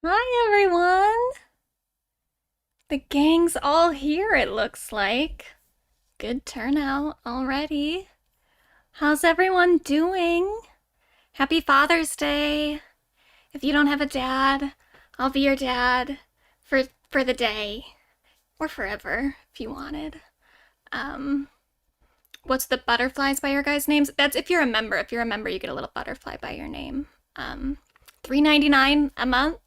Hi everyone! The gang's all here, it looks like. Good turnout already. How's everyone doing? Happy Father's Day! If you don't have a dad, I'll be your dad for the day. Or forever, if you wanted. Um, what's the butterflies by your guys' names? That's if you're a member. If you're a member, you get a little butterfly by your name. $3.99 a month.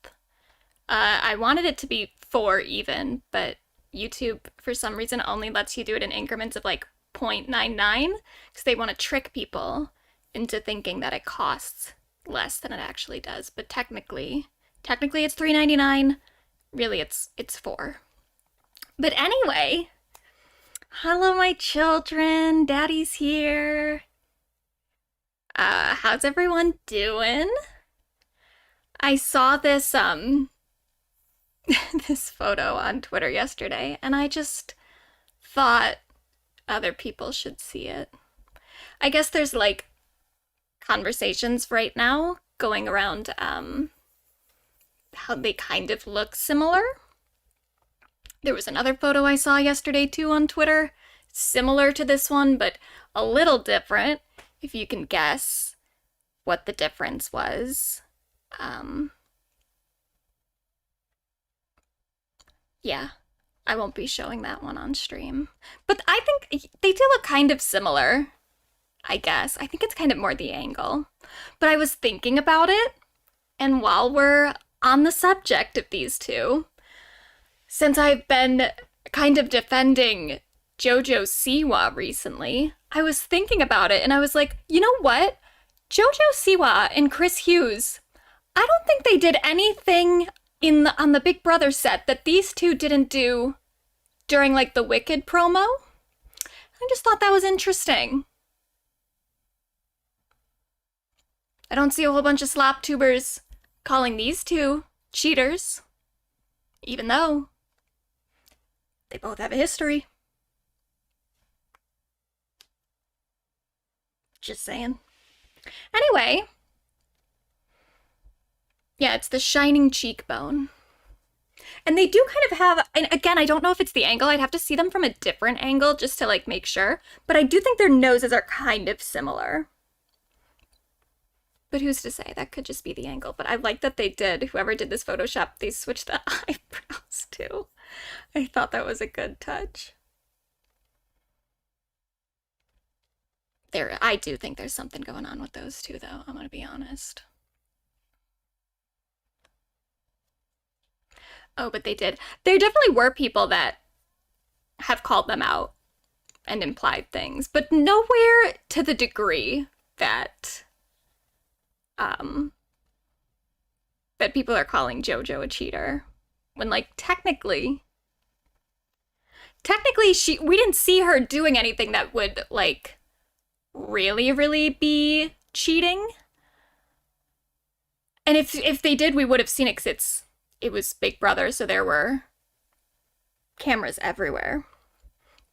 I wanted it to be 4 even, but YouTube for some reason only lets you do it in increments of like 0.99 because they want to trick people into thinking that it costs less than it actually does. But technically it's $3.99. Really it's 4. But anyway, hello my children. Daddy's here. How's everyone doing? I saw this this photo on Twitter yesterday, and I just thought other people should see it. I guess there's like conversations right now going around how they kind of look similar. There was another photo I saw yesterday too on Twitter, similar to this one, but a little different, if you can guess what the difference was. Yeah, I won't be showing that one on stream. But I think they do look kind of similar, I guess. I think it's kind of more the angle. But I was thinking about it, and while we're on the subject of these two, since I've been kind of defending JoJo Siwa recently, I was thinking about it and I was like, you know what? JoJo Siwa and Chris Hughes, I don't think they did anything on the Big Brother set that these two didn't do during like the Wicked promo. I just thought that was interesting. I don't see a whole bunch of slop tubers calling these two cheaters, even though they both have a history. Just saying. Anyway, yeah, it's the shining cheekbone. And they do kind of have, and again, I don't know if it's the angle. I'd have to see them from a different angle just to like make sure. But I do think their noses are kind of similar. But who's to say? That could just be the angle. But I like that they did, whoever did this Photoshop, they switched the eyebrows too. I thought that was a good touch. I do think there's something going on with those two, though. I'm gonna be honest. Oh, but they did. There definitely were people that have called them out and implied things, but nowhere to the degree that that people are calling JoJo a cheater. When like technically we didn't see her doing anything that would like really be cheating. And if they did, we would have seen it because it was Big Brother, so there were cameras everywhere.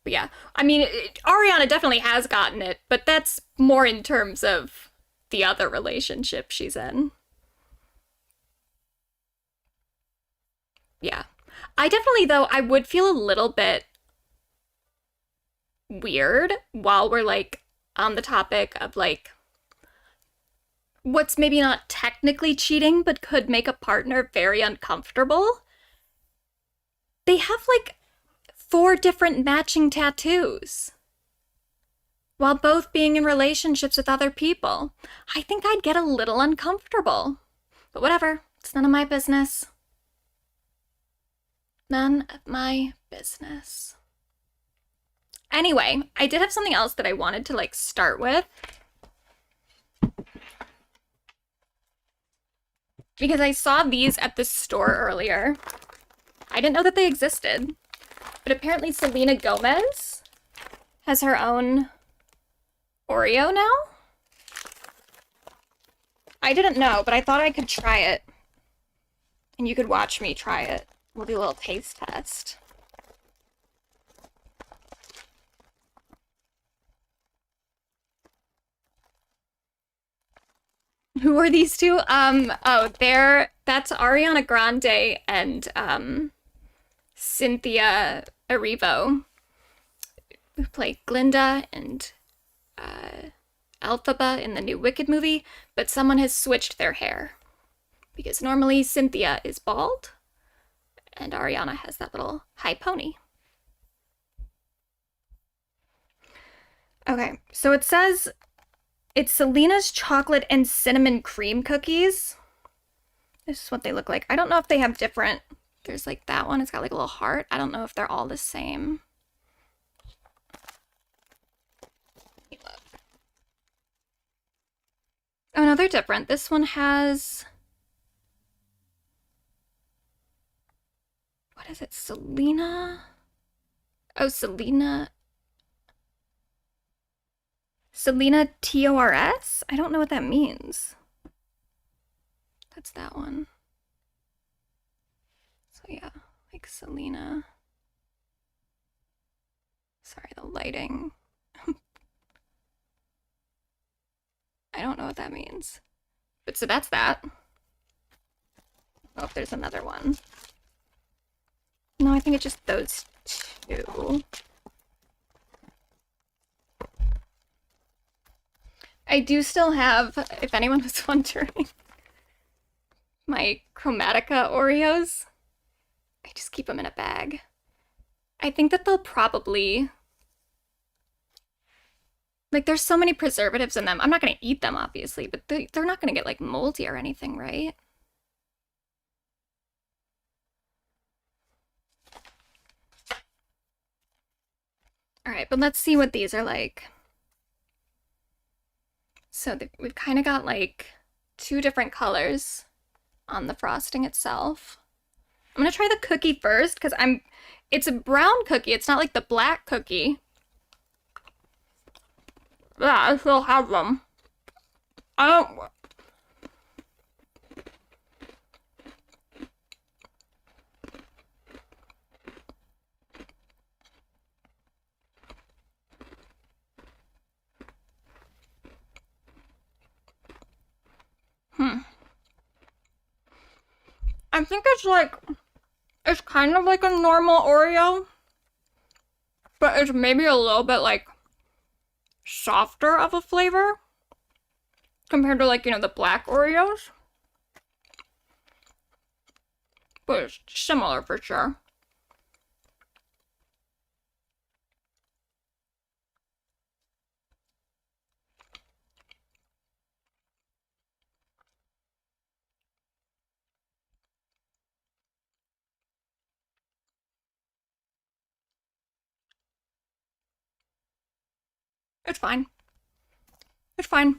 But yeah, I mean, Ariana definitely has gotten it, but that's more in terms of the other relationship she's in. Yeah. I definitely, though, I would feel a little bit weird while we're like on the topic of like what's maybe not technically cheating, but could make a partner very uncomfortable. They have like 4 different matching tattoos while both being in relationships with other people. I think I'd get a little uncomfortable. But whatever, it's none of my business. None of my business. Anyway, I did have something else that I wanted to like start with. Because I saw these at the store earlier. I didn't know that they existed. But apparently Selena Gomez has her own Oreo now? I didn't know, but I thought I could try it. And you could watch me try it. We'll do a little taste test. Who are these two? Oh, That's Ariana Grande and Cynthia Erivo, who play Glinda and Elphaba in the new Wicked movie, but someone has switched their hair. Because normally Cynthia is bald, and Ariana has that little high pony. Okay, so it says it's Selena's chocolate and cinnamon cream cookies. This is what they look like. I don't know if they have different... There's like that one. It's got like a little heart. I don't know if they're all the same. Oh no, they're different. This one has... What is it? Selena? Oh, Selena... Selena TORS? I don't know what that means. That's that one. So yeah, like Selena. Sorry, the lighting. I don't know what that means. But so that's that. Oh, if there's another one. No, I think it's just those two. I do still have, if anyone was wondering, my Chromatica Oreos. I just keep them in a bag. I think that they'll probably... Like, there's so many preservatives in them. I'm not going to eat them, obviously, but they're not going to get, like, moldy or anything, right? Alright, but let's see what these are like. So we've kind of got, like, two different colors on the frosting itself. I'm gonna try the cookie first, because it's a brown cookie. It's not like the black cookie. Yeah, I still have them. I don't... I think it's like... It's kind of like a normal Oreo, but it's maybe a little bit, like, softer of a flavor compared to, like, you know, the black Oreos. But it's similar for sure. It's fine. It's fine.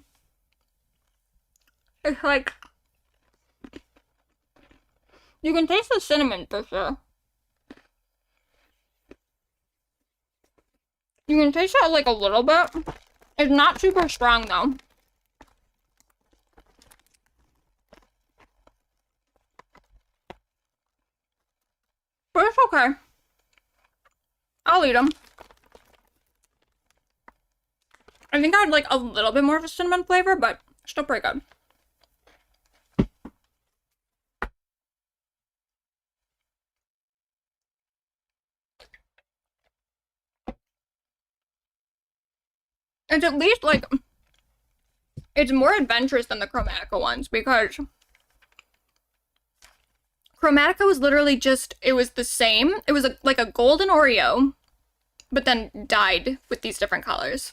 It's like... You can taste the cinnamon for sure. You can taste it like a little bit. It's not super strong though. But it's okay. I'll eat them. I think I'd like a little bit more of a cinnamon flavor, but still pretty good. It's at least like, it's more adventurous than the Chromatica ones because Chromatica was literally just, it was the same. It was like a golden Oreo, but then dyed with these different colors.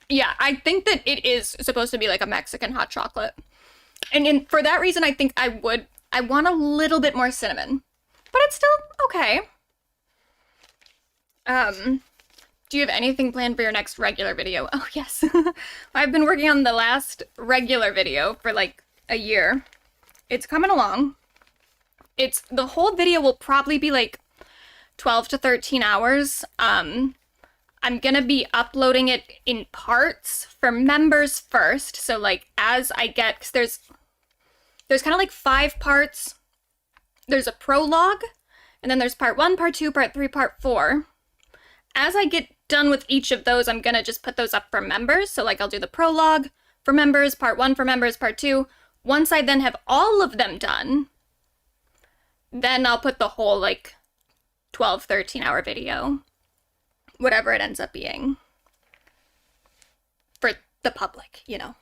Yeah, I think that it is supposed to be like a Mexican hot chocolate. And for that reason, I think I want a little bit more cinnamon. But it's still okay. Do you have anything planned for your next regular video? Oh, yes. I've been working on the last regular video for like a year. It's coming along. The whole video will probably be like 12 to 13 hours. I'm gonna be uploading it in parts for members first. So like as I get, because there's kind of like 5 parts. There's a prologue, and then there's part 1, part 2, part 3, part 4. As I get done with each of those, I'm gonna just put those up for members. So like I'll do the prologue for members, part 1 for members, part 2, once I then have all of them done, then I'll put the whole like 12, 13 hour video, whatever it ends up being, for the public, you know.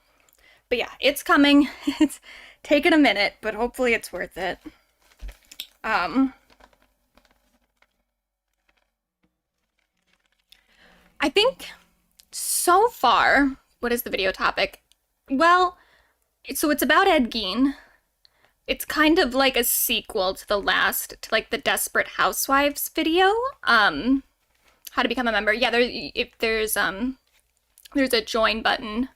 But yeah, it's coming. It's taken a minute, but hopefully it's worth it. I think so far, what is the video topic? Well, so it's about Ed Gein. It's kind of like a sequel to to like the Desperate Housewives video. How to become a member. Yeah, there's a join button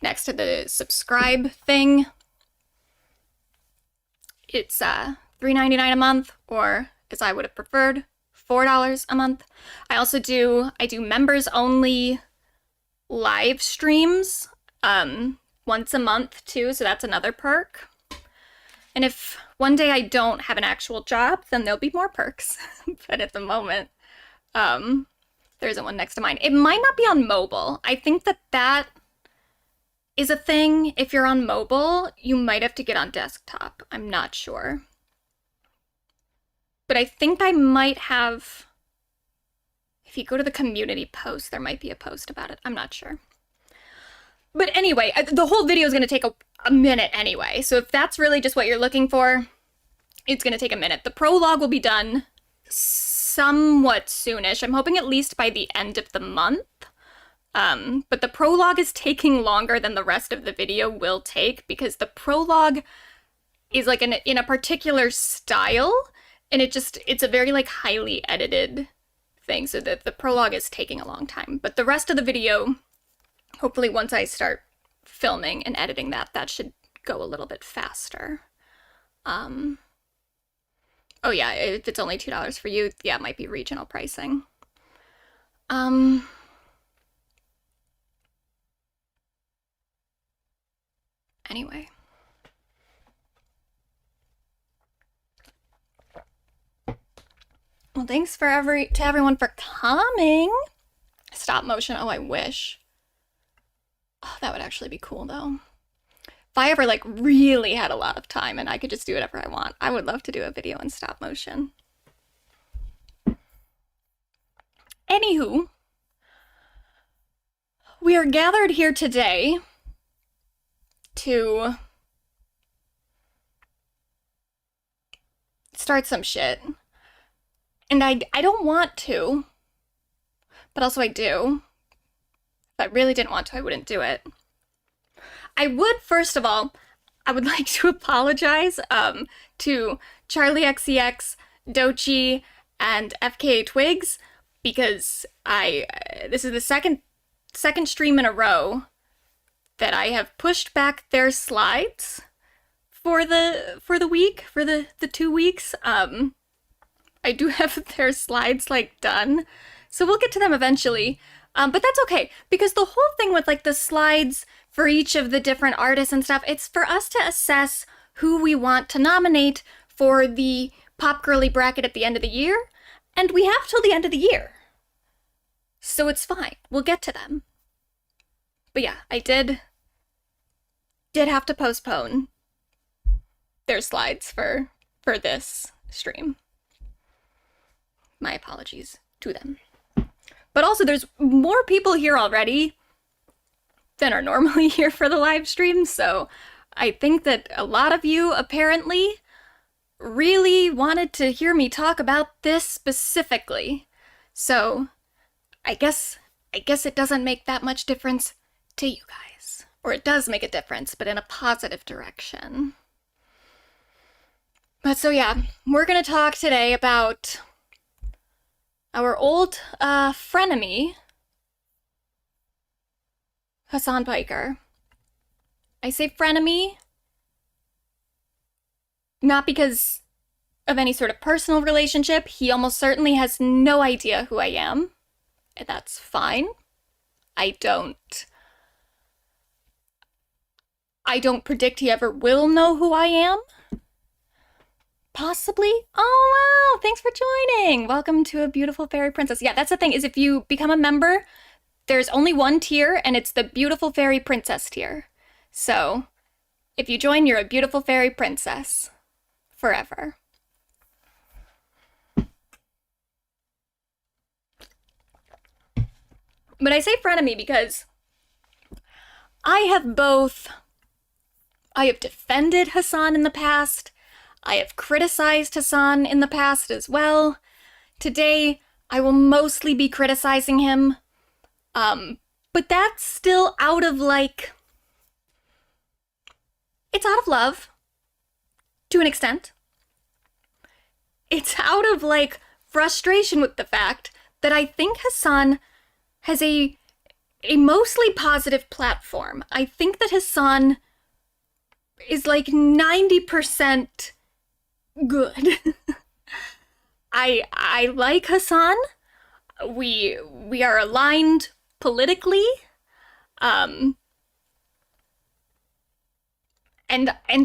next to the subscribe thing. It's $3.99 a month, or as I would have preferred, $4 a month. I do members only live streams once a month too, so that's another perk. And if one day I don't have an actual job, then there'll be more perks. But at the moment, there isn't one next to mine. It might not be on mobile. I think that is a thing. If you're on mobile, you might have to get on desktop. I'm not sure. But I think I might have, if you go to the community post, there might be a post about it. I'm not sure. But anyway, the whole video is going to take a minute anyway. So if that's really just what you're looking for, it's going to take a minute. The prologue will be done somewhat soonish. I'm hoping at least by the end of the month. But the prologue is taking longer than the rest of the video will take, because the prologue is like in a particular style, and it's a very like highly edited thing, so that the prologue is taking a long time. But the rest of the video, hopefully once I start filming and editing that should go a little bit faster. Oh yeah, if it's only $2 for you, yeah, it might be regional pricing. Anyway. Well, thanks to everyone for coming. Stop motion. Oh, I wish. Oh, that would actually be cool, though. If I ever, like, really had a lot of time and I could just do whatever I want, I would love to do a video in stop motion. Anywho, we are gathered here today to start some shit. And I don't want to, but also I do. If I really didn't want to, I wouldn't do it. I would, first of all, I would like to apologize to Charlie XCX, Dochi, and FKA Twigs, because this is the second stream in a row that I have pushed back their slides for the week, for the 2 weeks. I do have their slides like done, so we'll get to them eventually. But that's okay, because the whole thing with like the slides for each of the different artists and stuff, it's for us to assess who we want to nominate for the Pop Girly bracket at the end of the year, and we have till the end of the year. So it's fine. We'll get to them. But yeah, I did have to postpone their slides for this stream. My apologies to them. But also, there's more people here already than are normally here for the live stream, so I think that a lot of you apparently really wanted to hear me talk about this specifically. So I guess it doesn't make that much difference to you guys. Or it does make a difference, but in a positive direction. But so yeah, we're gonna talk today about our old frenemy, Hasan Piker. I say frenemy not because of any sort of personal relationship. He almost certainly has no idea who I am, and that's fine. I don't predict he ever will know who I am. Possibly. Oh, wow. Thanks for joining. Welcome to a beautiful fairy princess. Yeah, that's the thing, is if you become a member, there's only one tier, and it's the beautiful fairy princess tier. So If you join, you're a beautiful fairy princess. Forever. But I say frenemy because I have defended Hasan in the past. I have criticized Hasan in the past as well. Today, I will mostly be criticizing him. But that's still out of it's out of love. To an extent. It's out of frustration with the fact that I think Hasan has a mostly positive platform. I think that Hasan is 90% good. I like Hasan. We are aligned politically. And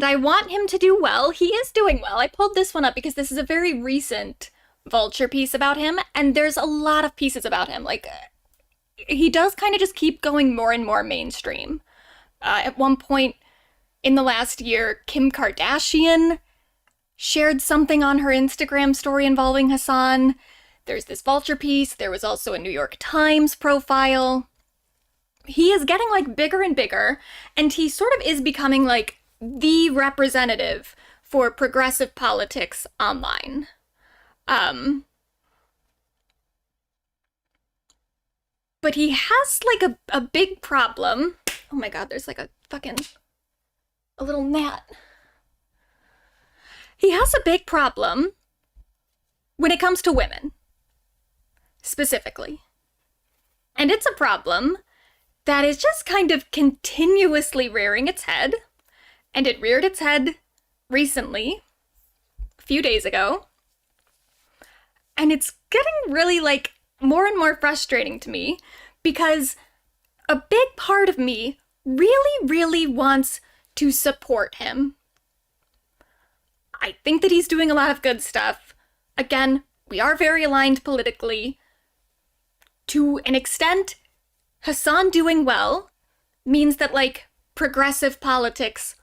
I want him to do well. He is doing well. I pulled this one up because this is a very recent Vulture piece about him, and there's a lot of pieces about him. He does kind of just keep going more and more mainstream. At one point in the last year, Kim Kardashian shared something on her Instagram story involving Hasan. There's this Vulture piece. There was also a New York Times profile. He is getting bigger and bigger, and he sort of is becoming the representative for progressive politics online. But he has a big problem. Oh my god, there's a little gnat. He has a big problem when it comes to women, specifically. And it's a problem that is just kind of continuously rearing its head. And it reared its head recently, a few days ago. And it's getting really more and more frustrating to me because a big part of me really, really wants to support him. I think that he's doing a lot of good stuff. Again, we are very aligned politically. To an extent, Hasan doing well means that progressive politics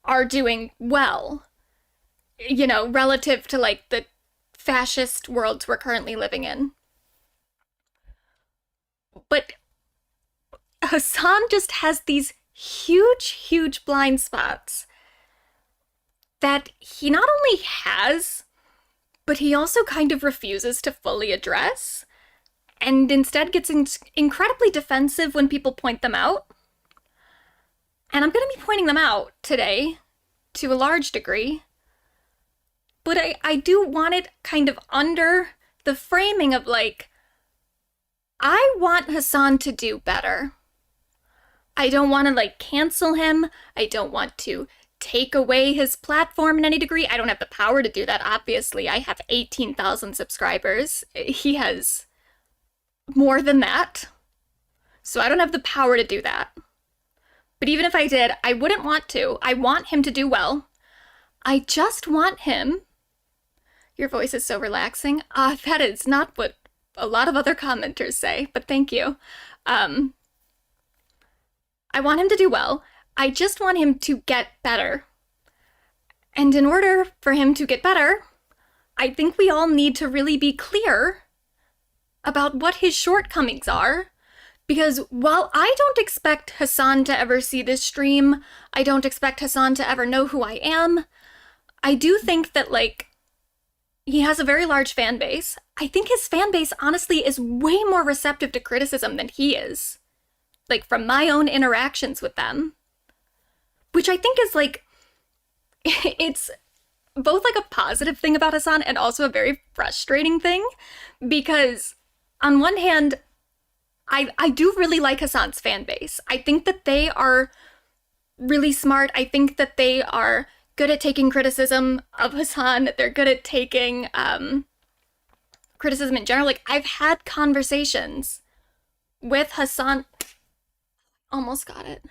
are doing well, relative to the fascist worlds we're currently living in. But Hasan just has these huge, huge blind spots that he not only has, but he also kind of refuses to fully address, and instead gets incredibly defensive when people point them out. And I'm going to be pointing them out today, to a large degree. But I do want it kind of under the framing of I want Hasan to do better. I don't want to cancel him. I don't want to take away his platform in any degree. I don't have the power to do that, obviously. I have 18,000 subscribers. He has more than that. So I don't have the power to do that. But even if I did, I wouldn't want to. I want him to do well. I just want him... Your voice is so relaxing. That is not what a lot of other commenters say, but thank you. I want him to do well. I just want him to get better. And in order for him to get better, I think we all need to really be clear about what his shortcomings are. Because while I don't expect Hasan to ever see this stream, I don't expect Hasan to ever know who I am, I do think that, he has a very large fan base. I think his fan base, honestly, is way more receptive to criticism than he is. From my own interactions with them. Which I think is, it's both, a positive thing about Hasan and also a very frustrating thing. Because, on one hand, I do really like Hasan's fan base. I think that they are really smart. I think that they are good at taking criticism of Hasan. They're good at taking criticism in general. I've had conversations with Hasan. Almost got it.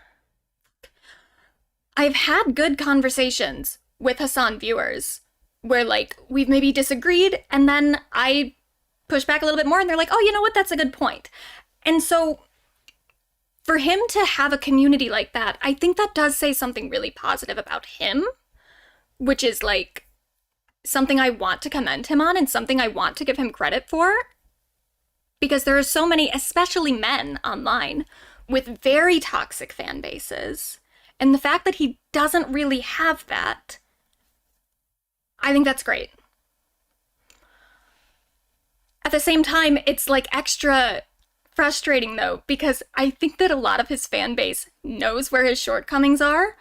I've had good conversations with Hasan viewers where we've maybe disagreed and then I push back a little bit more and they're like, oh, you know what? That's a good point. And so for him to have a community like that, I think that does say something really positive about him, which is like something I want to commend him on and something I want to give him credit for. Because there are so many, especially men online, with very toxic fan bases. And the fact that he doesn't really have that, I think that's great. At the same time, it's like extra frustrating though, because I think that a lot of his fan base knows where his shortcomings are,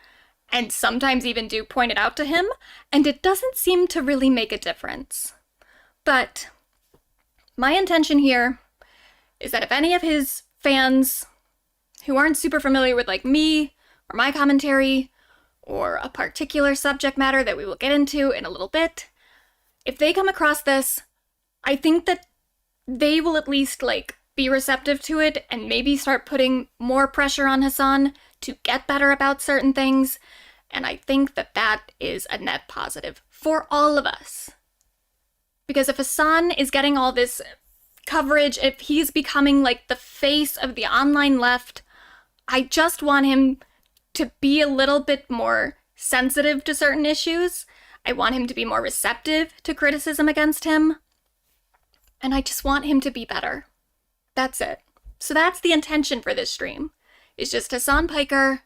and sometimes even do point it out to him, and it doesn't seem to really make a difference. But my intention here is that if any of his fans who aren't super familiar with like me or my commentary or a particular subject matter that we will get into in a little bit, if they come across this, I think that they will at least like be receptive to it and maybe start putting more pressure on Hasan to get better about certain things. And I think that that is a net positive for all of us. Because if Hasan is getting all this coverage, if he's becoming like the face of the online left, I just want him to be a little bit more sensitive to certain issues. I want him to be more receptive to criticism against him. And I just want him to be better. That's it. So that's the intention for this stream. It's just Hasan Piker,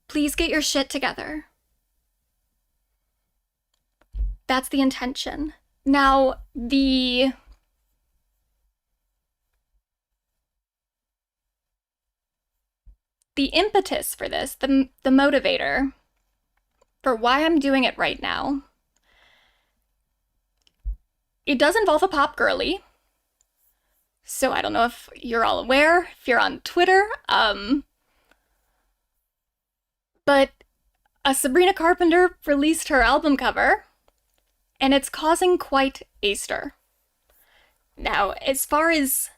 please get your shit together. That's the intention. Now, the impetus for this, the motivator for why I'm doing it right now, it does involve a pop girly. So I don't know if you're all aware, if you're on Twitter, but a Sabrina Carpenter released her album cover, and it's causing quite a stir. Now, as far as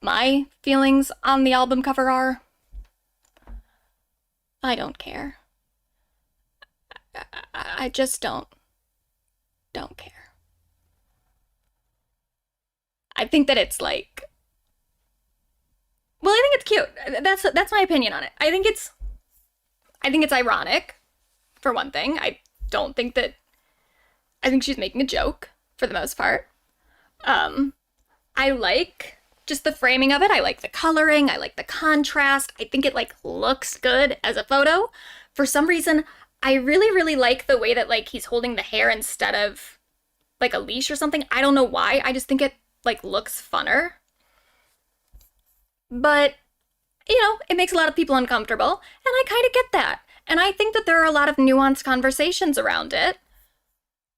my feelings on the album cover are, I don't care. I just don't care. I think that it's like, well, I think it's cute. That's my opinion on it. I think it's ironic, for one thing. I think she's making a joke, for the most part. I like just the framing of it. I like the coloring. I like the contrast. I think it, like, looks good as a photo. For some reason, I really, really like the way that, like, he's holding the hair instead of, like, a leash or something. I don't know why. I just think it, like, looks funner. But, you know, it makes a lot of people uncomfortable, and I kind of get that. And I think that there are a lot of nuanced conversations around it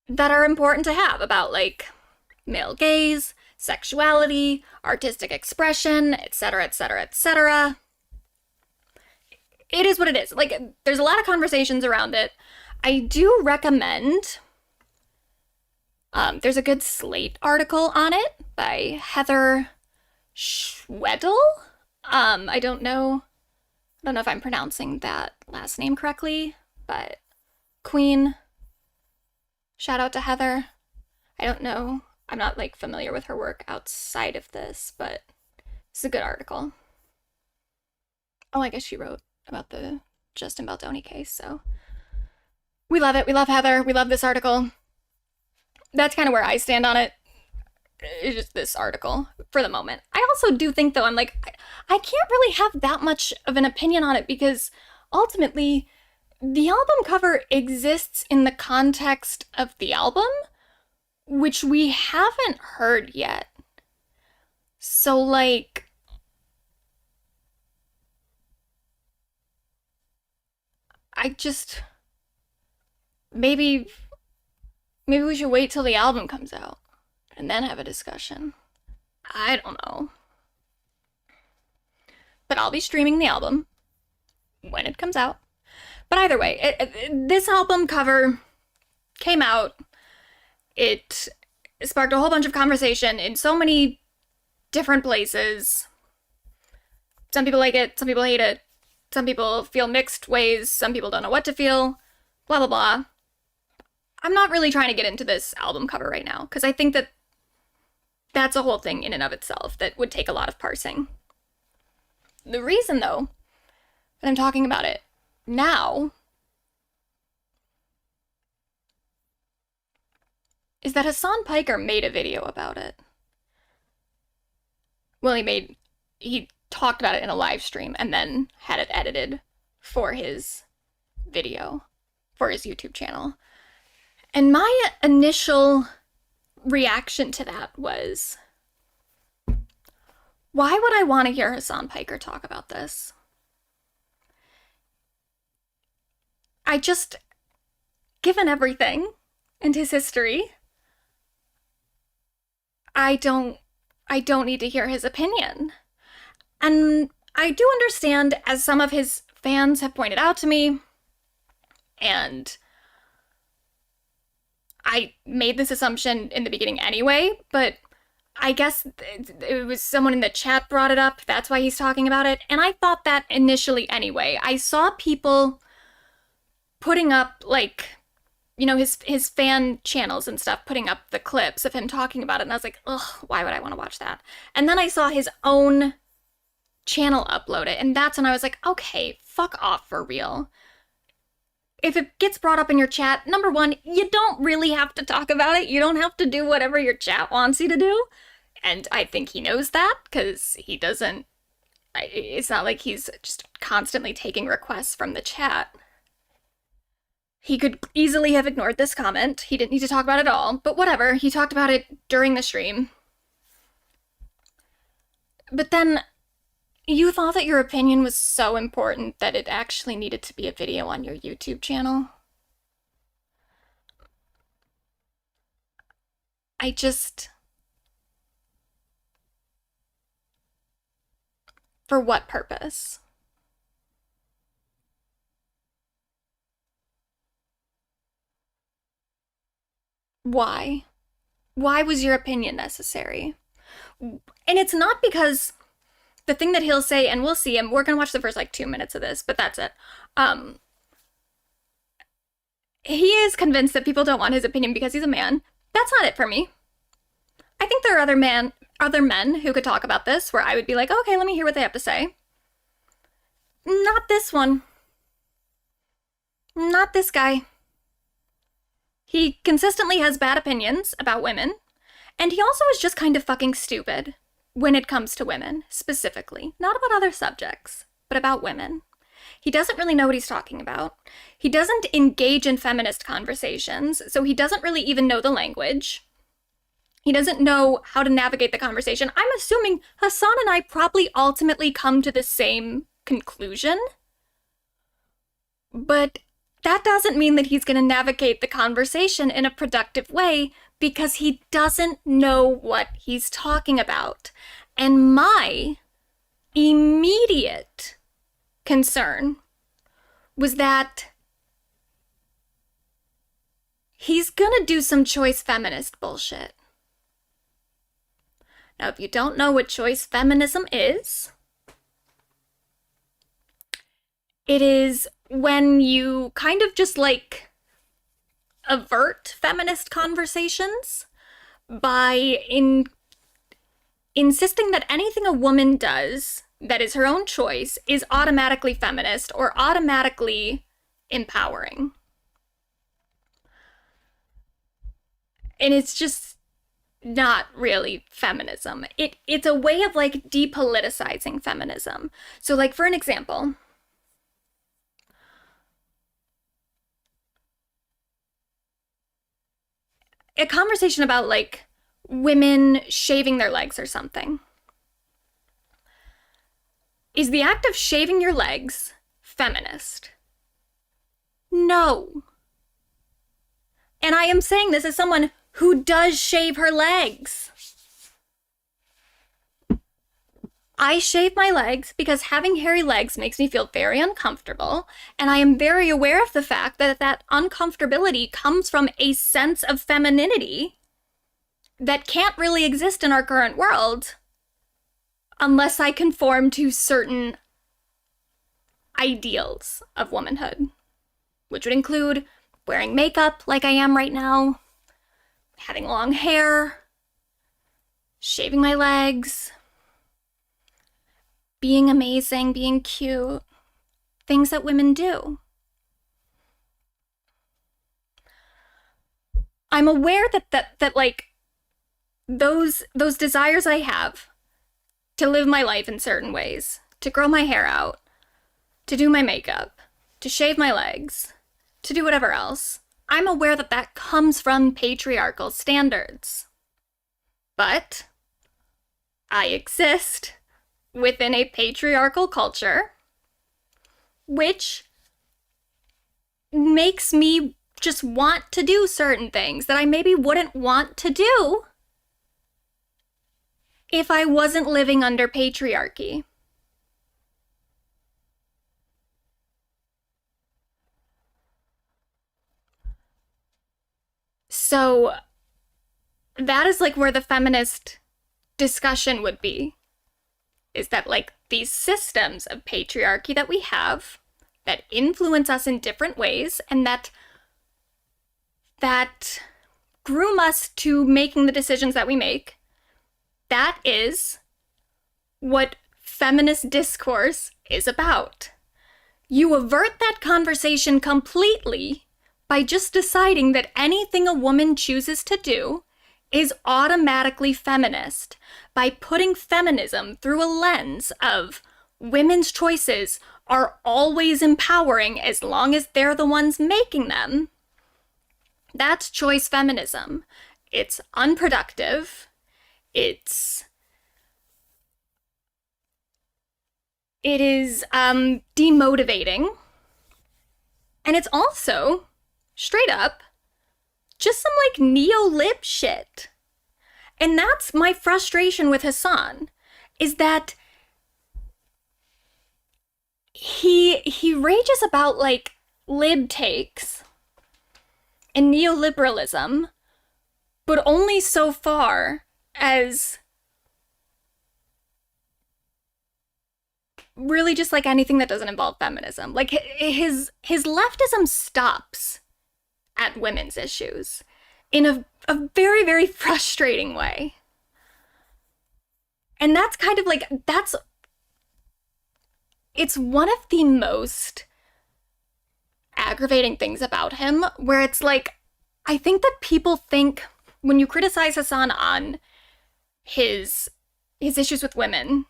that are important to have about, like, male gaze, sexuality, artistic expression, etc., etc., etc. It is what it is. Like, there's a lot of conversations around it. I do recommend, there's a good Slate article on it by Heather Schwedel. I don't know if I'm pronouncing that last name correctly, but Queen, shout out to Heather. I don't know. I'm not, like, familiar with her work outside of this, but it's a good article. Oh, I guess she wrote about the Justin Baldoni case, so we love it. We love Heather. We love this article. That's kind of where I stand on it. It's just this article for the moment. I also do think, though, I'm like, I can't really have that much of an opinion on it because ultimately the album cover exists in the context of the album, which we haven't heard yet. So, like, I just, maybe we should wait till the album comes out and then have a discussion. I don't know. But I'll be streaming the album when it comes out. But either way, this album cover came out. It sparked a whole bunch of conversation in so many different places. Some people like it, some people hate it, some people feel mixed ways, some people don't know what to feel, blah, blah, blah. I'm not really trying to get into this album cover right now, because I think that that's a whole thing in and of itself that would take a lot of parsing. The reason, though, that I'm talking about it now is that Hasan Piker made a video about it. Well, he talked about it in a live stream and then had it edited for his video, for his YouTube channel. And my initial reaction to that was, why would I want to hear Hasan Piker talk about this? Given everything and his history, I don't need to hear his opinion. And I do understand, as some of his fans have pointed out to me, and I made this assumption in the beginning anyway, but I guess it was someone in the chat brought it up. That's why he's talking about it. And I thought that initially anyway. I saw people putting up, like, you know, his fan channels and stuff, putting up the clips of him talking about it. And I was like, ugh, why would I want to watch that? And then I saw his own channel upload it. And that's when I was like, okay, fuck off for real. If it gets brought up in your chat, number one, you don't really have to talk about it. You don't have to do whatever your chat wants you to do. And I think he knows that, because he doesn't, it's not like he's just constantly taking requests from the chat. He could easily have ignored this comment. He didn't need to talk about it at all, but whatever. He talked about it during the stream. But then you thought that your opinion was so important that it actually needed to be a video on your YouTube channel. For what purpose? Why? Why was your opinion necessary? And it's not because the thing that he'll say, and we'll see him, we're gonna watch the first like 2 minutes of this, but that's it. He is convinced that people don't want his opinion because he's a man. That's not it for me. I think there are other men who could talk about this where I would be like, okay, let me hear what they have to say. Not this one. Not this guy. He consistently has bad opinions about women, and he also is just kind of fucking stupid when it comes to women, specifically. Not about other subjects, but about women. He doesn't really know what he's talking about. He doesn't engage in feminist conversations, so he doesn't really even know the language. He doesn't know how to navigate the conversation. I'm assuming Hasan and I probably ultimately come to the same conclusion, but that doesn't mean that he's going to navigate the conversation in a productive way, because he doesn't know what he's talking about. And my immediate concern was that he's gonna do some choice feminist bullshit. Now, if you don't know what choice feminism is, it is when you kind of just like avert feminist conversations by insisting that anything a woman does that is her own choice is automatically feminist or automatically empowering. And it's just not really feminism. It's a way of like depoliticizing feminism. So like, for an example, a conversation about like women shaving their legs or something. Is the act of shaving your legs feminist? No. And I am saying this as someone who does shave her legs. I shave my legs because having hairy legs makes me feel very uncomfortable, and I am very aware of the fact that that uncomfortability comes from a sense of femininity that can't really exist in our current world unless I conform to certain ideals of womanhood, which would include wearing makeup like I am right now, having long hair, shaving my legs, being amazing, being cute, things that women do. I'm aware that like those desires I have to live my life in certain ways, to grow my hair out, to do my makeup, to shave my legs, to do whatever else, I'm aware that comes from patriarchal standards. But I exist within a patriarchal culture, which makes me just want to do certain things that I maybe wouldn't want to do if I wasn't living under patriarchy. So that is like where the feminist discussion would be, is that like these systems of patriarchy that we have that influence us in different ways and that groom us to making the decisions that we make, that is what feminist discourse is about. You avert that conversation completely by just deciding that anything a woman chooses to do is automatically feminist, by putting feminism through a lens of women's choices are always empowering as long as they're the ones making them. That's choice feminism. It's unproductive. It is demotivating. And it's also, straight up, just some like neo-lib shit. And that's my frustration with Hasan, is that he rages about like lib takes and neoliberalism, but only so far as really just like anything that doesn't involve feminism. Like his leftism stops at women's issues in a very, very frustrating way. And that's kind of like, it's one of the most aggravating things about him, where it's like, I think that people think when you criticize Hasan on his issues with women,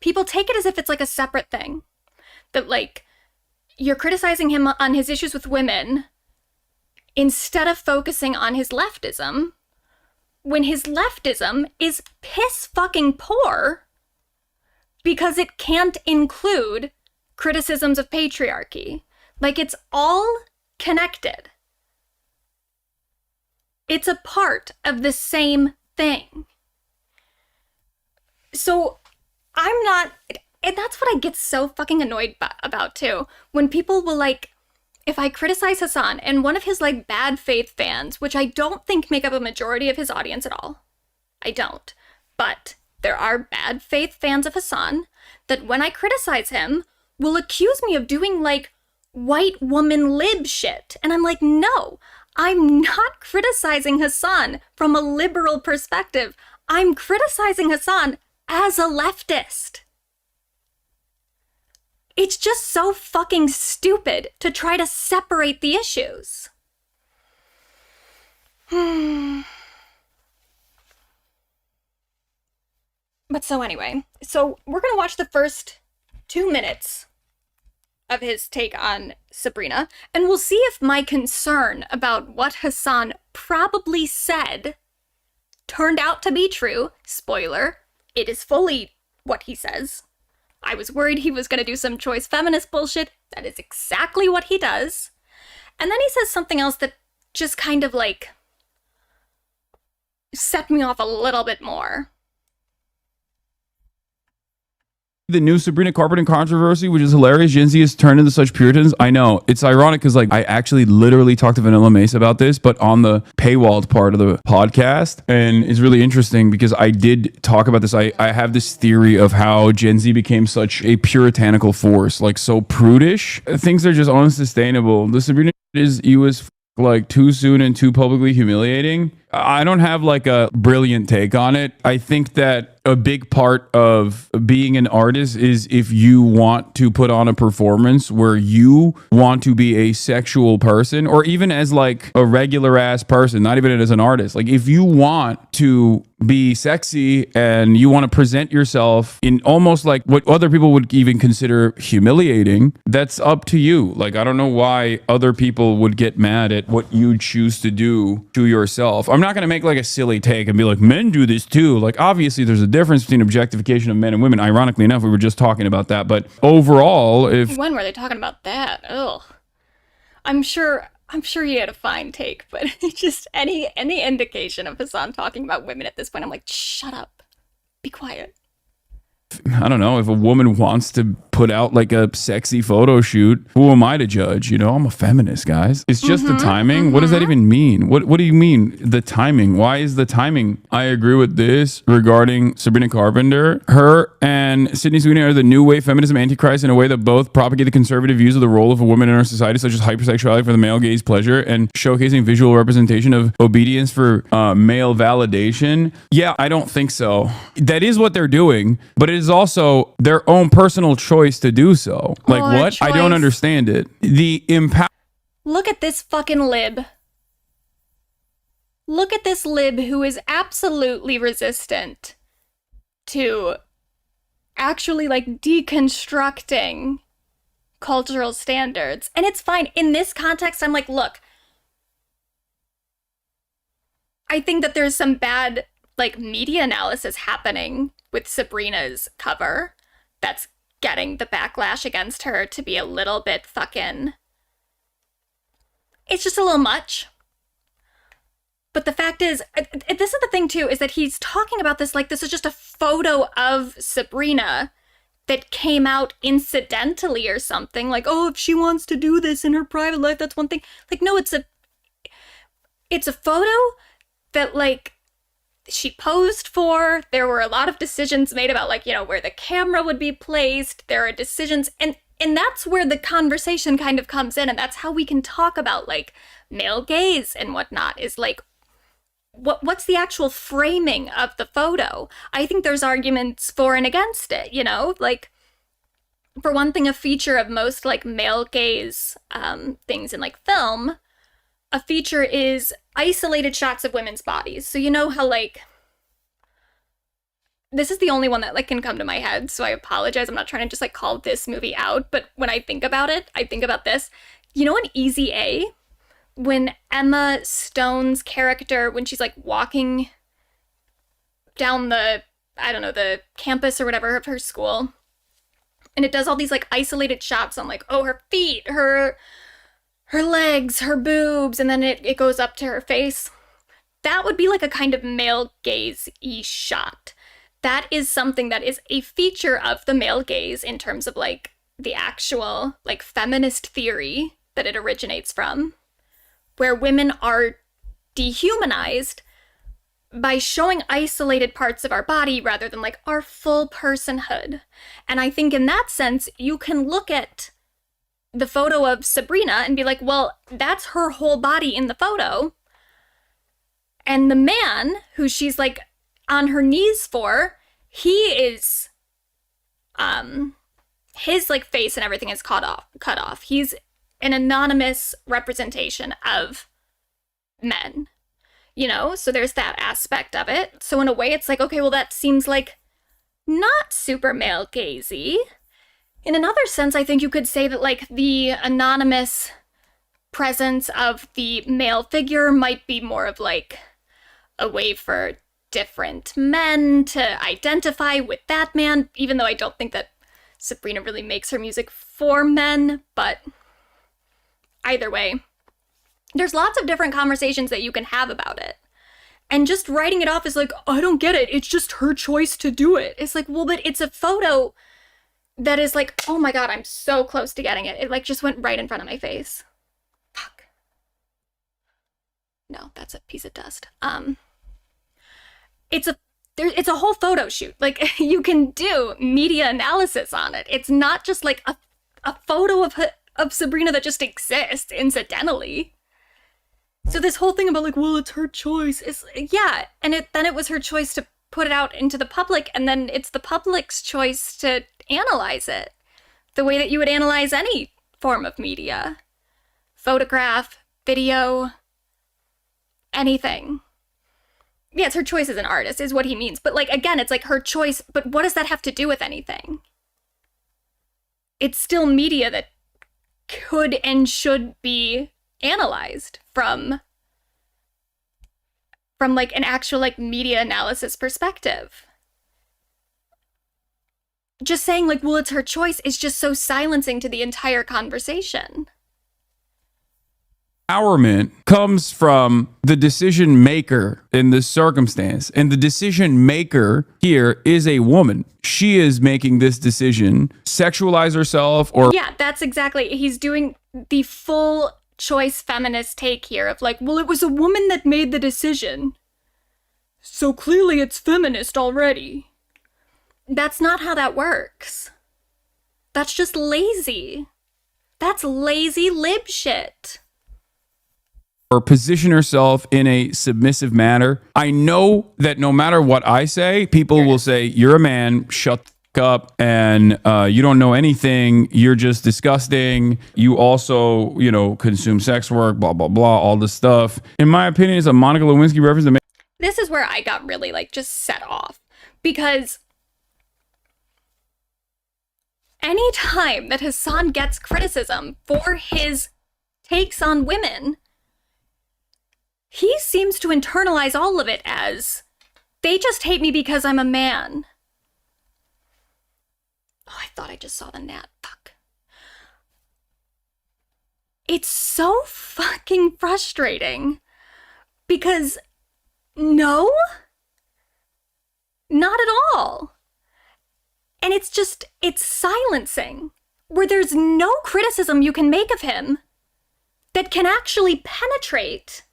people take it as if it's like a separate thing. That like, you're criticizing him on his issues with women instead of focusing on his leftism, when his leftism is piss fucking poor because it can't include criticisms of patriarchy. Like, it's all connected. It's a part of the same thing. So I'm not, and that's what I get so fucking annoyed about too, when people will like, if I criticize Hasan and one of his like bad faith fans, which I don't think make up a majority of his audience at all, I don't, but there are bad faith fans of Hasan that when I criticize him will accuse me of doing like white woman lib shit. And I'm like, no, I'm not criticizing Hasan from a liberal perspective. I'm criticizing Hasan as a leftist. It's just so fucking stupid to try to separate the issues. But so anyway, so we're gonna watch the first 2 minutes of his take on Sabrina, and we'll see if my concern about what Hasan probably said turned out to be true. Spoiler, it is fully what he says. I was worried he was going to do some choice feminist bullshit. That is exactly what he does. And then he says something else that just kind of like set me off a little bit more. The new Sabrina Carpenter controversy, which is hilarious. Gen Z has turned into such Puritans. I know. It's ironic because like I actually literally talked to Vanilla Mace about this, but on the paywalled part of the podcast. And it's really interesting because I did talk about this. I have this theory of how Gen Z became such a puritanical force, like so prudish. Things are just unsustainable. The Sabrina is like too soon and too publicly humiliating. I don't have like a brilliant take on it. I think that a big part of being an artist is if you want to put on a performance where you want to be a sexual person, or even as like a regular ass person, not even as an artist. Like if you want to be sexy and you want to present yourself in almost like what other people would even consider humiliating, that's up to you. Like, I don't know why other people would get mad at what you choose to do to yourself. I'm not going to make like a silly take and be like, men do this too. Like, obviously there's a difference between objectification of men and women. Ironically enough, we were just talking about that. But overall, if When were they talking about that? Ugh. I'm sure he had a fine take, but just any indication of Hasan talking about women at this point, I'm like, shut up. Be quiet. I don't know, if a woman wants to put out like a sexy photo shoot, who am I to judge? You know, I'm a feminist, guys. It's just the timing. What does that even mean? What do you mean, the timing? Why is the timing? I agree with this regarding Sabrina Carpenter. Her and Sydney Sweeney are the new wave feminism antichrist in a way that both propagate the conservative views of the role of a woman in our society, such as hypersexuality for the male gaze pleasure and showcasing visual representation of obedience for male validation. Yeah, I don't think so. That is what they're doing, but it is also their own personal choice to do so. Like, what? Choice. I don't understand it. The impact. Look at this fucking lib. Look at this lib who is absolutely resistant to actually like deconstructing cultural standards. And it's fine. In this context, I'm like, look, I think that there's some bad like media analysis happening with Sabrina's cover that's getting the backlash against her to be a little bit fucking... It's just a little much. But the fact is, this is the thing too, is that he's talking about this like this is just a photo of Sabrina that came out incidentally or something. Like, oh, if she wants to do this in her private life, that's one thing. Like, no, it's a photo that like she posed for. There were a lot of decisions made about like, you know, where the camera would be placed. There are decisions, and that's where the conversation kind of comes in, and that's how we can talk about like male gaze and whatnot, is like what's the actual framing of the photo. I think there's arguments for and against it, you know, like for one thing, a feature of most like male gaze things in like film, a feature is isolated shots of women's bodies. So you know how like, this is the only one that like can come to my head, so I apologize. I'm not trying to just like call this movie out, but when I think about it, I think about this. You know, in Easy A, when Emma Stone's character, when she's like walking down the, I don't know, the campus or whatever of her school, and it does all these like isolated shots on like, oh, her feet, her legs, her boobs, and then it goes up to her face. That would be like a kind of male gaze-y shot. That is something that is a feature of the male gaze in terms of like the actual like feminist theory that it originates from, where women are dehumanized by showing isolated parts of our body rather than like our full personhood. And I think in that sense, you can look at the photo of Sabrina and be like, well, that's her whole body in the photo. And the man who she's like on her knees for, he is, his like face and everything is cut off. He's an anonymous representation of men, you know? So there's that aspect of it. So in a way it's like, okay, well that seems like not super male gazy. In another sense, I think you could say that like the anonymous presence of the male figure might be more of like a way for different men to identify with that man, even though I don't think that Sabrina really makes her music for men, but either way, there's lots of different conversations that you can have about it. And just writing it off is like, oh, I don't get it, it's just her choice to do it. It's like, well, but it's a photo that is like, oh my god, I'm so close to getting it. It like just went right in front of my face. Fuck. No, that's a piece of dust. It's a whole photo shoot. Like, you can do media analysis on it. It's not just like a photo of Sabrina that just exists incidentally. So this whole thing about like, well, it's her choice is, yeah, and then it was her choice to put it out into the public, and then it's the public's choice to analyze it the way that you would analyze any form of media. Photograph, video, anything. Yeah, it's her choice as an artist is what he means. But like, again, it's like her choice, but what does that have to do with anything? It's still media that could and should be analyzed from like an actual like media analysis perspective. Just saying like, well, it's her choice is just so silencing to the entire conversation. Empowerment comes from the decision maker in this circumstance. And the decision maker here is a woman. She is making this decision, sexualize herself or... Yeah, that's exactly. He's doing the full choice feminist take here of like, well, it was a woman that made the decision. So clearly it's feminist already. That's not how that works. That's just lazy. That's lazy lib shit. Or position herself in a submissive manner. I know that no matter what I say, people will say, you're a man, shut the fuck up, and you don't know anything, you're just disgusting, you also, you know, consume sex work, blah, blah, blah, all this stuff. In my opinion, it's a Monica Lewinsky reference that this is where I got really like just set off, because anytime that Hasan gets criticism for his takes on women, he seems to internalize all of it as, they just hate me because I'm a man. Oh, I thought I just saw the gnat. Fuck. It's so fucking frustrating. Because, no, not at all. And it's just, it's silencing. Where there's no criticism you can make of him that can actually penetrate.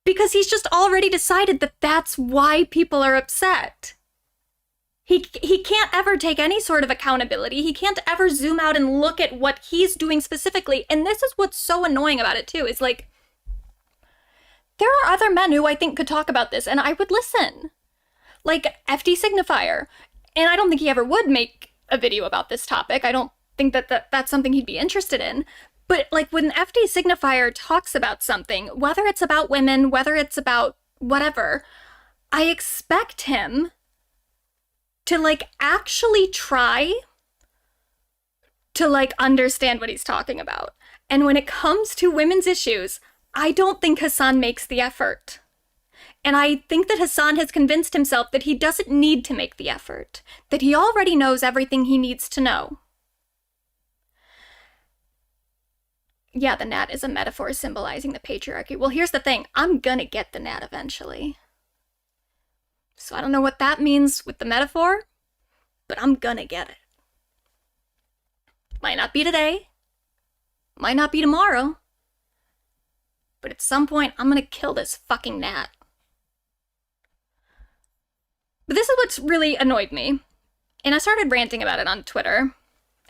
Because he's just already decided that that's why people are upset. He can't ever take any sort of accountability. He can't ever zoom out and look at what he's doing specifically. And this is what's so annoying about it too, is like, there are other men who I think could talk about this and I would listen. Like FD Signifier. And I don't think he ever would make a video about this topic. I don't think that that's something he'd be interested in. But like when FD Signifier talks about something, whether it's about women, whether it's about whatever, I expect him to like actually try to like understand what he's talking about. And when it comes to women's issues, I don't think Hasan makes the effort. And I think that Hasan has convinced himself that he doesn't need to make the effort, that he already knows everything he needs to know. Yeah, the gnat is a metaphor symbolizing the patriarchy. Well, here's the thing. I'm gonna get the gnat eventually. So I don't know what that means with the metaphor, but I'm gonna get it. Might not be today. Might not be tomorrow. But at some point, I'm gonna kill this fucking gnat. But this is what's really annoyed me. And I started ranting about it on Twitter,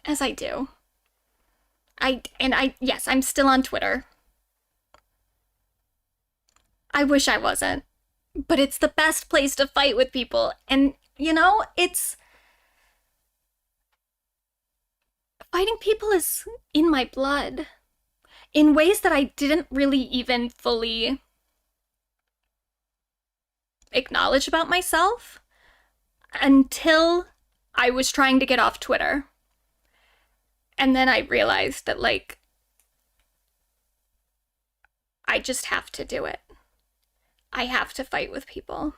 as I do. Yes, I'm still on Twitter. I wish I wasn't. But it's the best place to fight with people. And, you know, it's... fighting people is in my blood. In ways that I didn't really even fully acknowledge about myself until I was trying to get off Twitter. And then I realized that, like, I just have to do it. I have to fight with people.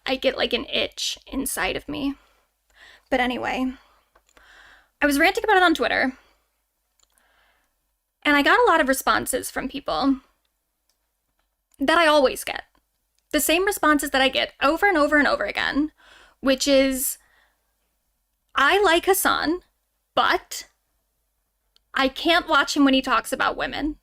I get, like, an itch inside of me. But anyway, I was ranting about it on Twitter. And I got a lot of responses from people that I always get. The same responses that I get over and over and over again, which is, I like Hasan, but I can't watch him when he talks about women.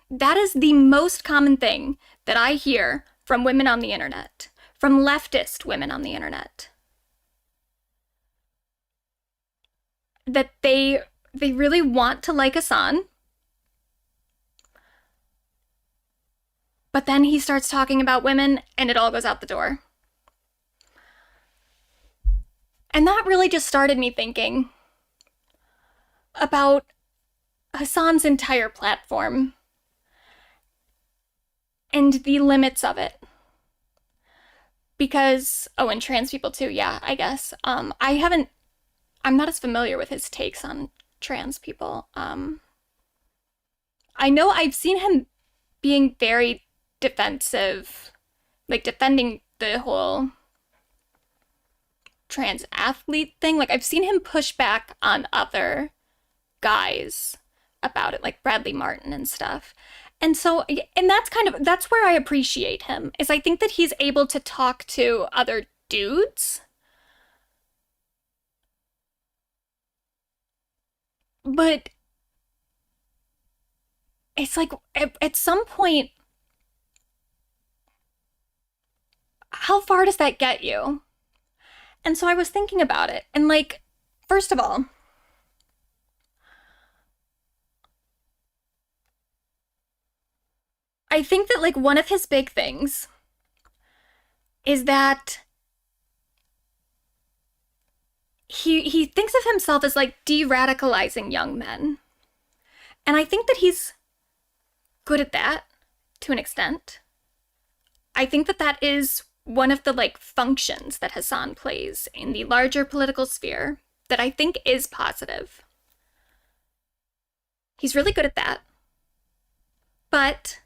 That is the most common thing that I hear from women on the internet, from leftist women on the internet. That they really want to like Hasan, But then he starts talking about women and it all goes out the door. And that really just started me thinking about Hasan's entire platform and the limits of it. Because, oh, and trans people too, yeah, I guess. I'm not as familiar with his takes on trans people. I know I've seen him being very defensive, like defending the whole trans athlete thing. Like, I've seen him push back on other guys about it, like Bradley Martin and stuff. And so, and that's where I appreciate him, is I think that he's able to talk to other dudes. But it's like, at some point, how far does that get you? And so I was thinking about it. And like, first of all, I think that like one of his big things is that he thinks of himself as like de-radicalizing young men. And I think that he's good at that to an extent. I think that that is one of the like functions that Hasan plays in the larger political sphere that I think is positive. He's really good at that. But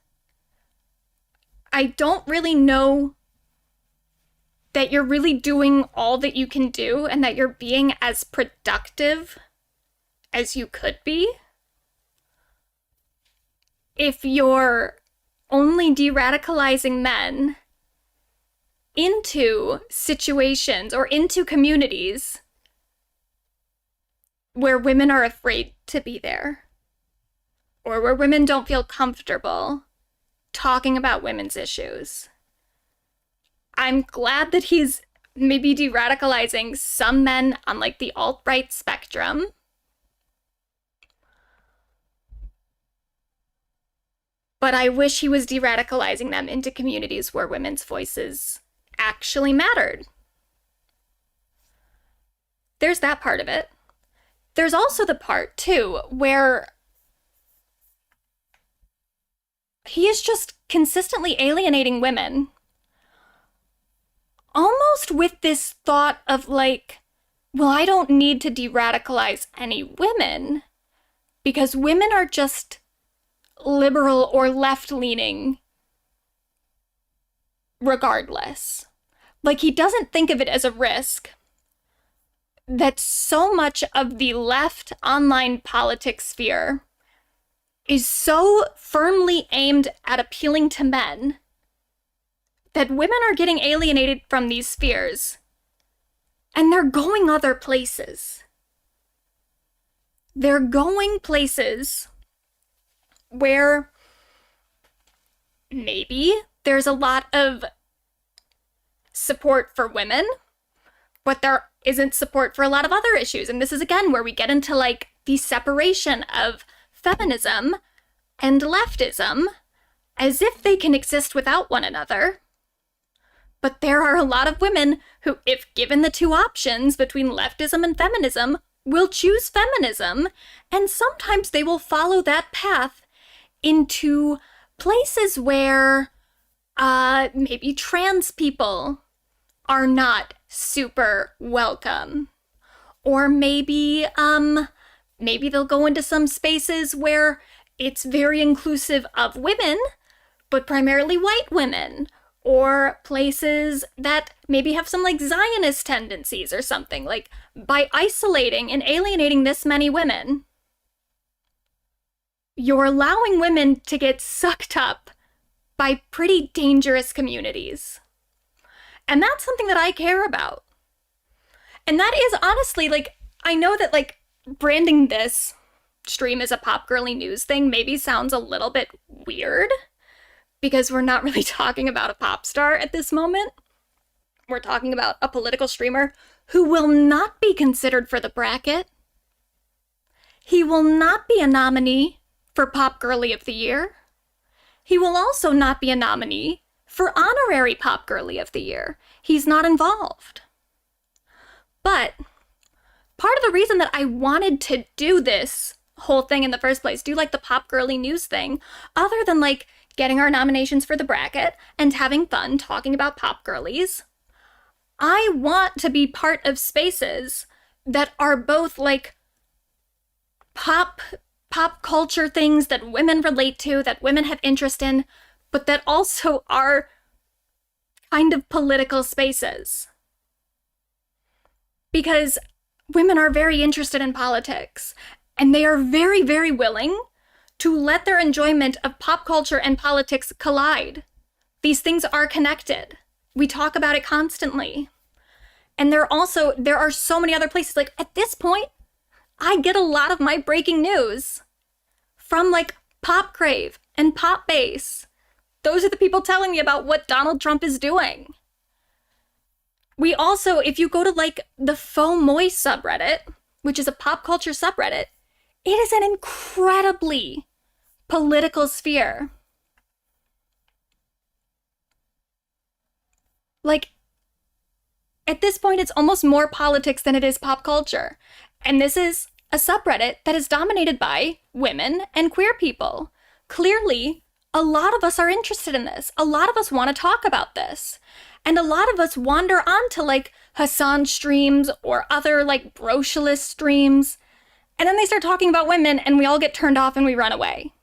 I don't really know that you're really doing all that you can do and that you're being as productive as you could be if you're only de-radicalizing men into situations or into communities where women are afraid to be there, or where women don't feel comfortable talking about women's issues. I'm glad that he's maybe de-radicalizing some men on like the alt-right spectrum. But I wish he was de-radicalizing them into communities where women's voices actually mattered. There's that part of it. There's also the part, too, where he is just consistently alienating women. Almost with this thought of like, well, I don't need to de-radicalize any women because women are just liberal or left-leaning regardless. Like, he doesn't think of it as a risk that so much of the left online politics sphere is so firmly aimed at appealing to men that women are getting alienated from these spheres and they're going other places. They're going places where maybe there's a lot of support for women, but there isn't support for a lot of other issues. And this is again where we get into like the separation of feminism and leftism as if they can exist without one another. But there are a lot of women who, if given the two options between leftism and feminism, will choose feminism, and sometimes they will follow that path into places where maybe trans people are not super welcome. Or maybe they'll go into some spaces where it's very inclusive of women, but primarily white women. Or places that maybe have some like Zionist tendencies or something. Like, by isolating and alienating this many women, you're allowing women to get sucked up by pretty dangerous communities. And that's something that I care about. And that is honestly, like, I know that like branding this stream as a pop girly news thing maybe sounds a little bit weird, because we're not really talking about a pop star at this moment. We're talking about a political streamer who will not be considered for the bracket. He will not be a nominee for Pop Girly of the Year. He will also not be a nominee for honorary Pop Girly of the Year. He's not involved. But part of the reason that I wanted to do this whole thing in the first place, do like the Pop Girly news thing, other than like getting our nominations for the bracket and having fun talking about Pop Girlies, I want to be part of spaces that are both like pop culture things that women relate to, that women have interest in, but that also are kind of political spaces. Because women are very interested in politics, and they are very, very willing to let their enjoyment of pop culture and politics collide. These things are connected. We talk about it constantly. And there are so many other places. Like, at this point, I get a lot of my breaking news from like Pop Crave and Pop Base. Those are the people telling me about what Donald Trump is doing. We also, if you go to like the Faux Moist subreddit, which is a pop culture subreddit, it is an incredibly political sphere. Like, at this point, it's almost more politics than it is pop culture. And this is a subreddit that is dominated by women and queer people. Clearly, a lot of us are interested in this. A lot of us want to talk about this. And a lot of us wander onto like Hasan streams or other like brocialist streams. And then they start talking about women and we all get turned off and we run away.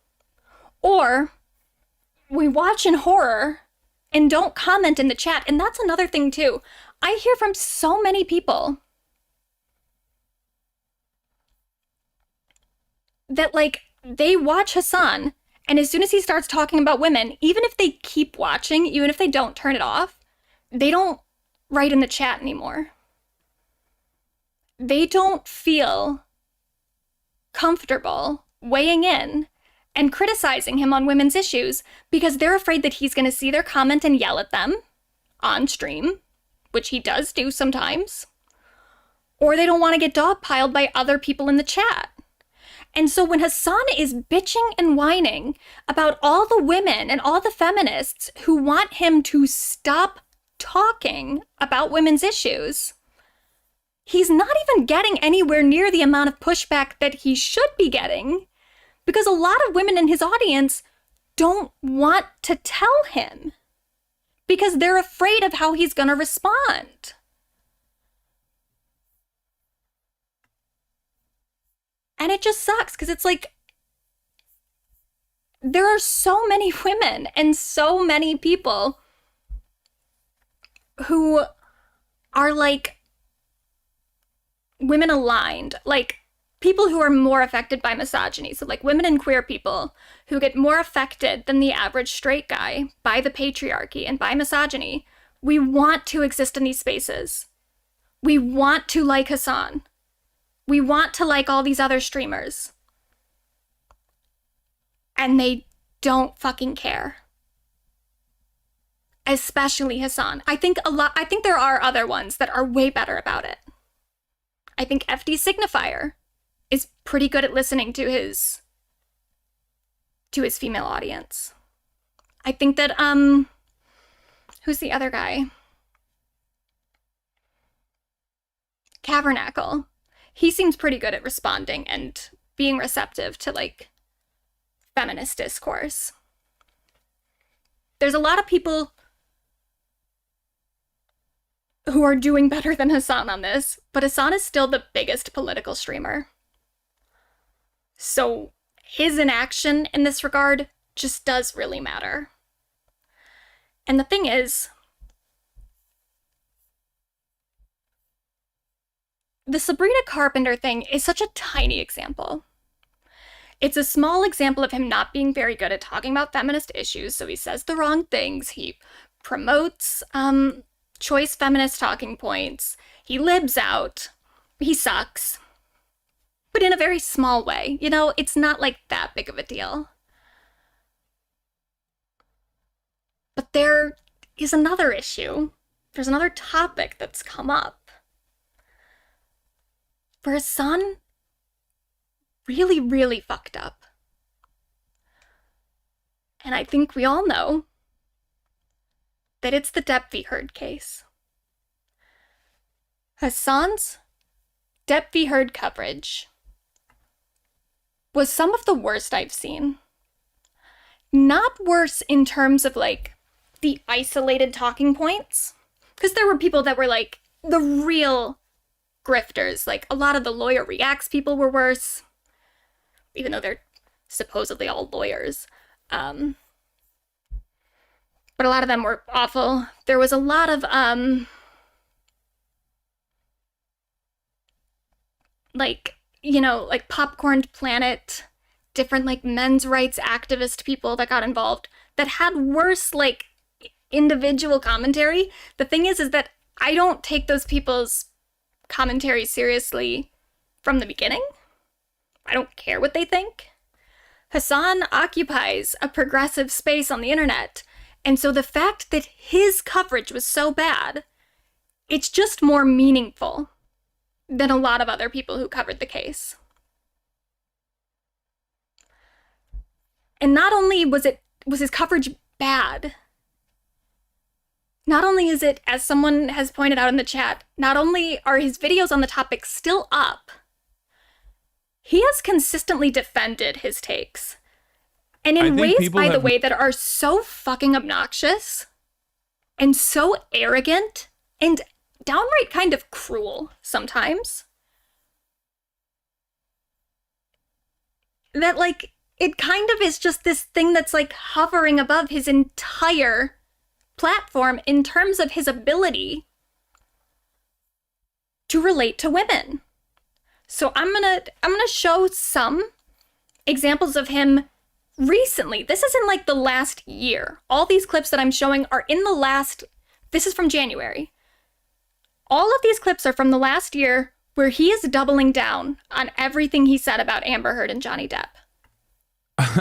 Or we watch in horror and don't comment in the chat. And that's another thing too. I hear from so many people that like they watch Hasan, and as soon as he starts talking about women, even if they keep watching, even if they don't turn it off, they don't write in the chat anymore. They don't feel comfortable weighing in and criticizing him on women's issues because they're afraid that he's going to see their comment and yell at them on stream, which he does do sometimes, or they don't want to get dogpiled by other people in the chat. And so when Hasan is bitching and whining about all the women and all the feminists who want him to stop talking about women's issues, he's not even getting anywhere near the amount of pushback that he should be getting, because a lot of women in his audience don't want to tell him because they're afraid of how he's going to respond. And it just sucks because it's like, there are so many women and so many people who are like women aligned, like people who are more affected by misogyny. So like women and queer people who get more affected than the average straight guy by the patriarchy and by misogyny. We want to exist in these spaces. We want to like Hasan. We want to like all these other streamers. And they don't fucking care. Especially Hasan. I think there are other ones that are way better about it. I think FD Signifier is pretty good at listening to his female audience. I think that who's the other guy? Cavernacle. He seems pretty good at responding and being receptive to like feminist discourse. There's a lot of people who are doing better than Hasan on this, but Hasan is still the biggest political streamer. So his inaction in this regard just does really matter. And the thing is, the Sabrina Carpenter thing is such a tiny example. It's a small example of him not being very good at talking about feminist issues, so he says the wrong things. He promotes choice feminist talking points. He libs out. He sucks. But in a very small way. You know, it's not like that big of a deal. But there is another issue. There's another topic that's come up where Hasan really, really fucked up. And I think we all know that it's the Depp v. Heard case. Hasan's Depp v. Heard coverage was some of the worst I've seen. Not worse in terms of like the isolated talking points, because there were people that were like the real grifters. Like a lot of the lawyer reacts people were worse, even though they're supposedly all lawyers. But a lot of them were awful. There was a lot of like, you know, like Popcorn Planet, different like men's rights activist people that got involved that had worse like individual commentary. The thing is that I don't take those people's commentary seriously from the beginning. I don't care what they think. Hasan occupies a progressive space on the internet, and so the fact that his coverage was so bad, it's just more meaningful than a lot of other people who covered the case. And not only was his coverage bad, not only is it, as someone has pointed out in the chat, not only are his videos on the topic still up, he has consistently defended his takes. And in ways, by the way, that are so fucking obnoxious and so arrogant and downright kind of cruel sometimes, that like it kind of is just this thing that's like hovering above his entire platform in terms of his ability to relate to women. So I'm gonna show some examples of him recently. This is in like the last year. All these clips that I'm showing are in the last, this is from January. All of these clips are from the last year where he is doubling down on everything he said about Amber Heard and Johnny Depp.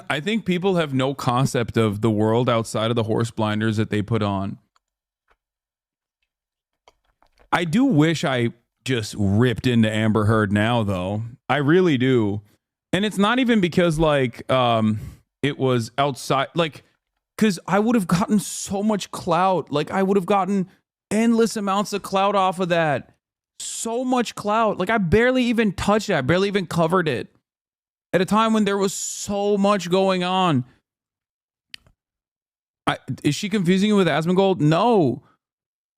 I think people have no concept of the world outside of the horse blinders that they put on. I do wish I just ripped into Amber Heard now, though. I really do. And it's not even because, like, it was outside, like, because I would have gotten so much clout. Like, I would have gotten endless amounts of clout off of that. So much clout. Like, I barely even touched it. I barely even covered it at a time when there was so much going on. Is she confusing you with Asmongold? No.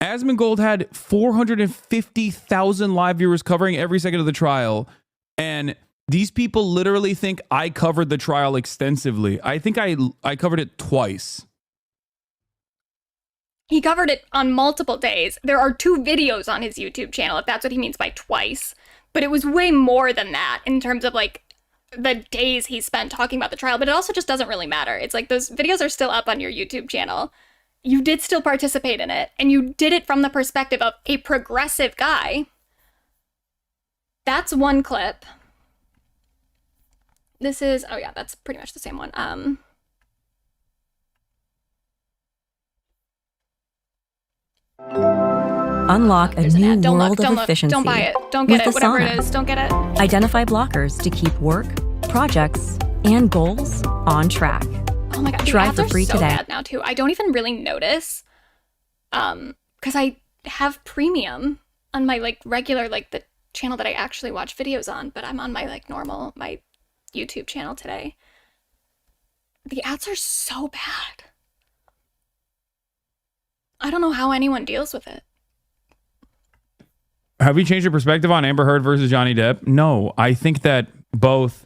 Asmongold had 450,000 live viewers covering every second of the trial. And these people literally think I covered the trial extensively. I think I covered it twice. He covered it on multiple days. There are 2 videos on his YouTube channel, if that's what he means by twice. But it was way more than that in terms of like the days he spent talking about the trial. But it also just doesn't really matter. It's like those videos are still up on your YouTube channel. You did still participate in it, and you did it from the perspective of a progressive guy. That's one clip. This is, oh yeah, that's pretty much the same one. Unlock a new world of efficiency. Don't buy it. Don't get it. Whatever Asana. it is, don't get it. Identify blockers to keep work, projects, and goals on track. Oh my god, the Try ads for are free so today. bad now too. I don't even really notice, because I have premium on my like regular, like the channel that I actually watch videos on, but I'm on my like normal, my YouTube channel today. The ads are so bad. I don't know how anyone deals with it. Have you changed your perspective on Amber Heard versus Johnny Depp? No, I think that both.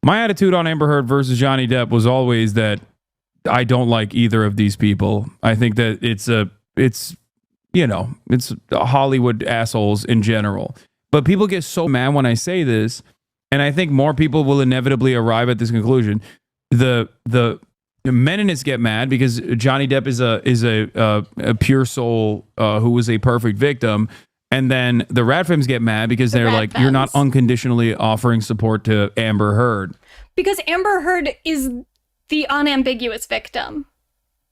My attitude on Amber Heard versus Johnny Depp was always that I don't like either of these people. I think that it's Hollywood assholes in general. But people get so mad when I say this, and I think more people will inevitably arrive at this conclusion. The Meninists get mad because Johnny Depp is a pure soul who was a perfect victim. And then the Radfems get mad because they're like, you're not unconditionally offering support to Amber Heard. Because Amber Heard is the unambiguous victim.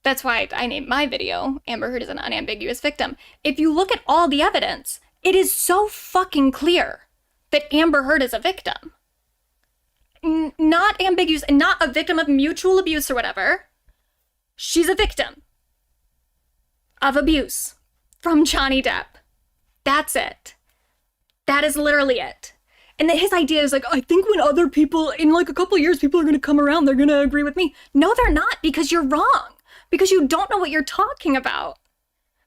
That's why I named my video, Amber Heard is an unambiguous victim. If you look at all the evidence, it is so fucking clear that Amber Heard is a victim. not ambiguous and not a victim of mutual abuse or whatever. She's a victim of abuse from Johnny Depp. That's it. That is literally it. And that his idea is like, I think when other people, in like a couple of years, people are going to come around, they're going to agree with me. No, they're not, because you're wrong. Because you don't know what you're talking about.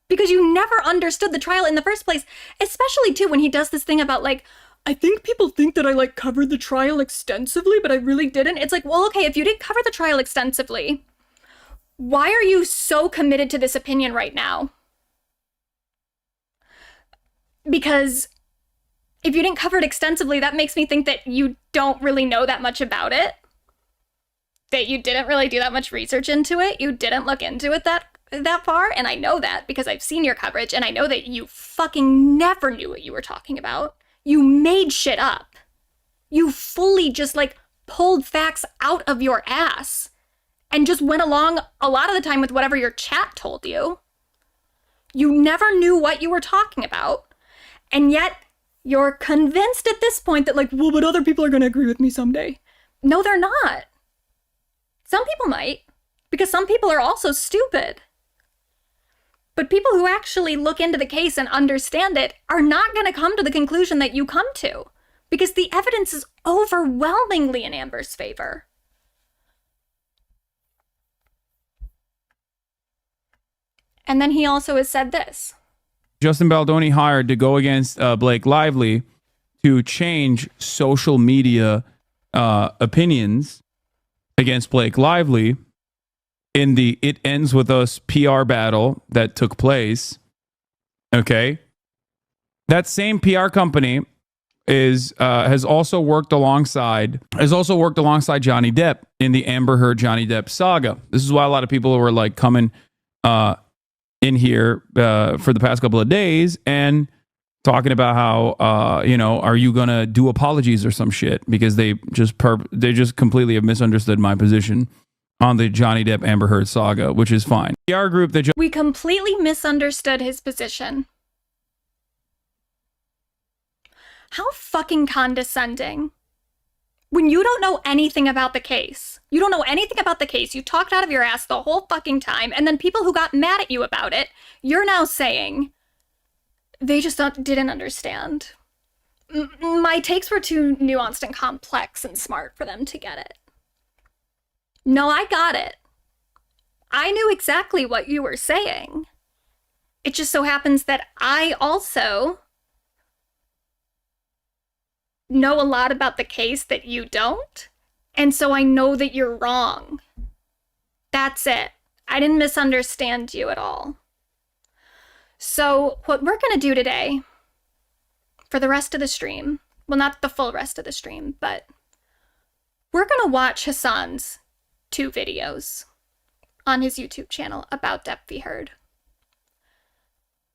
Because you never understood the trial in the first place. Especially, too, when he does this thing about, like, I think people think that I, like, covered the trial extensively, but I really didn't. It's like, well, okay, if you didn't cover the trial extensively, why are you so committed to this opinion right now? Because if you didn't cover it extensively, that makes me think that you don't really know that much about it. That you didn't really do that much research into it. You didn't look into it that far. And I know that because I've seen your coverage, and I know that you fucking never knew what you were talking about. You made shit up. You fully just, like, pulled facts out of your ass and just went along a lot of the time with whatever your chat told you. You never knew what you were talking about. And yet, you're convinced at this point that, like, well, but other people are going to agree with me someday. No, they're not. Some people might, because some people are also stupid. But people who actually look into the case and understand it are not going to come to the conclusion that you come to, because the evidence is overwhelmingly in Amber's favor. And then he also has said this. Justin Baldoni hired to go against Blake Lively to change social media opinions against Blake Lively in the It Ends With Us PR battle that took place. Okay. That same PR company has also worked alongside Johnny Depp in the Amber Heard Johnny Depp saga. This is why a lot of people were like coming in here for the past couple of days and talking about how are you gonna do apologies or some shit, because they just completely have misunderstood my position on the Johnny Depp Amber Heard saga, which is fine. PR group that we completely misunderstood his position. How fucking condescending. When you don't know anything about the case. You don't know anything about the case. You talked out of your ass the whole fucking time. And then people who got mad at you about it, you're now saying they just didn't understand. My takes were too nuanced and complex and smart for them to get it. No, I got it. I knew exactly what you were saying. It just so happens that I also know a lot about the case that you don't. And so I know that you're wrong. That's it. I didn't misunderstand you at all. So what we're going to do today, for the rest of the stream, well, not the full rest of the stream, but we're going to watch Hasan's 2 videos on his YouTube channel about Depp v. Heard.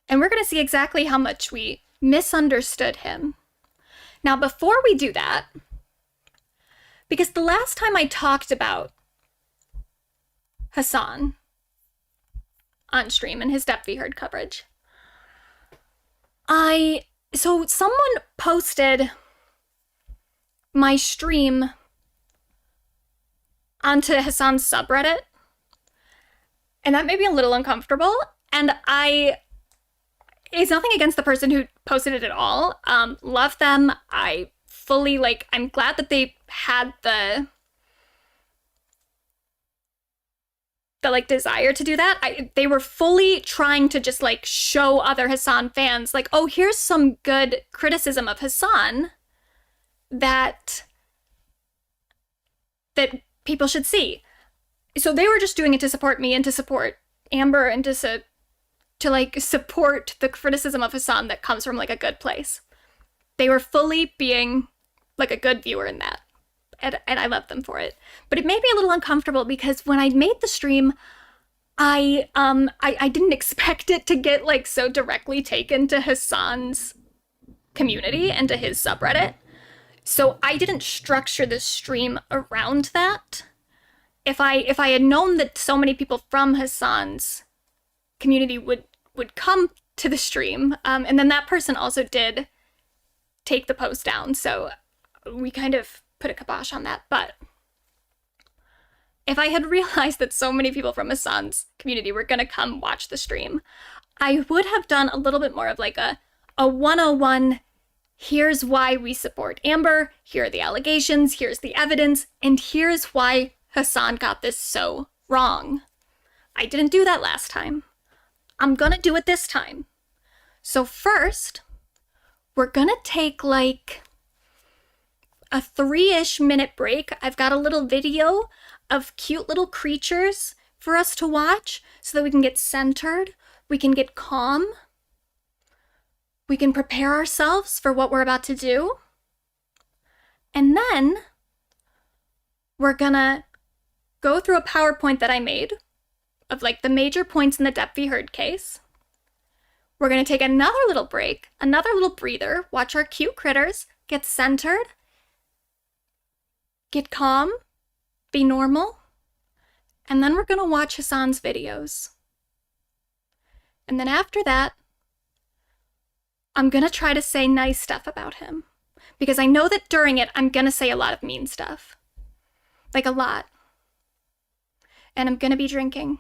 And we're going to see exactly how much we misunderstood him. Now, before we do that, because the last time I talked about Hasan on stream and his Depp v. Heard coverage, so someone posted my stream onto Hasan's subreddit, and that made me a little uncomfortable, and it's nothing against the person who posted it at all. Love them. I fully, I'm glad that they had the desire to do that. They were fully trying to just show other Hasan fans oh, here's some good criticism of Hasan that people should see. So they were just doing it to support me and to support Amber and to support the criticism of Hasan that comes from a good place. They were fully being a good viewer in that. And I love them for it. But it made me a little uncomfortable because when I made the stream, I didn't expect it to get so directly taken to Hasan's community and to his subreddit. So I didn't structure the stream around that. If I had known that so many people from Hasan's community would come to the stream, and then that person also did take the post down, so we kind of put a kibosh on that. But if I had realized that so many people from Hasan's community were going to come watch the stream, I would have done a little bit more of like a 101, here's why we support Amber, here are the allegations, here's the evidence, and here's why Hasan got this so wrong. I didn't do that last time. I'm gonna do it this time. So first, we're gonna take like a 3-ish minute break. I've got a little video of cute little creatures for us to watch so that we can get centered, we can get calm, we can prepare ourselves for what we're about to do. And then we're gonna go through a PowerPoint that I made of like the major points in the Depp v. Heard case. We're gonna take another little break, another little breather, watch our cute critters, get centered, get calm, be normal, and then we're gonna watch Hasan's videos. And then after that, I'm gonna try to say nice stuff about him. Because I know that during it, I'm gonna say a lot of mean stuff. Like a lot. And I'm gonna be drinking.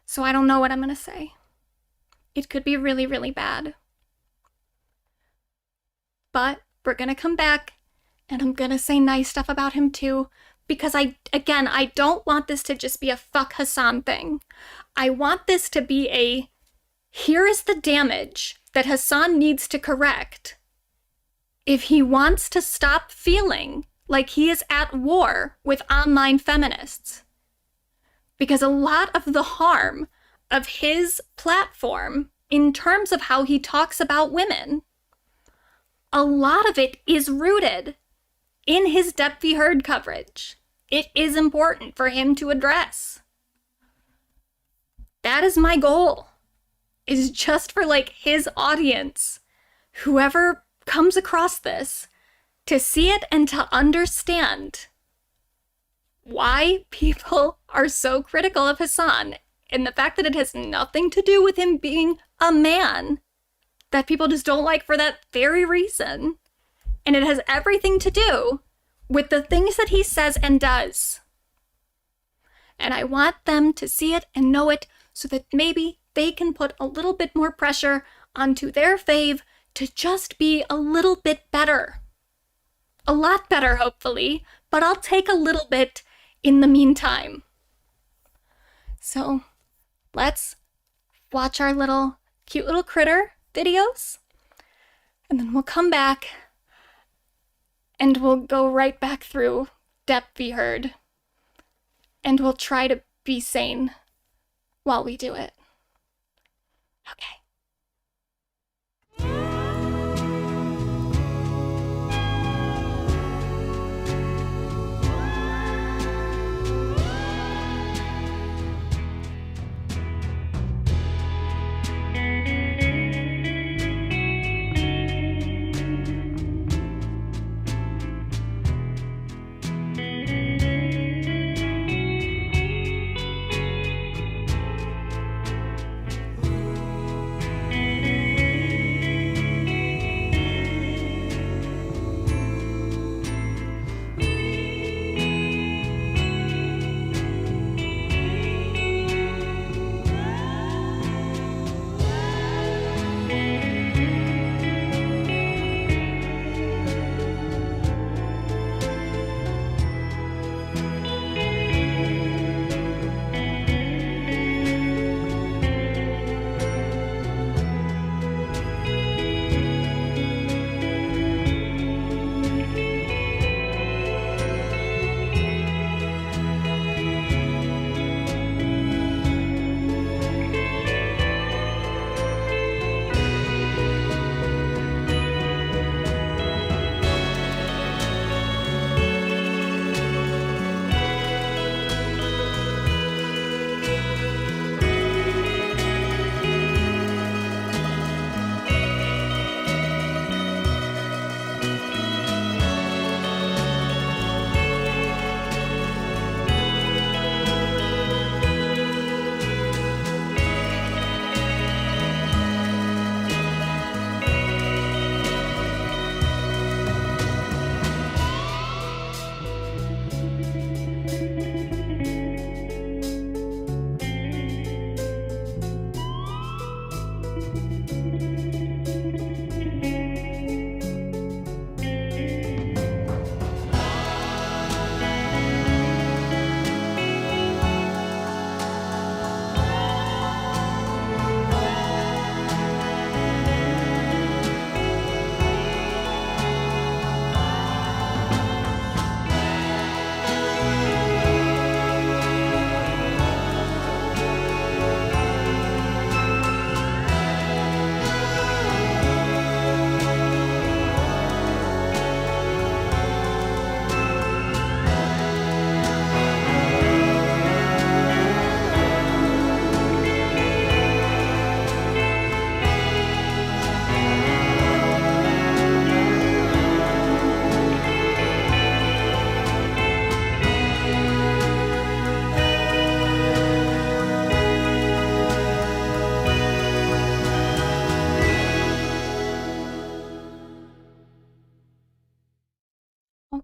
So I don't know what I'm gonna say. It could be really, really bad. But we're gonna come back, and I'm gonna say nice stuff about him too. Because I don't want this to just be a fuck Hasan thing. I want this to be a, here is the damage that Hasan needs to correct if he wants to stop feeling like he is at war with online feminists. Because a lot of the harm of his platform, in terms of how he talks about women, a lot of it is rooted in his Depp v. Heard coverage. It is important for him to address. That is my goal, is just for like his audience, whoever comes across this, to see it and to understand why people are so critical of Hasan, and the fact that it has nothing to do with him being a man that people just don't like for that very reason. And it has everything to do with the things that he says and does. And I want them to see it and know it so that maybe they can put a little bit more pressure onto their fave to just be a little bit better. A lot better, hopefully, but I'll take a little bit in the meantime. So let's watch our little cute little critter videos, and then we'll come back and we'll go right back through Depp v. Heard, and we'll try to be sane while we do it. Okay.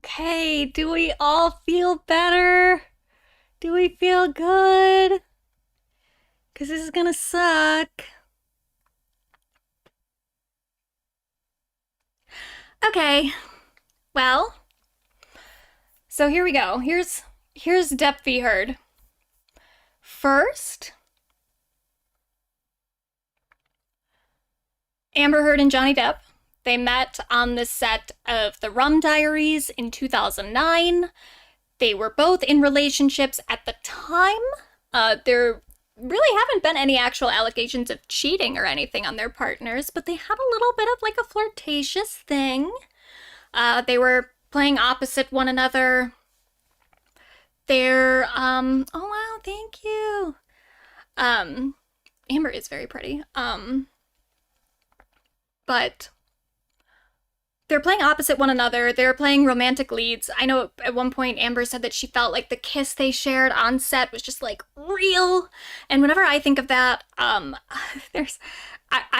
Okay, do we all feel better? Do we feel good? Because this is gonna suck. Okay, well, so here we go. Here's Depp v. Heard. First, Amber Heard and Johnny Depp. They met on the set of The Rum Diaries in 2009. They were both in relationships at the time. There really haven't been any actual allegations of cheating or anything on their partners, but they had a little bit of like a flirtatious thing. They were playing opposite one another. They're, oh wow, thank you. Amber is very pretty. But they're playing opposite one another. They're playing romantic leads. I know at one point Amber said that she felt like the kiss they shared on set was just like real. And whenever I think of that, I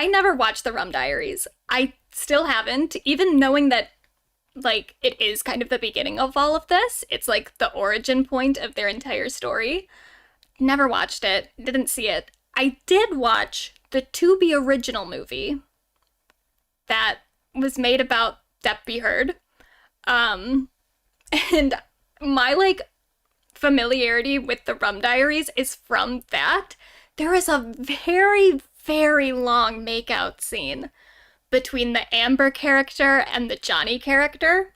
never watched The Rum Diaries. I still haven't, even knowing that like it is kind of the beginning of all of this. It's like the origin point of their entire story. Never watched it, didn't see it. I did watch the To Be original movie that was made about Depp v. Heard. And my like familiarity with The Rum Diaries is from that. There is a very, very long makeout scene between the Amber character and the Johnny character.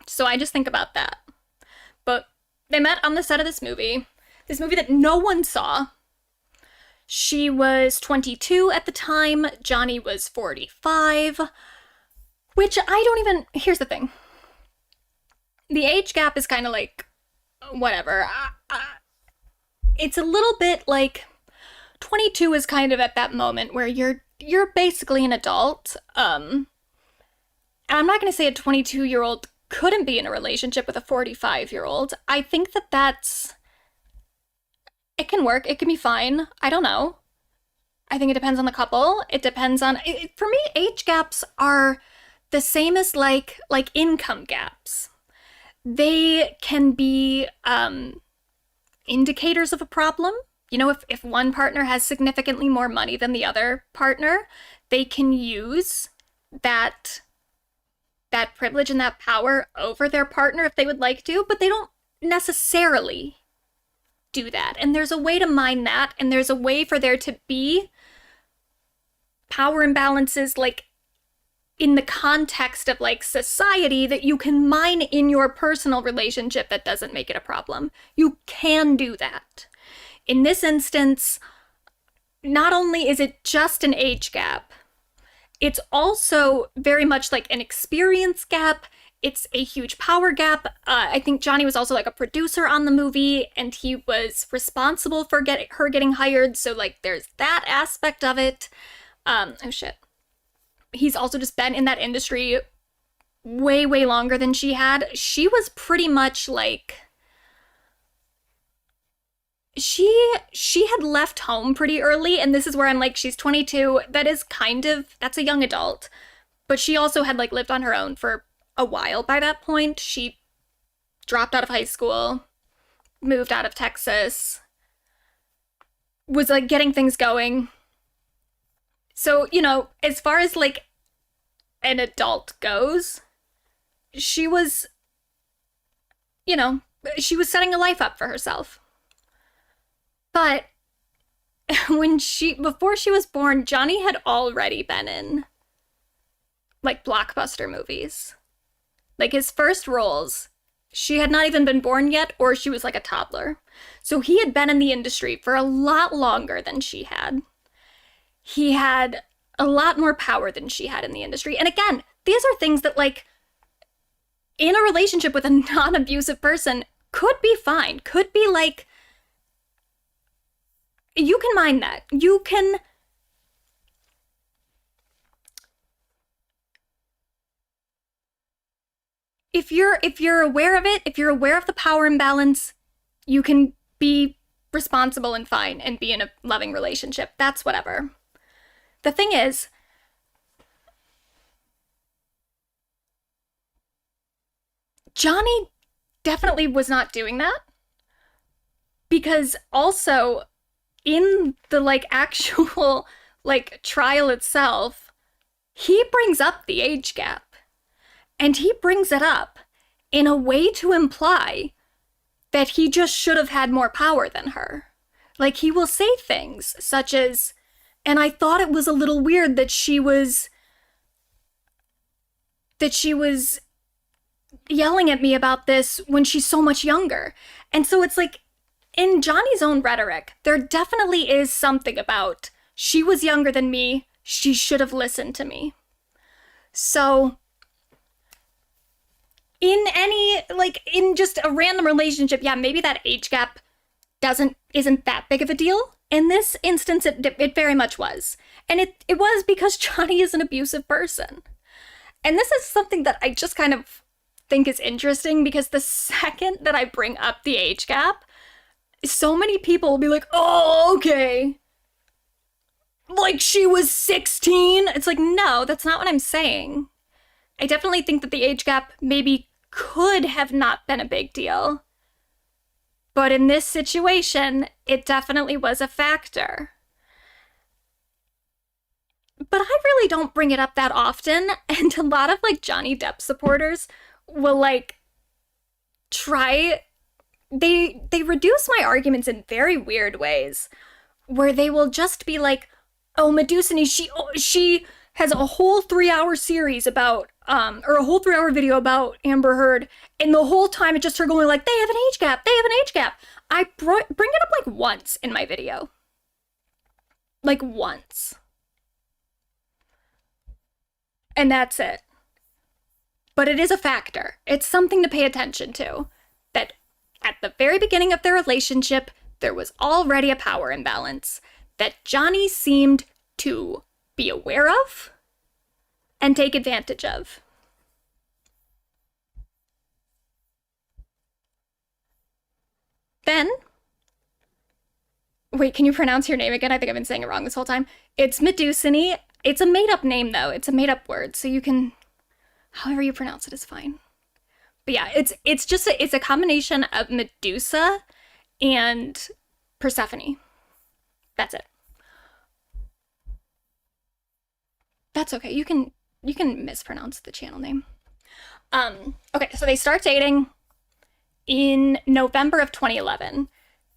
So I just think about that. But they met on the set of this movie that no one saw. She was 22 at the time, Johnny was 45, which I don't even, here's the thing. The age gap is kind of like, whatever. It's a little bit like, 22 is kind of at that moment where you're basically an adult. And I'm not going to say a 22-year-old couldn't be in a relationship with a 45-year-old. I think that it can work. It can be fine. I don't know. I think it depends on the couple. It depends on, for me, age gaps are the same as like income gaps. They can be indicators of a problem. You know, if one partner has significantly more money than the other partner, they can use that privilege and that power over their partner if they would like to, but they don't necessarily do that. And there's a way to mine that, and there's a way for there to be power imbalances like in the context of like society that you can mine in your personal relationship that doesn't make it a problem. You can do that. In this instance, not only is it just an age gap, it's also very much like an experience gap. It's a huge power gap. I think Johnny was also like a producer on the movie, and he was responsible for her getting hired. So like there's that aspect of it. Oh shit. He's also just been in that industry way, way longer than she had. She was pretty much like, she had left home pretty early, and this is where I'm like, she's 22. That's a young adult. But she also had like lived on her own for a while by that point. She dropped out of high school, moved out of Texas, was like getting things going. So, you know, as far as like an adult goes, she was, you know, she was setting a life up for herself. But before she was born, Johnny had already been in like blockbuster movies. Like his first roles, she had not even been born yet, or she was like a toddler. So he had been in the industry for a lot longer than she had. He had a lot more power than she had in the industry. And again, these are things that like in a relationship with a non-abusive person could be fine. Could be like, you can mind that. You can, if you're aware of it, if you're aware of the power imbalance, you can be responsible and fine and be in a loving relationship. That's whatever. The thing is, Johnny definitely was not doing that, because also in the like actual like trial itself, he brings up the age gap, and he brings it up in a way to imply that he just should have had more power than her. Like, he will say things such as, and I thought it was a little weird that she was yelling at me about this when she's so much younger. And so it's like, in Johnny's own rhetoric, there definitely is something about, she was younger than me, she should have listened to me. So in any, like, in just a random relationship, yeah, maybe that age gap isn't that big of a deal. In this instance, it very much was. And it was because Johnny is an abusive person. And this is something that I just kind of think is interesting, because the second that I bring up the age gap, so many people will be like, oh, okay. Like, she was 16. It's like, no, that's not what I'm saying. I definitely think that the age gap maybe could have not been a big deal. But in this situation, it definitely was a factor. But I really don't bring it up that often, and a lot of like Johnny Depp supporters will like try, they reduce my arguments in very weird ways, where they will just be like, oh, Medusini, she has a whole 3-hour series about or a whole 3-hour video about Amber Heard, and the whole time it's just her going like, they have an age gap, they have an age gap. I bring it up like once in my video. Like once. And that's it. But it is a factor. It's something to pay attention to. That at the very beginning of their relationship, there was already a power imbalance that Johnny seemed to be aware of and take advantage of. Then, wait, can you pronounce your name again? I think I've been saying it wrong this whole time. It's Medusini. It's a made-up name, though. It's a made-up word, so you can, however you pronounce it is fine. But yeah, it's just it's a combination of Medusa and Persephone. That's it. That's okay. You can mispronounce the channel name. Okay, so they start dating in November of 2011.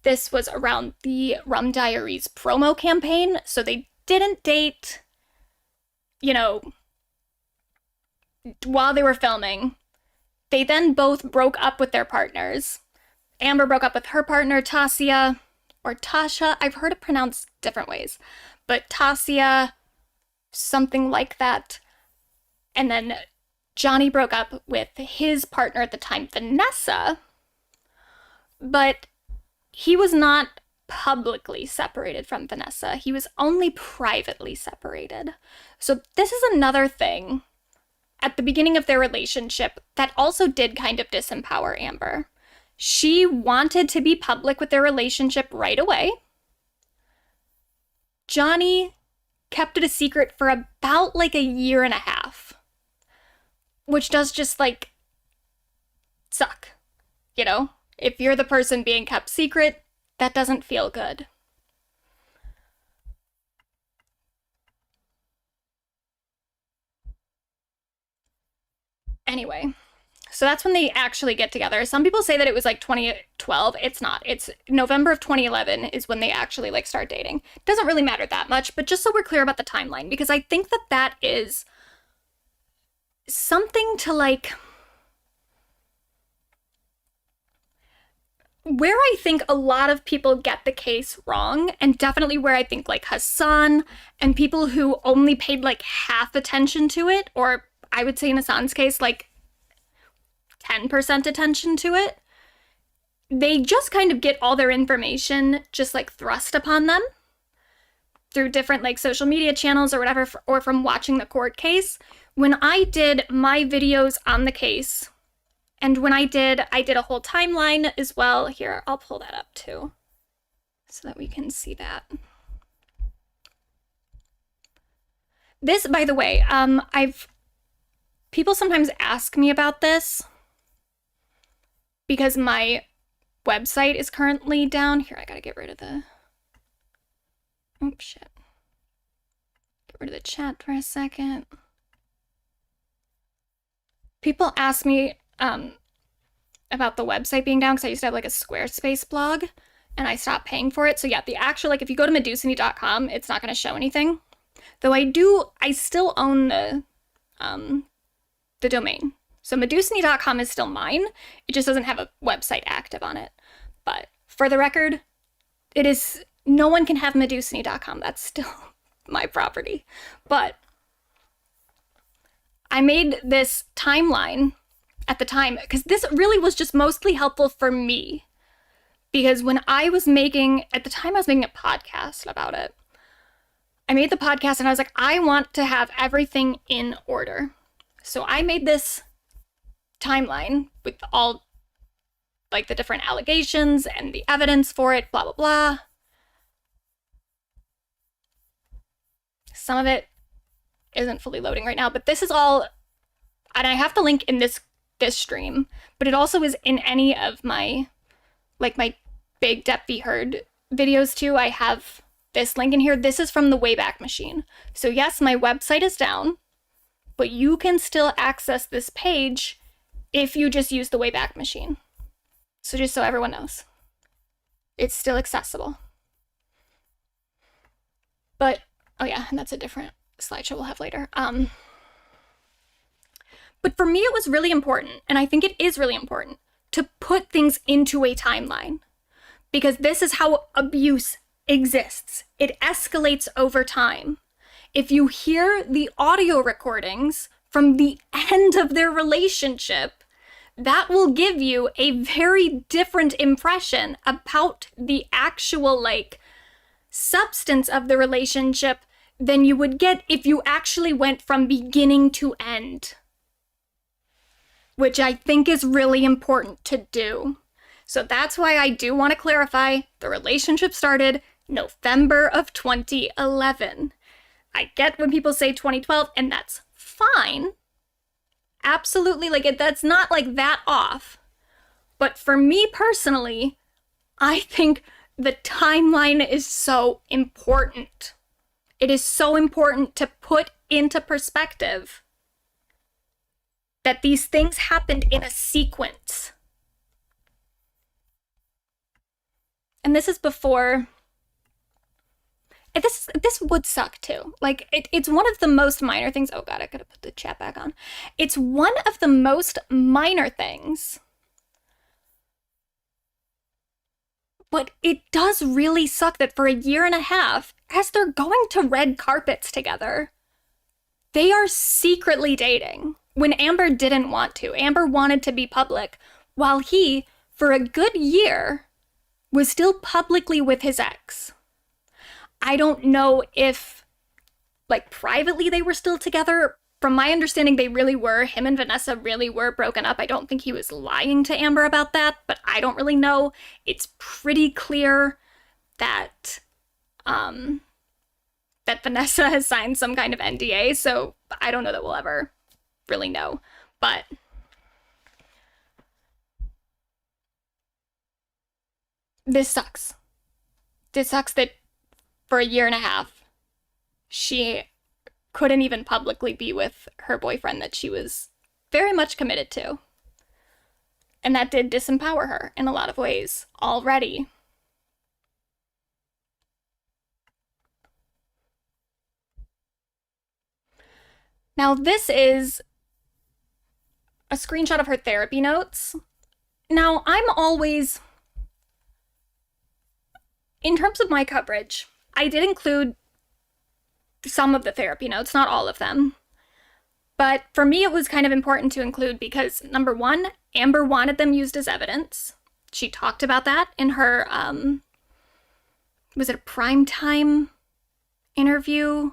This was around the Rum Diaries promo campaign, so they didn't date, you know, while they were filming. They then both broke up with their partners. Amber broke up with her partner, Tasia, or Tasha. I've heard it pronounced different ways, but Tasia, something like that. And then Johnny broke up with his partner at the time, Vanessa, but he was not publicly separated from Vanessa. He was only privately separated. So this is another thing at the beginning of their relationship that also did kind of disempower Amber. She wanted to be public with their relationship right away. Johnny kept it a secret for about like a year and a half, which does just like suck, you know? If you're the person being kept secret, that doesn't feel good. Anyway, so that's when they actually get together. Some people say that it was like 2012. It's not. It's November of 2011 is when they actually like start dating. Doesn't really matter that much, but just so we're clear about the timeline, because I think that that is something to like, where I think a lot of people get the case wrong, and definitely where I think like Hasan and people who only paid like half attention to it, or I would say in Hasan's case, like 10% attention to it, they just kind of get all their information just like thrust upon them through different like social media channels or whatever, or from watching the court case. When I did my videos on the case, and when I did a whole timeline as well. Here, I'll pull that up too, so that we can see that. This, by the way, people sometimes ask me about this, because my website is currently down. Here, I gotta get rid of the... Oh, shit. Get rid of the chat for a second. People ask me about the website being down because I used to have like a Squarespace blog and I stopped paying for it. So yeah, the actual, like if you go to medusany.com, it's not going to show anything. Though I still own the domain. So medusany.com is still mine. It just doesn't have a website active on it. But for the record, it is, no one can have medusany.com. That's still my property. But I made this timeline at the time because this really was just mostly helpful for me. Because when I was making, at the time I was making a podcast about it. I made the podcast and I was like, I want to have everything in order. So I made this timeline with all like the different allegations and the evidence for it, blah, blah, blah. Some of it isn't fully loading right now, but this is all, and I have the link in this stream, but it also is in any of my, like my big Depp v. Heard videos too. I have this link in here. This is from the Wayback Machine. So yes, my website is down, but you can still access this page if you just use the Wayback Machine. So just so everyone knows, it's still accessible. But, oh yeah, and that's a different slideshow we'll have later. But for me, it was really important, and I think it is really important, to put things into a timeline. Because this is how abuse exists. It escalates over time. If you hear the audio recordings from the end of their relationship, that will give you a very different impression about the actual, like, substance of the relationship than you would get if you actually went from beginning to end. Which I think is really important to do. So that's why I do want to clarify, the relationship started November of 2011. I get when people say 2012, and that's fine. Absolutely, like, that's not like that off. But for me personally, I think the timeline is so important. It is so important to put into perspective that these things happened in a sequence. And this is before... This would suck too. Like, it's one of the most minor things. Oh god, I could have put the chat back on. It's one of the most minor things. But it does really suck that for a year and a half, as they're going to red carpets together, they are secretly dating. When Amber didn't want to. Amber wanted to be public, while he, for a good year, was still publicly with his ex. I don't know if, like, privately they were still together. From my understanding, they really were. Him and Vanessa really were broken up. I don't think he was lying to Amber about that, but I don't really know. It's pretty clear that, that Vanessa has signed some kind of NDA, so I don't know that we'll ever really know. But this sucks. This sucks that for a year and a half, she couldn't even publicly be with her boyfriend that she was very much committed to. And that did disempower her in a lot of ways already. Now, this is a screenshot of her therapy notes. Now, I'm always, in terms of my coverage, I did include some of the therapy notes, not all of them. But for me, it was kind of important to include because, number one, Amber wanted them used as evidence. She talked about that in her, was it a primetime interview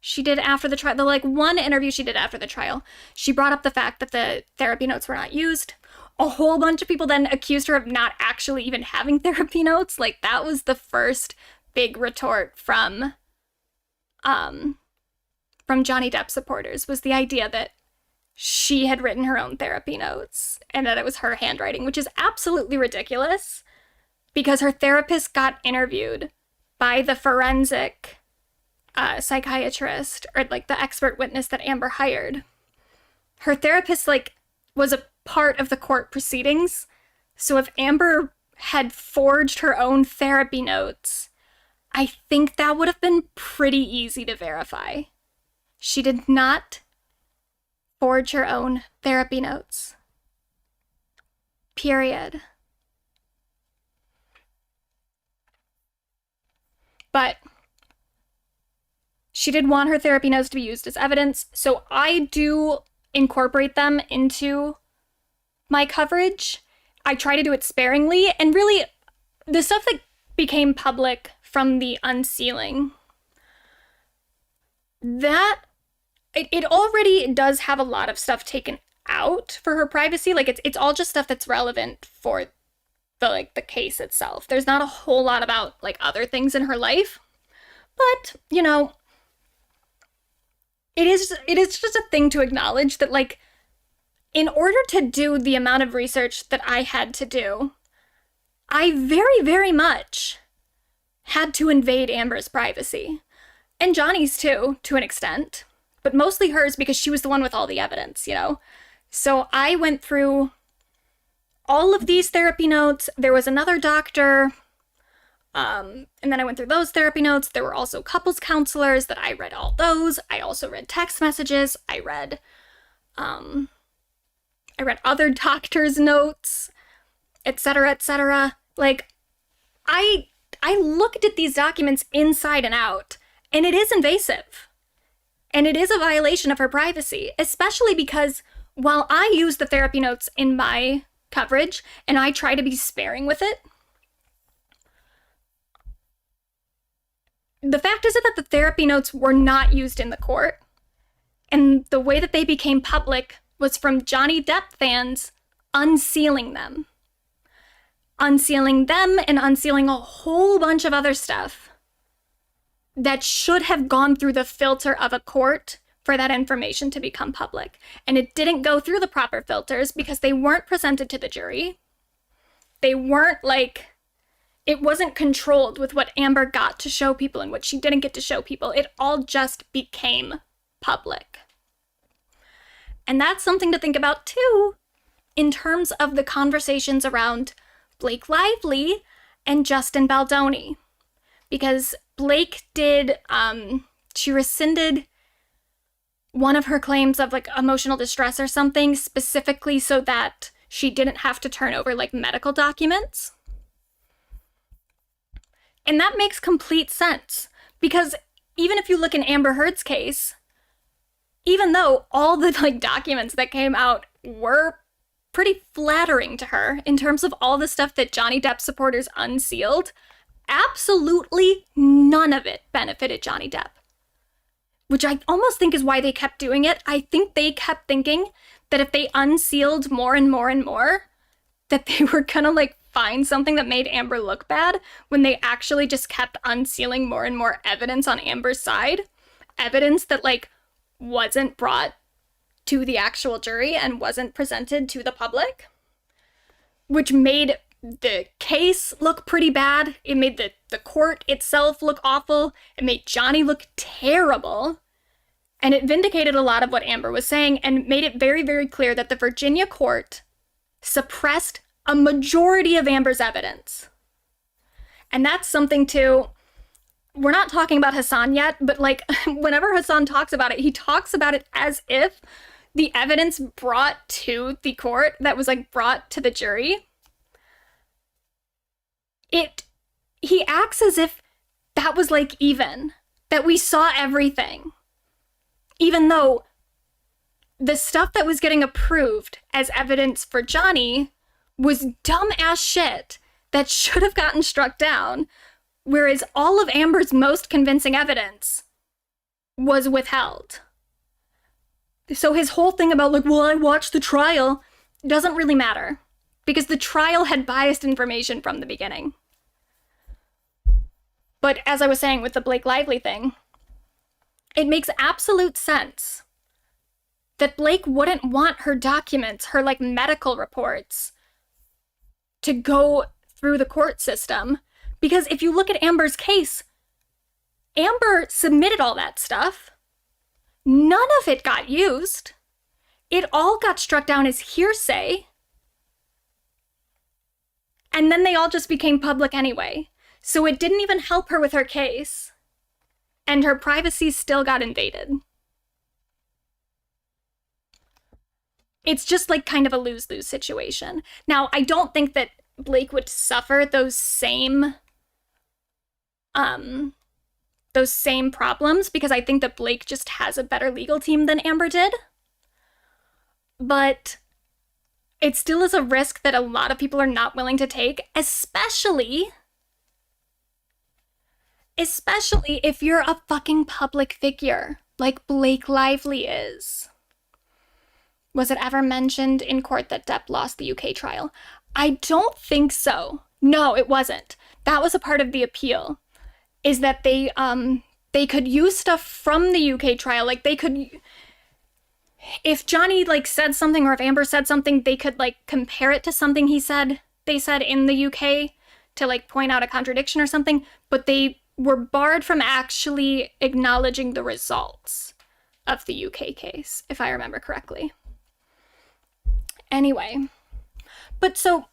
she did after the trial? The, like, one interview she did after the trial. She brought up the fact that the therapy notes were not used. A whole bunch of people then accused her of not actually even having therapy notes. Like, that was the first big retort from Johnny Depp supporters, was the idea that she had written her own therapy notes and that it was her handwriting, which is absolutely ridiculous because her therapist got interviewed by the forensic psychiatrist, or like the expert witness that Amber hired. Her therapist like was a part of the court proceedings. So if Amber had forged her own therapy notes, I think that would have been pretty easy to verify. She did not forge her own therapy notes. Period. But she did want her therapy notes to be used as evidence, so I do incorporate them into my coverage. I try to do it sparingly, and really, the stuff that became public from the unsealing, that it already does have a lot of stuff taken out for her privacy. Like it's all just stuff that's relevant for the case itself. There's not a whole lot about like other things in her life, but you know, it is just a thing to acknowledge that like in order to do the amount of research that I had to do, I very, very much had to invade Amber's privacy. And Johnny's too, to an extent. But mostly hers because she was the one with all the evidence, you know? So I went through all of these therapy notes. There was another doctor, and then I went through those therapy notes. There were also couples counselors that I read all those. I also read text messages. I read other doctors' notes, etc., etc. Like, I looked at these documents inside and out, and it is invasive. And it is a violation of her privacy, especially because while I use the therapy notes in my coverage, and I try to be sparing with it, the fact is that the therapy notes were not used in the court, and the way that they became public was from Johnny Depp fans unsealing them. Unsealing them and unsealing a whole bunch of other stuff that should have gone through the filter of a court for that information to become public. And it didn't go through the proper filters because they weren't presented to the jury. They weren't like, it wasn't controlled with what Amber got to show people and what she didn't get to show people. It all just became public. And that's something to think about too, in terms of the conversations around Blake Lively and Justin Baldoni. Because Blake did, she rescinded one of her claims of like emotional distress or something, specifically so that she didn't have to turn over like medical documents. And that makes complete sense, because even if you look in Amber Heard's case, even though all the like documents that came out were pretty flattering to her in terms of all the stuff that Johnny Depp supporters unsealed, absolutely none of it benefited Johnny Depp. Which I almost think is why they kept doing it. I think they kept thinking that if they unsealed more and more and more, that they were gonna like find something that made Amber look bad, when they actually just kept unsealing more and more evidence on Amber's side. Evidence that like wasn't brought to the actual jury and wasn't presented to the public, which made the case look pretty bad. It made the court itself look awful. It made Johnny look terrible. And it vindicated a lot of what Amber was saying and made it very, very clear that the Virginia court suppressed a majority of Amber's evidence. And that's something too, we're not talking about Hasan yet, but like whenever Hasan talks about it, he talks about it as if the evidence brought to the court, that was like brought to the jury, he acts as if that was like even, that we saw everything. Even though the stuff that was getting approved as evidence for Johnny was dumb ass shit that should have gotten struck down, whereas all of Amber's most convincing evidence was withheld. So his whole thing about like, well, I watched the trial, doesn't really matter, because the trial had biased information from the beginning. But as I was saying with the Blake Lively thing, it makes absolute sense that Blake wouldn't want her documents, her like medical reports, to go through the court system. Because if you look at Amber's case, Amber submitted all that stuff. None of it got used. It all got struck down as hearsay. And then they all just became public anyway. So it didn't even help her with her case. And her privacy still got invaded. It's just like kind of a lose-lose situation. Now, I don't think that Blake would suffer those same problems, because I think that Blake just has a better legal team than Amber did. But it still is a risk that a lot of people are not willing to take, especially if you're a fucking public figure like Blake Lively is. Was it ever mentioned in court that Depp lost the UK trial? I don't think so. No, it wasn't. That was a part of the appeal, is that they could use stuff from the UK trial. Like, they could, if Johnny like said something, or if Amber said something, they could like compare it to something they said in the UK to like point out a contradiction or something, but they were barred from actually acknowledging the results of the UK case, if I remember correctly. Anyway, but so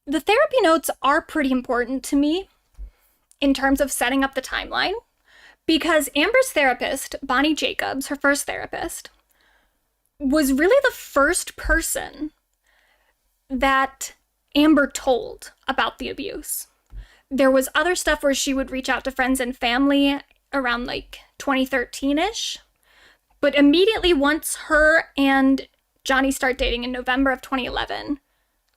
the therapy notes are pretty important to me in terms of setting up the timeline, because Amber's therapist, Bonnie Jacobs, her first therapist, was really the first person that Amber told about the abuse. There was other stuff where she would reach out to friends and family around like 2013-ish, but immediately once her and Johnny start dating in November of 2011,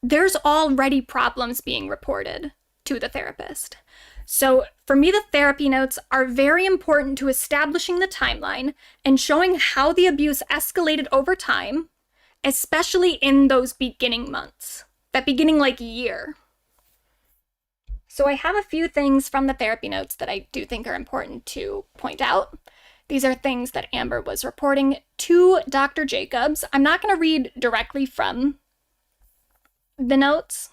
there's already problems being reported to the therapist. So for me, the therapy notes are very important to establishing the timeline and showing how the abuse escalated over time, especially in those beginning months, that beginning like year. So I have a few things from the therapy notes that I do think are important to point out. These are things that Amber was reporting to Dr. Jacobs. I'm not going to read directly from the notes,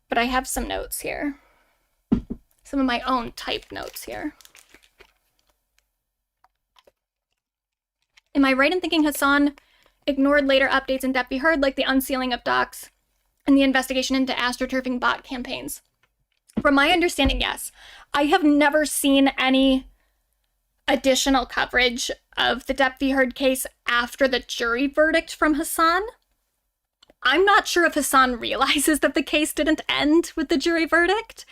but I have some notes here. Some of my own typed notes here. Am I right in thinking Hasan ignored later updates in Depp v. Heard, like the unsealing of docs and the investigation into astroturfing bot campaigns? From my understanding, yes. I have never seen any additional coverage of the Depp v. Heard case after the jury verdict from Hasan. I'm not sure if Hasan realizes that the case didn't end with the jury verdict.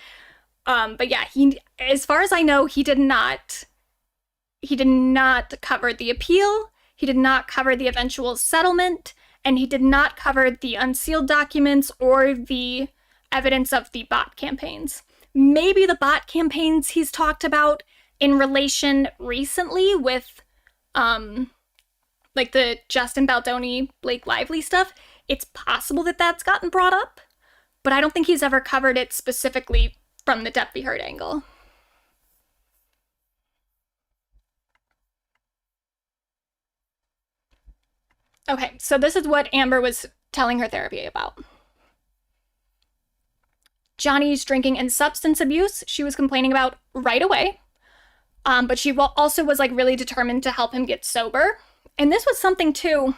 But yeah, as far as I know, he did not cover the appeal, he did not cover the eventual settlement, and he did not cover the unsealed documents or the evidence of the bot campaigns. Maybe the bot campaigns he's talked about in relation recently with, like the Justin Baldoni, Blake Lively stuff. It's possible that that's gotten brought up, but I don't think he's ever covered it specifically from the Depp v. Heard angle. Okay, so this is what Amber was telling her therapy about. Johnny's drinking and substance abuse, she was complaining about right away. But she also was like really determined to help him get sober. And this was something too.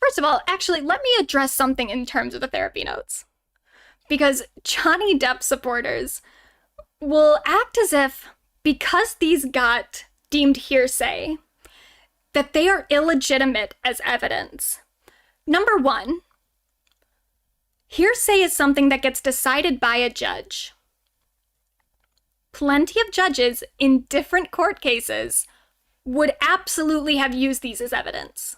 First of all, actually, let me address something in terms of the therapy notes. Because Johnny Depp supporters will act as if, because these got deemed hearsay, that they are illegitimate as evidence. Number one, hearsay is something that gets decided by a judge. Plenty of judges in different court cases would absolutely have used these as evidence.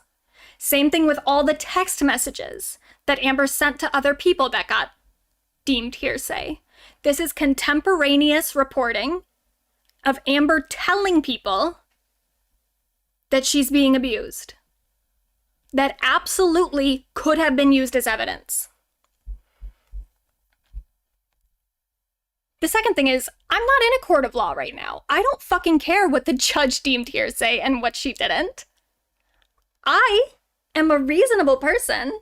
Same thing with all the text messages that Amber sent to other people that got deemed hearsay. This is contemporaneous reporting of Amber telling people that she's being abused. That absolutely could have been used as evidence. The second thing is, I'm not in a court of law right now. I don't fucking care what the judge deemed hearsay and what she didn't. I am a reasonable person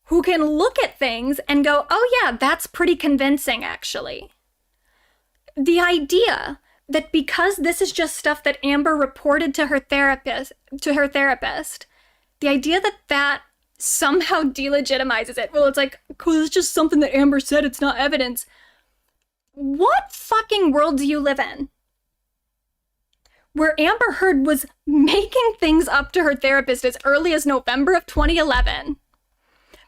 who can look at things and go, oh yeah, that's pretty convincing, actually. The idea that because this is just stuff that Amber reported to her therapist, the idea that that somehow delegitimizes it. Well, it's like, because it's just something that Amber said, it's not evidence. What fucking world do you live in? Where Amber Heard was making things up to her therapist as early as November of 2011,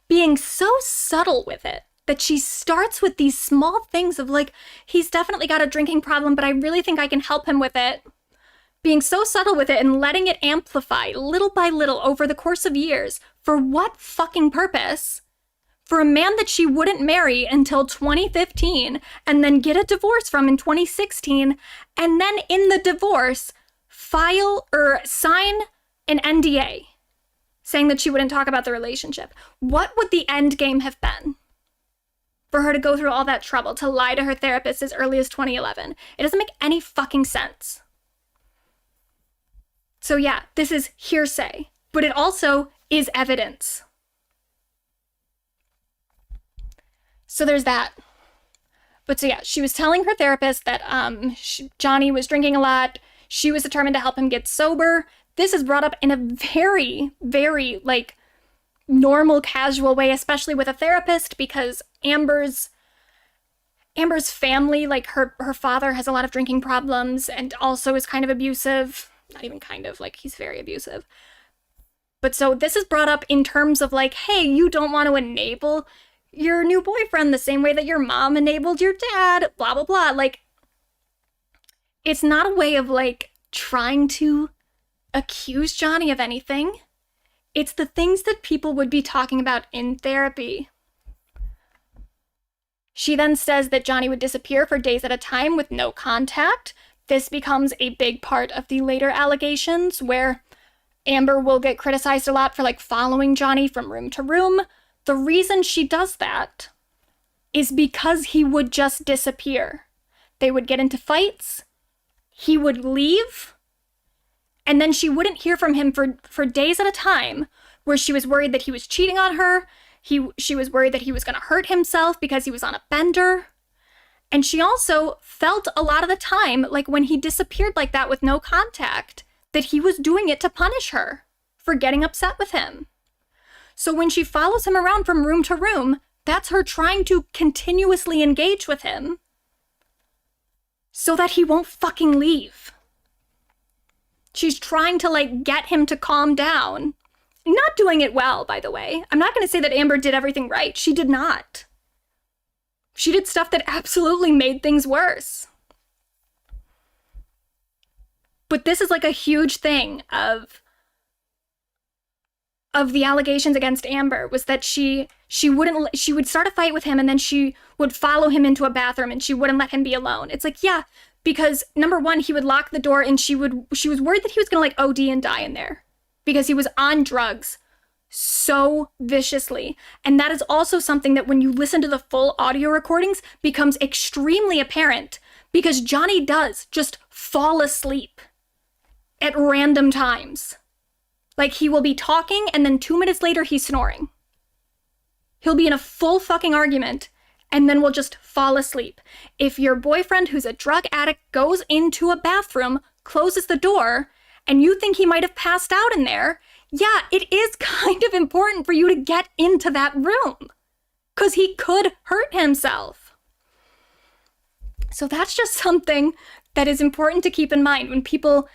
being so subtle with it that she starts with these small things of like, he's definitely got a drinking problem, but I really think I can help him with it. Being so subtle with it and letting it amplify little by little over the course of years. For what fucking purpose? For a man that she wouldn't marry until 2015 and then get a divorce from in 2016, and then in the divorce, file or sign an NDA saying that she wouldn't talk about the relationship. What would the end game have been? For her to go through all that trouble, to lie to her therapist as early as 2011. It doesn't make any fucking sense. So yeah, this is hearsay, but it also is evidence. So there's that. But so yeah, she was telling her therapist that Johnny was drinking a lot. She was determined to help him get sober. This is brought up in a very, very, like, normal, casual way, especially with a therapist, because Amber's family, like, her father has a lot of drinking problems and also is kind of abusive. Not even kind of, like, he's very abusive. But so this is brought up in terms of, like, hey, you don't want to enable your new boyfriend the same way that your mom enabled your dad, blah, blah, blah. Like, it's not a way of, like, trying to accuse Johnny of anything. It's the things that people would be talking about in therapy. She then says that Johnny would disappear for days at a time with no contact. This becomes a big part of the later allegations, where Amber will get criticized a lot for, like, following Johnny from room to room. The reason she does that is because he would just disappear. They would get into fights, he would leave, and then she wouldn't hear from him for days at a time, where she was worried that he was cheating on her. She was worried that he was going to hurt himself because he was on a bender. And she also felt a lot of the time, like when he disappeared like that with no contact, that he was doing it to punish her for getting upset with him. So when she follows him around from room to room, that's her trying to continuously engage with him so that he won't fucking leave. She's trying to, like, get him to calm down. Not doing it well, by the way. I'm not going to say that Amber did everything right. She did not. She did stuff that absolutely made things worse. But this is, like, a huge thing of the allegations against Amber, was that she would start a fight with him, and then she would follow him into a bathroom and she wouldn't let him be alone. It's like, yeah, because number one, he would lock the door, and she was worried that he was gonna, like, OD and die in there because he was on drugs so viciously. And that is also something that when you listen to the full audio recordings becomes extremely apparent, because Johnny does just fall asleep at random times. Like, he will be talking, and then 2 minutes later, he's snoring. He'll be in a full fucking argument, and then will just fall asleep. If your boyfriend, who's a drug addict, goes into a bathroom, closes the door, and you think he might have passed out in there, yeah, it is kind of important for you to get into that room, because he could hurt himself. So that's just something that is important to keep in mind when people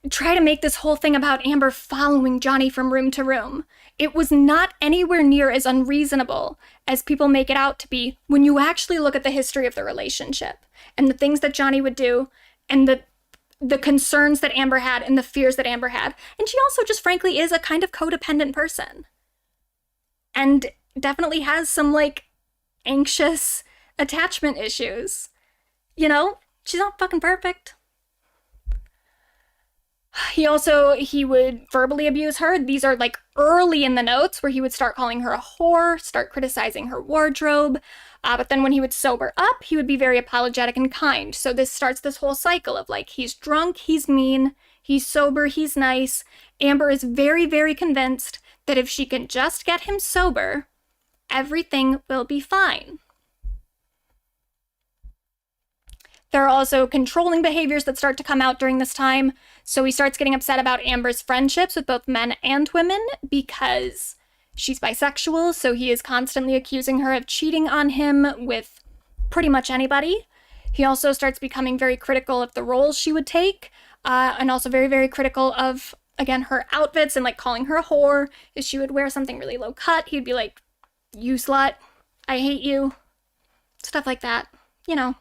try to make this whole thing about Amber following Johnny from room to room. It was not anywhere near as unreasonable as people make it out to be when you actually look at the history of the relationship and the things that Johnny would do and the concerns that Amber had and the fears that Amber had. And she also just frankly is a kind of codependent person. And definitely has some, like, anxious attachment issues. You know, she's not fucking perfect. He would verbally abuse her. These are like early in the notes where he would start calling her a whore, start criticizing her wardrobe. But then when he would sober up, he would be very apologetic and kind. So this starts this whole cycle of like, he's drunk, he's mean, he's sober, he's nice. Amber is very, very convinced that if she can just get him sober, everything will be fine. There are also controlling behaviors that start to come out during this time. So he starts getting upset about Amber's friendships with both men and women because she's bisexual. So he is constantly accusing her of cheating on him with pretty much anybody. He also starts becoming very critical of the roles she would take, and also very, very critical of, again, her outfits and like calling her a whore. If she would wear something really low cut, he'd be like, "You slut, I hate you," stuff like that, you know.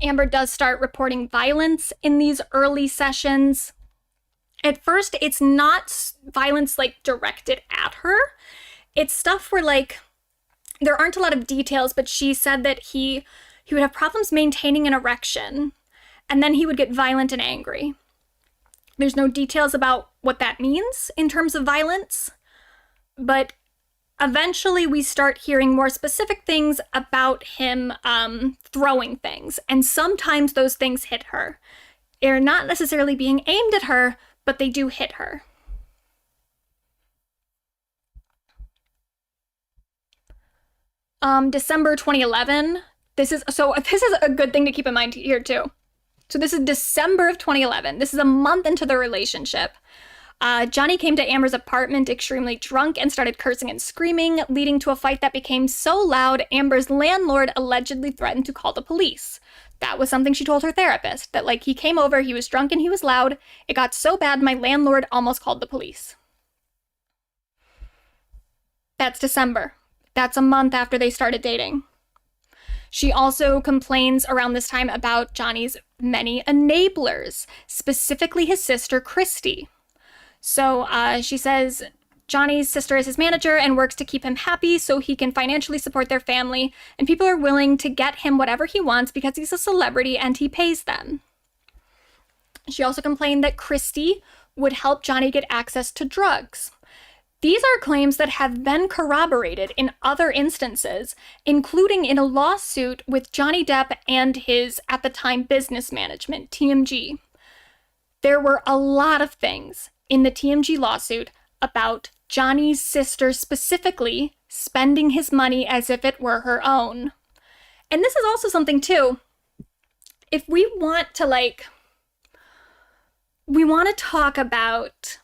Amber does start reporting violence in these early sessions. At first, it's not violence like directed at her. It's stuff where like, there aren't a lot of details, but she said that he would have problems maintaining an erection, and then he would get violent and angry. There's no details about what that means in terms of violence, but eventually we start hearing more specific things about him throwing things, and sometimes those things hit her. They're not necessarily being aimed at her, but they do hit her. December 2011. This is a good thing to keep in mind here too. So this is December of 2011. This is a month into the relationship. Johnny came to Amber's apartment extremely drunk and started cursing and screaming, leading to a fight that became so loud, Amber's landlord allegedly threatened to call the police. That was something she told her therapist, that like he came over, he was drunk and he was loud. It got so bad my landlord almost called the police. That's December. That's a month after they started dating. She also complains around this time about Johnny's many enablers, specifically his sister, Christy. So she says Johnny's sister is his manager and works to keep him happy so he can financially support their family, and people are willing to get him whatever he wants because he's a celebrity and he pays them. She also complained that Christy would help Johnny get access to drugs. These are claims that have been corroborated in other instances, including in a lawsuit with Johnny Depp and his, at the time, business management, TMG. There were a lot of things in the TMG lawsuit about Johnny's sister specifically spending his money as if it were her own. And this is also something, too, if we want to, we want to talk about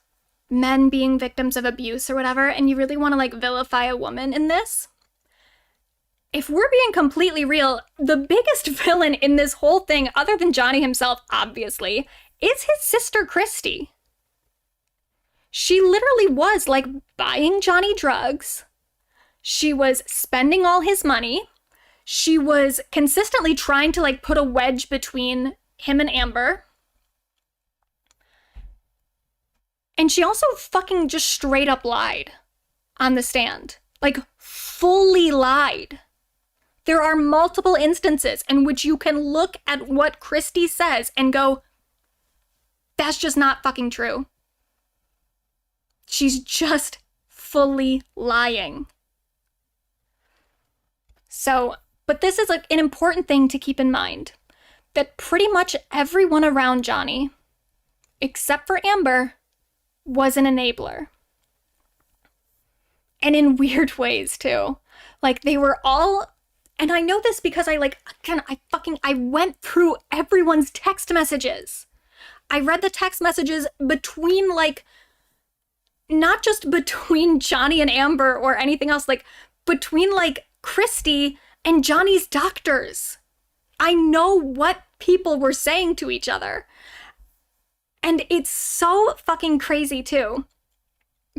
men being victims of abuse or whatever, and you really want to vilify a woman in this, if we're being completely real, the biggest villain in this whole thing, other than Johnny himself, obviously, is his sister Christy. She literally was buying Johnny drugs. She was spending all his money. She was consistently trying to put a wedge between him and Amber. And she also fucking just straight up lied on the stand. Fully lied. There are multiple instances in which you can look at what Christy says and go, that's just not fucking true. She's just fully lying. So, but this is an important thing to keep in mind, that pretty much everyone around Johnny, except for Amber, was an enabler. And in weird ways, too. They were all, and I know this because I went through everyone's text messages. I read the text messages between, not just between Johnny and Amber or anything else, between, Christy and Johnny's doctors. I know what people were saying to each other. And it's so fucking crazy, too,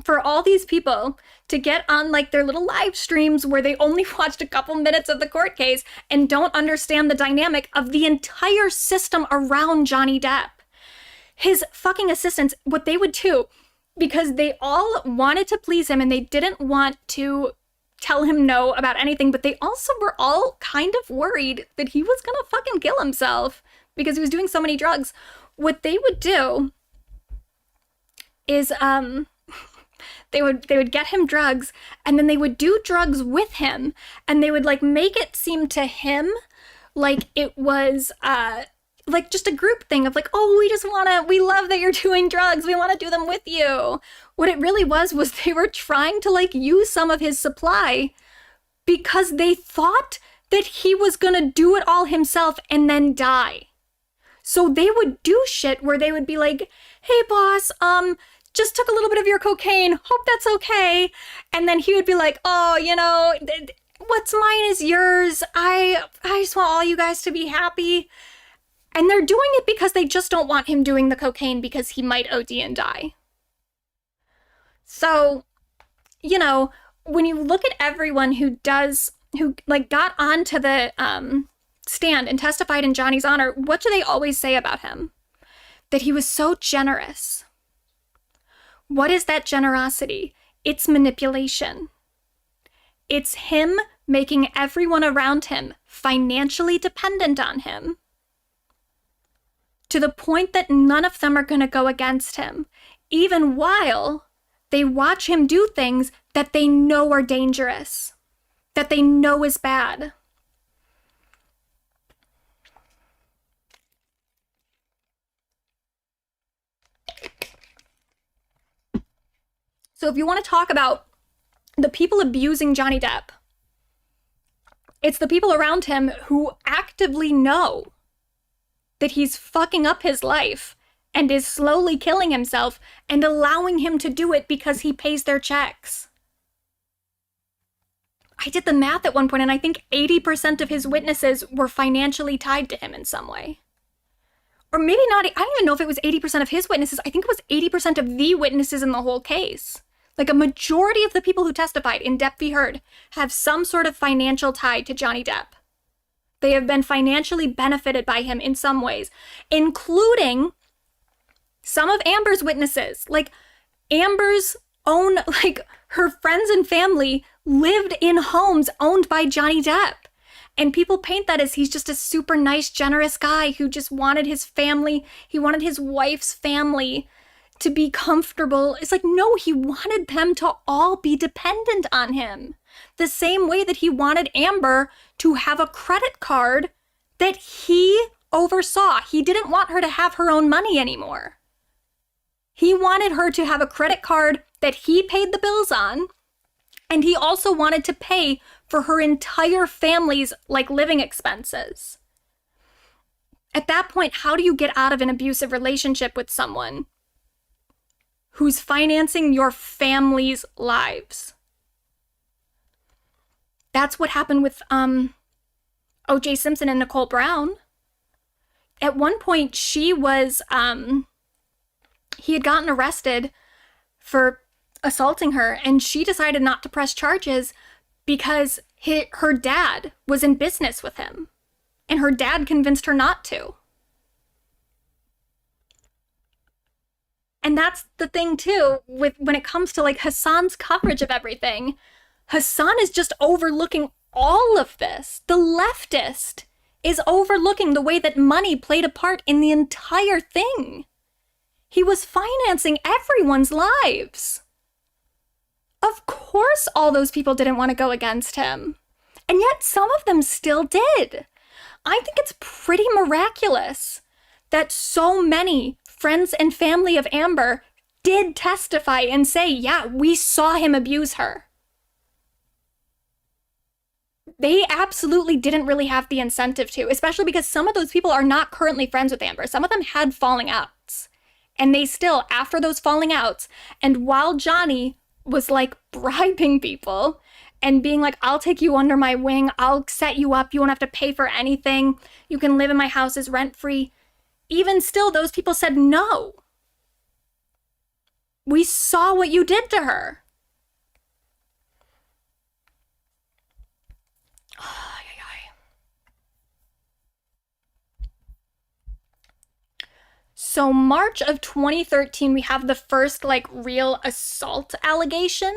for all these people to get on, their little live streams where they only watched a couple minutes of the court case and don't understand the dynamic of the entire system around Johnny Depp. His fucking assistants, what they would do because they all wanted to please him and they didn't want to tell him no about anything, but they also were all kind of worried that he was gonna fucking kill himself because he was doing so many drugs. What they would do is they would get him drugs, and then they would do drugs with him, and they would like make it seem to him like it was like just a group thing of like, oh, we love that you're doing drugs, we want to do them with you. What it really was they were trying to like use some of his supply because they thought that he was gonna do it all himself and then die. So they would do shit where they would be like, hey boss, just took a little bit of your cocaine, hope that's okay. And then he would be like, oh, you know, what's mine is yours. I just want all you guys to be happy. And they're doing it because they just don't want him doing the cocaine because he might OD and die. So, you know, when you look at everyone who like got onto the stand and testified in Johnny's honor, what do they always say about him? That he was so generous. What is that generosity? It's manipulation. It's him making everyone around him financially dependent on him, to the point that none of them are going to go against him, even while they watch him do things that they know are dangerous, that they know is bad. So if you want to talk about the people abusing Johnny Depp, it's the people around him who actively know that he's fucking up his life and is slowly killing himself and allowing him to do it because he pays their checks. I did the math at one point, and I think 80% of his witnesses were financially tied to him in some way. Or maybe not, I don't even know if it was 80% of his witnesses. I think it was 80% of the witnesses in the whole case. Like a majority of the people who testified in Depp v. Heard have some sort of financial tie to Johnny Depp. They have been financially benefited by him in some ways, including some of Amber's witnesses. Like Amber's own, like her friends and family lived in homes owned by Johnny Depp. And people paint that as he's just a super nice, generous guy who just wanted his family, he wanted his wife's family to be comfortable. It's like, no, he wanted them to all be dependent on him. The same way that he wanted Amber to have a credit card that he oversaw. He didn't want her to have her own money anymore. He wanted her to have a credit card that he paid the bills on, and he also wanted to pay for her entire family's like living expenses. At that point, how do you get out of an abusive relationship with someone who's financing your family's lives? That's what happened with O.J. Simpson and Nicole Brown. At one point, she was, he had gotten arrested for assaulting her, and she decided not to press charges because her dad was in business with him, and her dad convinced her not to. And that's the thing too, with when it comes to like Hasan's coverage of everything. Hasan is just overlooking all of this. The leftist is overlooking the way that money played a part in the entire thing. He was financing everyone's lives. Of course, all those people didn't want to go against him. And yet some of them still did. I think it's pretty miraculous that so many friends and family of Amber did testify and say, yeah, we saw him abuse her. They absolutely didn't really have the incentive to, especially because some of those people are not currently friends with Amber. Some of them had falling outs. And they still, after those falling outs, and while Johnny was like bribing people and being like, I'll take you under my wing, I'll set you up, you won't have to pay for anything, you can live in my house as rent-free. Even still, those people said no. We saw what you did to her. So March of 2013, we have the first like real assault allegation.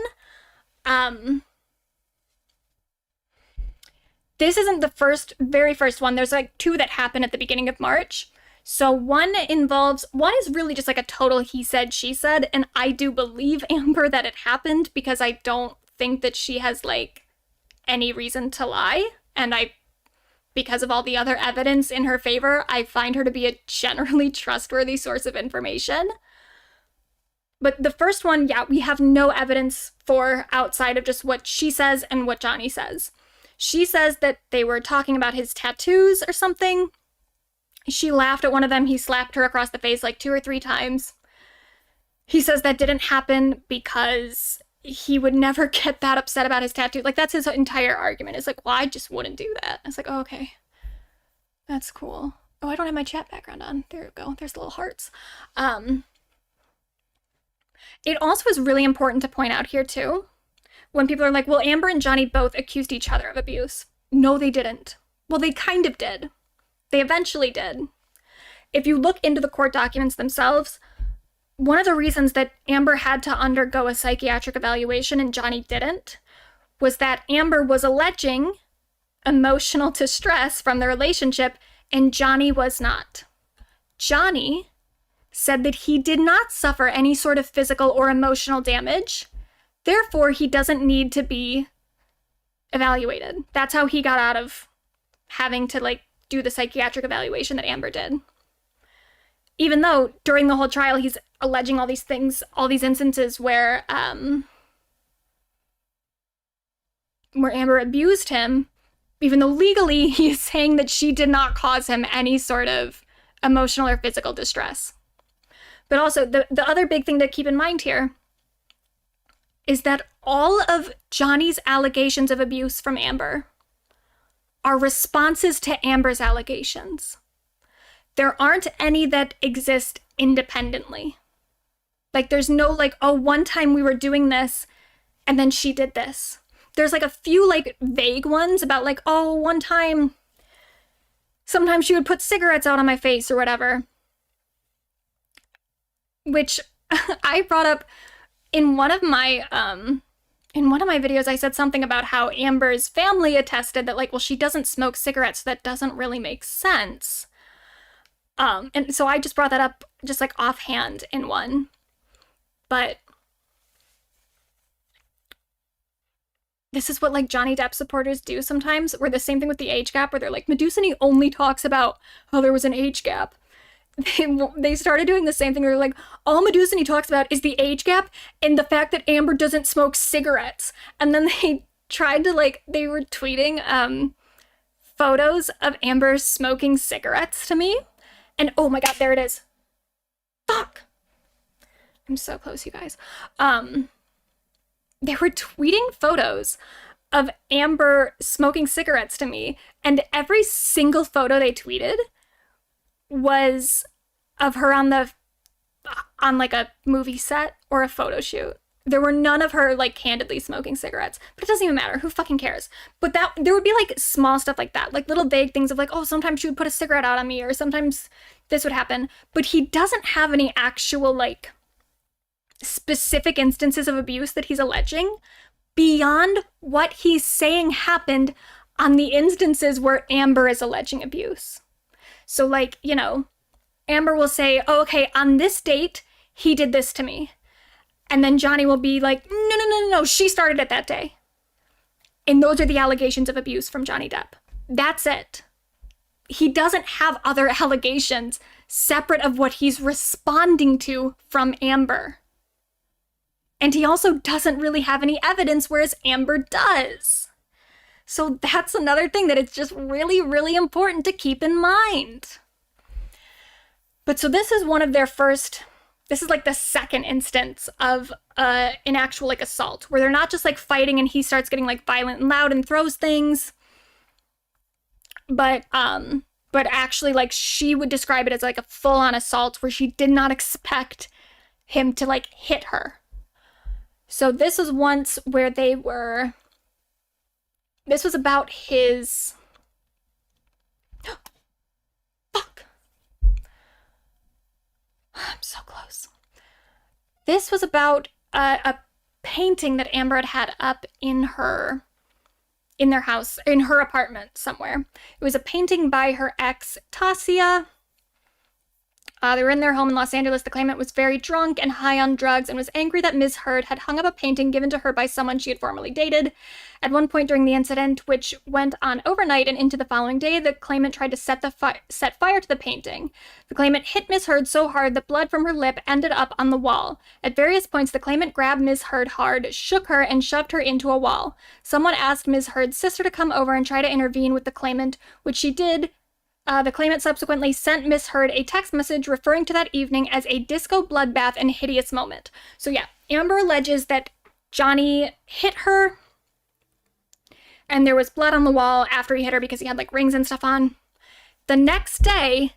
This isn't the very first one. There's like two that happen at the beginning of March. So one is really just like a total he said, she said, and I do believe Amber that it happened because I don't think that she has like any reason to lie, and because of all the other evidence in her favor, I find her to be a generally trustworthy source of information. But the first one, yeah, we have no evidence for outside of just what she says and what Johnny says. She says that they were talking about his tattoos or something. She laughed at one of them. He slapped her across the face like 2 or 3 times. He says that didn't happen because he would never get that upset about his tattoo. Like, that's his entire argument. It's like, well, I just wouldn't do that. It's like, oh, okay. That's cool. Oh, I don't have my chat background on. There we go. There's little hearts. It also is really important to point out here, too, when people are like, well, Amber and Johnny both accused each other of abuse. No, they didn't. Well, they kind of did. They eventually did. If you look into the court documents themselves, one of the reasons that Amber had to undergo a psychiatric evaluation and Johnny didn't was that Amber was alleging emotional distress from the relationship and Johnny was not. Johnny said that he did not suffer any sort of physical or emotional damage. Therefore, he doesn't need to be evaluated. That's how he got out of having to like do the psychiatric evaluation that Amber did. Even though during the whole trial, he's alleging all these things, all these instances where Amber abused him, even though legally he is saying that she did not cause him any sort of emotional or physical distress. But also, the other big thing to keep in mind here is that all of Johnny's allegations of abuse from Amber are responses to Amber's allegations. There aren't any that exist independently. Like, there's no like, oh, one time we were doing this and then she did this. There's like a few like vague ones about like, oh, one time sometimes she would put cigarettes out on my face or whatever. Which I brought up in one of my videos. I said something about how Amber's family attested that like, well, she doesn't smoke cigarettes, so that doesn't really make sense. And so I just brought that up just like offhand in one. But this is what like Johnny Depp supporters do sometimes, where the same thing with the age gap, where they're like, Medusani only talks about how there was an age gap. They started doing the same thing. They're like, all Medusani talks about is the age gap and the fact that Amber doesn't smoke cigarettes. And then they tried to like, they were tweeting photos of Amber smoking cigarettes to me. And oh my god, there it is. Fuck. I'm so close, you guys. They were tweeting photos of Amber smoking cigarettes to me, and every single photo they tweeted was of her on like a movie set or a photo shoot. There were none of her like candidly smoking cigarettes, but it doesn't even matter. Who fucking cares? But that there would be like small stuff like that, like little vague things of like, oh, sometimes she would put a cigarette out on me, or sometimes this would happen. But he doesn't have any actual like specific instances of abuse that he's alleging beyond what he's saying happened on the instances where Amber is alleging abuse. So like, you know, Amber will say, oh, okay, on this date, he did this to me. And then Johnny will be like, no, she started it that day. And those are the allegations of abuse from Johnny Depp. That's it. He doesn't have other allegations separate of what he's responding to from Amber. And he also doesn't really have any evidence, whereas Amber does. So that's another thing that it's just really, really important to keep in mind. But so this is one of their first, this is like the second instance of an actual like assault, where they're not just like fighting and he starts getting like violent and loud and throws things. But actually like she would describe it as like a full-on assault where she did not expect him to like hit her. So this was once where this was about his, fuck. I'm so close. This was about a painting that Amber had up in their house, in her apartment somewhere. It was a painting by her ex, Tasia. They were in their home in Los Angeles. The claimant was very drunk and high on drugs and was angry that Ms. Heard had hung up a painting given to her by someone she had formerly dated. At one point during the incident, which went on overnight and into the following day, the claimant tried to set fire to the painting. The claimant hit Ms. Heard so hard that blood from her lip ended up on the wall. At various points, the claimant grabbed Ms. Heard hard, shook her, and shoved her into a wall. Someone asked Ms. Heard's sister to come over and try to intervene with the claimant, which she did. The claimant subsequently sent Miss Heard a text message referring to that evening as a disco bloodbath and hideous moment. So yeah, Amber alleges that Johnny hit her and there was blood on the wall after he hit her because he had like rings and stuff on. The next day,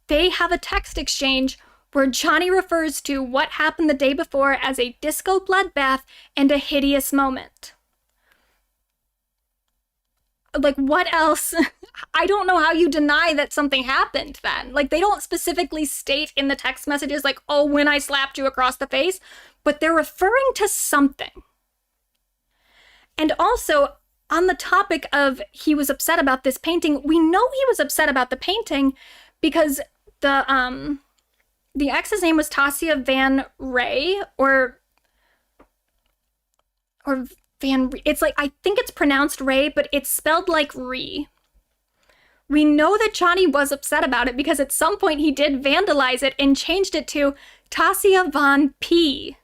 they have a text exchange where Johnny refers to what happened the day before as a disco bloodbath and a hideous moment. Like, what else? I don't know how you deny that something happened then. Like, they don't specifically state in the text messages, like, oh, when I slapped you across the face, but they're referring to something. And also, on the topic of he was upset about this painting, we know he was upset about the painting because the ex's name was Tasia Van Ray, or it's like, I think it's pronounced Ray, but it's spelled like Ree. We know that Johnny was upset about it because at some point he did vandalize it and changed it to Tasia Von P.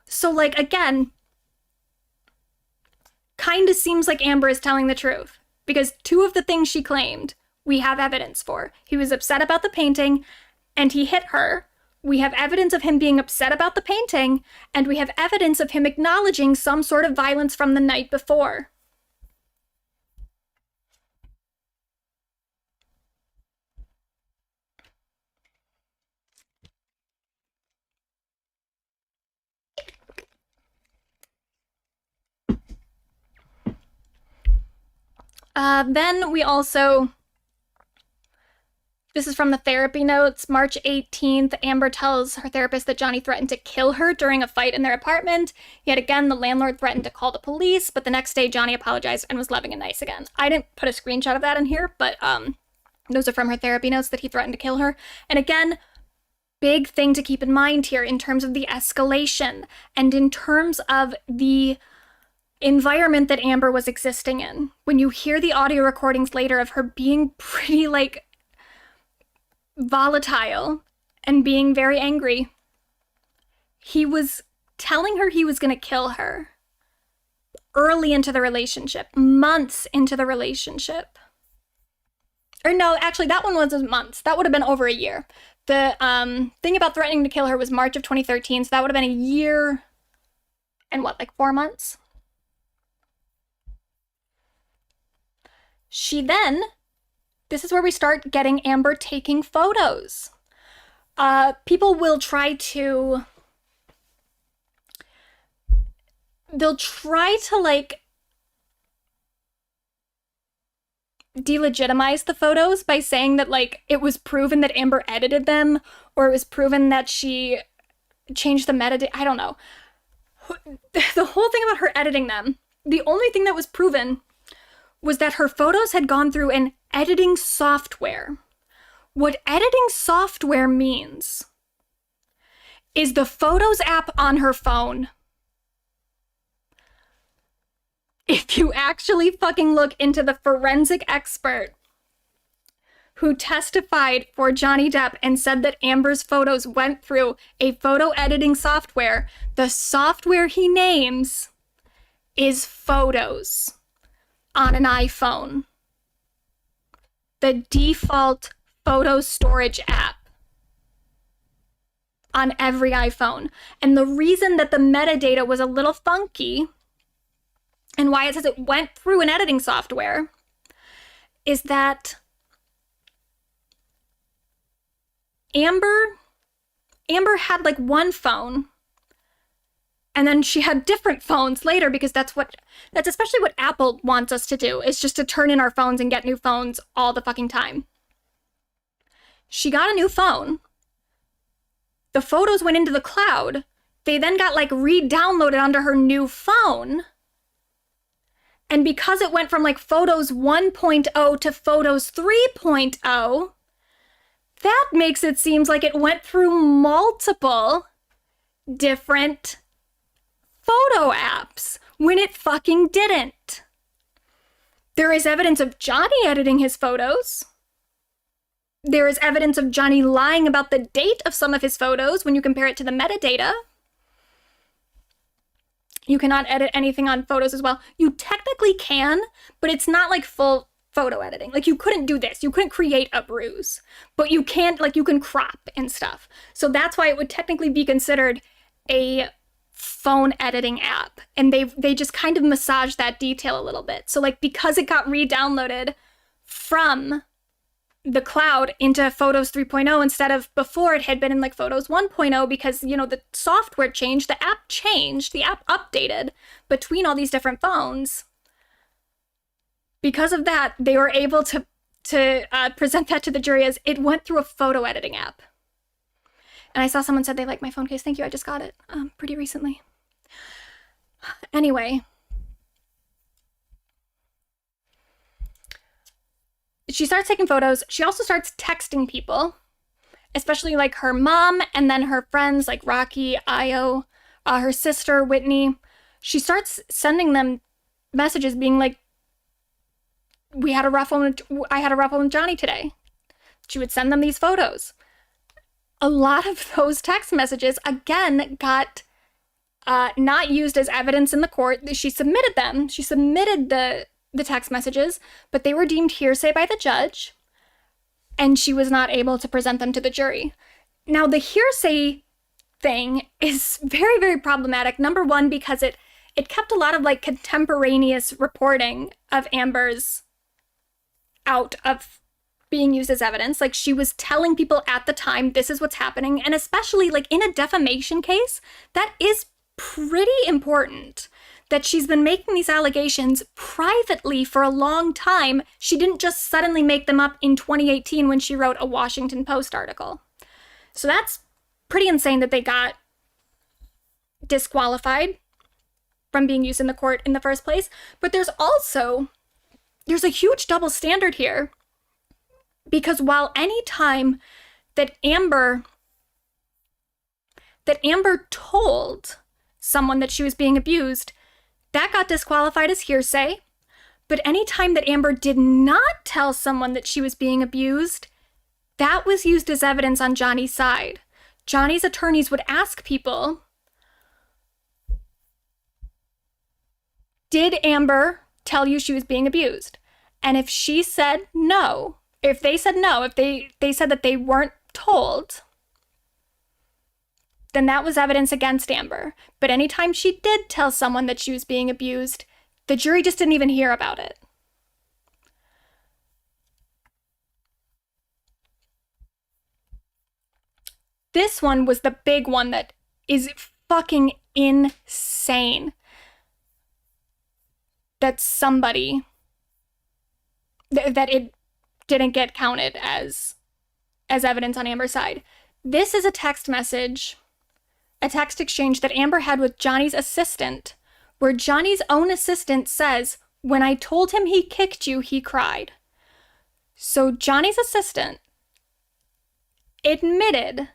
So, like, again, kind of seems like Amber is telling the truth because two of the things she claimed we have evidence for. He was upset about the painting and he hit her. We have evidence of him being upset about the painting, and we have evidence of him acknowledging some sort of violence from the night before. Then we also... This is from the therapy notes. March 18th, Amber tells her therapist that Johnny threatened to kill her during a fight in their apartment. Yet again, the landlord threatened to call the police, but the next day Johnny apologized and was loving and nice again. I didn't put a screenshot of that in here, but those are from her therapy notes that he threatened to kill her. And again, big thing to keep in mind here in terms of the escalation and in terms of the environment that Amber was existing in. When you hear the audio recordings later of her being pretty, like, volatile and being very angry, he was telling her he was going to kill her early into the relationship, months into the relationship. Or no, actually, that one wasn't months. That would have been over a year. The thing about threatening to kill her was March of 2013, so that would have been a year and what, like 4 months? She then... This is where we start getting Amber taking photos. People will try to... They'll try to, like, delegitimize the photos by saying that, like, it was proven that Amber edited them, or it was proven that she changed the metadata. I don't know. The whole thing about her editing them, the only thing that was proven was that her photos had gone through an editing software. What editing software means is the Photos app on her phone. If you actually fucking look into the forensic expert who testified for Johnny Depp and said that Amber's photos went through a photo editing software, the software he names is Photos on an iPhone. The default photo storage app on every iPhone. And the reason that the metadata was a little funky and why it says it went through an editing software is that Amber had like one phone, and then she had different phones later because that's especially what Apple wants us to do, is just to turn in our phones and get new phones all the fucking time. She got a new phone, The photos went into the cloud. They then got like re-downloaded onto her new phone. And because it went from like Photos 1.0 to Photos 3.0, that makes it seem like it went through multiple different photo apps when it fucking didn't. There is evidence of Johnny editing his photos. There is evidence of Johnny lying about the date of some of his photos when you compare it to the metadata. You cannot edit anything on photos as well. You technically can, but it's not like full photo editing. Like you couldn't do this. You couldn't create a bruise, but you can't, like you can crop and stuff. So that's why it would technically be considered a phone editing app. And they just kind of massage that detail a little bit. So like because it got re-downloaded from the cloud into Photos 3.0 instead of before it had been in like Photos 1.0 because, you know, the software changed, the app changed, the app updated between all these different phones. Because of that, they were able to present that to the jury as it went through a photo editing app. And I saw someone said they like my phone case. Thank you. I just got it pretty recently. Anyway. She starts taking photos. She also starts texting people, especially like her mom and then her friends like Rocky, Io, her sister, Whitney. She starts sending them messages being like, I had a rough one with Johnny today. She would send them these photos. A lot of those text messages, again, got not used as evidence in the court. She submitted them. She submitted the text messages, but they were deemed hearsay by the judge, and she was not able to present them to the jury. Now, the hearsay thing is very, very problematic. Number one, because it kept a lot of like contemporaneous reporting of Amber's out of being used as evidence. Like she was telling people at the time, this is what's happening. And especially like in a defamation case, that is pretty important. That she's been making these allegations privately for a long time. She didn't just suddenly make them up in 2018 when she wrote a Washington Post article. So that's pretty insane that they got disqualified from being used in the court in the first place. But there's a huge double standard here. Because while any time that Amber told someone that she was being abused, that got disqualified as hearsay. But any time that Amber did not tell someone that she was being abused, that was used as evidence on Johnny's side. Johnny's attorneys would ask people, did Amber tell you she was being abused? And if she said no, if they said no, if they said that they weren't told, then that was evidence against Amber. But anytime she did tell someone that she was being abused, the jury just didn't even hear about it. This one was the big one that is fucking insane. That it didn't get counted as evidence on Amber's side. This is a text message, a text exchange that Amber had with Johnny's assistant, where Johnny's own assistant says, when I told him he kicked you, he cried. So Johnny's assistant admitted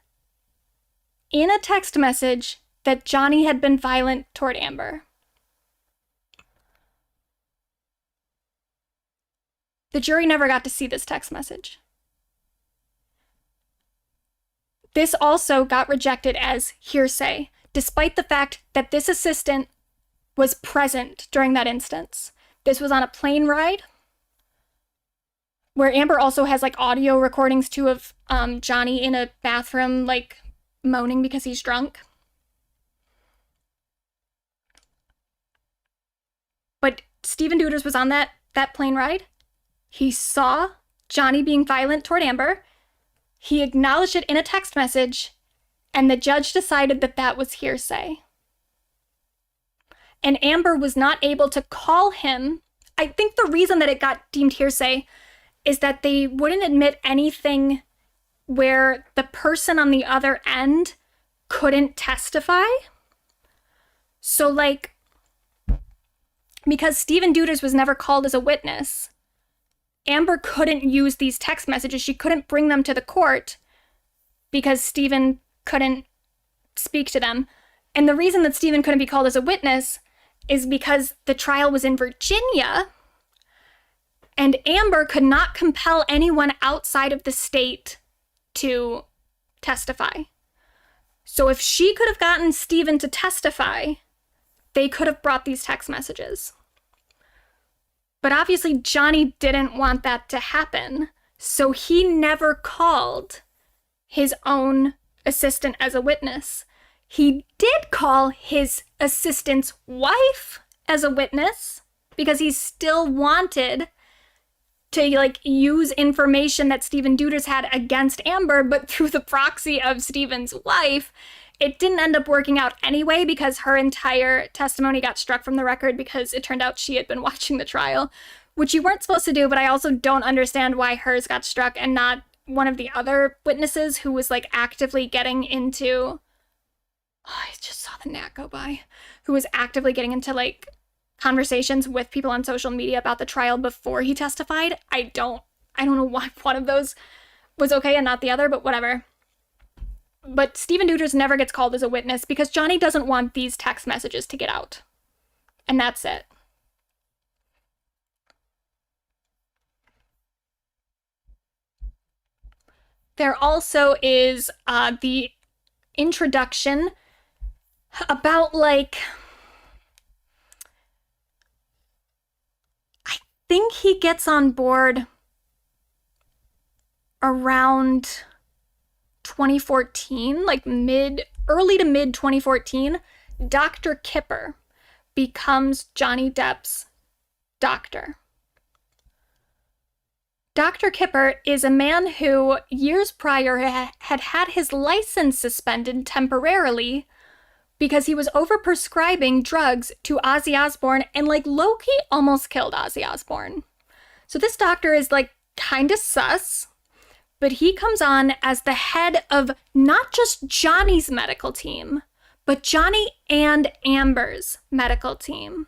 in a text message that Johnny had been violent toward Amber. The jury never got to see this text message. This also got rejected as hearsay, despite the fact that this assistant was present during that instance. This was on a plane ride, where Amber also has like audio recordings too of Johnny in a bathroom, like moaning because he's drunk. But Stephen Deuters was on that plane ride. He saw Johnny being violent toward Amber. He acknowledged it in a text message, and the judge decided that that was hearsay. And Amber was not able to call him. I think the reason that it got deemed hearsay is that they wouldn't admit anything where the person on the other end couldn't testify. So, like, because Stephen Deuters was never called as a witness, Amber couldn't use these text messages. She couldn't bring them to the court because Stephen couldn't speak to them. And the reason that Stephen couldn't be called as a witness is because the trial was in Virginia, and Amber could not compel anyone outside of the state to testify. So if she could have gotten Stephen to testify, they could have brought these text messages. But obviously Johnny didn't want that to happen, so he never called his own assistant as a witness. He did call his assistant's wife as a witness because he still wanted to, like, use information that Stephen Deuters had against Amber, but through the proxy of Stephen's wife, it didn't end up working out anyway because her entire testimony got struck from the record because it turned out she had been watching the trial, which you weren't supposed to do, but I also don't understand why hers got struck and not one of the other witnesses who was, like, actively getting into... Oh, I just saw the gnat go by. Who was actively getting into, like, conversations with people on social media about the trial before he testified. I don't know why one of those was okay and not the other, but whatever. But Stephen Deuters never gets called as a witness because Johnny doesn't want these text messages to get out. And that's it. There also is the introduction about, like, I think he gets on board around 2014, like early to mid 2014. Dr. Kipper becomes Johnny Depp's doctor. Dr. Kipper is a man who years prior had had his license suspended temporarily because he was overprescribing drugs to Ozzy Osbourne and, like, low-key almost killed Ozzy Osbourne. So this doctor is, like, kind of sus, but he comes on as the head of not just Johnny's medical team, but Johnny and Amber's medical team.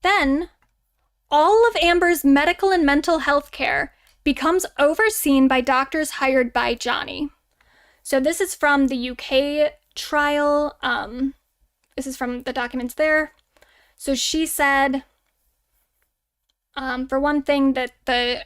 Then, all of Amber's medical and mental health care becomes overseen by doctors hired by Johnny. So this is from the UK trial. This is from the documents there. So she said, for one thing, that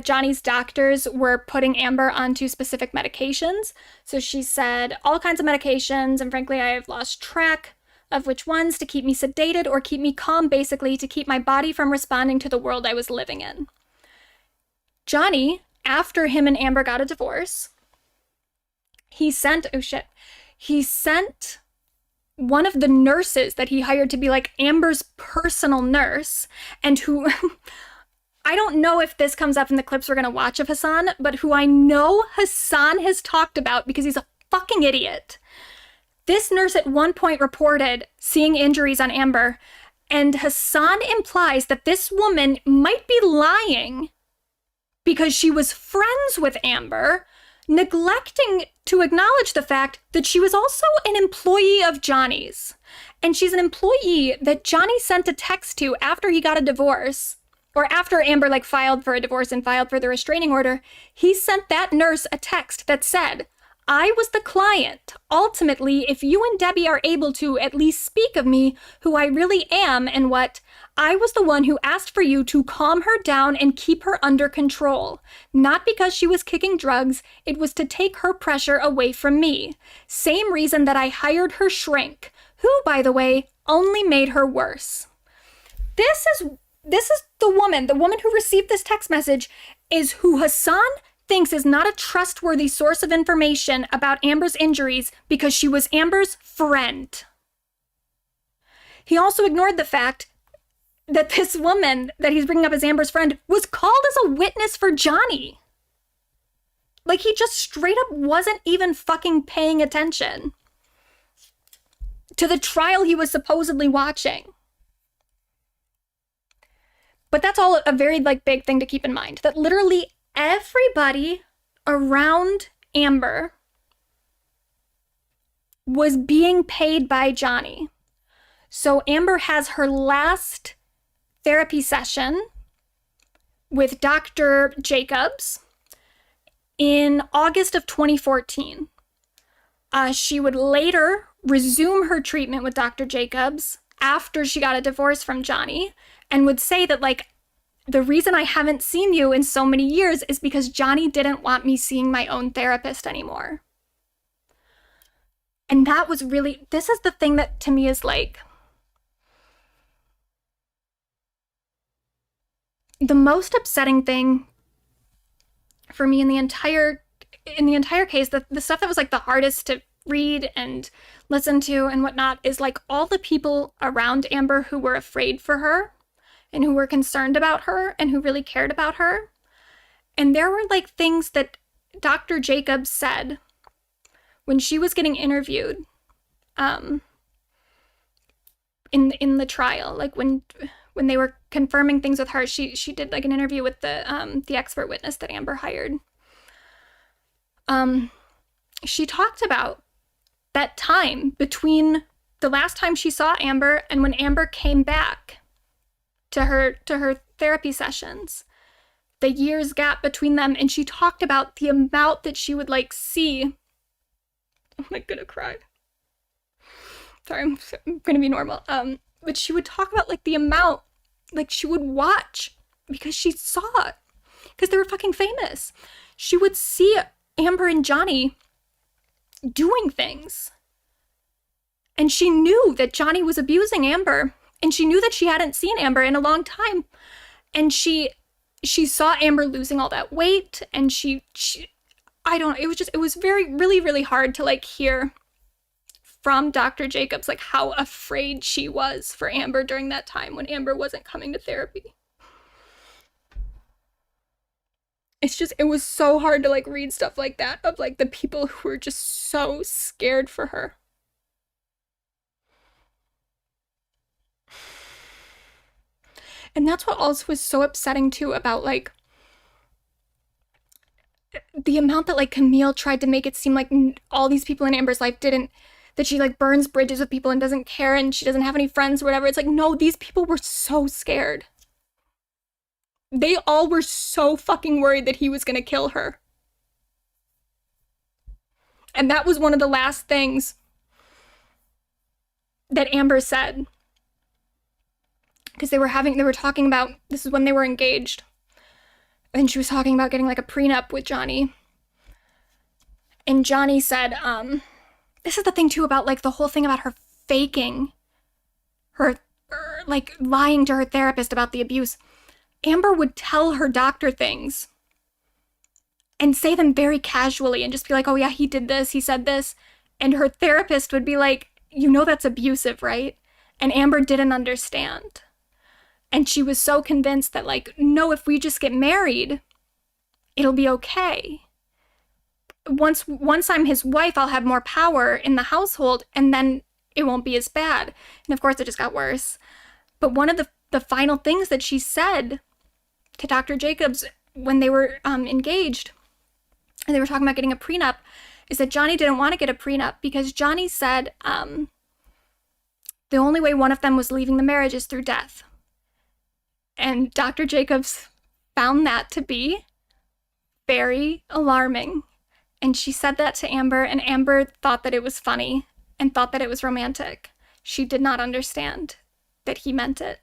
Johnny's doctors were putting Amber onto specific medications. So she said, all kinds of medications, and frankly, I've lost track of which ones, to keep me sedated or keep me calm, basically, to keep my body from responding to the world I was living in. Johnny, after him and Amber got a divorce, he sent one of the nurses that he hired to be, like, Amber's personal nurse, and who, I don't know if this comes up in the clips we're going to watch of Hasan, but who I know Hasan has talked about because he's a fucking idiot. This nurse at one point reported seeing injuries on Amber, and Hasan implies that this woman might be lying because she was friends with Amber, neglecting to acknowledge the fact that she was also an employee of Johnny's. And she's an employee that Johnny sent a text to after he got a divorce, or after Amber, like, filed for a divorce and filed for the restraining order. He sent that nurse a text that said, I was the client. Ultimately, if you and Debbie are able to at least speak of me, who I really am, and what, I was the one who asked for you to calm her down and keep her under control. Not because she was kicking drugs, it was to take her pressure away from me. Same reason that I hired her shrink, who, by the way, only made her worse. This is the woman who received this text message is who Hasan thinks is not a trustworthy source of information about Amber's injuries because she was Amber's friend. He also ignored the fact that this woman that he's bringing up as Amber's friend was called as a witness for Johnny. Like, he just straight up wasn't even fucking paying attention to the trial he was supposedly watching. But that's all a very like big thing to keep in mind, that literally everybody around Amber was being paid by Johnny. So Amber has her last therapy session with Dr. Jacobs in August of 2014. She would later resume her treatment with Dr. Jacobs after she got a divorce from Johnny, and would say that, like, the reason I haven't seen you in so many years is because Johnny didn't want me seeing my own therapist anymore. And that was really, this is the thing that to me is like, the most upsetting thing for me in the entire case, the stuff that was like the hardest to read and listen to and whatnot, is like all the people around Amber who were afraid for her and who were concerned about her and who really cared about her. And there were like things that Dr. Jacobs said when she was getting interviewed in the trial, like when they were confirming things with her, she did like an interview with the expert witness that Amber hired. She talked about that time between the last time she saw Amber and when Amber came back to her therapy sessions, the years gap between them, and she talked about the amount that she would like see. I'm like gonna cry. Sorry, I'm gonna be normal. But she would talk about like the amount, like she would watch because she saw it, because they were fucking famous. She would see Amber and Johnny doing things, and she knew that Johnny was abusing Amber, and she knew that she hadn't seen Amber in a long time, and she saw Amber losing all that weight, and she I don't know, it was really, really hard to like hear from Dr. Jacobs like how afraid she was for Amber during that time when Amber wasn't coming to therapy. It was so hard to like read stuff like that of like the people who were just so scared for her. And that's what also was so upsetting too about like the amount that like Camille tried to make it seem like all these people in Amber's life that she like burns bridges with people and doesn't care and she doesn't have any friends or whatever. It's like, no, these people were so scared. They all were so fucking worried that he was gonna kill her. And that was one of the last things that Amber said. Because they were talking about, this is when they were engaged. And she was talking about getting like a prenup with Johnny. And Johnny said, this is the thing too about like the whole thing about her faking her, like lying to her therapist about the abuse. Amber would tell her doctor things and say them very casually and just be like, oh yeah, he did this, he said this. And her therapist would be like, you know that's abusive, right? And Amber didn't understand. And she was so convinced that like, no, if we just get married, it'll be okay. Once I'm his wife, I'll have more power in the household and then it won't be as bad. And of course it just got worse. But one of the final things that she said to Dr. Jacobs when they were engaged, and they were talking about getting a prenup, is that Johnny didn't want to get a prenup because Johnny said the only way one of them was leaving the marriage is through death. And Dr. Jacobs found that to be very alarming. And she said that to Amber, and Amber thought that it was funny and thought that it was romantic. She did not understand that he meant it.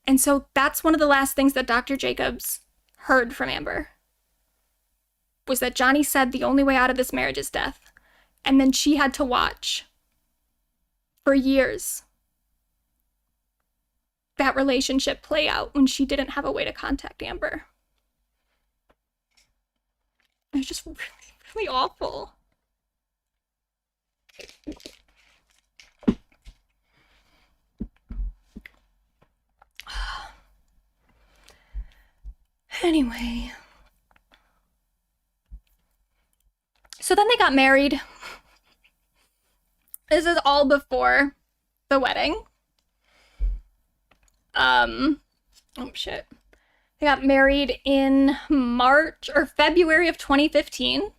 And so that's one of the last things that Dr. Jacobs heard from Amber, was that Johnny said the only way out of this marriage is death. And then she had to watch for years that relationship play out when she didn't have a way to contact Amber. It was just really, really awful. Anyway. So then they got married. This is all before the wedding. Oh, shit. They got married in March or February of 2015.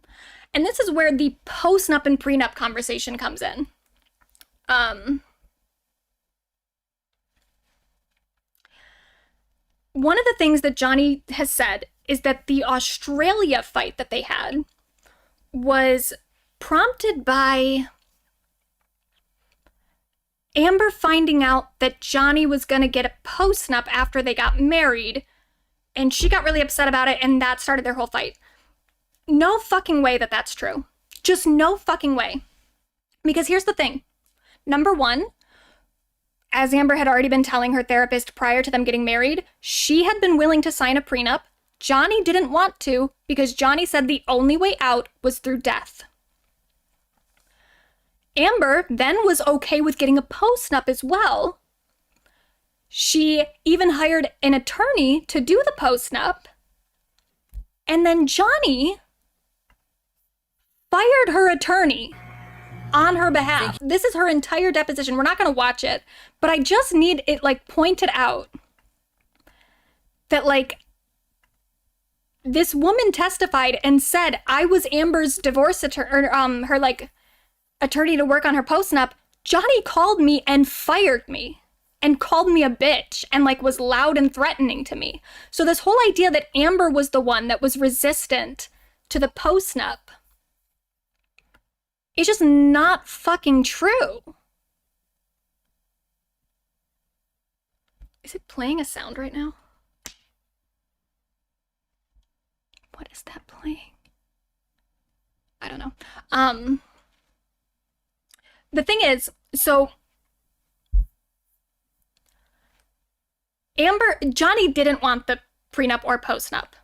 And this is where the post-nup and prenup conversation comes in. One of the things that Johnny has said is that the Australia fight that they had was prompted by Amber finding out that Johnny was going to get a post-nup after they got married, and she got really upset about it, and that started their whole fight. No fucking way that that's true. Just no fucking way. Because here's the thing. Number one, as Amber had already been telling her therapist prior to them getting married, she had been willing to sign a prenup. Johnny didn't want to because Johnny said the only way out was through death. Amber then was okay with getting a post-nup as well. She even hired an attorney to do the post-nup. And then Johnny fired her attorney on her behalf. This is her entire deposition. We're not going to watch it, but I just need it like pointed out that like this woman testified and said, I was Amber's divorce attorney, or her like attorney to work on her post-nup. Johnny called me and fired me and called me a bitch and like was loud and threatening to me. So this whole idea that Amber was the one that was resistant to the post-nup, it's just not fucking true. Is it playing a sound right now? What is that playing? I don't know. The thing is, so Johnny didn't want the prenup or postnup.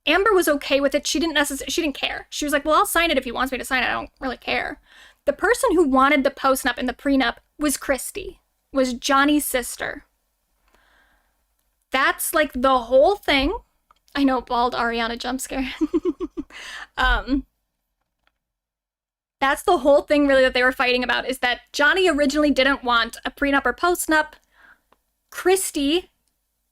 Amber was okay with it. She didn't care. She was like, well, I'll sign it if he wants me to sign it. I don't really care. The person who wanted the postnup and the prenup was Christy, was Johnny's sister. That's like the whole thing. I know, bald Ariana jump scare. That's the whole thing really that they were fighting about, is that Johnny originally didn't want a prenup or postnup. Christy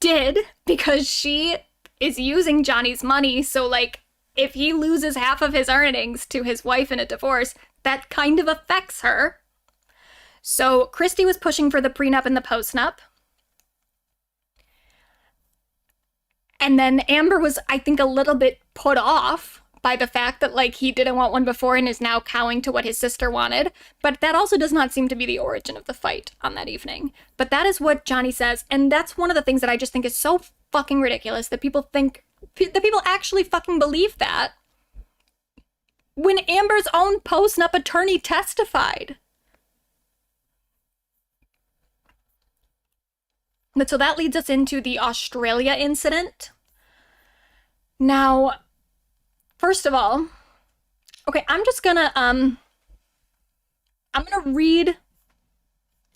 did, because she is using Johnny's money. So like if he loses half of his earnings to his wife in a divorce, that kind of affects her. So Christy was pushing for the prenup and the postnup. And then Amber was, I think, a little bit put off by the fact that like he didn't want one before and is now cowing to what his sister wanted. But that also does not seem to be the origin of the fight on that evening. But that is what Johnny says. And that's one of the things that I just think is so fucking ridiculous, that people actually fucking believe that. When Amber's own post-nup attorney testified. But so that leads us into the Australia incident. Now, first of all, okay, I'm gonna read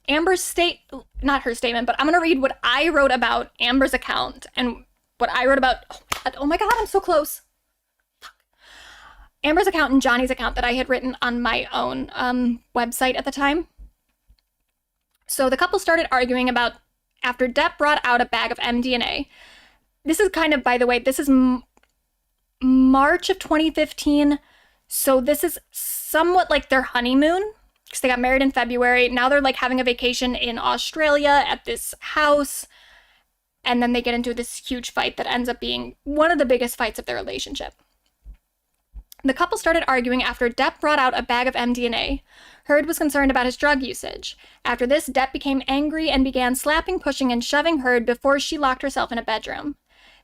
Amber's not her statement, but I'm gonna read what I wrote about Amber's account and what I wrote about, oh my God, I'm so close. Fuck. Amber's account and Johnny's account that I had written on my own website at the time. So the couple started arguing about after Depp brought out a bag of MDMA. This is kind of, by the way, this is March of 2015. So this is somewhat like their honeymoon, because they got married in February. Now they're like having a vacation in Australia at this house. And then they get into this huge fight that ends up being one of the biggest fights of their relationship. The couple started arguing after Depp brought out a bag of MDMA. Heard was concerned about his drug usage. After this, Depp became angry and began slapping, pushing, and shoving Heard before she locked herself in a bedroom.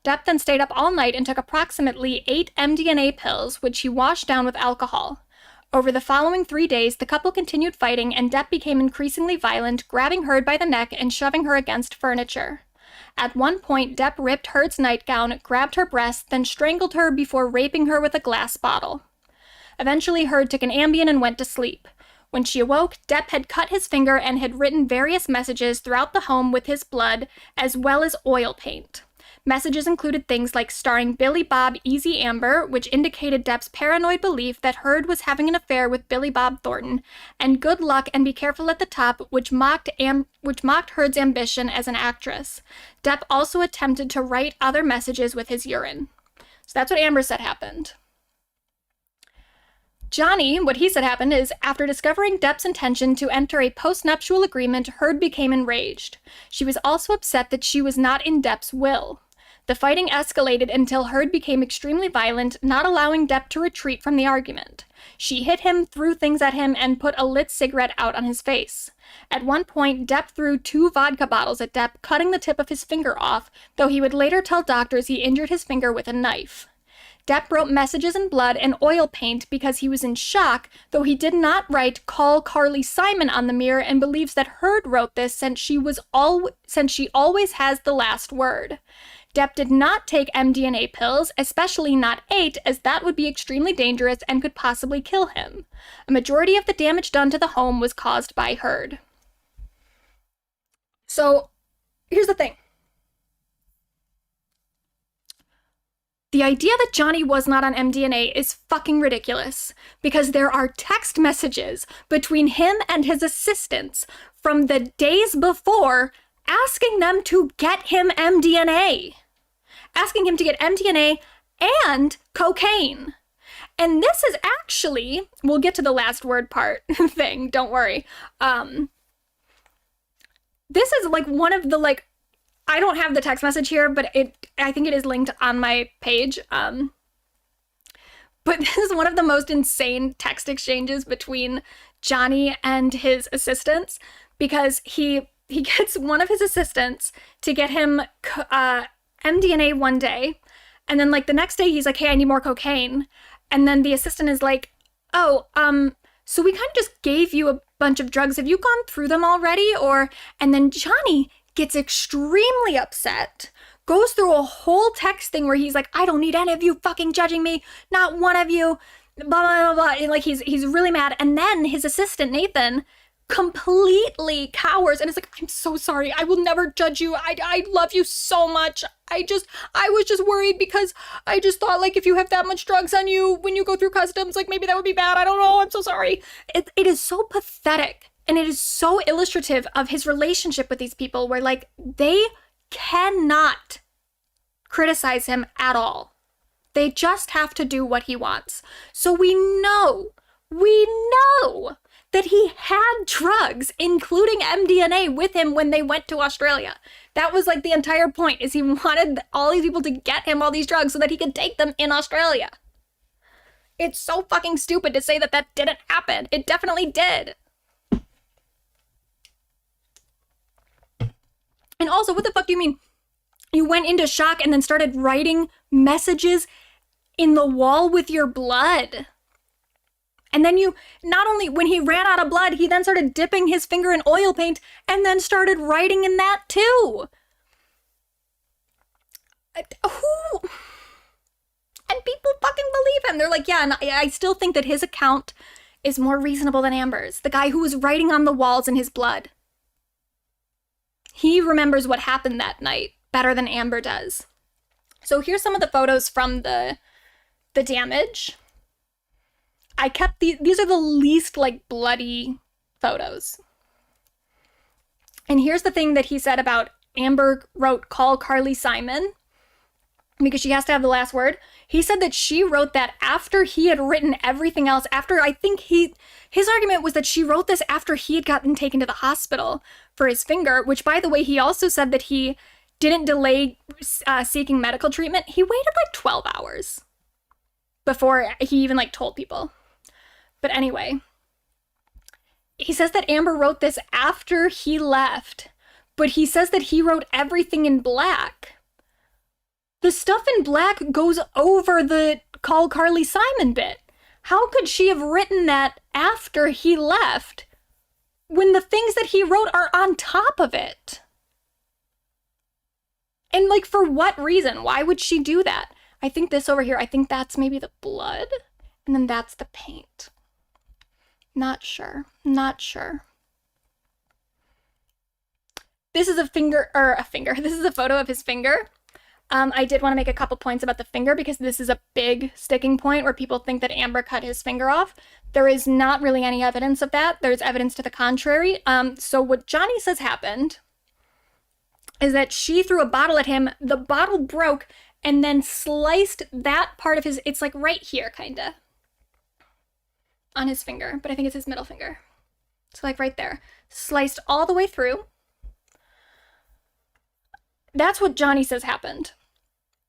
Depp then stayed up all night and took approximately 8 MDMA pills, which he washed down with alcohol. Over the following 3 days, the couple continued fighting, and Depp became increasingly violent, grabbing Heard by the neck and shoving her against furniture. At one point, Depp ripped Heard's nightgown, grabbed her breasts, then strangled her before raping her with a glass bottle. Eventually, Heard took an Ambien and went to sleep. When she awoke, Depp had cut his finger and had written various messages throughout the home with his blood, as well as oil paint. Messages included things like starring Billy Bob Easy Amber, which indicated Depp's paranoid belief that Heard was having an affair with Billy Bob Thornton, and Good Luck and Be Careful at the Top, which mocked Heard's ambition as an actress. Depp also attempted to write other messages with his urine. So that's what Amber said happened. Johnny, what he said happened is, after discovering Depp's intention to enter a postnuptial agreement, Heard became enraged. She was also upset that she was not in Depp's will. The fighting escalated until Heard became extremely violent, not allowing Depp to retreat from the argument. She hit him, threw things at him, and put a lit cigarette out on his face. At one point, Depp threw 2 vodka bottles at Depp, cutting the tip of his finger off, though he would later tell doctors he injured his finger with a knife. Depp wrote messages in blood and oil paint because he was in shock, though he did not write "Call Carly Simon" on the mirror and believes that Heard wrote this since she always has the last word. Depp did not take MDMA pills, especially not 8, as that would be extremely dangerous and could possibly kill him. A majority of the damage done to the home was caused by Heard. So, here's the thing. The idea that Johnny was not on MDMA is fucking ridiculous, because there are text messages between him and his assistants from the days before asking them to get him MDMA. Asking him to get MDMA and cocaine. And this is actually, we'll get to the last word part thing, don't worry. This is like one of the like, I don't have the text message here, but I think it is linked on my page. But this is one of the most insane text exchanges between Johnny and his assistants, because he gets one of his assistants to get him MDMA one day, and then like the next day he's like, hey, I need more cocaine. And then the assistant is like, oh, so we kind of just gave you a bunch of drugs. Have you gone through them already? And then Johnny gets extremely upset, goes through a whole text thing where he's like, I don't need any of you fucking judging me, not one of you, blah, blah, blah, blah. And like, he's really mad. And then his assistant, Nathan, completely cowers and is like, I'm so sorry. I will never judge you. I love you so much. I was just worried because I just thought like if you have that much drugs on you when you go through customs, like maybe that would be bad. I don't know. I'm so sorry. It is so pathetic. And it is so illustrative of his relationship with these people where, like, they cannot criticize him at all. They just have to do what he wants. So we know that he had drugs, including MDMA, with him when they went to Australia. That was, like, the entire point, is he wanted all these people to get him all these drugs so that he could take them in Australia. It's so fucking stupid to say that that didn't happen. It definitely did. And also, what the fuck do you mean? You went into shock and then started writing messages in the wall with your blood. And then you, not only, when he ran out of blood, he then started dipping his finger in oil paint and then started writing in that too. Who? And people fucking believe him. They're like, yeah, and I still think that his account is more reasonable than Amber's. The guy who was writing on the walls in his blood. He remembers what happened that night better than Amber does. So here's some of the photos from the damage. I kept these are the least like bloody photos. And here's the thing that he said about Amber wrote "Call Carly Simon" because she has to have the last word. He said that she wrote that after he had written everything else. After, I think his argument was that she wrote this after he had gotten taken to the hospital for his finger, which, by the way, he also said that he didn't delay seeking medical treatment. He waited like 12 hours before he even like told people. But anyway, he says that Amber wrote this after he left, but he says that he wrote everything in black. The stuff in black goes over the "Call Carly Simon" bit. How could she have written that after he left when the things that he wrote are on top of it? And like, for what reason? Why would she do that? I think this over here, I think that's maybe the blood, and then that's the paint. Not sure. This is this is a photo of his finger. I did want to make a couple points about the finger because this is a big sticking point where people think that Amber cut his finger off. There is not really any evidence of that. There's evidence to the contrary. So what Johnny says happened is that she threw a bottle at him, the bottle broke, and then sliced that part of his, it's like right here, kinda, on his finger, but I think it's his middle finger. So like right there, sliced all the way through. That's what Johnny says happened.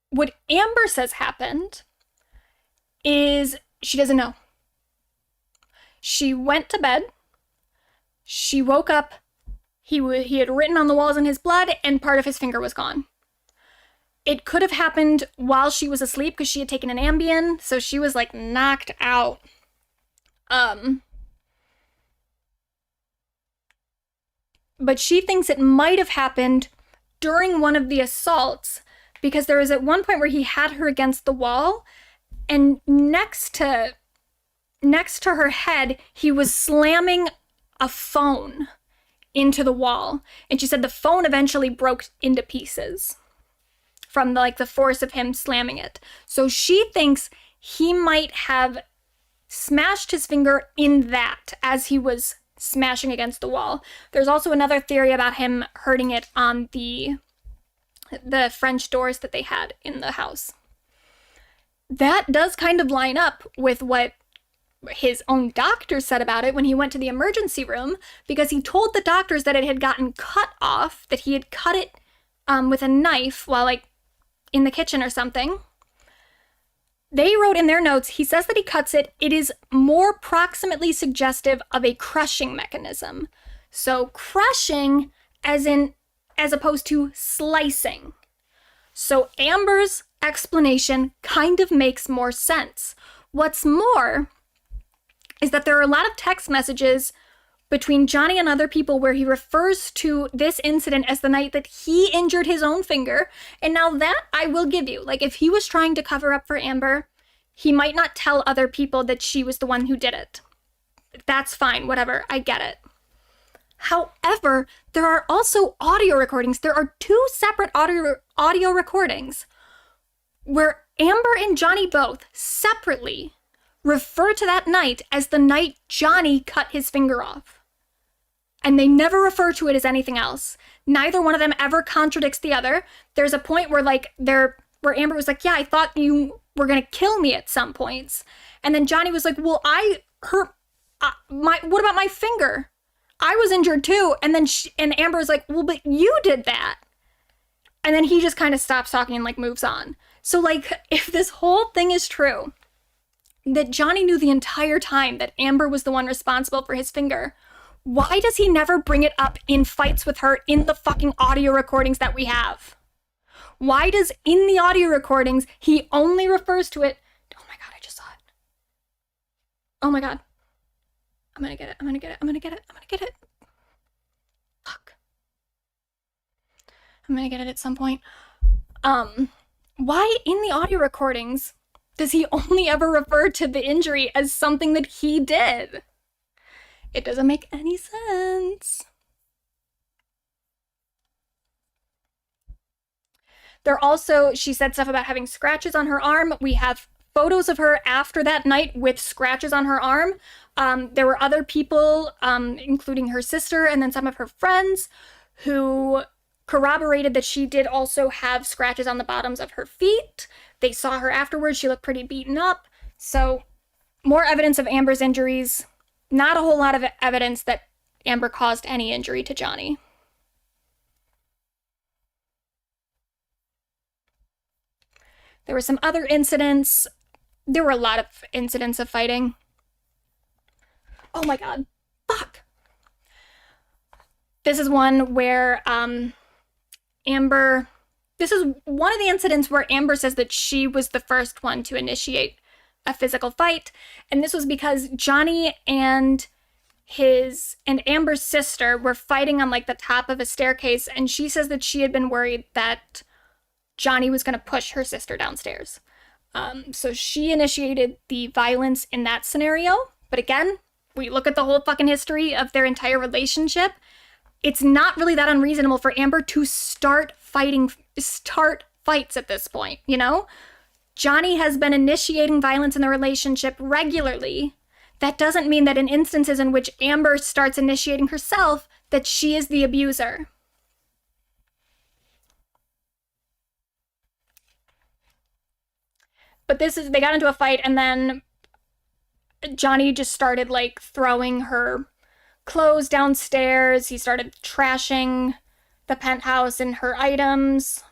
What Amber says happened is she doesn't know. She went to bed. She woke up. He had written on the walls in his blood, and part of his finger was gone. It could have happened while she was asleep because she had taken an Ambien, so she was like knocked out. But she thinks it might have happened during one of the assaults because there was at one point where he had her against the wall, and next to her head, he was slamming a phone into the wall. And she said the phone eventually broke into pieces from the force of him slamming it. So she thinks he might have smashed his finger in that as he was smashing against the wall. There's also another theory about him hurting it on the French doors that they had in the house. That does kind of line up with what his own doctor said about it when he went to the emergency room, because he told the doctors that it had gotten cut off, that he had cut it with a knife while in the kitchen or something. They wrote in their notes, he says that he cuts it. It is more proximately suggestive of a crushing mechanism. So crushing as opposed to slicing. So Amber's explanation kind of makes more sense. What's more is that there are a lot of text messages between Johnny and other people where he refers to this incident as the night that he injured his own finger. And now that I will give you, if he was trying to cover up for Amber, he might not tell other people that she was the one who did it. That's fine, whatever, I get it. However, there are also audio recordings. There are 2 separate audio recordings where Amber and Johnny both separately refer to that night as the night Johnny cut his finger off. And they never refer to it as anything else. Neither one of them ever contradicts the other. There's a point where where Amber was like, yeah, I thought you were gonna kill me at some points. And then Johnny was like, well, I hurt what about my finger? I was injured too. And then Amber was like, well, but you did that. And then he just kind of stops talking and moves on. So if this whole thing is true, that Johnny knew the entire time that Amber was the one responsible for his finger, why does he never bring it up in fights with her in the fucking audio recordings that we have? Why does in the audio recordings he only refers to it? Oh my god, I just saw it. Oh my god. I'm gonna get it. Fuck. I'm gonna get it at some point. Why in the audio recordings does he only ever refer to the injury as something that he did? It doesn't make any sense. She said stuff about having scratches on her arm. We have photos of her after that night with scratches on her arm. There were other people, including her sister and then some of her friends, who corroborated that she did also have scratches on the bottoms of her feet. They saw her afterwards. She looked pretty beaten up. So more evidence of Amber's injuries. Not a whole lot of evidence that Amber caused any injury to Johnny. There were some other incidents. There were a lot of incidents of fighting. Oh my god. Fuck. This is one where Amber... This is one of the incidents where Amber says that she was the first one to initiate a physical fight. And this was because Johnny and Amber's sister were fighting on the top of a staircase. And she says that she had been worried that Johnny was going to push her sister downstairs. So she initiated the violence in that scenario. But again, we look at the whole fucking history of their entire relationship. It's not really that unreasonable for Amber to start fighting fights at this point, you know? Johnny has been initiating violence in the relationship regularly. That doesn't mean that in instances in which Amber starts initiating herself, that she is the abuser. But they got into a fight, and then Johnny just started like throwing her clothes downstairs. He started trashing the penthouse and her items.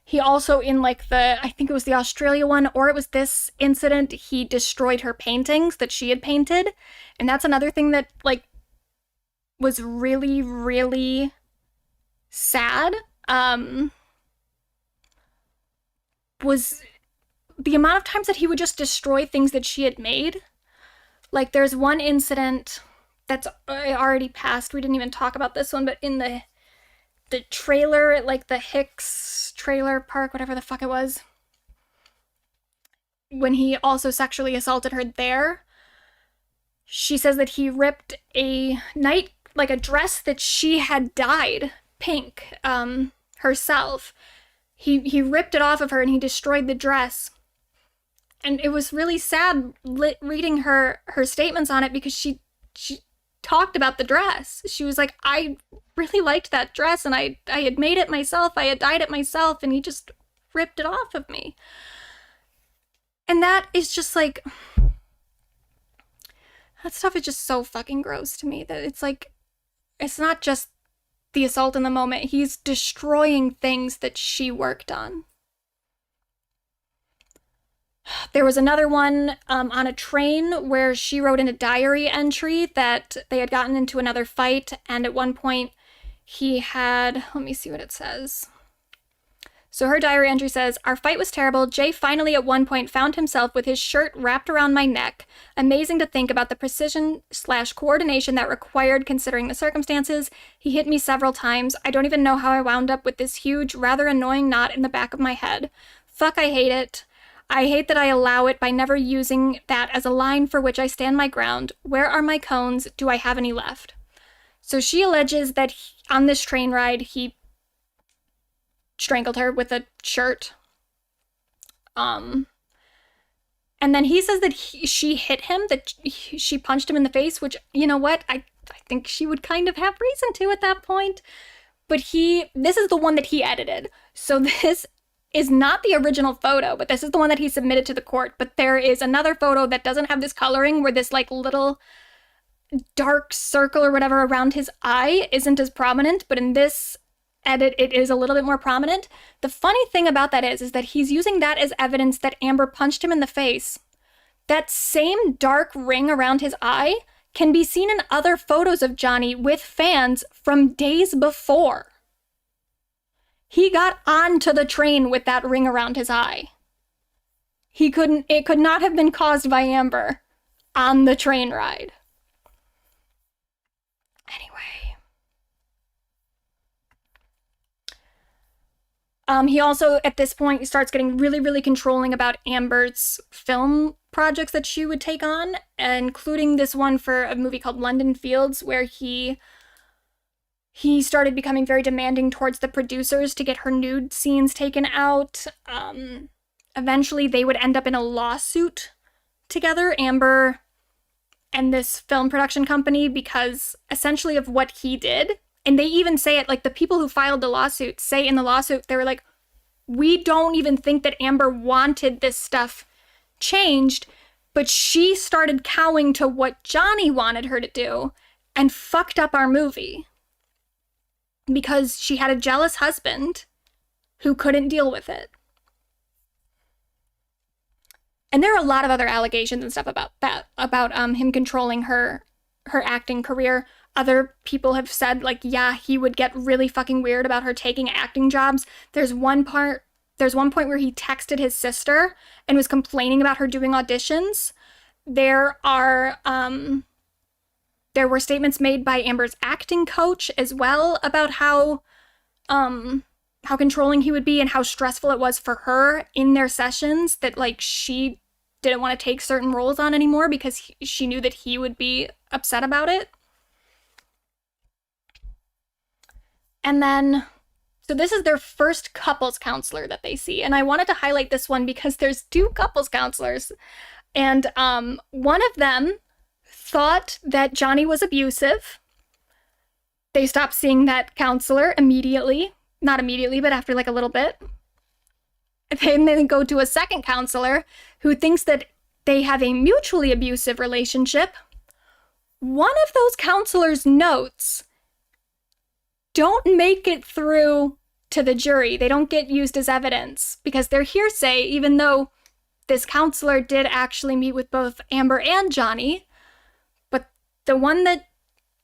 He also, in like I think it was the Australia one, or it was this incident, he destroyed her paintings that she had painted. And that's another thing that like was really, really sad. Was the amount of times that he would just destroy things that she had made. Like there's one incident that's already passed. We didn't even talk about this one, but in the trailer at like the Hicks trailer park, whatever the fuck it was, when he also sexually assaulted her there, she says that he ripped a dress that she had dyed pink herself. He ripped it off of her and he destroyed the dress. And it was really sad reading her statements on it, because she talked about the dress. She was like, I really liked that dress, and I had made it myself, I had dyed it myself, and he just ripped it off of me. And that is just like, that stuff is just so fucking gross to me, that it's like, it's not just the assault in the moment, he's destroying things that she worked on. There was another one on a train where she wrote in a diary entry that they had gotten into another fight, and at one point he had, let me see what it says. So her diary entry says, "Our fight was terrible. Jay finally at one point found himself with his shirt wrapped around my neck. Amazing to think about the precision/coordination that required considering the circumstances. He hit me several times. I don't even know how I wound up with this huge, rather annoying knot in the back of my head. Fuck, I hate it. I hate that I allow it by never using that as a line for which I stand my ground. Where are my cones? Do I have any left?" So she alleges that on this train ride, he strangled her with a shirt. And then he says that she hit him, that she punched him in the face, which, you know what? I think she would kind of have reason to at that point. But this is the one that he edited. So this is not the original photo, but this is the one that he submitted to the court. But there is another photo that doesn't have this coloring, where this like little dark circle or whatever around his eye isn't as prominent, but in this edit it is a little bit more prominent. The funny thing about that is that he's using that as evidence that Amber punched him in the face. That same dark ring around his eye can be seen in other photos of Johnny with fans from days before. He got onto the train with that ring around his eye. It could not have been caused by Amber on the train ride. Anyway. He also, at this point, starts getting really, really controlling about Amber's film projects that she would take on, including this one for a movie called London Fields, where he started becoming very demanding towards the producers to get her nude scenes taken out. Eventually, they would end up in a lawsuit together, Amber and this film production company, because essentially of what he did. And they even say it, like the people who filed the lawsuit say in the lawsuit, they were like, we don't even think that Amber wanted this stuff changed, but she started cowing to what Johnny wanted her to do and fucked up our movie because she had a jealous husband who couldn't deal with it. And there are a lot of other allegations and stuff about that, about him controlling her acting career. Other people have said, like, yeah, he would get really fucking weird about her taking acting jobs. There's one point where he texted his sister and was complaining about her doing auditions. There were statements made by Amber's acting coach as well about how controlling he would be and how stressful it was for her in their sessions, that like she didn't want to take certain roles on anymore because she knew that he would be upset about it. And then So this is their first couples counselor that they see. And I wanted to highlight this one because there's 2 couples counselors. And one of them thought that Johnny was abusive. They stopped seeing that counselor immediately. Not immediately, but after like a little bit. And then go to a second counselor who thinks that they have a mutually abusive relationship. One of those counselors' notes don't make it through to the jury. They don't get used as evidence because they're hearsay, even though this counselor did actually meet with both Amber and Johnny. But the one that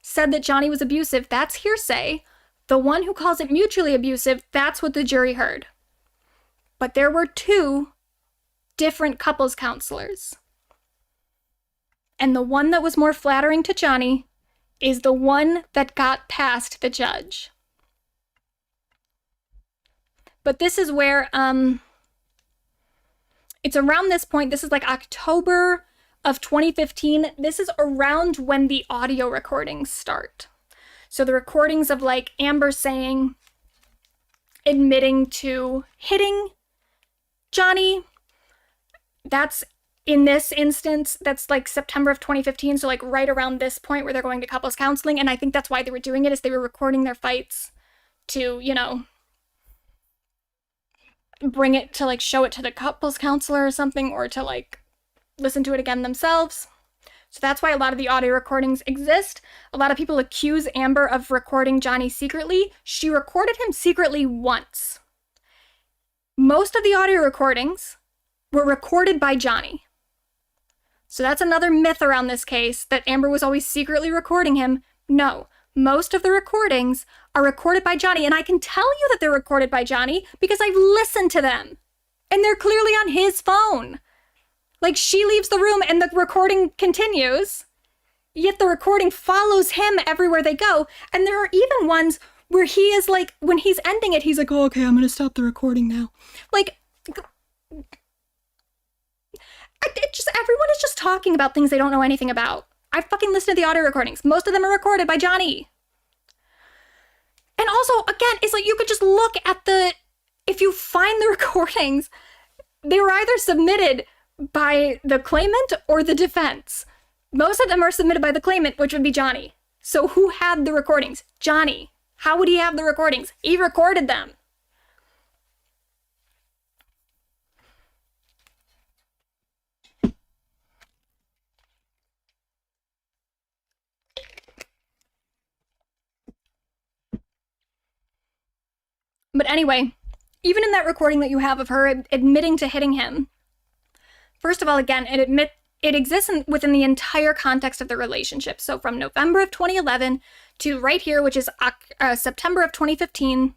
said that Johnny was abusive, that's hearsay. The one who calls it mutually abusive, that's what the jury heard. But there were 2 different couples counselors. And the one that was more flattering to Johnny is the one that got past the judge. But this is where, it's around this point, this is like October of 2015. This is around when the audio recordings start. So the recordings of like Amber admitting to hitting Johnny, that's in this instance, that's like September of 2015. So like right around this point where they're going to couples counseling. And I think that's why they were doing it, is they were recording their fights to, you know, bring it to like show it to the couples counselor or something, or to like listen to it again themselves. So that's why a lot of the audio recordings exist. A lot of people accuse Amber of recording Johnny secretly. She recorded him secretly once. Most of the audio recordings were recorded by Johnny. So that's another myth around this case, that Amber was always secretly recording him. No, most of the recordings are recorded by Johnny, and I can tell you that they're recorded by Johnny because I've listened to them, and they're clearly on his phone. Like, she leaves the room and the recording continues, yet the recording follows him everywhere they go. And there are even ones where he is like, when he's ending it, he's like, oh, okay, I'm gonna stop the recording now. Like, everyone is just talking about things they don't know anything about. I fucking listened to the audio recordings. Most of them are recorded by Johnny. And also, again, it's like, you could just look at if you find the recordings, they were either submitted by the claimant or the defense. Most of them are submitted by the claimant, which would be Johnny. So who had the recordings? Johnny. How would he have the recordings? He recorded them. But anyway, even in that recording that you have of her admitting to hitting him, first of all, again, it exists within the entire context of the relationship. So from November of 2011 to right here, which is September of 2015,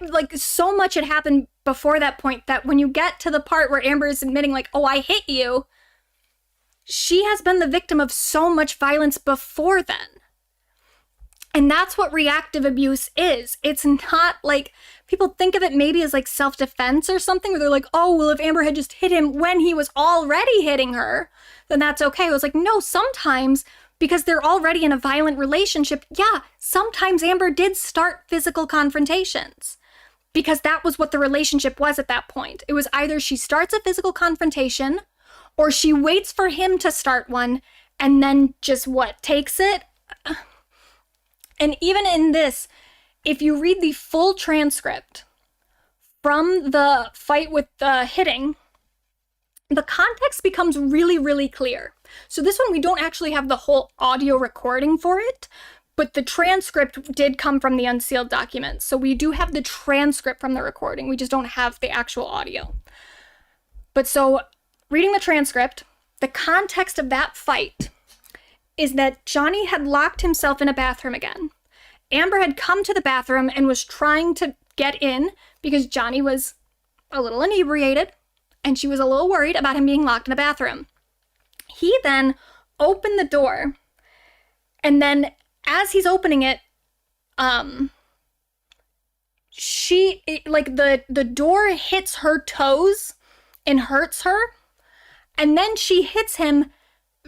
like, so much had happened before that point that when you get to the part where Amber is admitting, like, oh, I hit you, she has been the victim of so much violence before then. And that's what reactive abuse is. It's not like, people think of it maybe as like self-defense or something, where they're like, oh, well, if Amber had just hit him when he was already hitting her, then that's okay. It was like, no, sometimes, because they're already in a violent relationship, yeah, sometimes Amber did start physical confrontations, because that was what the relationship was at that point. It was either she starts a physical confrontation, or she waits for him to start one, and then just takes it. And even in this, if you read the full transcript from the fight with the hitting, the context becomes really, really clear. So this one, we don't actually have the whole audio recording for it, but the transcript did come from the unsealed documents. So we do have the transcript from the recording. We just don't have the actual audio. But so, reading the transcript, the context of that fight is that Johnny had locked himself in a bathroom again. Amber had come to the bathroom and was trying to get in because Johnny was a little inebriated and she was a little worried about him being locked in a bathroom. He then opened the door, and then as he's opening it, the door hits her toes and hurts her, and then she hits him,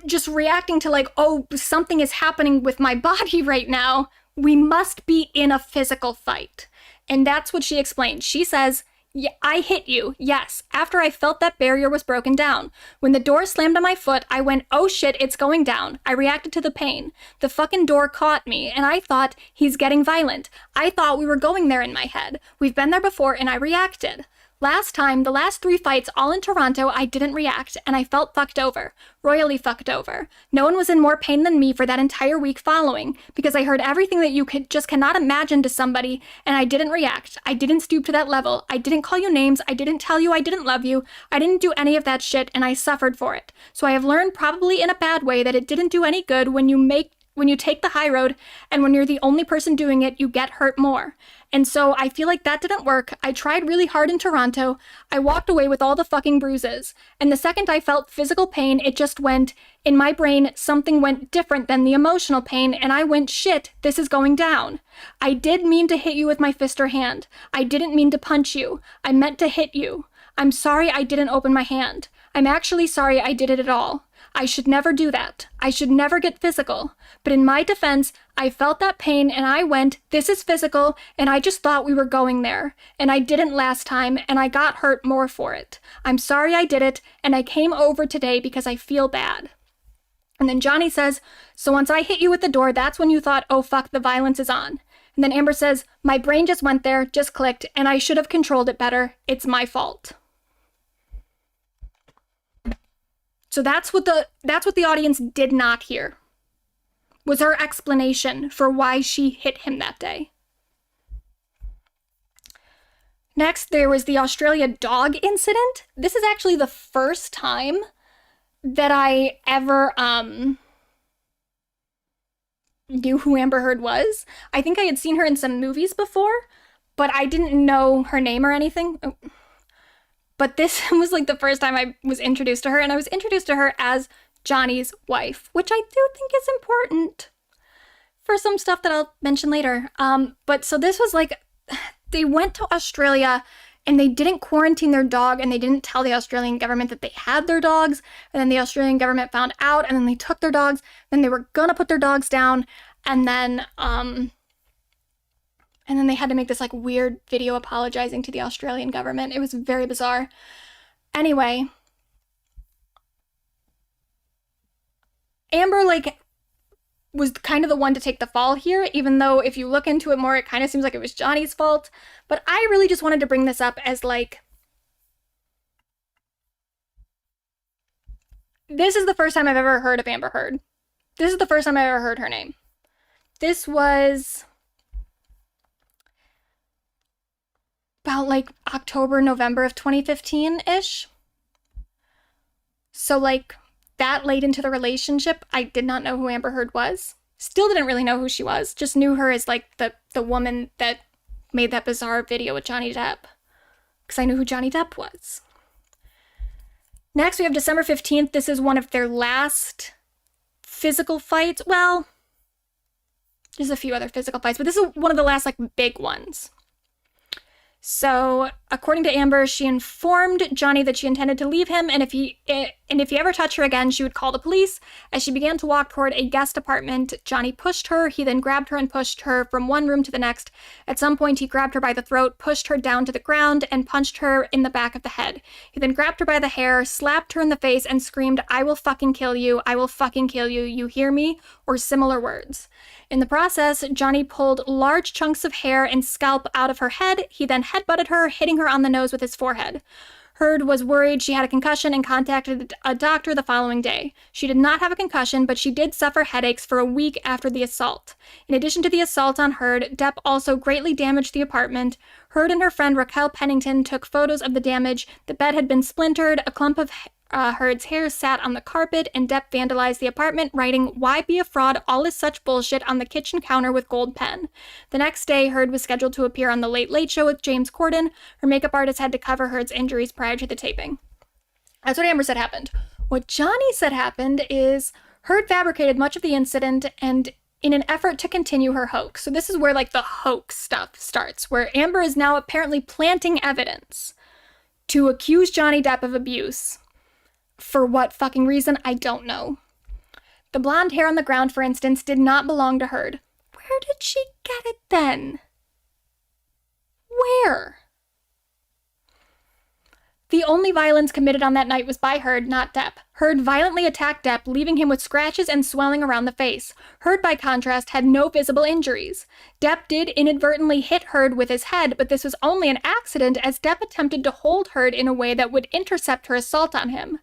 just reacting to like, oh, something is happening with my body right now, We must be in a physical fight. And that's what she explained. She says, yeah, I hit you, yes, after I felt that barrier was broken down. When the door slammed on my foot, I went, oh shit, it's going down. I reacted to the pain. The fucking door caught me, and I thought, he's getting violent. I thought we were going there in my head. We've been there before, and I reacted. Last time, the last 3 fights, all in Toronto, I didn't react, and I felt fucked over. Royally fucked over. No one was in more pain than me for that entire week following, because I heard everything that you just cannot imagine to somebody, and I didn't react. I didn't stoop to that level. I didn't call you names. I didn't tell you I didn't love you. I didn't do any of that shit, and I suffered for it. So I have learned, probably in a bad way, that it didn't do any good when you take the high road, and when you're the only person doing it, you get hurt more. And so I feel like that didn't work. I tried really hard in Toronto. I walked away with all the fucking bruises. And the second I felt physical pain, it just went, in my brain, something went different than the emotional pain, and I went, shit, this is going down. I did mean to hit you with my fist or hand. I didn't mean to punch you. I meant to hit you. I'm sorry I didn't open my hand. I'm actually sorry I did it at all. I should never do that. I should never get physical. But in my defense, I felt that pain and I went, this is physical, and I just thought we were going there. And I didn't last time, and I got hurt more for it. I'm sorry I did it, and I came over today because I feel bad. And then Johnny says, so once I hit you with the door, that's when you thought, oh fuck, the violence is on. And then Amber says, my brain just went there, just clicked, and I should have controlled it better. It's my fault. So that's what the audience did not hear, was her explanation for why she hit him that day. Next, there was the Australia dog incident. This is actually the first time that I ever knew who Amber Heard was. I think I had seen her in some movies before, but I didn't know her name or anything. But this was like the first time I was introduced to her, and I was introduced to her as Johnny's wife, which I do think is important for some stuff that I'll mention later. But so this was like, they went to Australia and they didn't quarantine their dog, and they didn't tell the Australian government that they had their dogs, and then the Australian government found out, and then they took their dogs, then they were gonna put their dogs down, and then they had to make this like weird video apologizing to the Australian government. It was very bizarre. Anyway, Amber like was kind of the one to take the fall here, even though if you look into it more, it kind of seems like it was Johnny's fault. But I really just wanted to bring this up as like, this is the first time I've ever heard of Amber Heard. This is the first time I ever heard her name. This was about like October, November of 2015-ish. So like that late into the relationship, I did not know who Amber Heard was. Still didn't really know who she was. Just knew her as like the woman that made that bizarre video with Johnny Depp. Because I knew who Johnny Depp was. Next, we have December 15th. This is one of their last physical fights. Well, there's a few other physical fights, but this is one of the last like big ones. So, according to Amber, she informed Johnny that she intended to leave him, and if he ever touched her again, she would call the police. As she began to walk toward a guest apartment, Johnny pushed her. He then grabbed her and pushed her from one room to the next. At some point, he grabbed her by the throat, pushed her down to the ground, and punched her in the back of the head. He then grabbed her by the hair, slapped her in the face, and screamed, "I will fucking kill you. I will fucking kill you. You hear me?" or similar words. In the process, Johnny pulled large chunks of hair and scalp out of her head. He then headbutted her, hitting her on the nose with his forehead. Heard was worried she had a concussion and contacted a doctor the following day. She did not have a concussion, but she did suffer headaches for a week after the assault. In addition to the assault on Heard, Depp also greatly damaged the apartment. Heard and her friend Raquel Pennington took photos of the damage. The bed had been splintered, a clump of Heard's hair sat on the carpet, and Depp vandalized the apartment, writing, "Why be a fraud? All is such bullshit" on the kitchen counter with gold pen. The next day, Heard was scheduled to appear on The Late Late Show with James Corden. Her makeup artist had to cover Heard's injuries prior to the taping. That's what Amber said happened. What Johnny said happened is Heard fabricated much of the incident and in an effort to continue her hoax. So this is where like the hoax stuff starts, where Amber is now apparently planting evidence to accuse Johnny Depp of abuse. For what fucking reason, I don't know. The blonde hair on the ground, for instance, did not belong to Heard. Where Where did she get it then? Where? The only violence committed on that night was by Heard, not Depp. Heard violently attacked Depp, leaving him with scratches and swelling around the face. Heard, by contrast, had no visible injuries. Depp did inadvertently hit Heard with his head, but this was only an accident as Depp attempted to hold Heard in a way that would intercept her assault on him.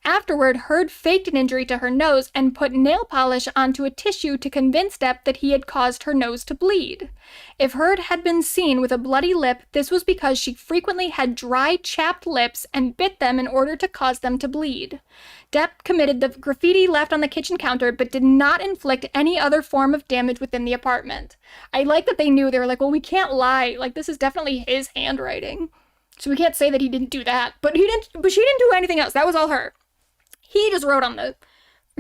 Afterward, Heard faked an injury to her nose and put nail polish onto a tissue to convince Depp that he had caused her nose to bleed. If Heard had been seen with a bloody lip, this was because she frequently had dry, chapped lips and bit them in order to cause them to bleed. Depp committed the graffiti left on the kitchen counter, but did not inflict any other form of damage within the apartment. I like that they knew. They were like, well, we can't lie. Like, this is definitely his handwriting. So we can't say that he didn't do that. But she didn't do anything else. That was all her. He just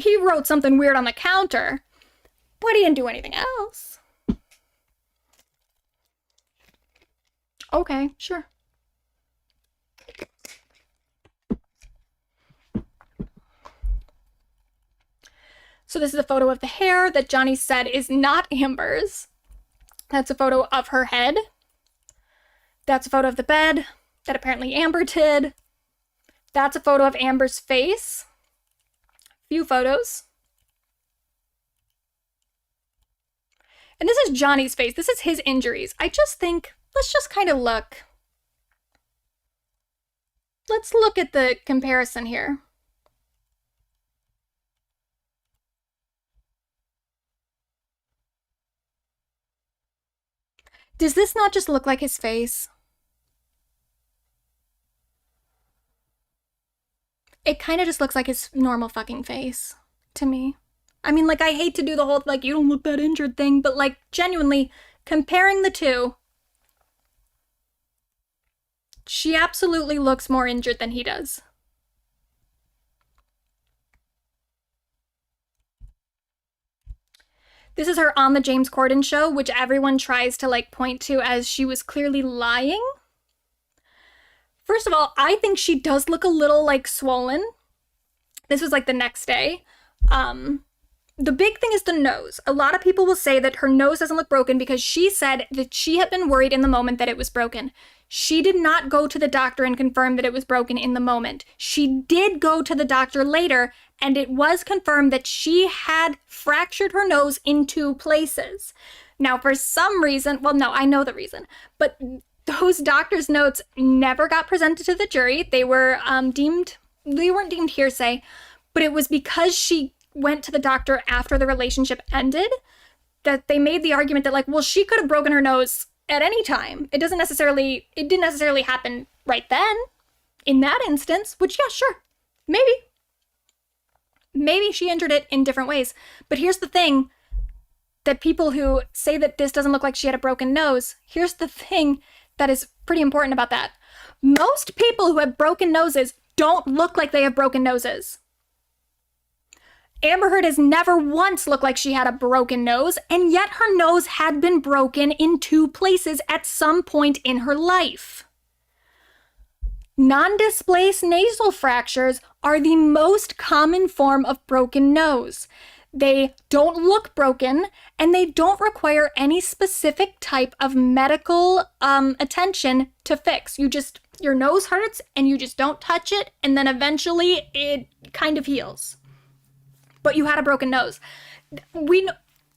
he wrote something weird on the counter, but he didn't do anything else. Okay, sure. So this is a photo of the hair that Johnny said is not Amber's. That's a photo of her head. That's a photo of the bed that apparently Amber did. That's a photo of Amber's face. Few photos. And this is Johnny's face. This is his injuries. I just think, let's just kind of look. Let's look at the comparison here. Does this not just look like his face? It kind of just looks like his normal fucking face to me. I mean, like, I hate to do the whole, like, you don't look that injured thing, but, like, genuinely, comparing the two, she absolutely looks more injured than he does. This is her on the James Corden show, which everyone tries to, like, point to as she was clearly lying. First of all, I think she does look a little, like, swollen. This was, like, the next day. The big thing is the nose. A lot of people will say that her nose doesn't look broken because she said that she had been worried in the moment that it was broken. She did not go to the doctor and confirm that it was broken in the moment. She did go to the doctor later, and it was confirmed that she had fractured her nose in 2 places. Now, for some reason, well, no, I know the reason, but those doctor's notes never got presented to the jury. They were they weren't deemed hearsay, but it was because she went to the doctor after the relationship ended that they made the argument that, like, well, she could have broken her nose at any time. It didn't necessarily happen right then in that instance, which, yeah, sure, maybe she injured it in different ways. But here's the thing, that people who say that this doesn't look like she had a broken nose, here's the thing that is pretty important about that. Most people who have broken noses don't look like they have broken noses. Amber Heard has never once looked like she had a broken nose, and yet her nose had been broken in 2 places at some point in her life. Non-displaced nasal fractures are the most common form of broken nose. They don't look broken, and they don't require any specific type of medical attention to fix. Your nose hurts, and you just don't touch it, and then eventually it kind of heals. But you had a broken nose.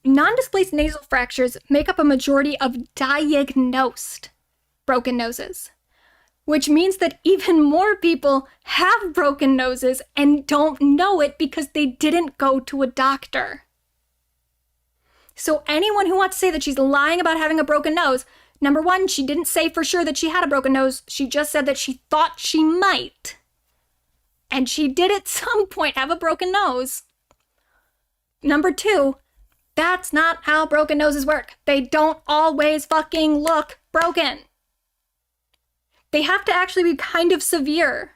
Non-displaced nasal fractures make up a majority of diagnosed broken noses, which means that even more people have broken noses and don't know it because they didn't go to a doctor. So anyone who wants to say that she's lying about having a broken nose, number one, she didn't say for sure that she had a broken nose. She just said that she thought she might. And she did at some point have a broken nose. Number two, that's not how broken noses work. They don't always fucking look broken. They have to actually be kind of severe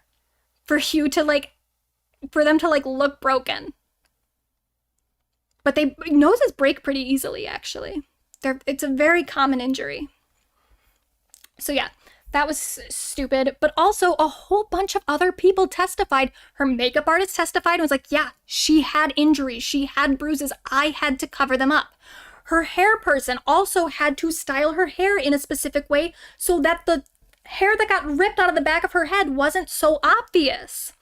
for them to look broken. But noses break pretty easily, actually. It's a very common injury. So yeah, that was stupid. But also a whole bunch of other people testified. Her makeup artist testified and was like, yeah, she had injuries. She had bruises. I had to cover them up. Her hair person also had to style her hair in a specific way so that the hair that got ripped out of the back of her head wasn't so obvious.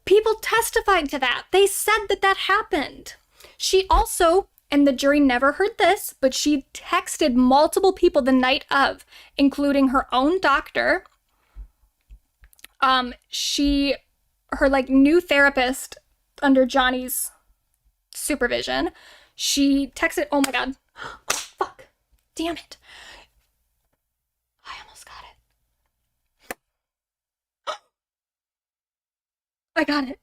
People testified to that. They said that that happened. She also, and the jury never heard this, but she texted multiple people the night of, including her own doctor. Her like new therapist under Johnny's supervision. She texted, oh my God. Oh, fuck. Damn it. I almost got it. I got it.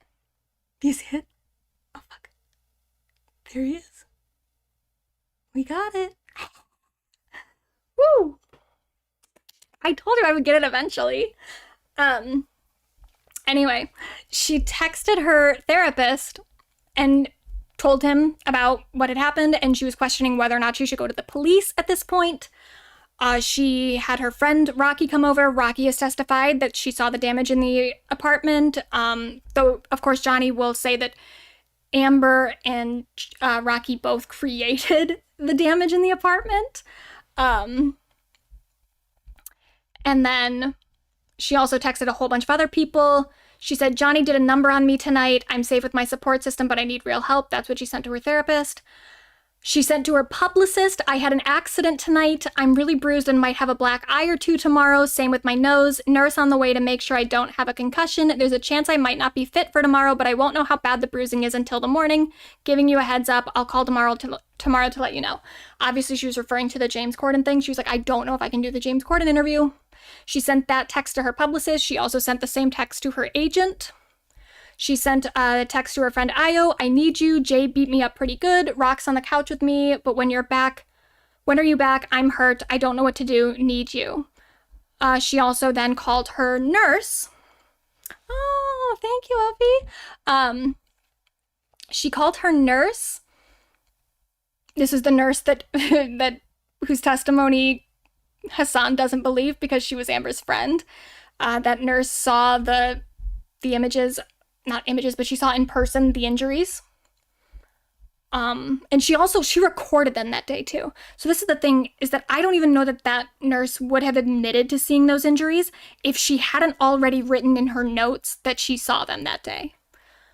Do you see it? Oh, fuck. There he is. We got it. Woo! I told you I would get it eventually. Anyway, she texted her therapist and told him about what had happened, and she was questioning whether or not she should go to the police at this point. She had her friend Rocky come over. Rocky has testified that she saw the damage in the apartment, though, of course, Johnny will say that Amber and Rocky both created the damage in the apartment. And then she also texted a whole bunch of other people. She said, Johnny did a number on me tonight. I'm safe with my support system, but I need real help. That's what she sent to her therapist. She sent to her publicist, I had an accident tonight. I'm really bruised and might have a black eye or two tomorrow. Same with my nose. Nurse on the way to make sure I don't have a concussion. There's a chance I might not be fit for tomorrow, but I won't know how bad the bruising is until the morning. Giving you a heads up. I'll call tomorrow to let you know. Obviously, she was referring to the James Corden thing. She was like, I don't know if I can do the James Corden interview. She sent that text to her publicist. She also sent the same text to her agent. She sent a text to her friend Ayo. I need you. Jay beat me up pretty good. Rock's on the couch with me. But when are you back? I'm hurt. I don't know what to do. Need you. She also then called her nurse. Oh, thank you, Elfie. She called her nurse. This is the nurse that whose testimony Hasan doesn't believe because she was Amber's friend. That nurse saw the images. Not images, but she saw in person the injuries. And she recorded them that day too. So this is the thing, is that I don't even know that nurse would have admitted to seeing those injuries if she hadn't already written in her notes that she saw them that day.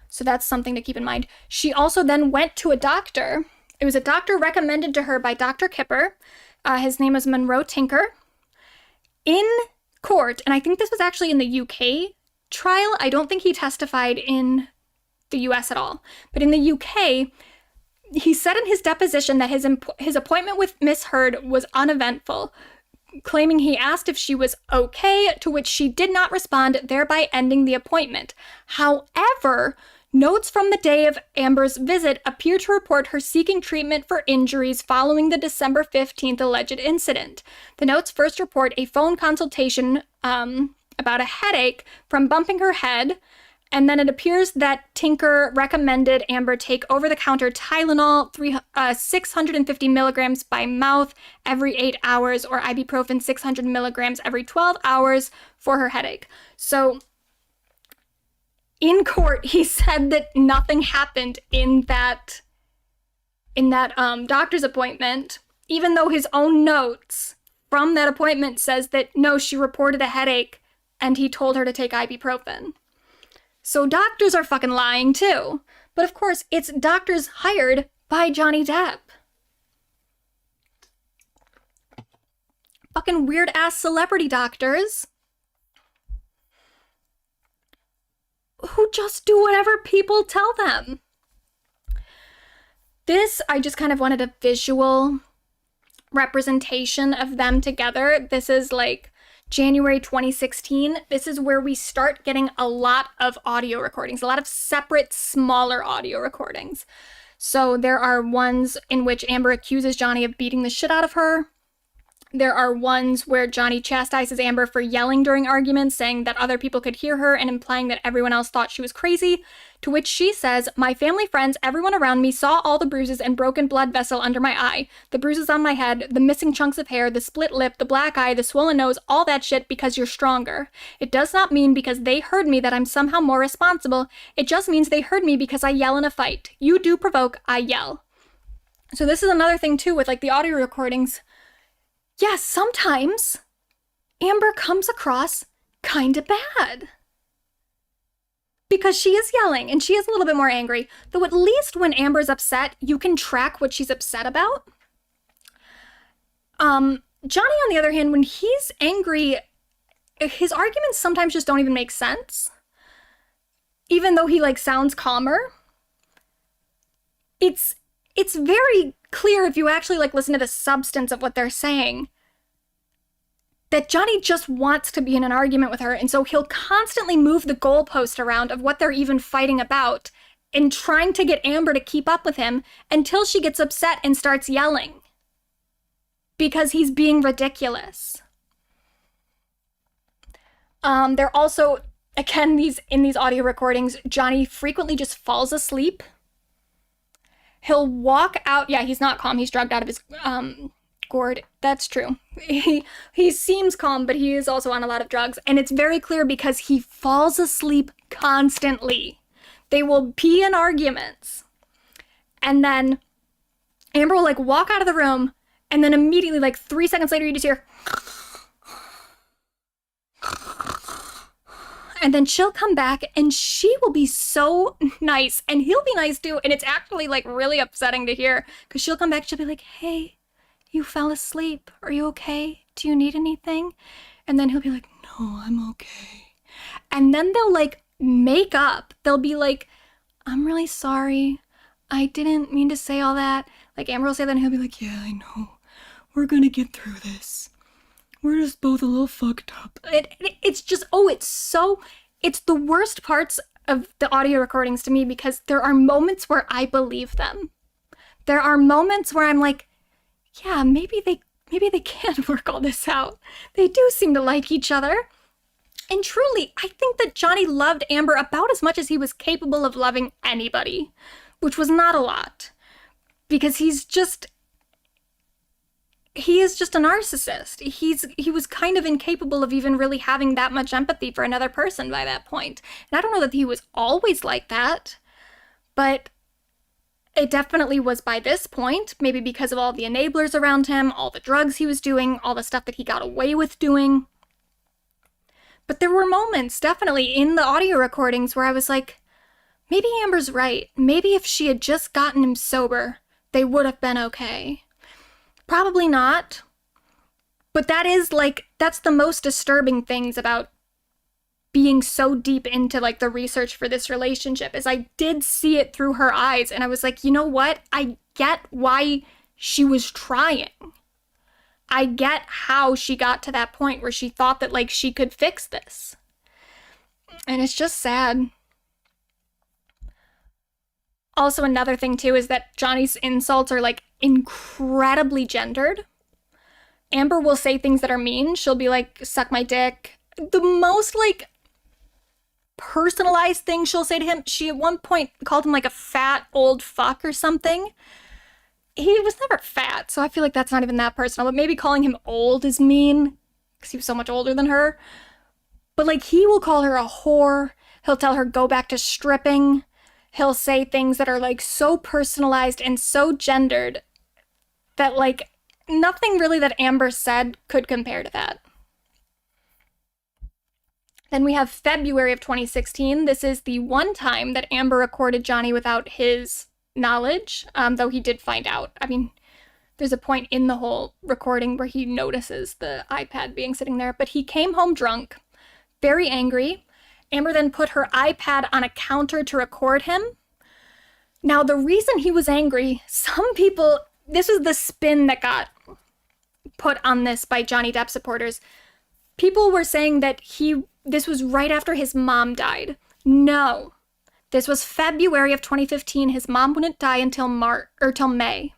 So that's something to keep in mind. She also then went to a doctor. It was a doctor recommended to her by Dr. Kipper. His name was Monroe Tinker. In court, and I think this was actually in the UK trial. I don't think he testified in the US at all. But in the UK, he said in his deposition that his appointment with Miss Heard was uneventful, claiming he asked if she was okay, to which she did not respond, thereby ending the appointment. However, notes from the day of Amber's visit appear to report her seeking treatment for injuries following the December 15th alleged incident. The notes first report a phone consultation about a headache from bumping her head, and then it appears that Tinker recommended Amber take over-the-counter Tylenol 650 milligrams by mouth every 8 hours, or ibuprofen 600 milligrams every 12 hours for her headache. So in court, he said that nothing happened in that doctor's appointment, even though his own notes from that appointment says that no, she reported a headache and he told her to take ibuprofen. So doctors are fucking lying too. But of course, it's doctors hired by Johnny Depp. Fucking weird ass celebrity doctors who just do whatever people tell them. This, I just kind of wanted a visual representation of them together. This is like January 2016. This is where we start getting a lot of audio recordings, a lot of separate, smaller audio recordings. So there are ones in which Amber accuses Johnny of beating the shit out of her. There are ones where Johnny chastises Amber for yelling during arguments, saying that other people could hear her and implying that everyone else thought she was crazy, to which she says, my family, friends, everyone around me saw all the bruises and broken blood vessel under my eye, the bruises on my head, the missing chunks of hair, the split lip, the black eye, the swollen nose, all that shit because you're stronger. It does not mean because they heard me that I'm somehow more responsible. It just means they heard me because I yell in a fight. You do provoke, I yell. So this is another thing too with like the audio recordings. Yeah, sometimes Amber comes across kind of bad. Because she is yelling and she is a little bit more angry. Though at least when Amber's upset, you can track what she's upset about. Johnny, on the other hand, when he's angry, his arguments sometimes just don't even make sense. Even though he like sounds calmer. It's very clear if you actually like listen to the substance of what they're saying that Johnny just wants to be in an argument with her, and so he'll constantly move the goalpost around of what they're even fighting about and trying to get Amber to keep up with him until she gets upset and starts yelling because he's being ridiculous. They're also, again, in these audio recordings, Johnny frequently just falls asleep. He'll walk out. Yeah, he's not calm. He's drugged out of his gourd. That's true. He seems calm, but he is also on a lot of drugs. And it's very clear because he falls asleep constantly. They will be in arguments. And then Amber will like walk out of the room. And then immediately, like 3 seconds later, you just hear. And then she'll come back and she will be so nice. And he'll be nice too. And it's actually like really upsetting to hear. Because she'll come back, she'll be like, hey, you fell asleep. Are you okay? Do you need anything? And then he'll be like, no, I'm okay. And then they'll like make up. They'll be like, I'm really sorry. I didn't mean to say all that. Like Amber will say that and he'll be like, yeah, I know. We're gonna get through this. We're just both a little fucked up. It's just, it's the worst parts of the audio recordings to me because there are moments where I believe them. There are moments where I'm like, yeah, maybe they can work all this out. They do seem to like each other. And truly, I think that Johnny loved Amber about as much as he was capable of loving anybody, which was not a lot. Because he is just a narcissist. He was kind of incapable of even really having that much empathy for another person by that point. And I don't know that he was always like that, but it definitely was by this point, maybe because of all the enablers around him, all the drugs he was doing, all the stuff that he got away with doing. But there were moments, definitely, in the audio recordings where I was like, maybe Amber's right. Maybe if she had just gotten him sober, they would have been okay. Probably not. But that's the most disturbing things about being so deep into like the research for this relationship is I did see it through her eyes and I was like, you know what? I get why she was trying. I get how she got to that point where she thought that like she could fix this. And it's just sad. Also, another thing too is that Johnny's insults are like incredibly gendered. Amber will say things that are mean. She'll be like, suck my dick. The most like personalized thing she'll say to him, she at one point called him like a fat old fuck or something. He was never fat, so I feel like that's not even that personal, but maybe calling him old is mean because he was so much older than her. But like he will call her a whore. He'll tell her go back to stripping. He'll say things that are like so personalized and so gendered that like nothing really that Amber said could compare to that. Then we have February of 2016. This is the one time that Amber recorded Johnny without his knowledge, though he did find out. I mean, there's a point in the whole recording where he notices the iPad being sitting there, but he came home drunk, very angry. Amber then put her iPad on a counter to record him. Now, the reason he was angry, some people, this was the spin that got put on this by Johnny Depp supporters. People were saying that this was right after his mom died. No, this was February of 2015. His mom wouldn't die until May.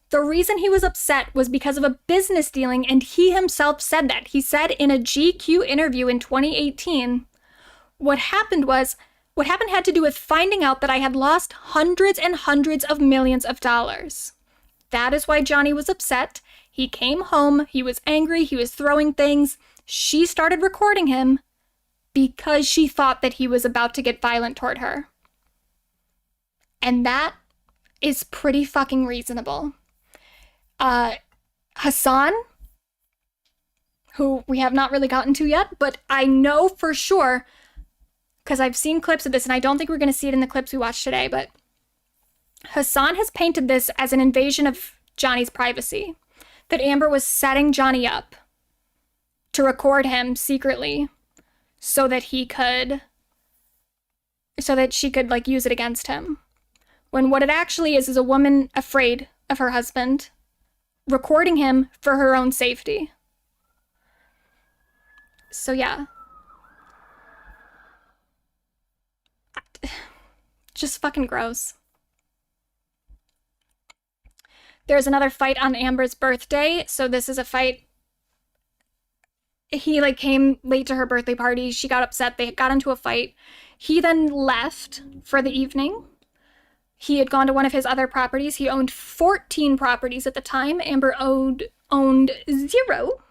The reason he was upset was because of a business dealing, and he himself said that. He said in a GQ interview in 2018, what happened had to do with finding out that I had lost hundreds and hundreds of millions of dollars. That is why Johnny was upset. He came home, he was angry, he was throwing things. She started recording him because she thought that he was about to get violent toward her. And that is pretty fucking reasonable. Hasan, who we have not really gotten to yet, but I know for sure, because I've seen clips of this, and I don't think we're going to see it in the clips we watched today, but Hasan has painted this as an invasion of Johnny's privacy. That Amber was setting Johnny up to record him secretly so that she could like use it against him. When what it actually is a woman afraid of her husband recording him for her own safety. So yeah. Just fucking gross. There's another fight on Amber's birthday. So this is a fight. He like came late to her birthday party. She got upset. They got into a fight. He then left for the evening. He had gone to one of his other properties. He owned 14 properties at the time. Amber owned 0.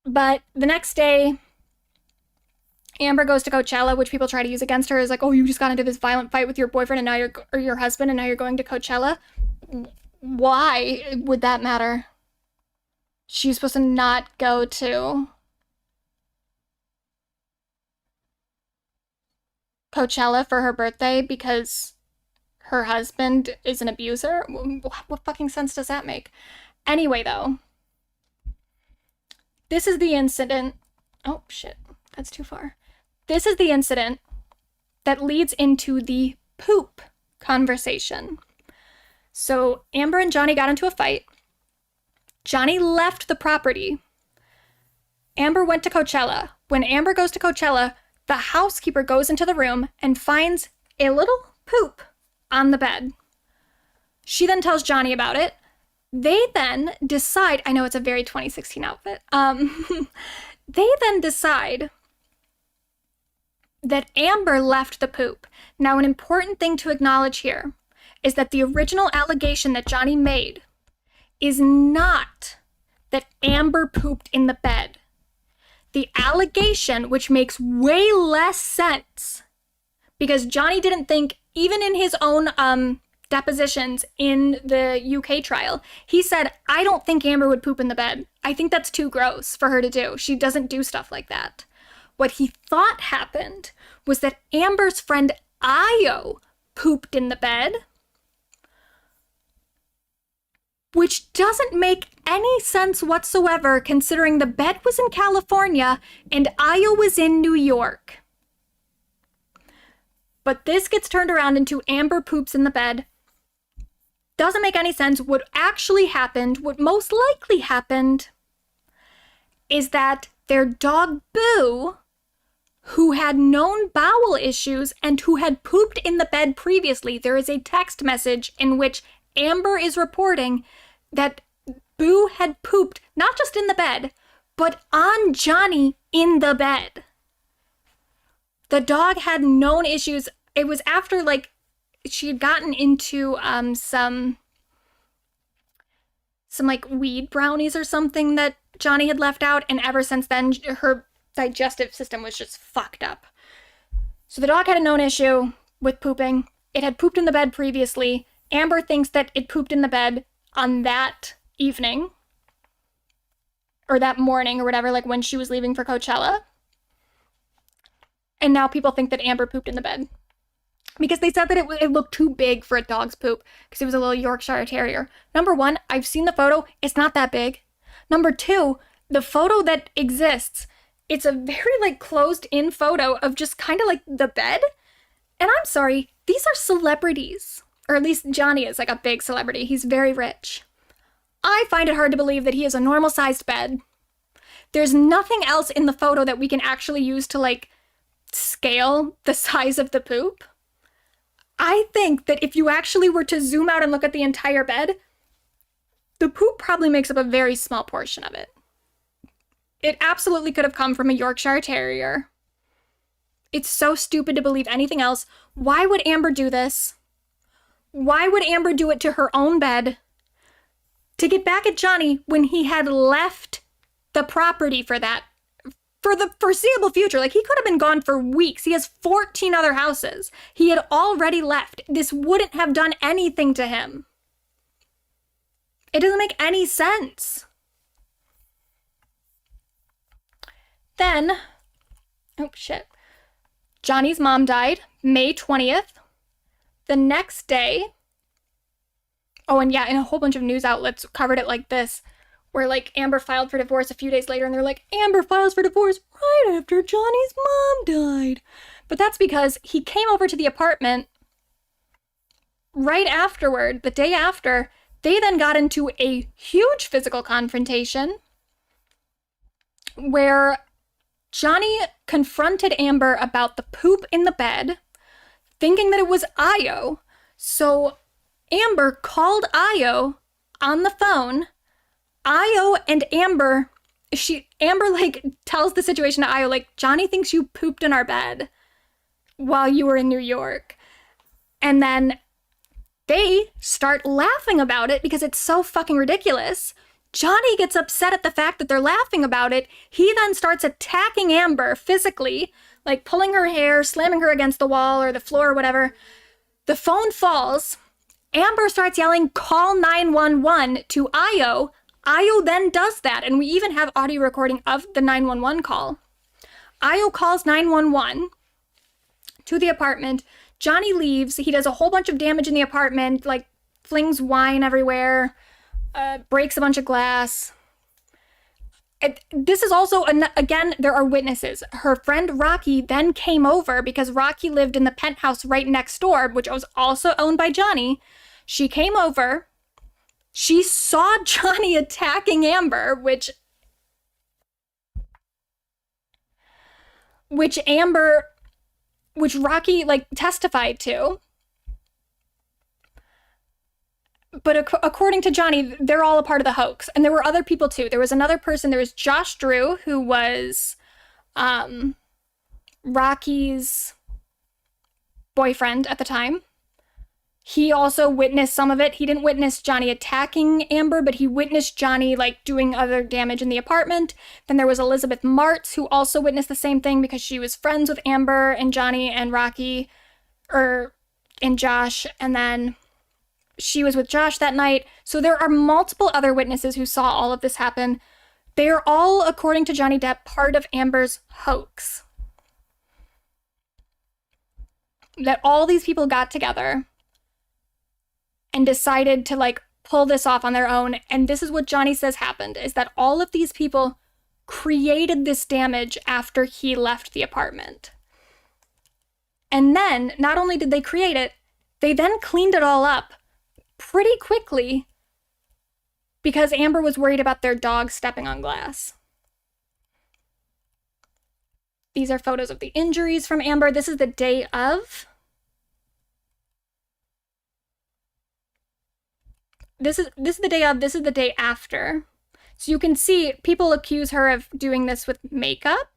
But the next day, Amber goes to Coachella, which people try to use against her as like, oh, you just got into this violent fight with your boyfriend and now or your husband and now you're going to Coachella. Why would that matter? She's supposed to not go to Coachella for her birthday because her husband is an abuser? What fucking sense does that make? Anyway, though, this is the incident. Oh, shit. That's too far. This is the incident that leads into the poop conversation. So Amber and Johnny got into a fight. Johnny left the property. Amber went to Coachella. When Amber goes to Coachella, the housekeeper goes into the room and finds a little poop on the bed. She then tells Johnny about it. They then decide, I know it's a very 2016 outfit. They then decide that Amber left the poop. Now, an important thing to acknowledge here is that the original allegation that Johnny made is not that Amber pooped in the bed. The allegation, which makes way less sense, because Johnny didn't think, even in his own depositions in the UK trial, he said, I don't think Amber would poop in the bed. I think that's too gross for her to do. She doesn't do stuff like that. What he thought happened was that Amber's friend Io pooped in the bed, which doesn't make any sense whatsoever considering the bed was in California and Io was in New York. But this gets turned around into Amber poops in the bed. Doesn't make any sense. What actually happened, what most likely happened, is that their dog Boo, who had known bowel issues and who had pooped in the bed previously, there is a text message in which Amber is reporting that Boo had pooped not just in the bed, but on Johnny in the bed. The dog had known issues. It was after, like, she had gotten into some like weed brownies or something that Johnny had left out, and ever since then her digestive system was just fucked up. So the dog had a known issue with pooping. It had pooped in the bed previously. Amber thinks that it pooped in the bed on that evening or that morning or whatever, like when she was leaving for Coachella. And now people think that Amber pooped in the bed because they said that it looked too big for a dog's poop because it was a little Yorkshire Terrier. Number one, I've seen the photo. It's not that big. Number two, the photo that exists, it's a very like closed in photo of just kind of like the bed. And I'm sorry, these are celebrities, or at least Johnny is like a big celebrity. He's very rich. I find it hard to believe that he has a normal sized bed. There's nothing else in the photo that we can actually use to like scale the size of the poop. I think that if you actually were to zoom out and look at the entire bed, the poop probably makes up a very small portion of it. It absolutely could have come from a Yorkshire Terrier. It's so stupid to believe anything else. Why would Amber do this? Why would Amber do it to her own bed to get back at Johnny when he had left the property for for the foreseeable future. Like, he could have been gone for weeks. He has 14 other houses. He had already left. This wouldn't have done anything to him. It doesn't make any sense. Then, oh shit, Johnny's mom died May 20th. The next day, oh, and yeah, and a whole bunch of news outlets covered it like this, where like Amber filed for divorce a few days later, and they're like, Amber files for divorce right after Johnny's mom died. But that's because he came over to the apartment right afterward, the day after. They then got into a huge physical confrontation where Johnny confronted Amber about the poop in the bed, thinking that it was Io. So Amber called Io on the phone. Io and Amber like tells the situation to Io, like, Johnny thinks you pooped in our bed while you were in New York. And then they start laughing about it because it's so fucking ridiculous. Johnny gets upset at the fact that they're laughing about it. He then starts attacking Amber physically, like pulling her hair, slamming her against the wall or the floor or whatever. The phone falls. Amber starts yelling, call 911 to Io. Io then does that, and we even have audio recording of the 911 call. Io calls 911 to the apartment. Johnny leaves. He does a whole bunch of damage in the apartment, like flings wine everywhere, breaks a bunch of glass. This is also, again, there are witnesses. Her friend Rocky then came over because Rocky lived in the penthouse right next door, which was also owned by Johnny. She came over. She saw Johnny attacking Amber, which Rocky, like, testified to. But according to Johnny, they're all a part of the hoax. And there were other people, too. There was another person. There was Josh Drew, who was Rocky's boyfriend at the time. He also witnessed some of it. He didn't witness Johnny attacking Amber, but he witnessed Johnny, like, doing other damage in the apartment. Then there was Elizabeth Martz, who also witnessed the same thing because she was friends with Amber and Johnny and Rocky, and Josh. And then she was with Josh that night. So there are multiple other witnesses who saw all of this happen. They are all, according to Johnny Depp, part of Amber's hoax. That all these people got together and decided to, like, pull this off on their own. And this is what Johnny says happened, is that all of these people created this damage after he left the apartment. And then, not only did they create it, they then cleaned it all up pretty quickly because Amber was worried about their dog stepping on glass. These are photos of the injuries from Amber. This is the day of. This is the day of, this is the day after. So you can see people accuse her of doing this with makeup.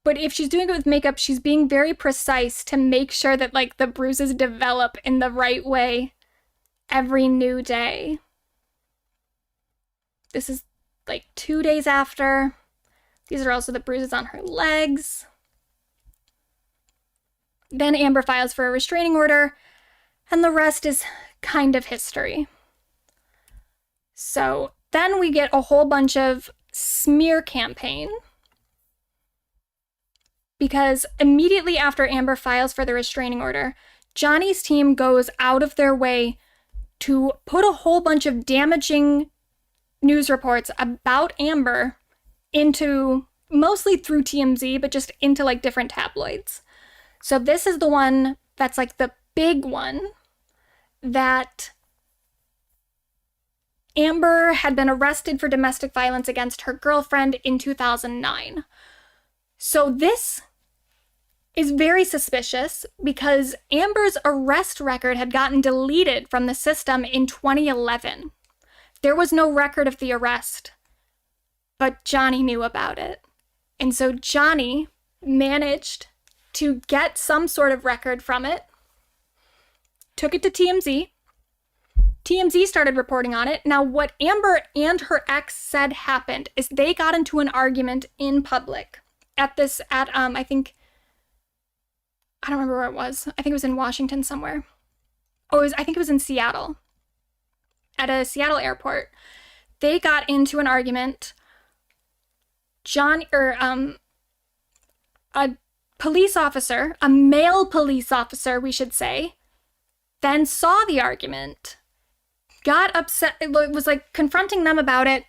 But if she's doing it with makeup, she's being very precise to make sure that, like, the bruises develop in the right way every new day. This is like 2 days after. These are also the bruises on her legs. Then Amber files for a restraining order. And the rest is kind of history. So then we get a whole bunch of smear campaign. Because immediately after Amber files for the restraining order, Johnny's team goes out of their way to put a whole bunch of damaging news reports about Amber into, mostly through TMZ, but just into, like, different tabloids. So this is the one that's, like, the big one, that Amber had been arrested for domestic violence against her girlfriend in 2009. So this is very suspicious because Amber's arrest record had gotten deleted from the system in 2011. There was no record of the arrest, but Johnny knew about it. And so Johnny managed to get some sort of record from it, took it to TMZ. TMZ started reporting on it. Now, what Amber and her ex said happened is they got into an argument in public I think, I don't remember where it was. I think it was in Washington somewhere. I think it was in Seattle. At a Seattle airport. They got into an argument. A police officer, a male police officer, we should say, then saw the argument, got upset, it was like confronting them about it.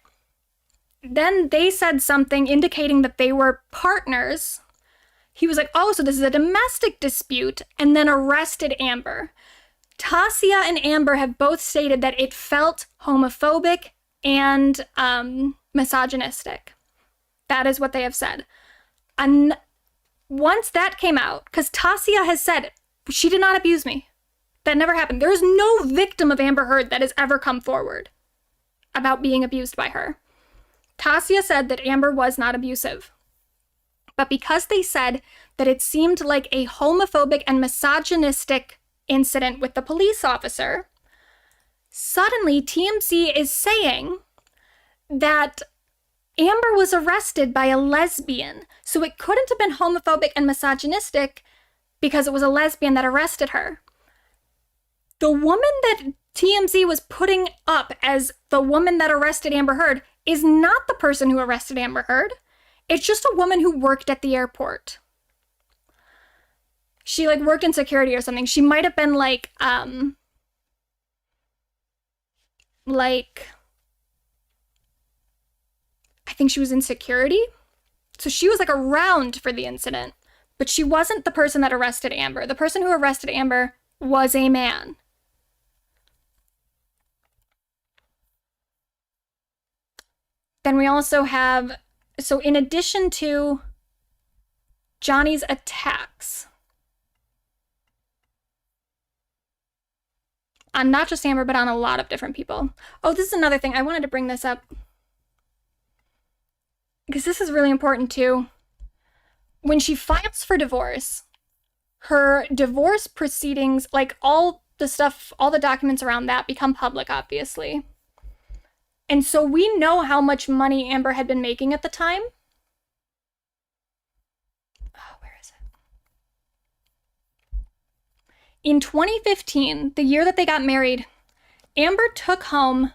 Then they said something indicating that they were partners. He was like, oh, so this is a domestic dispute, and then arrested Amber. Tasia and Amber have both stated that it felt homophobic and misogynistic. That is what they have said. And once that came out, because Tasia has said, she did not abuse me. That never happened. There is no victim of Amber Heard that has ever come forward about being abused by her. Tasia said that Amber was not abusive. But because they said that it seemed like a homophobic and misogynistic incident with the police officer, suddenly TMZ is saying that Amber was arrested by a lesbian, so it couldn't have been homophobic and misogynistic because it was a lesbian that arrested her. The woman that TMZ was putting up as the woman that arrested Amber Heard is not the person who arrested Amber Heard. It's just a woman who worked at the airport. She worked in security or something. She might have been I think she was in security. So she was around for the incident, but she wasn't the person that arrested Amber. The person who arrested Amber was a man. Then we also have, so in addition to Johnny's attacks on not just Amber, but on a lot of different people. Oh, this is another thing. I wanted to bring this up because this is really important too. When she files for divorce, her divorce proceedings, all the stuff, all the documents around that become public, obviously. And so we know how much money Amber had been making at the time. Oh, where is it? In 2015, the year that they got married, Amber took home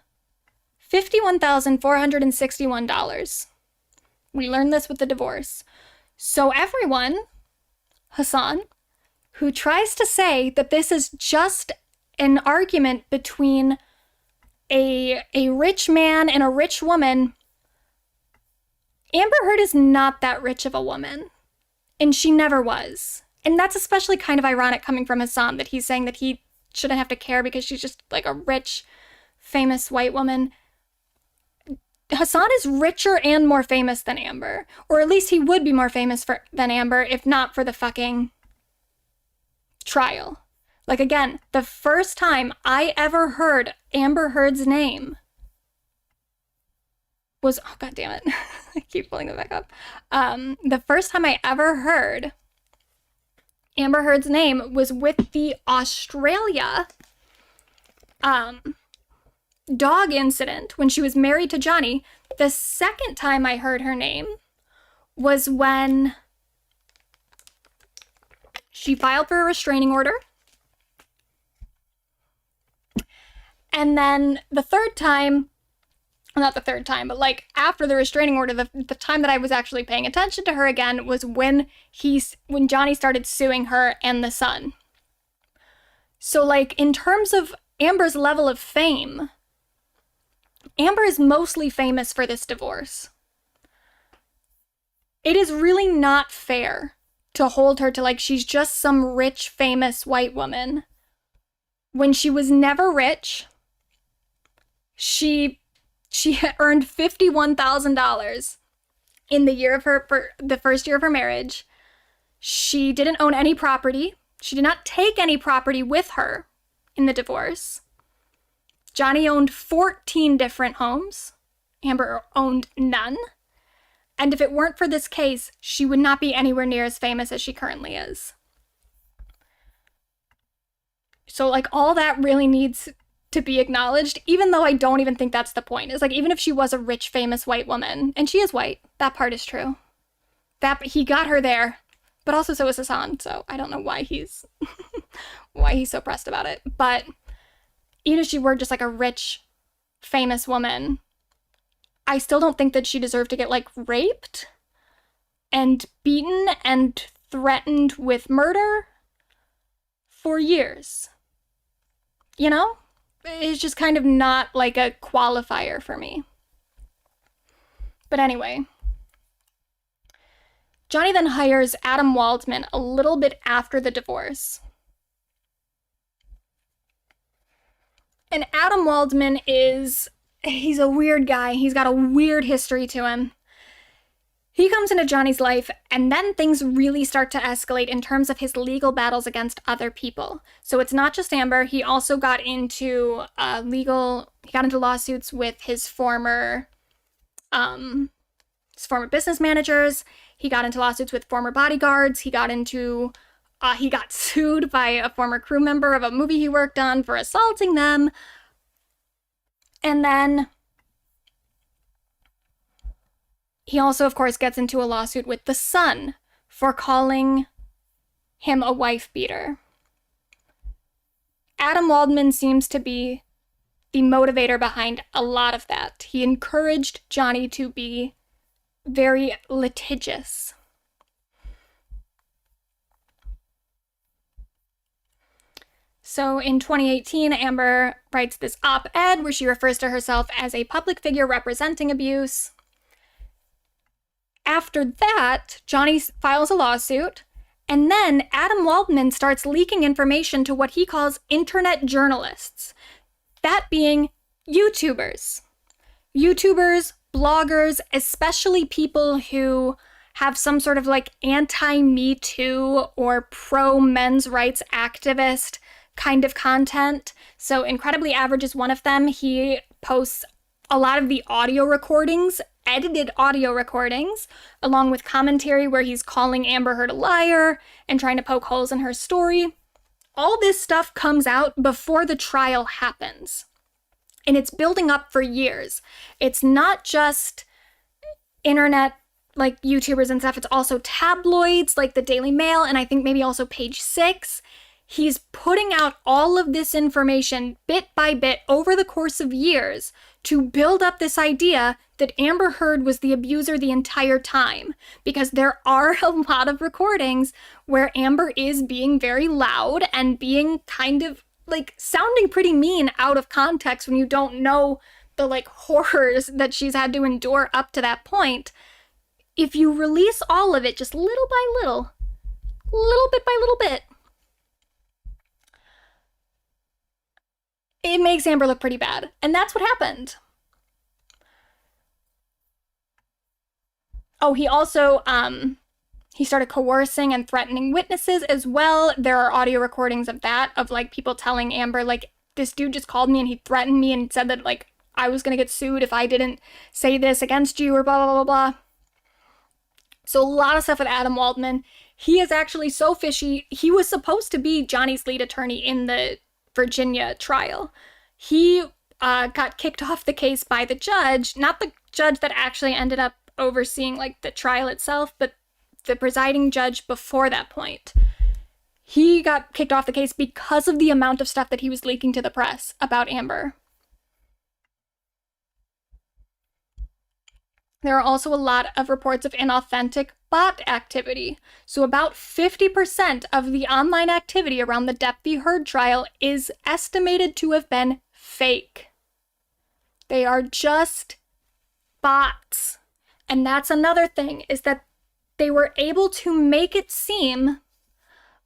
$51,461. We learned this with the divorce. So everyone, Hasan, who tries to say that this is just an argument between a rich man and a rich woman, Amber Heard is not that rich of a woman. And she never was. And that's especially kind of ironic coming from Hasan, that he's saying that he shouldn't have to care because she's just a rich, famous white woman. Hasan is richer and more famous than Amber. Or at least he would be more famous than Amber if not for the fucking trial. Again, the first time I ever heard Amber Heard's name was, oh, God damn it. I keep pulling it back up. The first time I ever heard Amber Heard's name was with the Australia dog incident when she was married to Johnny. The second time I heard her name was when she filed for a restraining order. And then the third time, not the third time, but after the restraining order, the time that I was actually paying attention to her again was when Johnny started suing her and the son. So in terms of Amber's level of fame, Amber is mostly famous for this divorce. It is really not fair to hold her to she's just some rich, famous white woman when she was never rich. She earned $51,000 in the first year of her marriage. She didn't own any property. She did not take any property with her in the divorce. Johnny owned 14 different homes. Amber owned none. And if it weren't for this case, she would not be anywhere near as famous as she currently is. So all that really needs to be acknowledged, even though I don't even think that's the point. It's like, even if she was a rich, famous white woman, and she is white, that part is true. That he got her there, but also so is Hasan, so I don't know why he's why he's so pressed about it. But even if she were just like a rich, famous woman, I still don't think that she deserved to get like raped and beaten and threatened with murder for years. You know? It's just kind of not like a qualifier for me. But anyway, Johnny then hires Adam Waldman a little bit after the divorce. And Adam Waldman he's a weird guy. He's got a weird history to him. He comes into Johnny's life, and then things really start to escalate in terms of his legal battles against other people. So it's not just Amber. He also got into lawsuits with his former business managers. He got into lawsuits with former bodyguards. He got sued by a former crew member of a movie he worked on for assaulting them. And then he also, of course, gets into a lawsuit with the Sun for calling him a wife beater. Adam Waldman seems to be the motivator behind a lot of that. He encouraged Johnny to be very litigious. So in 2018, Amber writes this op-ed where she refers to herself as a public figure representing abuse. After that, Johnny files a lawsuit, and then Adam Waldman starts leaking information to what he calls internet journalists. That being YouTubers. YouTubers, bloggers, especially people who have some sort of like anti-Me Too or pro-men's rights activist kind of content. So Incredibly Average is one of them. He posts a lot of the audio recordings, edited audio recordings, along with commentary where he's calling Amber Heard a liar and trying to poke holes in her story. All this stuff comes out before the trial happens. And it's building up for years. It's not just internet, like YouTubers and stuff, it's also tabloids like the Daily Mail and I think maybe also Page Six. He's putting out all of this information bit by bit over the course of years to build up this idea that Amber Heard was the abuser the entire time. Because there are a lot of recordings where Amber is being very loud and being kind of like sounding pretty mean out of context when you don't know the like horrors that she's had to endure up to that point. If you release all of it just little by little bit by little bit, it makes Amber look pretty bad. And that's what happened. Oh, he also, he started coercing and threatening witnesses as well. There are audio recordings of that, of like people telling Amber, like, this dude just called me and he threatened me and said that like I was gonna get sued if I didn't say this against you or blah, blah, blah, blah. So a lot of stuff with Adam Waldman. He is actually so fishy. He was supposed to be Johnny's lead attorney in the Virginia trial. He got kicked off the case by the judge, not the judge that actually ended up overseeing like the trial itself, but the presiding judge before that point. He got kicked off the case because of the amount of stuff that he was leaking to the press about Amber. There are also a lot of reports of inauthentic bot activity. So about 50% of the online activity around the Depp v. Heard trial is estimated to have been fake. They are just bots. And that's another thing, is that they were able to make it seem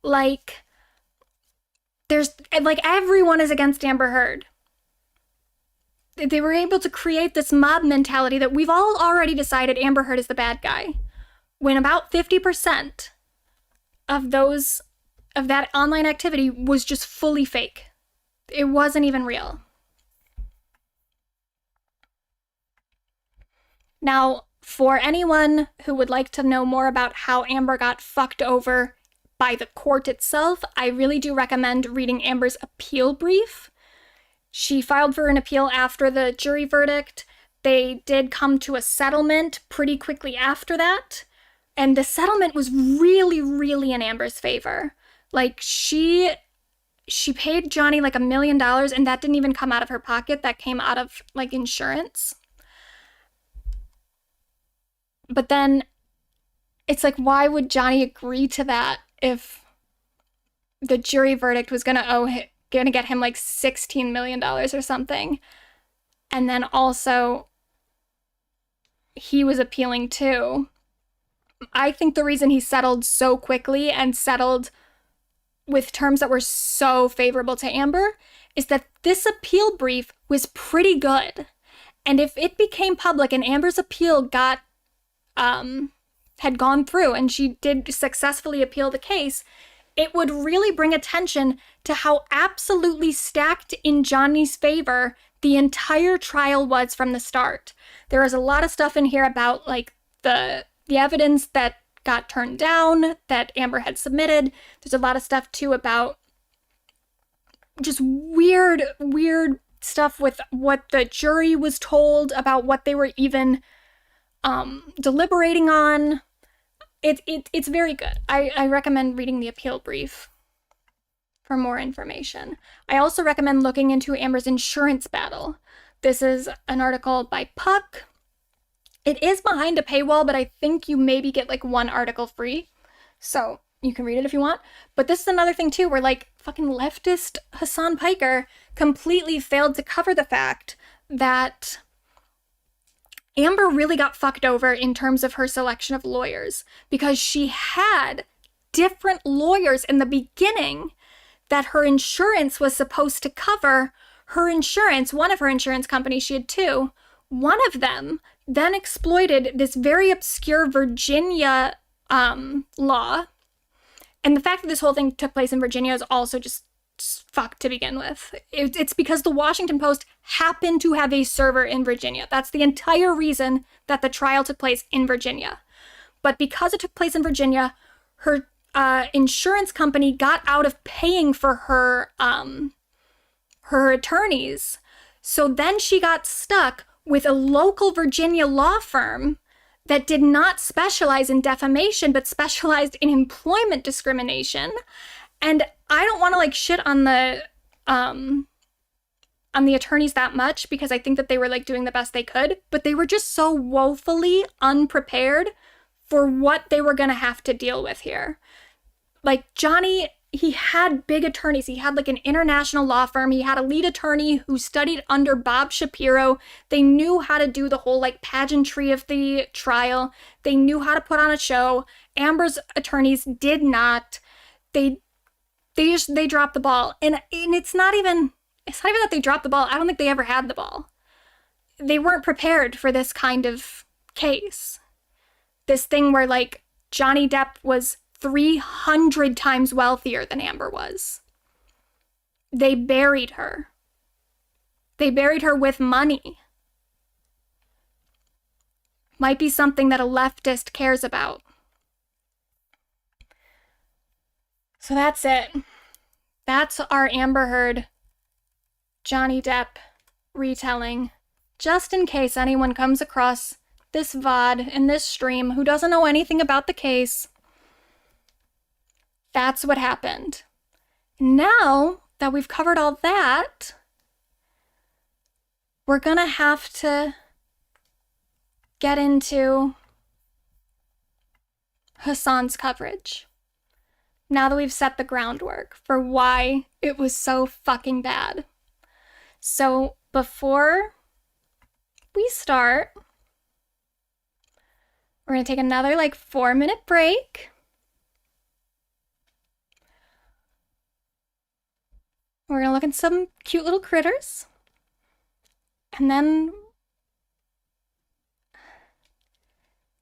like everyone is against Amber Heard. They were able to create this mob mentality that we've all already decided Amber Heard is the bad guy, when about 50% of that online activity was just fully fake. It wasn't even real. Now, for anyone who would like to know more about how Amber got fucked over by the court itself, I really do recommend reading Amber's appeal brief. She filed for an appeal after the jury verdict. They did come to a settlement pretty quickly after that. And the settlement was really, really in Amber's favor. Like, she paid Johnny like $1 million, and that didn't even come out of her pocket. That came out of like insurance. But then it's like, why would Johnny agree to that if the jury verdict was gonna get him like $16 million or something? And then also he was appealing too. I think the reason he settled so quickly and settled with terms that were so favorable to Amber is that this appeal brief was pretty good. And if it became public and Amber's appeal had gone through and she did successfully appeal the case, it would really bring attention to how absolutely stacked in Johnny's favor the entire trial was from the start. There is a lot of stuff in here about like the evidence that got turned down that Amber had submitted. There's a lot of stuff too about just weird stuff with what the jury was told about what they were even deliberating on. It's very good. I recommend reading the appeal brief for more information. I also recommend looking into Amber's insurance battle. This is an article by Puck. It is behind a paywall, but I think you maybe get like one article free. So you can read it if you want. But this is another thing too, where like fucking leftist Hasan Piker completely failed to cover the fact that Amber really got fucked over in terms of her selection of lawyers, because she had different lawyers in the beginning that her insurance was supposed to cover. Her insurance, one of her insurance companies, she had two, one of them then exploited this very obscure Virginia law. And the fact that this whole thing took place in Virginia is also just fucked to begin with. It's because the Washington Post happened to have a server in Virginia. That's the entire reason that the trial took place in Virginia. But because it took place in Virginia, her insurance company got out of paying for her attorneys. So then she got stuck with a local Virginia law firm that did not specialize in defamation, but specialized in employment discrimination. And I don't want to like shit on the attorneys that much, because I think that they were like doing the best they could, but they were just so woefully unprepared for what they were going to have to deal with here. Like Johnny, he had big attorneys. He had like an international law firm. He had a lead attorney who studied under Bob Shapiro. They knew how to do the whole like pageantry of the trial. They knew how to put on a show. Amber's attorneys did not. They dropped the ball. And it's not even that they dropped the ball. I don't think they ever had the ball. They weren't prepared for this kind of case. This thing where like Johnny Depp was 300 times wealthier than Amber was. They buried her. They buried her with money. Might be something that a leftist cares about. So that's it. That's our Amber Heard, Johnny Depp retelling. Just in case anyone comes across this VOD in this stream who doesn't know anything about the case, that's what happened. Now that we've covered all that, we're gonna have to get into Hasan's coverage. Now that we've set the groundwork for why it was so fucking bad. So before we start, we're gonna take another like 4-minute break. We're gonna look at some cute little critters. And then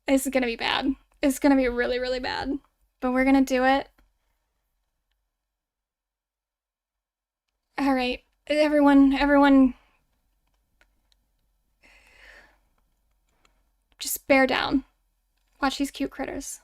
this is gonna be bad. It's gonna be really, really bad. But we're gonna do it. All right, everyone, just bear down. Watch these cute critters.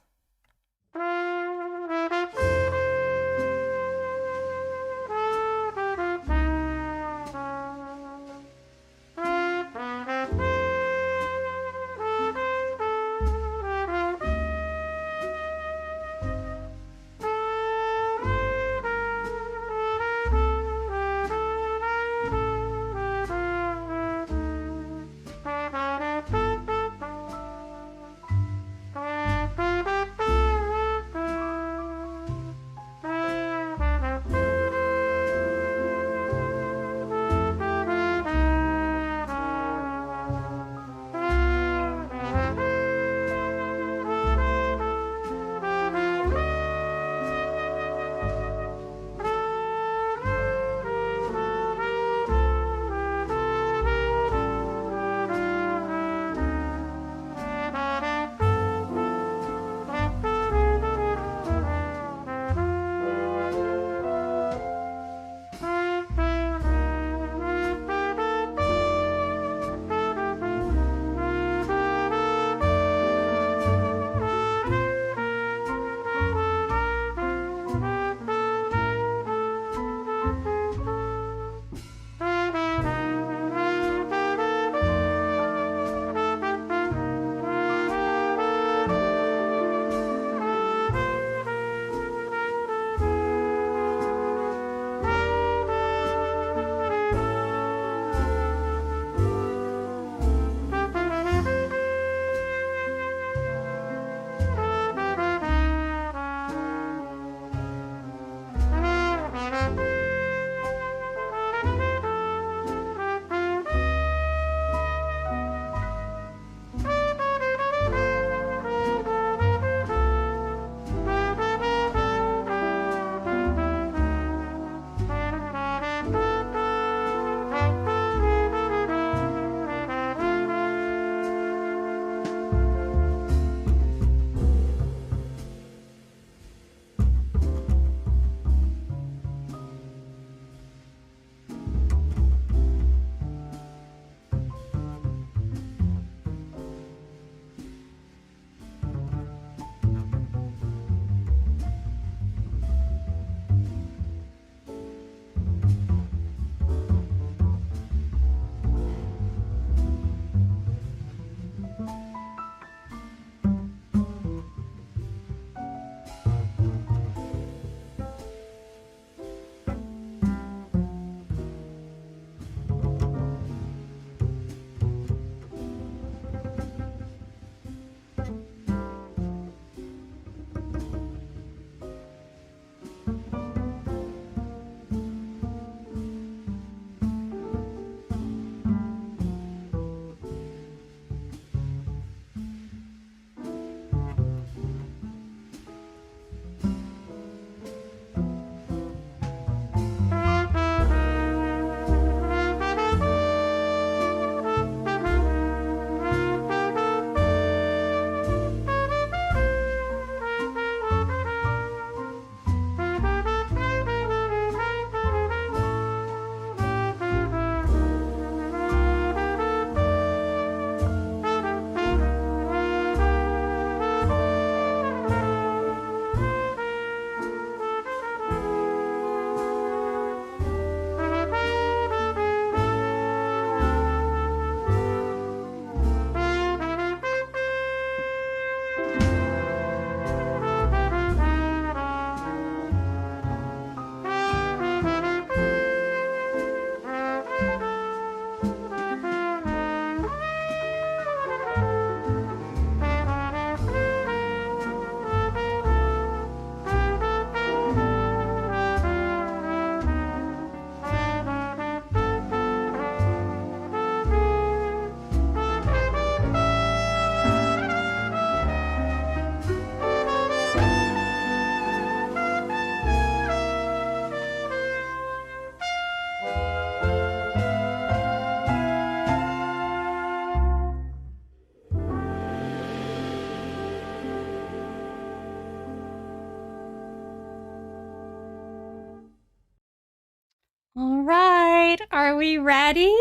All right, are we ready?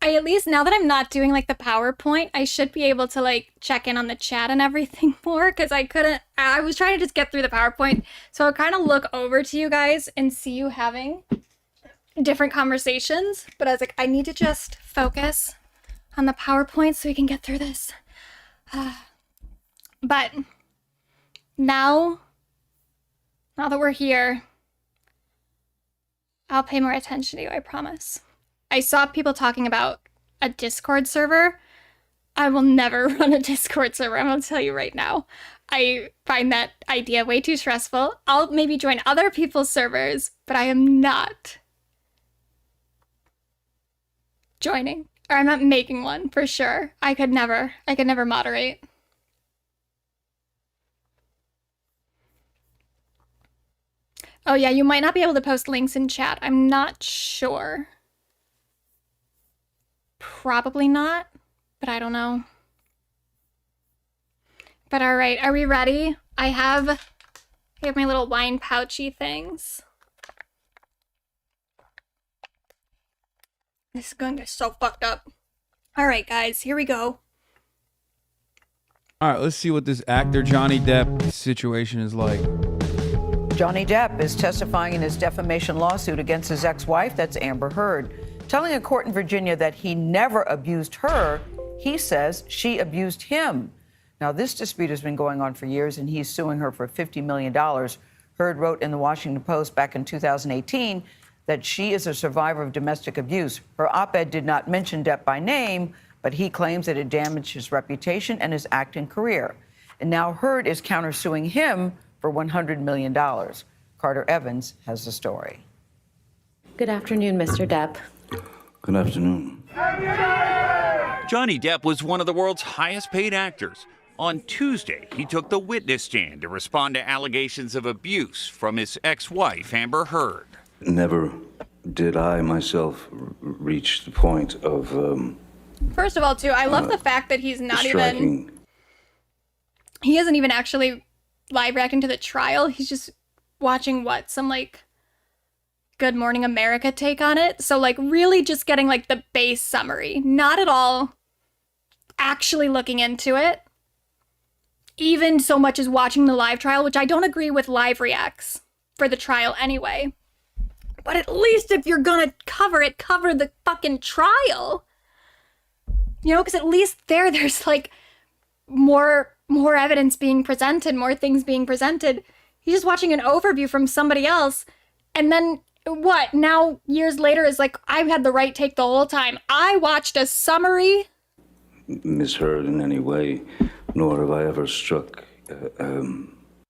At least now that I'm not doing like the PowerPoint, I should be able to like check in on the chat and everything more because I was trying to just get through the PowerPoint. So I'll kind of look over to you guys and see you having different conversations. But I was like, I need to just focus on the PowerPoint so we can get through this. But now that we're here, I'll pay more attention to you, I promise. I saw people talking about a Discord server. I will never run a Discord server, I'm gonna tell you right now. I find that idea way too stressful. I'll maybe join other people's servers, but I am not joining. Or I'm not making one, for sure. I could never moderate. Oh yeah, you might not be able to post links in chat. I'm not sure. Probably not, but I don't know. But all right, are we ready? I have my little wine pouchy things. This is gonna get so fucked up. All right, guys, here we go. All right, let's see what this actor Johnny Depp situation is like. Johnny Depp is testifying in his defamation lawsuit against his ex-wife, that's Amber Heard, telling a court in Virginia that he never abused her. He says she abused him. Now, this dispute has been going on for years, and he's suing her for $50 million. Heard wrote in the Washington Post back in 2018 that she is a survivor of domestic abuse. Her op-ed did not mention Depp by name, but he claims that it damaged his reputation and his acting career. And now Heard is countersuing him for $100 million. Carter Evans has the story. Good afternoon, Mr. Depp. Good afternoon. Johnny Depp was one of the world's highest paid actors. On Tuesday, he took the witness stand to respond to allegations of abuse from his ex-wife, Amber Heard. Never did I myself reach the point of First of all, too, I love the fact that he's not striking. He isn't even actually live reacting to the trial. He's just watching some like Good Morning America take on it. So like really just getting like the base summary, not at all actually looking into it. Even so much as watching the live trial, which I don't agree with live reacts for the trial anyway. But at least if you're gonna cover it, cover the fucking trial. You know, because at least there's like more evidence being presented, more things being presented. He's just watching an overview from somebody else. And then what? Now, years later, is like, I've had the right take the whole time. I watched a summary. Misheard in any way, nor have I ever struck.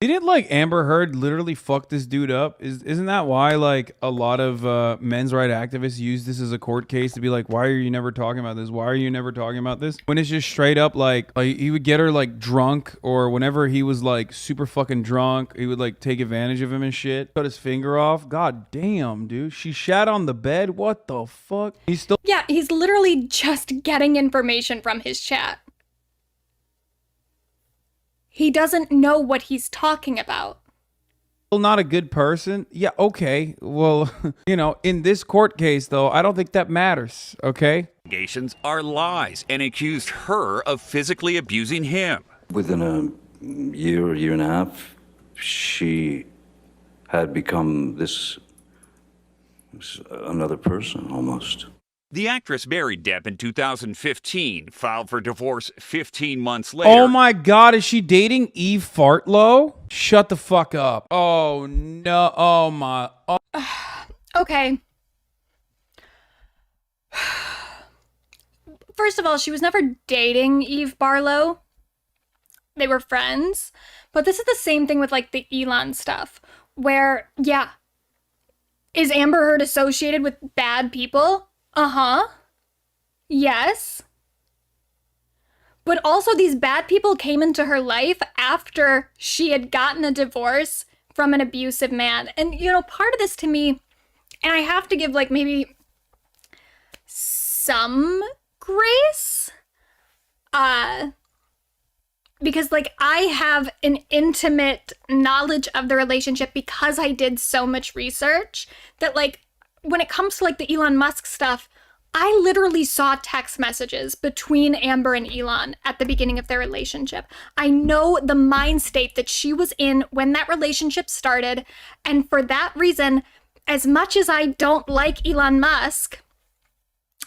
Didn't like Amber Heard literally fuck this dude up? Isn't that why like a lot of men's right activists use this as a court case to be like, why are you never talking about this? Why are you never talking about this? When it's just straight up like he would get her like drunk, or whenever he was like super fucking drunk, he would like take advantage of him and shit. Cut his finger off. God damn, dude. She shat on the bed. What the fuck? He's still Yeah, he's literally just getting information from his chat. He doesn't know what he's talking about. not a good person. Yeah, okay. Well, you know, in this court case, though, I don't think that matters, okay? Allegations are lies and accused her of physically abusing him. Within a year and a half, she had become this another person almost. The actress married Depp in 2015, filed for divorce 15 months later. Oh my God, is she dating Eve Fartlow? Shut the fuck up. Oh no, oh my. Oh. Okay. First of all, she was never dating Eve Barlow. They were friends. But this is the same thing with like the Elon stuff, where, yeah, is Amber Heard associated with bad people? Uh-huh. Yes. But also these bad people came into her life after she had gotten a divorce from an abusive man. And, you know, part of this to me, and I have to give like maybe some grace, because like I have an intimate knowledge of the relationship because I did so much research that like when it comes to like the Elon Musk stuff, I literally saw text messages between Amber and Elon at the beginning of their relationship. I know the mind state that she was in when that relationship started. And for that reason, as much as I don't like Elon Musk,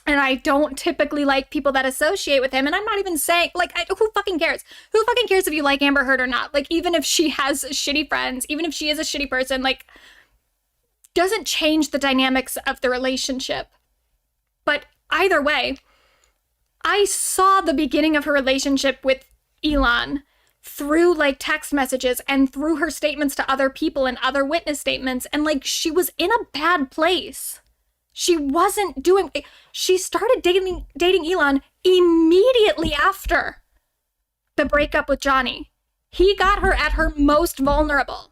and I don't typically like people that associate with him, and I'm not even saying, like, who fucking cares? Who fucking cares if you like Amber Heard or not? Like, even if she has shitty friends, even if she is a shitty person, like, doesn't change the dynamics of the relationship. But either way, I saw the beginning of her relationship with Elon through like text messages and through her statements to other people and other witness statements. And like, she was in a bad place. She wasn't doing, she started dating Elon immediately after the breakup with Johnny. He got her at her most vulnerable.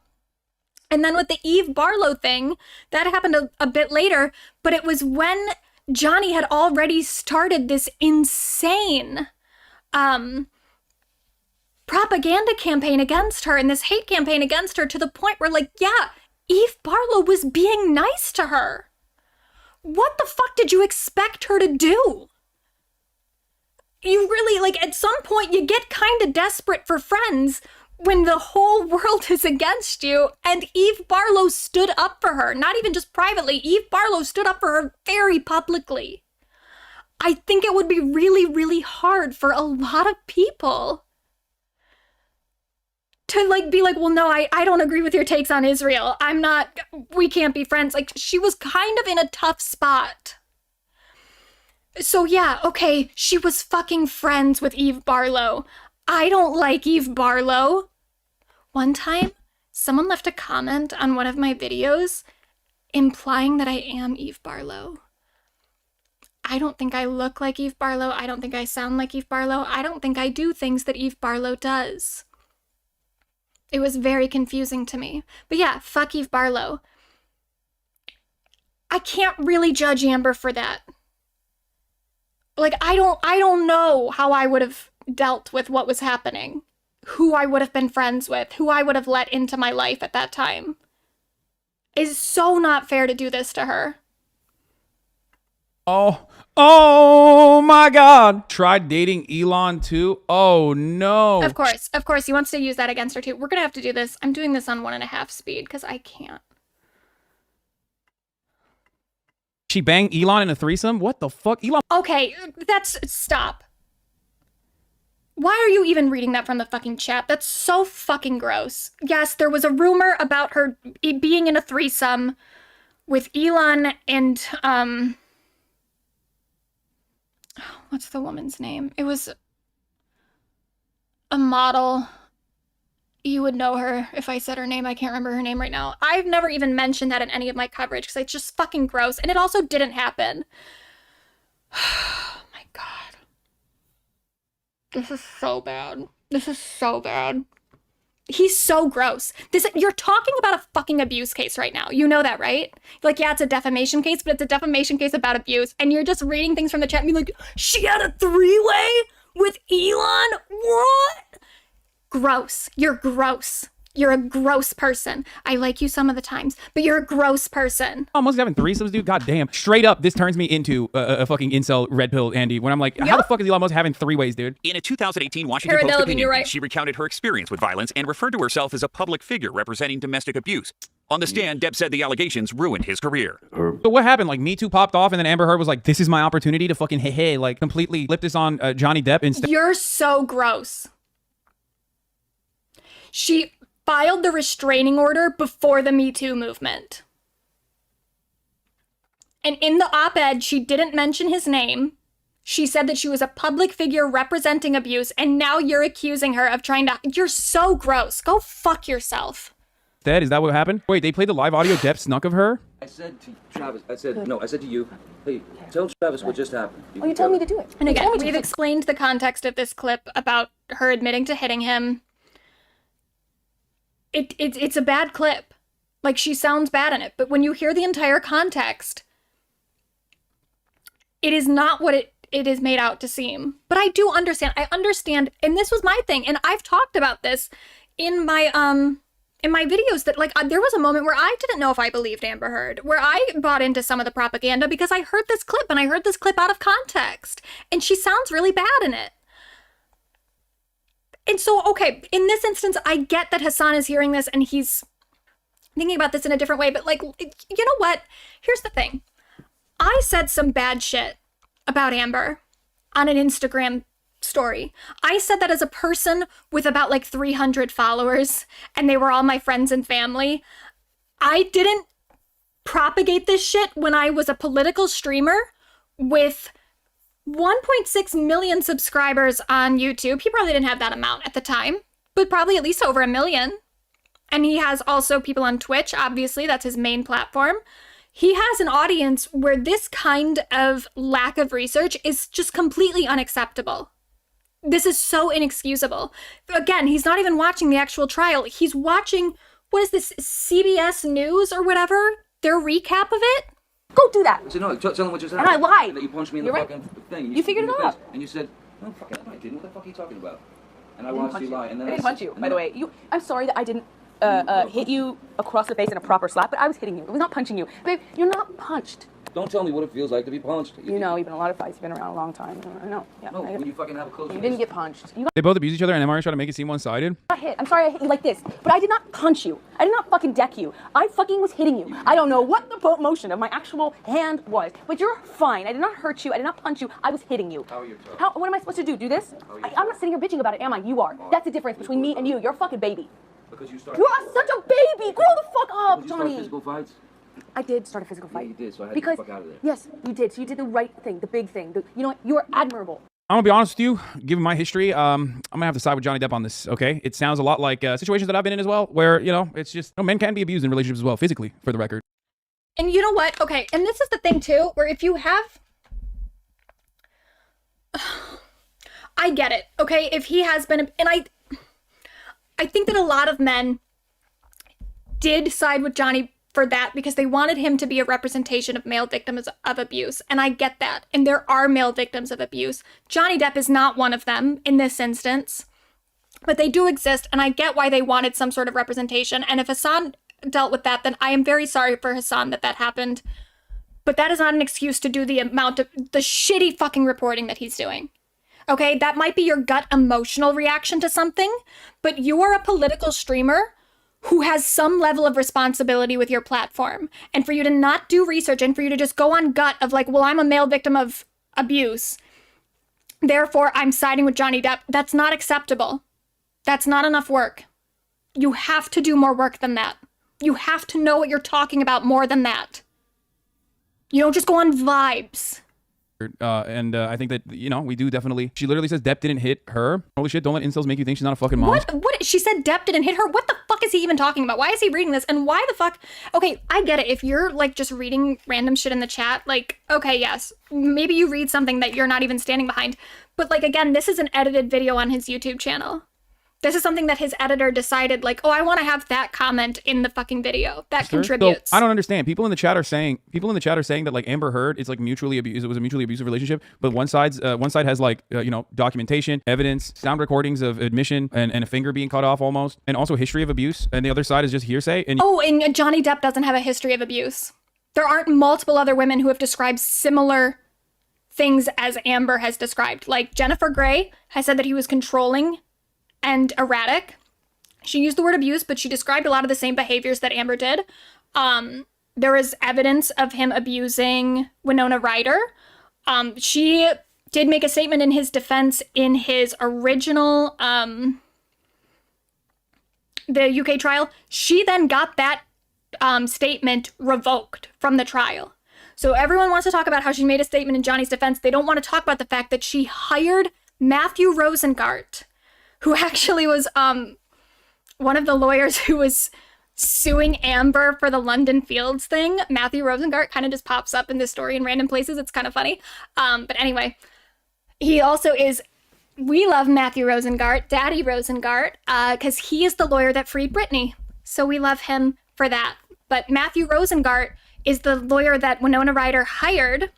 And then with the Eve Barlow thing, that happened a bit later, but it was when Johnny had already started this insane propaganda campaign against her and this hate campaign against her to the point where, like, yeah, Eve Barlow was being nice to her. What the fuck did you expect her to do? You really, like, at some point, you get kind of desperate for friends when the whole world is against you, and Eve Barlow stood up for her. Not even just privately, Eve Barlow stood up for her very publicly. I think it would be really, really hard for a lot of people to, like, be like, well, no, I don't agree with your takes on Israel. We can't be friends. Like, she was kind of in a tough spot. So yeah, okay, she was fucking friends with Eve Barlow. I don't like Eve Barlow. One time, someone left a comment on one of my videos implying that I am Eve Barlow. I don't think I look like Eve Barlow. I don't think I sound like Eve Barlow. I don't think I do things that Eve Barlow does. It was very confusing to me. But yeah, fuck Eve Barlow. I can't really judge Amber for that. Like, I don't know how I would have dealt with what was happening, who I would have been friends with, who I would have let into my life at that time. It's so not fair to do this to her. Oh my God. Tried dating Elon too? Oh no. Of course, he wants to use that against her too. We're gonna have to do this. I'm doing this on 1.5 speed because I can't. She banged Elon in a threesome? What the fuck? Elon. Okay, stop. Why are you even reading that from the fucking chat? That's so fucking gross. Yes, there was a rumor about her being in a threesome with Elon and, what's the woman's name? It was a model. You would know her if I said her name. I can't remember her name right now. I've never even mentioned that in any of my coverage because it's just fucking gross. And it also didn't happen. Oh my God. This is so bad. This is so bad. He's so gross. You're talking about a fucking abuse case right now. You know that, right? Like, yeah, it's a defamation case, but it's a defamation case about abuse. And you're just reading things from the chat and being like, she had a three-way with Elon? What? Gross. You're gross. You're a gross person. I like you some of the times, but you're a gross person. Almost having threesomes, dude. God damn. Straight up, this turns me into a fucking incel red pill Andy. When I'm like, how the fuck is Elon Musk having three ways, dude? In a 2018 Washington Post opinion piece, she recounted her experience with violence and referred to herself as a public figure representing domestic abuse. On the stand, Depp said the allegations ruined his career. So what happened? Like, Me Too popped off, and then Amber Heard was like, this is my opportunity to fucking hey, like, completely flip this on Johnny Depp instead. You're so gross. She filed the restraining order before the Me Too movement. And in the op-ed, she didn't mention his name. She said that she was a public figure representing abuse, and now you're accusing her of trying to... You're so gross. Go fuck yourself. Is that what happened? Wait, they played the live audio Depp snuck of her? I said to Travis, I said to you, hey, tell Travis what just happened. You told me to do it. And again, we've explained the context of this clip about her admitting to hitting him. It's a bad clip. Like, she sounds bad in it, but when you hear the entire context, it is not what it is made out to seem. But I do understand. I understand, and this was my thing, and I've talked about this in my videos, that like there was a moment where I didn't know if I believed Amber Heard, where I bought into some of the propaganda because I heard this clip, and I heard this clip out of context, and she sounds really bad in it. And so, okay, in this instance, I get that Hasan is hearing this and he's thinking about this in a different way, but like, you know what? Here's the thing. I said some bad shit about Amber on an Instagram story. I said that as a person with about like 300 followers, and they were all my friends and family. I didn't propagate this shit when I was a political streamer with 1.6 million subscribers on YouTube. He probably didn't have that amount at the time, but probably at least over 1 million. And he has also people on Twitch, obviously, that's his main platform. He has an audience where this kind of lack of research is just completely unacceptable. This is so inexcusable. Again, he's not even watching the actual trial. He's watching, what is this, CBS News or whatever? Their recap of it? Go do that. So no, tell him what just happened. And I lied. That you punched me in You're the right. fucking thing. You figured it out. And you said, no, fuck it, I didn't. What the fuck are you talking about? And I watched you lie. And then I didn't punch you, by the way. I'm sorry that I didn't hit you across the face in a proper slap, but I was hitting you. It was not punching you. Babe, you're not punched. Don't tell me what it feels like to be punched. You know, you've been in a lot of fights. You've been around a long time. I know. Yeah, No, when you fucking have a close. you didn't get punched. You They both abuse each other, and Amber trying to make it seem one-sided. got hit. I'm sorry I hit you like this, but I did not punch you. I did not fucking deck you. I fucking was hitting you. I don't know what the motion of my actual hand was, but you're fine. I did not hurt you. I did not punch you. I was hitting you. How are you talking? What am I supposed to do? Do this? I'm not sitting here bitching about it, am I? You are. That's the difference between me and you. You're a fucking baby. Because you started. You're such a baby. Grow the fuck up, Did you start Johnny. physical fights? I did start a physical fight. Yeah, you did, so I had to because, get the fuck out of there. Yes, you did. So you did the right thing, the big thing. You know what? You are admirable. I'm gonna be honest with you, given my history, I'm gonna have to side with Johnny Depp on this, okay? It sounds a lot like situations that I've been in as well, where, you know, it's just, men can be abused in relationships as well, physically, for the record. And you know what? Okay, and this is the thing too, where if you have... I get it, okay? If he has been... And I think that a lot of men did side with Johnny for that because they wanted him to be a representation of male victims of abuse. And I get that. And there are male victims of abuse. Johnny Depp is not one of them in this instance. But they do exist, and I get why they wanted some sort of representation. And if Hasan dealt with that, then I am very sorry for Hasan that happened. But that is not an excuse to do the amount of the shitty fucking reporting that he's doing. Okay, that might be your gut emotional reaction to something, but you are a political streamer who has some level of responsibility with your platform. And for you to not do research and for you to just go on gut of like, well, I'm a male victim of abuse, therefore I'm siding with Johnny Depp, that's not acceptable. That's not enough work. You have to do more work than that. You have to know what you're talking about more than that. You don't just go on vibes. And I think that, you know, we do definitely. She literally says Depp didn't hit her. Holy shit, don't let incels make you think she's not a fucking mom. What? She said Depp didn't hit her? What the fuck is he even talking about? Why is he reading this? And why the fuck? Okay, I get it. If you're like just reading random shit in the chat, like, okay, yes, maybe you read something that you're not even standing behind. But like, again, this is an edited video on his YouTube channel. This is something that his editor decided, like, oh, I want to have that comment in the fucking video. That contributes. So, I don't understand. People in the chat are saying that like Amber Heard is like mutually abusive. It was a mutually abusive relationship, but one side has like you know, documentation, evidence, sound recordings of admission, and a finger being cut off almost, and also history of abuse. And the other side is just hearsay. And and Johnny Depp doesn't have a history of abuse. There aren't multiple other women who have described similar things as Amber has described. Like Jennifer Grey has said that he was controlling and erratic. She used the word abuse, but she described a lot of the same behaviors that Amber did. There is evidence of him abusing Winona Ryder. She did make a statement in his defense in his original, the UK trial. She then got that statement revoked from the trial. So everyone wants to talk about how she made a statement in Johnny's defense. They don't want to talk about the fact that she hired Matthew Rosengart, who actually was one of the lawyers who was suing Amber for the London Fields thing. Matthew Rosengart kind of just pops up in this story in random places. It's kind of funny. But anyway, he also is, we love Matthew Rosengart, Daddy Rosengart, because he is the lawyer that freed Britney. So we love him for that. But Matthew Rosengart is the lawyer that Winona Ryder hired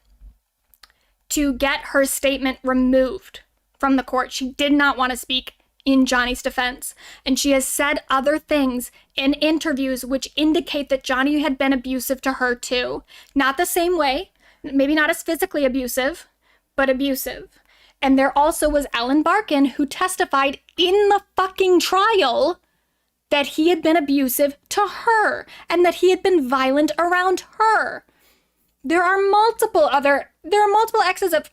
to get her statement removed from the court. She did not want to speak in Johnny's defense, and she has said other things in interviews which indicate that Johnny had been abusive to her too. Not the same way, maybe not as physically abusive, but abusive. And there also was Ellen Barkin, who testified in the fucking trial that he had been abusive to her and that he had been violent around her. There are multiple exes of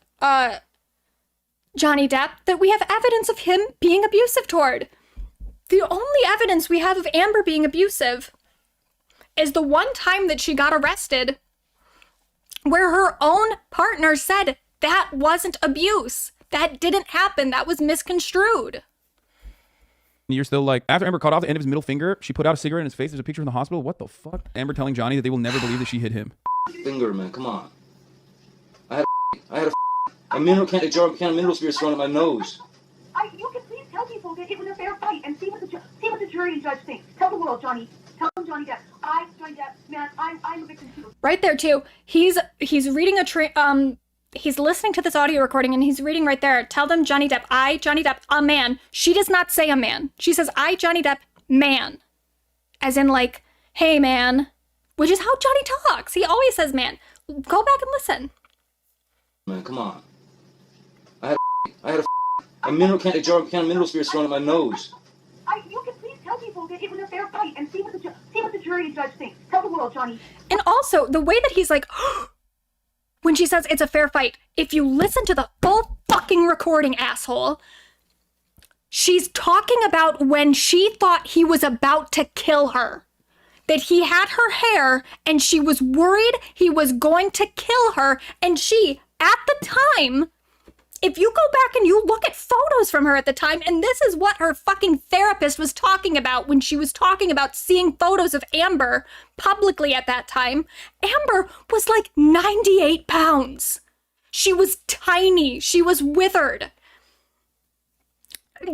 Johnny Depp that we have evidence of him being abusive toward. The only evidence we have of Amber being abusive is the one time that she got arrested where her own partner said that wasn't abuse. That didn't happen. That was misconstrued. you're still like, after Amber cut off the end of his middle finger, she put out a cigarette in his face. There's a picture in the hospital. What the fuck? Amber telling Johnny that they will never believe that she hit him. Finger, man, come on. I had a mineral can of mineral spirits thrown at my nose. You can please tell people that it was a fair fight and see what the jury and judge think. Tell the world, Johnny. Tell them Johnny Depp. Johnny Depp, man, I'm a victim too. Right there too. He's reading he's listening to this audio recording and he's reading right there. Tell them Johnny Depp, Johnny Depp, a man. She does not say a man. She says, Johnny Depp, man. As in like, hey man. Which is how Johnny talks. He always says man. Go back and listen. Man, come on. I had a mineral can of mineral spirits thrown at my nose. You can please tell people that it was a fair fight and see what the jury and judge think. Tell the world, Johnny. And also, the way that he's like, when she says it's a fair fight, if you listen to the full fucking recording, asshole, she's talking about when she thought he was about to kill her. That he had her hair and she was worried he was going to kill her. And she, at the time, if you go back and you look at photos from her at the time, and this is what her fucking therapist was talking about when she was talking about seeing photos of Amber publicly at that time, Amber was like 98 pounds. She was tiny. She was withered.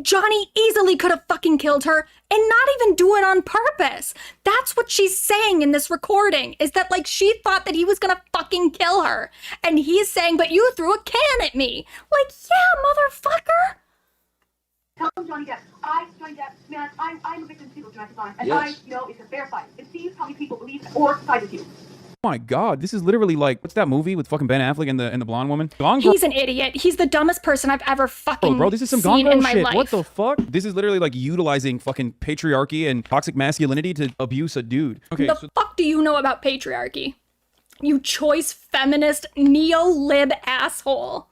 Johnny easily could have fucking killed her and not even do it on purpose. That's what she's saying in this recording, is that like she thought that he was gonna fucking kill her. And he's saying, but you threw a can at me. Like, yeah, motherfucker. Tell them Johnny Depp. Johnny Depp, man, I'm a victim too, Johnny Depp. And Yes. it's a fair fight. And see how many people believe or side with you. Oh my god, this is literally like, what's that movie with fucking Ben Affleck and the blonde woman? He's an idiot. He's the dumbest person I've ever fucking bro, this is some seen Gone in Girl my shit. life. What the fuck? This is literally like utilizing fucking patriarchy and toxic masculinity to abuse a dude. Okay, The fuck do you know about patriarchy? You choice feminist neo-lib asshole.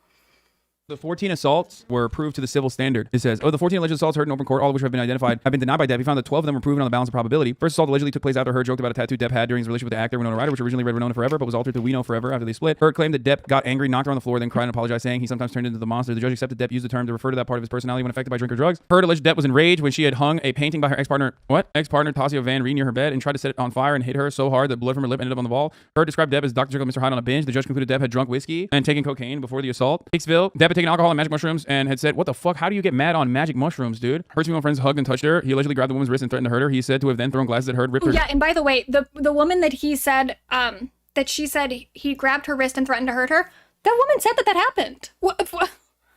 The 14 assaults were proved to the civil standard. It says, the 14 alleged assaults heard in open court, all of which have been identified, have been denied by Depp. He found that 12 of them were proven on the balance of probability. First assault allegedly took place after Heard joked about a tattoo Depp had during his relationship with the actor Winona Ryder, which originally read Winona Forever, but was altered to We Know Forever after they split. Heard claimed that Depp got angry, knocked her on the floor, then cried and apologized, saying he sometimes turned into the monster. The judge accepted Depp used the term to refer to that part of his personality when affected by drink or drugs. Heard alleged Depp was enraged when she had hung a painting by her ex-partner, Tassia Van Reen near her bed and tried to set it on fire and hit her so hard that blood from her lip ended up on the wall. Heard described Depp as Dr. Jekyll and Mr. Hyde on a binge. The judge concluded Depp had drunk whiskey and taken cocaine before the assault. Hicksville, Depp had taken alcohol and magic mushrooms and had said, what the fuck? How do you get mad on magic mushrooms, dude? Heard's female friends hugged and touched her. He allegedly grabbed the woman's wrist and threatened to hurt her. He said to have then thrown glasses at Heard, ripped her. Yeah, and by the way, the woman that he said, that she said he grabbed her wrist and threatened to hurt her, that woman said that happened. What?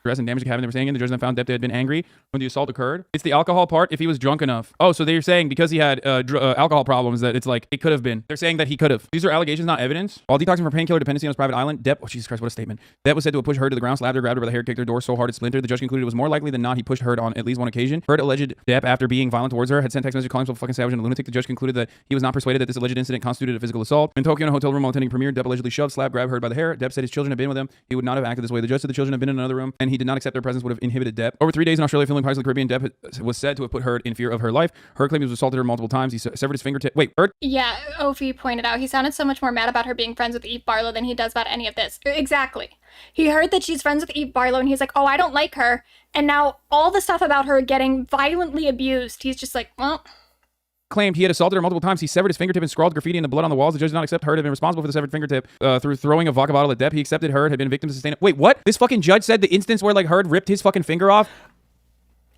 Dress and damage to cabin they were saying in. The judge then found Depp had been angry when the assault occurred. It's the alcohol part if he was drunk enough. Oh, so they're saying because he had alcohol problems that it's like it could have been. They're saying that he could have. These are allegations, not evidence. While detoxing from painkiller dependency on his private island, Depp, oh Jesus Christ, what a statement. Depp was said to have pushed Heard to the ground, slapped her, grabbed her by the hair, kicked her door so hard it splintered. The judge concluded it was more likely than not he pushed Heard on at least one occasion. Heard alleged Depp, after being violent towards her, had sent text messages calling himself a fucking savage and a lunatic. The judge concluded that he was not persuaded that this alleged incident constituted a physical assault. In Tokyo, in a hotel room while attending a premiere, Depp allegedly shoved, slapped, grabbed Heard by the hair. Depp said his children had been with him. He would not have acted this way. The judge said the children had been in another room and he did not accept their presence would have inhibited Depp. Over 3 days in Australia filming Pirates of the Caribbean, Depp was said to have put Heard in fear of her life. Heard claimed he was assaulted her multiple times. He severed his fingertip. Wait, Heard? Yeah, Ophi pointed out he sounded so much more mad about her being friends with Eve Barlow than he does about any of this. Exactly. He heard that she's friends with Eve Barlow and he's like, oh, I don't like her. And now all the stuff about her getting violently abused, he's just like, well... Claimed he had assaulted her multiple times. He severed his fingertip and scrawled graffiti in the blood on the walls. The judge did not accept Heard had been responsible for the severed fingertip through throwing a vodka bottle at Depp. He accepted Heard had been victim to sustain. Wait, what? This fucking judge said the instance where like Heard ripped his fucking finger off.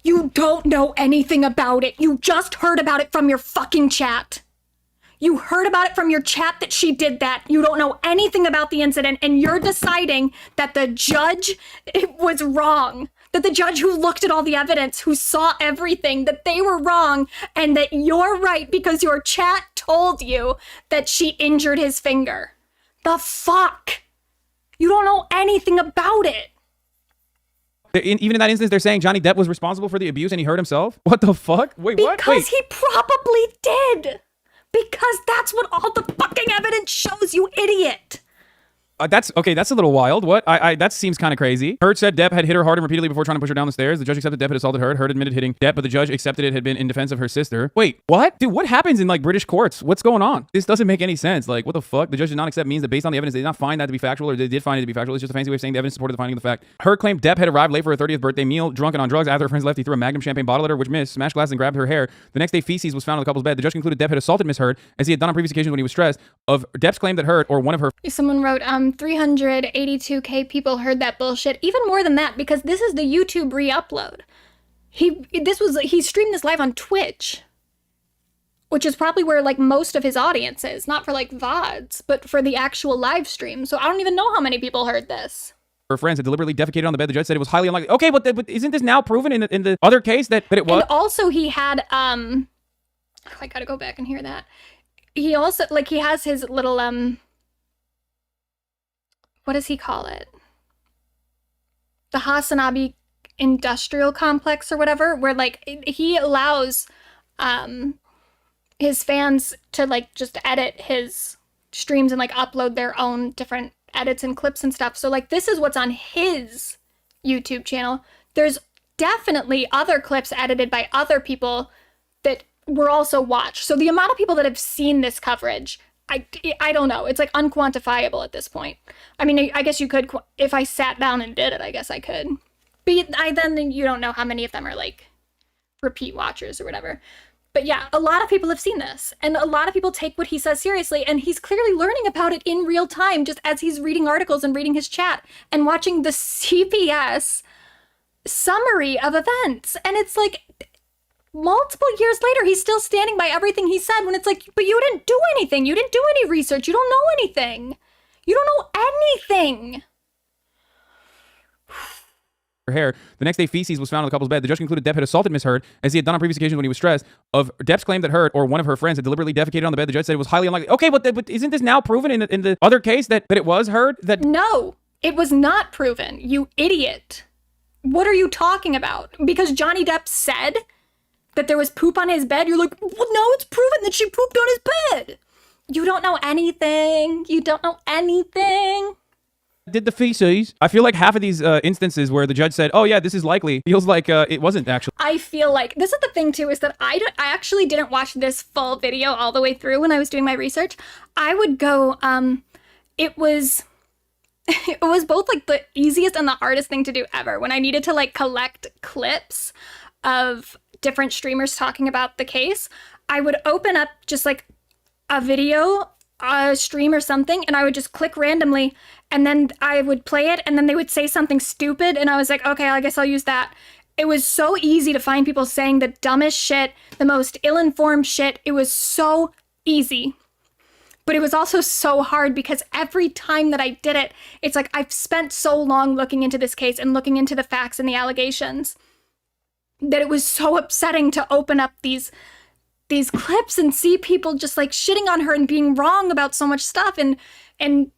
You don't know anything about it. You just heard about it from your fucking chat. You heard about it from your chat that she did that. You don't know anything about the incident, and you're deciding that the judge was wrong. That the judge who looked at all the evidence, who saw everything, that they were wrong, and that you're right because your chat told you that she injured his finger. The fuck? You don't know anything about it. Even in that instance, they're saying Johnny Depp was responsible for the abuse and he hurt himself? What the fuck? Wait, what? Because he probably did. Because that's what all the fucking evidence shows, you idiot. That's okay. That's a little wild. What? That seems kind of crazy. Heard said Depp had hit her hard and repeatedly before trying to push her down the stairs. The judge accepted Depp had assaulted Heard. Heard admitted hitting Depp, but the judge accepted it had been in defense of her sister. Wait, what? Dude, what happens in like British courts? What's going on? This doesn't make any sense. Like, what the fuck? The judge did not accept means that based on the evidence, they did not find that to be factual, or they did find it to be factual. It's just a fancy way of saying the evidence supported the finding of the fact. Heard claimed Depp had arrived late for her 30th birthday meal, drunk and on drugs. After her friends left, he threw a Magnum champagne bottle at her, which missed, smashed glass and grabbed her hair. The next day, feces was found on the couple's bed. The judge concluded Depp had assaulted Miss Heard, as he had done on previous occasions when he was stressed. Of Depp's claim that Heard or one of her... Someone wrote, 382K people heard that bullshit. Even more than that, because this is the YouTube re-upload. He streamed this live on Twitch, which is probably where like most of his audience is, not for like VODs, but for the actual live stream. So I don't even know how many people heard this. Her friends had deliberately defecated on the bed. The judge said it was highly unlikely. Okay, but isn't this now proven in the other case that it was? And also he had, I gotta go back and hear that. He also, like, he has his little, what does he call it? The Hasan industrial complex or whatever, where like he allows his fans to like just edit his streams and like upload their own different edits and clips and stuff. So like this is what's on his YouTube channel. There's definitely other clips edited by other people that were also watched. So the amount of people that have seen this coverage, I don't know. It's like unquantifiable at this point. I mean, I guess you could, if I sat down and did it, I guess I could. But then you don't know how many of them are like repeat watchers or whatever. But yeah, a lot of people have seen this, and a lot of people take what he says seriously, and he's clearly learning about it in real time, just as he's reading articles and reading his chat and watching the CBS summary of events. And it's like multiple years later, he's still standing by everything he said, when it's like, but you didn't do anything. You didn't do any research. You don't know anything. You don't know anything. Her hair. The next day, feces was found on the couple's bed. The judge concluded Depp had assaulted Miss Heard, as he had done on previous occasions when he was stressed. Of Depp's claim that Heard or one of her friends had deliberately defecated on the bed, the judge said it was highly unlikely. Okay, but isn't this now proven in the other case that it was Heard? No, it was not proven, you idiot. What are you talking about? Because Johnny Depp said that there was poop on his bed, you're like, well, no, it's proven that she pooped on his bed. You don't know anything. You don't know anything. did the feces. I feel like half of these instances where the judge said, "Oh yeah, this is likely," feels like it wasn't actually. I feel like this is the thing too, is that I actually didn't watch this full video all the way through when I was doing my research. I would go, it was both like the easiest and the hardest thing to do ever when I needed to like collect clips of different streamers talking about the case. I would open up just like a video, a stream or something, and I would just click randomly, and then I would play it, and then they would say something stupid, and I was like, okay, I guess I'll use that. It was so easy to find people saying the dumbest shit, the most ill-informed shit. It was so easy. But it was also so hard because every time that I did it, it's like I've spent so long looking into this case and looking into the facts and the allegations that it was so upsetting to open up these clips and see people just like shitting on her and being wrong about so much stuff and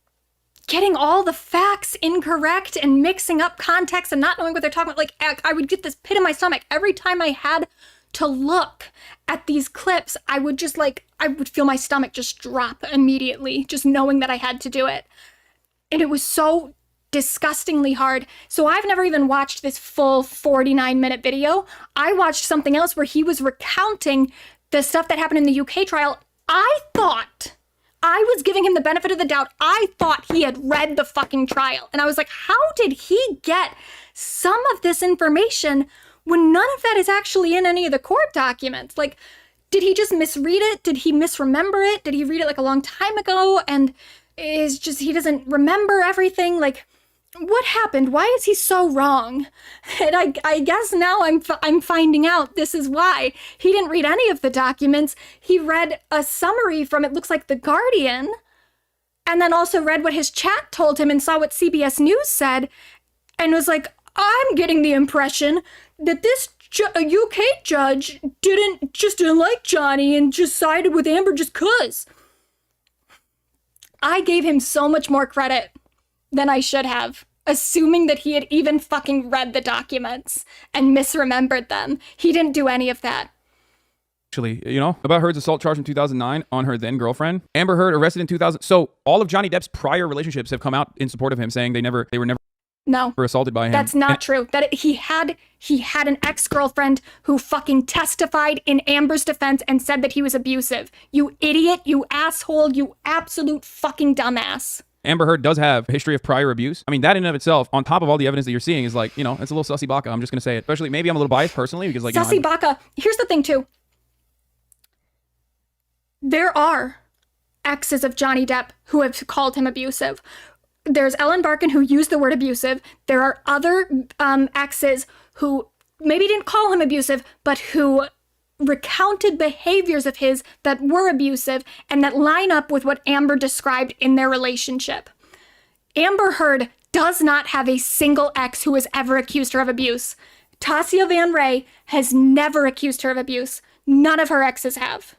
getting all the facts incorrect and mixing up context and not knowing what they're talking about. Like I would get this pit in my stomach every time I had to look at these clips. I would feel my stomach just drop immediately, just knowing that I had to do it. And it was so disgustingly hard. So I've never even watched this full 49-minute video. I watched something else where he was recounting the stuff that happened in the UK trial. I thought I was giving him the benefit of the doubt. I thought he had read the fucking trial. And I was like, how did he get some of this information when none of that is actually in any of the court documents? Like, did he just misread it? Did he misremember it? Did he read it like a long time ago and he doesn't remember everything? Like, what happened? Why is he so wrong? And I guess now I'm finding out this is why. He didn't read any of the documents. He read a summary from, it looks like, The Guardian, and then also read what his chat told him and saw what CBS News said, and was like, I'm getting the impression that this UK judge didn't like Johnny and just sided with Amber just 'cause. I gave him so much more credit than I should have, assuming that he had even fucking read the documents and misremembered them. He didn't do any of that. Actually, you know, about Heard's assault charge from 2009 on her then girlfriend. Amber Heard arrested in 2000. So all of Johnny Depp's prior relationships have come out in support of him, saying they were never assaulted by him. That's not true. That he had an ex-girlfriend who fucking testified in Amber's defense and said that he was abusive. You idiot, you asshole, you absolute fucking dumbass. Amber Heard does have a history of prior abuse. I mean, that in and of itself, on top of all the evidence that you're seeing, is like, you know, it's a little sussy baka. I'm just going to say it. Especially, maybe I'm a little biased personally because, like, sussy baka. Here's the thing, too. There are exes of Johnny Depp who have called him abusive. There's Ellen Barkin, who used the word abusive. There are other exes who maybe didn't call him abusive, but who recounted behaviors of his that were abusive and that line up with what Amber described in their relationship. Amber Heard does not have a single ex who has ever accused her of abuse. Tasia Van Ray has never accused her of abuse. None of her exes have.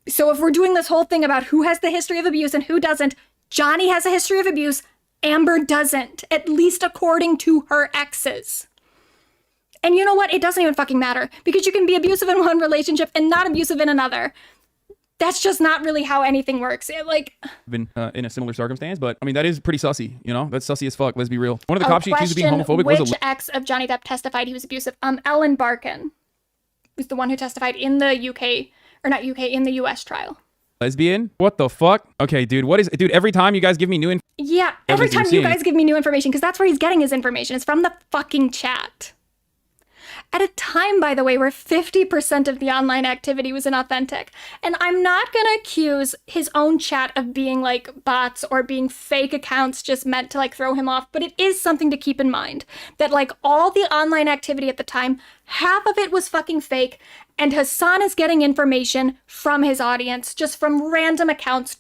So if we're doing this whole thing about who has the history of abuse and who doesn't, Johnny has a history of abuse, Amber doesn't, at least according to her exes. And you know what? It doesn't even fucking matter, because you can be abusive in one relationship and not abusive in another. That's just not really how anything works. Been in a similar circumstance, but I mean, that is pretty sussy, you know? That's sussy as fuck, let's be real. One of the cops she accused of being homophobic was which ex of Johnny Depp testified he was abusive? Ellen Barkin was the one who testified in the in the US trial. Lesbian? What the fuck? Okay, dude, dude, every time you guys give me new Yeah, every time you guys give me new information, because that's where he's getting his information. It's from the fucking chat. At a time, by the way, where 50% of the online activity was inauthentic. And I'm not going to accuse his own chat of being like bots or being fake accounts just meant to like throw him off. But it is something to keep in mind that like all the online activity at the time, half of it was fucking fake. And Hasan is getting information from his audience, just from random accounts,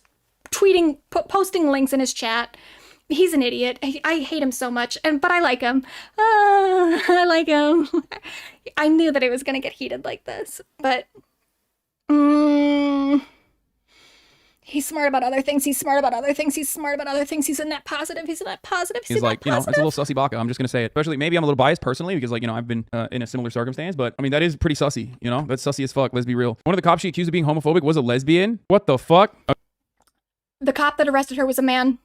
tweeting, posting links in his chat. He's an idiot. I hate him so much, but I like him. I like him. I knew that it was gonna get heated like this, but he's smart about other things. He's smart about other things. He's smart about other things. He's a net positive. He's a net positive. He's like, you know, it's a little sussy baka. I'm just gonna say it. Especially, maybe I'm a little biased personally because, like, you know, I've been in a similar circumstance, but I mean, that is pretty sussy. You know, that's sussy as fuck. Let's be real. One of the cops she accused of being homophobic was a lesbian. What the fuck? The cop that arrested her was a man.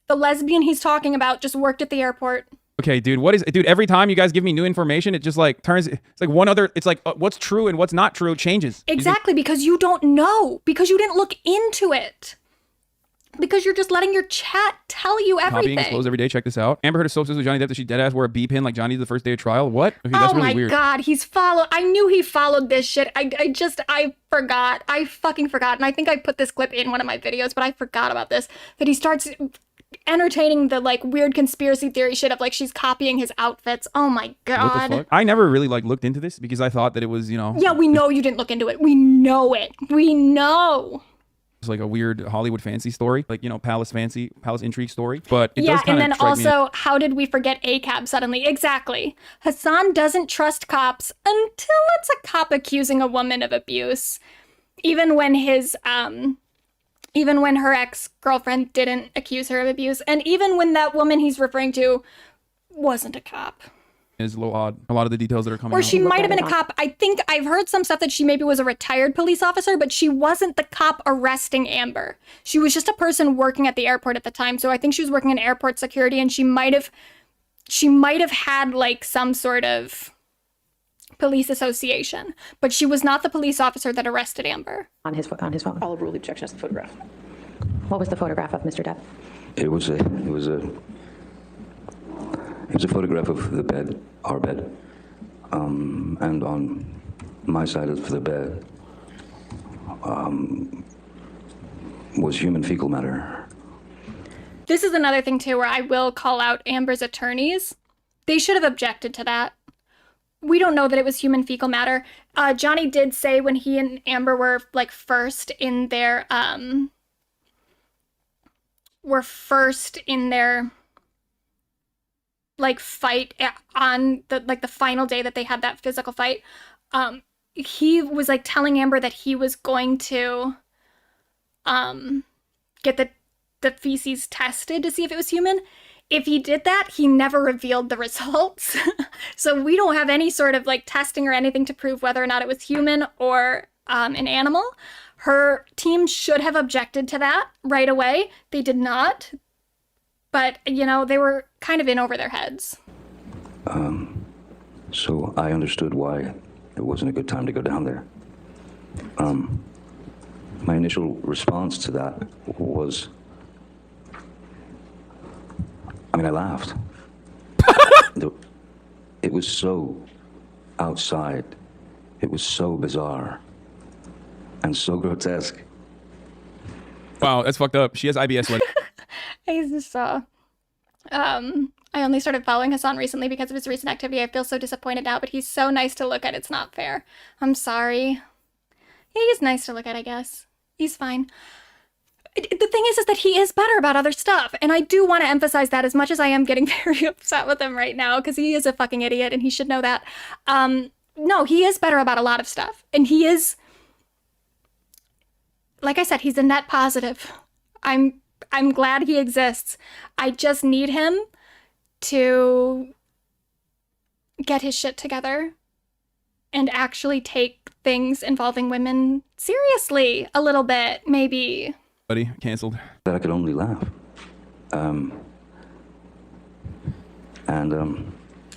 The lesbian he's talking about just worked at the airport. Okay, dude, dude, every time you guys give me new information, it just like turns, it's like it's like what's true and what's not true changes. Exactly, because you don't know, because you didn't look into it. Because you're just letting your chat tell you everything. Copying exposed every day. Check this out. Amber Heard is so obsessed with Johnny Depp that she deadass wore a B pin like Johnny the first day of trial. What? Okay, that's really weird. Oh my God, I knew he followed this shit. I forgot. I fucking forgot. And I think I put this clip in one of my videos, but I forgot about this. That he starts entertaining the like weird conspiracy theory shit of like she's copying his outfits. Oh my God. What the fuck? I never really like looked into this because I thought that it was, you know. Yeah, we know you didn't look into it. We know it. We know. It's like a weird Hollywood fancy story, like, you know, palace intrigue story. But it yeah, does kind and of then also, how did we forget ACAB suddenly? Exactly. Hasan doesn't trust cops until it's a cop accusing a woman of abuse, even when her ex-girlfriend didn't accuse her of abuse, and even when that woman he's referring to wasn't a cop. Is a little odd. A lot of the details that are coming out. Or she might have been a cop. I think I've heard some stuff that she maybe was a retired police officer, but she wasn't the cop arresting Amber. She was just a person working at the airport at the time. So I think she was working in airport security, and she might have had like some sort of police association, but she was not the police officer that arrested Amber. On his phone. I'll overrule the objection as the photograph. What was the photograph of Mr. Depp? It was a photograph of the bed, our bed, and on my side of the bed was human fecal matter. This is another thing too where I will call out Amber's attorneys. They should have objected to that. We don't know that it was human fecal matter. Johnny did say when he and Amber were like first in their like fight on the final day that they had that physical fight. He was like telling Amber that he was going to get the feces tested to see if it was human. If he did that, he never revealed the results. So we don't have any sort of like testing or anything to prove whether or not it was human or an animal. Her team should have objected to that right away. They did not. But, you know, they were kind of in over their heads. So I understood why it wasn't a good time to go down there. My initial response to that was, I mean, I laughed. It was so outside. It was so bizarre and so grotesque. Wow, that's fucked up. She has IBS. I just saw. I only started following Hasan recently because of his recent activity. I feel so disappointed now, but he's so nice to look at. It's not fair. I'm sorry. Yeah, he's nice to look at, I guess. He's fine. The thing is that he is better about other stuff. And I do want to emphasize that as much as I am getting very upset with him right now, because he is a fucking idiot and he should know that. No, he is better about a lot of stuff. And he is, like I said, he's a net positive. I'm glad he exists. I just need him to get his shit together and actually take things involving women seriously a little bit, maybe. Buddy, canceled. That I could only laugh.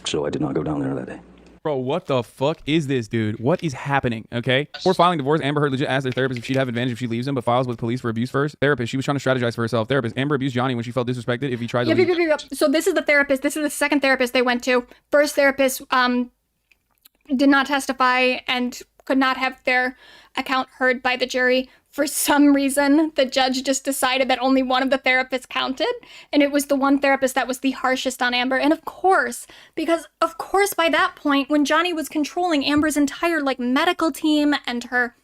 So I did not go down there that day. Bro, what the fuck is this, dude? What is happening? Okay. Before filing divorce, Amber Heard legit asked their therapist if she'd have advantage if she leaves him, but files with police for abuse first. Therapist, she was trying to strategize for herself. Therapist, Amber abused Johnny when she felt disrespected if he tried to leave. Yep. So this is the therapist. This is the second therapist they went to. First therapist did not testify and could not have their account heard by the jury. For some reason, the judge just decided that only one of the therapists counted, and it was the one therapist that was the harshest on Amber. And of course, by that point, when Johnny was controlling Amber's entire like medical team and her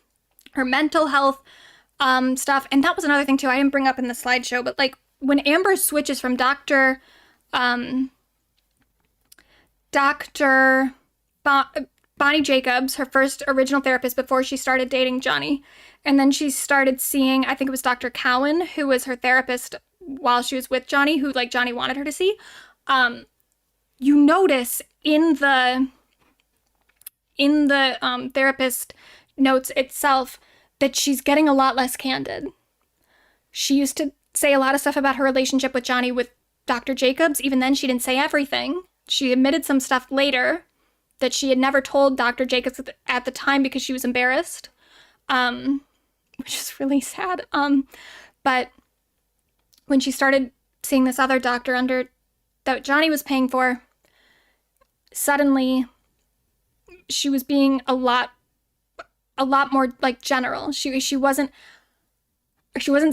mental health stuff, and that was another thing too, I didn't bring up in the slideshow, but like when Amber switches from Dr. Bonnie Jacobs, her first original therapist before she started dating Johnny. And then she started seeing, I think it was Dr. Cowan, who was her therapist while she was with Johnny, who like Johnny wanted her to see. You notice in the therapist notes itself that she's getting a lot less candid. She used to say a lot of stuff about her relationship with Johnny with Dr. Jacobs. Even then, she didn't say everything. She admitted some stuff later that she had never told Dr. Jacobs at the time because she was embarrassed, which is really sad. But when she started seeing this other doctor that Johnny was paying for, suddenly she was being a lot more like general. She wasn't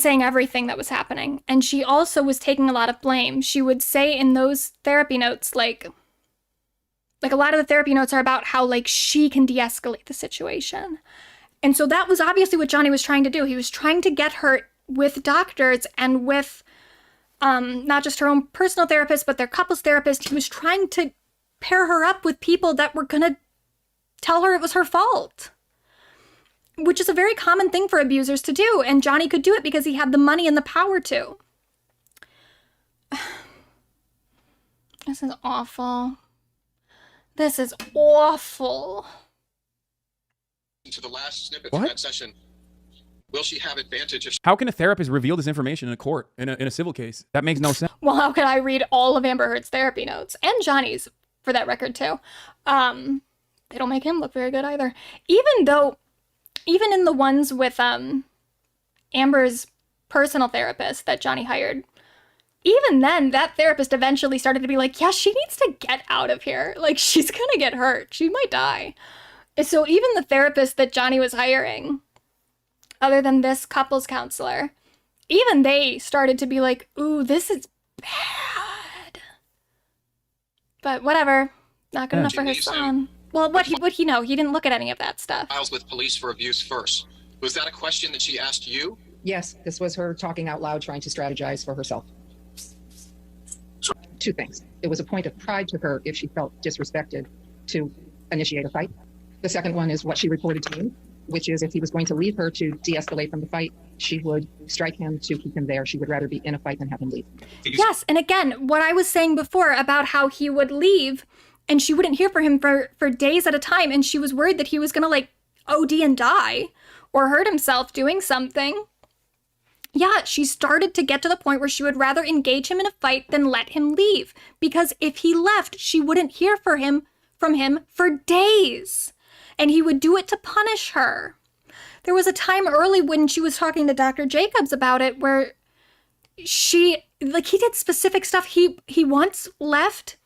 saying everything that was happening. And she also was taking a lot of blame. She would say in those therapy notes, like a lot of the therapy notes are about how like she can de-escalate the situation. And so that was obviously what Johnny was trying to do. He was trying to get her with doctors and with not just her own personal therapist, but their couples therapist. He was trying to pair her up with people that were gonna tell her it was her fault, which is a very common thing for abusers to do. And Johnny could do it because he had the money and the power to. This is awful. This is awful. To the last snippet from that session, will she have advantage if How can a therapist reveal this information in a court, in a civil case? That makes no sense. Well, how could I read all of Amber Heard's therapy notes? And Johnny's, for that record, too. They don't make him look very good either. Even in the ones with Amber's personal therapist that Johnny hired, even then, that therapist eventually started to be like, yeah, she needs to get out of here. Like, she's gonna get hurt. She might die. So even the therapist that Johnny was hiring, other than this couples counselor, even they started to be like, ooh, this is bad. But whatever. Not good enough for his son. Well, what he know? He didn't look at any of that stuff. files with police for abuse first? Was that a question that she asked you? Yes, this was her talking out loud, trying to strategize for herself. Two things. It was a point of pride to her if she felt disrespected to initiate a fight. The second one is what she reported to me, which is if he was going to leave her to de-escalate from the fight, she would strike him to keep him there. She would rather be in a fight than have him leave. Yes, and again, what I was saying before about how he would leave and she wouldn't hear from him for days at a time, and she was worried that he was gonna like OD and die or hurt himself doing something. Yeah, she started to get to the point where she would rather engage him in a fight than let him leave, because if he left, she wouldn't hear from him for days, and he would do it to punish her. There was a time early when she was talking to Dr. Jacobs about it where he did specific stuff. He once left.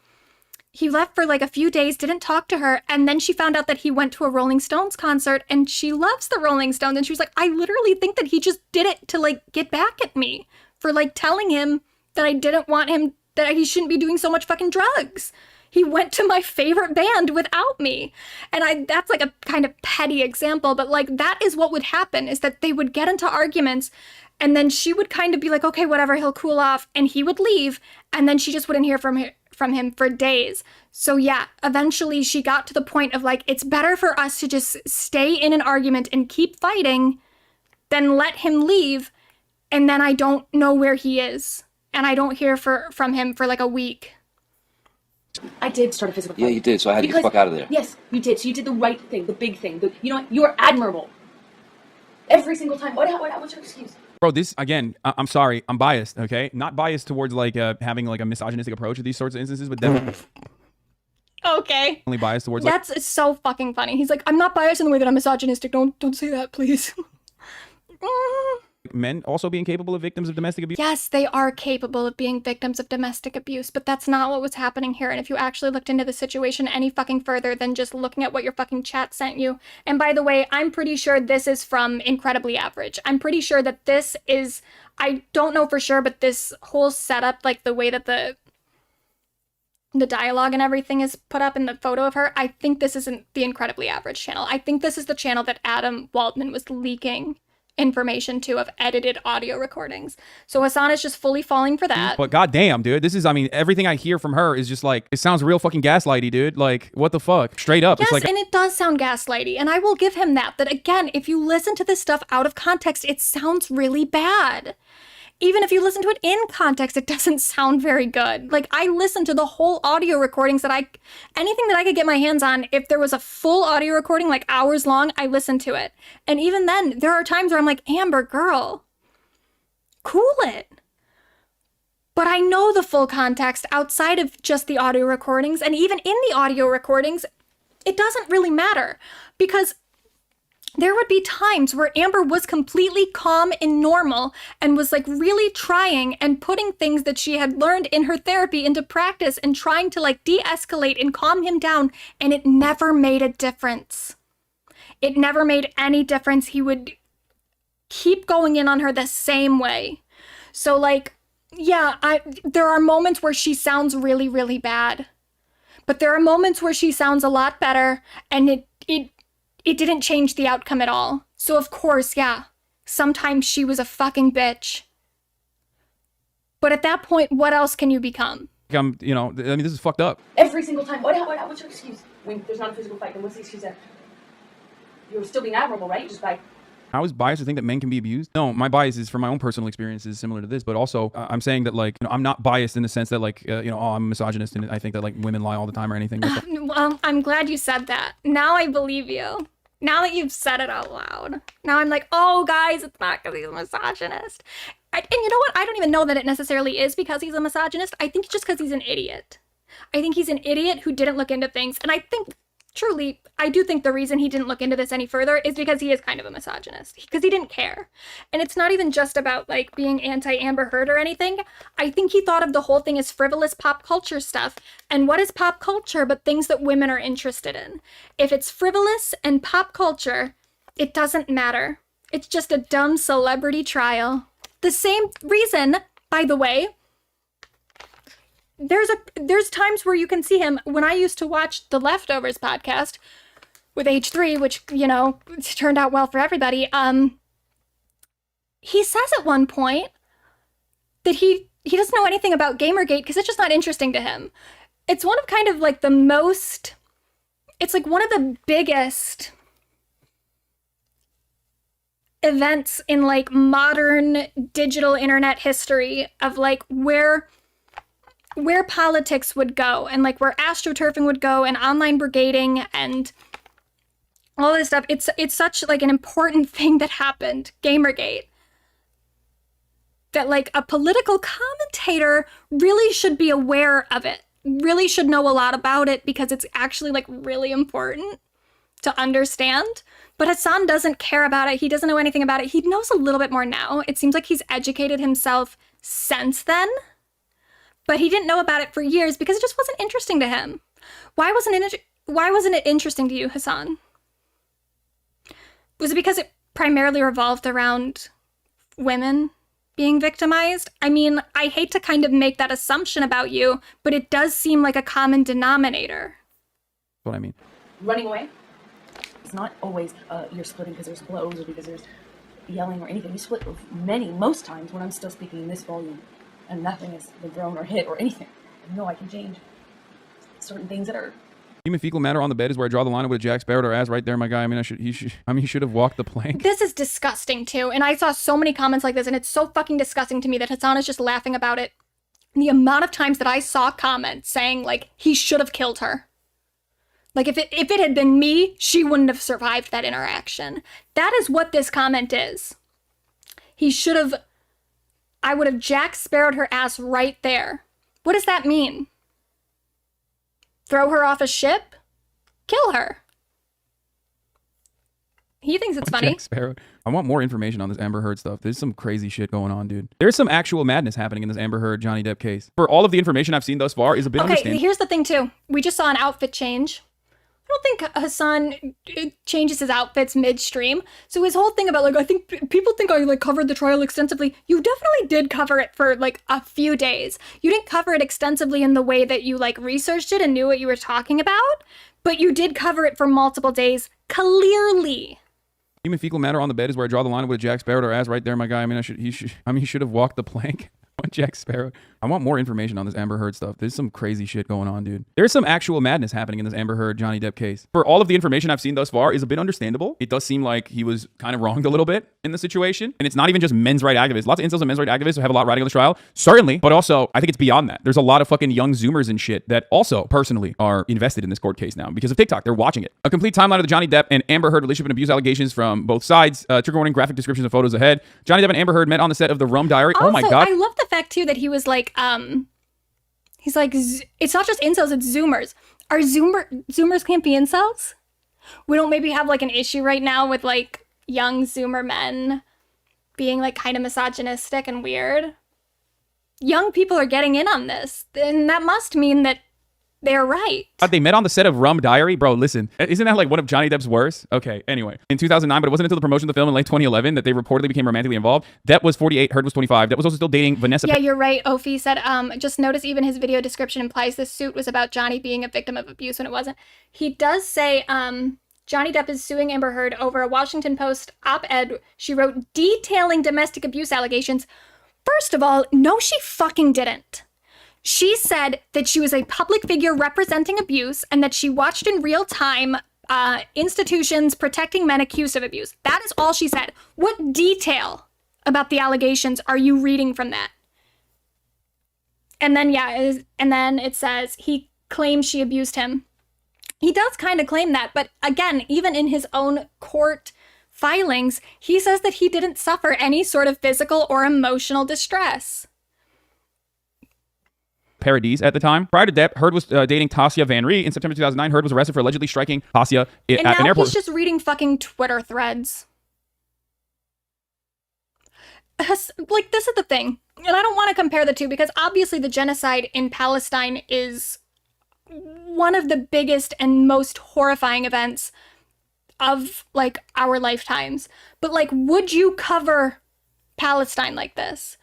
He left for like a few days, didn't talk to her, and then she found out that he went to a Rolling Stones concert, and she loves the Rolling Stones, and she was like, I literally think that he just did it to like get back at me for like telling him that I didn't want him, that he shouldn't be doing so much fucking drugs. He went to my favorite band without me. And that's like a kind of petty example, but like that is what would happen, is that they would get into arguments, and then she would kind of be like, okay, whatever, he'll cool off, and he would leave, and then she just wouldn't hear from him for days. So yeah, eventually she got to the point of like, it's better for us to just stay in an argument and keep fighting than let him leave, and then I don't know where he is, and I don't hear from him for like a week. I did start a physical fight. Yeah, you did, so I had to get the fuck out of there. Yes, you did. So you did the right thing, the big thing. You know what? You are admirable. Every single time. What's your excuse? Bro, this, again, I'm sorry, I'm biased, okay? Not biased towards, like, having, like, a misogynistic approach to these sorts of instances, but definitely Okay. biased towards, like... That's so fucking funny. He's like, I'm not biased in the way that I'm misogynistic. Don't say that, please. Men also being capable of victims of domestic abuse. Yes, they are capable of being victims of domestic abuse, but that's not what was happening here. And if you actually looked into the situation any fucking further than just looking at what your fucking chat sent you, and by the way, I'm pretty sure this is from Incredibly Average. I'm pretty sure that this is, I don't know for sure, but this whole setup, like the way that the dialogue and everything is put up in the photo of her, I think this isn't the Incredibly Average channel. I think this is the channel that Adam Waldman was leaking information to, of edited audio recordings. So Hasan is just fully falling for that. But goddamn, dude, this is, I mean, everything I hear from her is just like, it sounds real fucking gaslighty, dude. Like, what the fuck? Straight up. Yes, It's like, and it does sound gaslighty, and I will give him that again, if you listen to this stuff out of context, it sounds really bad. Even if you listen to it in context, it doesn't sound very good. Like, I listened to the whole audio recordings anything that I could get my hands on, if there was a full audio recording, like hours long, I listened to it. And even then, there are times where I'm like, Amber, girl, cool it. But I know the full context outside of just the audio recordings, and even in the audio recordings, it doesn't really matter, because there would be times where Amber was completely calm and normal and was like really trying and putting things that she had learned in her therapy into practice and trying to like de-escalate and calm him down, and it never made a difference. It never made any difference. He would keep going in on her the same way. So like, yeah, there are moments where she sounds really, really bad. But there are moments where she sounds a lot better, and it didn't change the outcome at all. So of course, yeah, sometimes she was a fucking bitch. But at that point, what else can you become? You know, I mean, this is fucked up. Every single time. What's your excuse? When there's not a physical fight, then what's the excuse then? You're still being admirable, right? Just by... How is biased to think that men can be abused? No, my bias is from my own personal experiences similar to this, but also I'm saying that like, you know, I'm not biased in the sense that like, you know, oh, I'm a misogynist and I think that like women lie all the time or anything. Well, I'm glad you said that. Now I believe you. Now that you've said it out loud. Now I'm like, oh guys, it's not because he's a misogynist. And you know what? I don't even know that it necessarily is because he's a misogynist. I think it's just because he's an idiot. I think he's an idiot who didn't look into things. And I think, truly, I do think the reason he didn't look into this any further is because he is kind of a misogynist. Because he didn't care. And it's not even just about, like, being anti-Amber Heard or anything. I think he thought of the whole thing as frivolous pop culture stuff. And what is pop culture but things that women are interested in? If it's frivolous and pop culture, it doesn't matter. It's just a dumb celebrity trial. The same reason, by the way, there's times where you can see him. When I used to watch the Leftovers podcast with H3, which, you know, turned out well for everybody, he says at one point that he doesn't know anything about Gamergate because it's just not interesting to him. It's one of kind of like the most, it's like one of the biggest events in like modern digital internet history of like where politics would go and like where astroturfing would go and online brigading and all this stuff. It's such like an important thing that happened, Gamergate, that like a political commentator really should be aware of it, really should know a lot about it because it's actually like really important to understand. But Hasan doesn't care about it. He doesn't know anything about it. He knows a little bit more now. It seems like he's educated himself since then. But he didn't know about it for years because it just wasn't interesting to him. Why wasn't it interesting to you, Hasan? Was it because it primarily revolved around women being victimized? I mean, I hate to kind of make that assumption about you, but it does seem like a common denominator. That's what I mean. Running away? It's not always you're splitting because there's blows or because there's yelling or anything. You split most times when I'm still speaking in this volume. And nothing has been thrown or hit or anything. I know I can change certain things that are... Human fecal matter on the bed is where I draw the line with Jack Sparrow or ass right there, my guy. I mean, he should have walked the plank. This is disgusting too. And I saw so many comments like this and it's so fucking disgusting to me that Hasan is just laughing about it. The amount of times that I saw comments saying like, he should have killed her. Like if it had been me, she wouldn't have survived that interaction. That is what this comment is. I would have Jack Sparrowed her ass right there. What does that mean? Throw her off a ship? Kill her. He thinks it's funny. Jack Sparrow. I want more information on this Amber Heard stuff. There's some crazy shit going on, dude. There's some actual madness happening in this Amber Heard Johnny Depp case. For all of the information I've seen thus far is a bit understandable. Okay, here's the thing too. We just saw an outfit change. I don't think Hasan changes his outfits midstream. So his whole thing about like, I think people think I like covered the trial extensively. You definitely did cover it for like a few days. You didn't cover it extensively in the way that you like researched it and knew what you were talking about, but you did cover it for multiple days, clearly. Human fecal matter on the bed is where I draw the line with Jack Sparrow or ass right there, my guy. I mean, he should have walked the plank. Jack Sparrow. I want more information on this Amber Heard stuff. There's some crazy shit going on, dude. There's some actual madness happening in this Amber Heard Johnny Depp case. For all of the information I've seen thus far is a bit understandable. It does seem like he was kind of wronged a little bit in the situation. And it's not even just men's right activists. Lots of incels and men's right activists who have a lot riding on this trial. Certainly. But also, I think it's beyond that. There's a lot of fucking young Zoomers and shit that also personally are invested in this court case now because of TikTok. They're watching it. A complete timeline of the Johnny Depp and Amber Heard relationship and abuse allegations from both sides. Trigger warning, graphic descriptions of photos ahead. Johnny Depp and Amber Heard met on the set of The Rum Diary. Also, oh my God. I love the fact fact too that he was like, he's like, it's not just incels, it's Zoomers. Are Zoomers can't be incels? We don't maybe have like an issue right now with like young Zoomer men being like kind of misogynistic and weird. Young people are getting in on this, and that must mean that they're right. They met on the set of Rum Diary. Bro, listen, isn't that like one of Johnny Depp's worst? Okay, anyway. In 2009, but it wasn't until the promotion of the film in late 2011 that they reportedly became romantically involved. Depp was 48, Heard was 25. Depp was also still dating Vanessa. Yeah, you're right. Ophi said, just notice even his video description implies this suit was about Johnny being a victim of abuse when it wasn't. He does say, Johnny Depp is suing Amber Heard over a Washington Post op-ed she wrote detailing domestic abuse allegations. First of all, no, she fucking didn't. She said that she was a public figure representing abuse and that she watched in real time institutions protecting men accused of abuse. That is all she said. What detail about the allegations are you reading from that? And then, and then it says he claims she abused him. He does kind of claim that, but again, even in his own court filings, he says that he didn't suffer any sort of physical or emotional distress. Paradis at the time. Prior to Depp, Heard was dating Tasia Van Ree. In September 2009, Heard was arrested for allegedly striking Tasia at an airport. And now he's just reading fucking Twitter threads. Like, this is the thing. And I don't want to compare the two because obviously the genocide in Palestine is one of the biggest and most horrifying events of, like, our lifetimes. But, like, would you cover Palestine like this?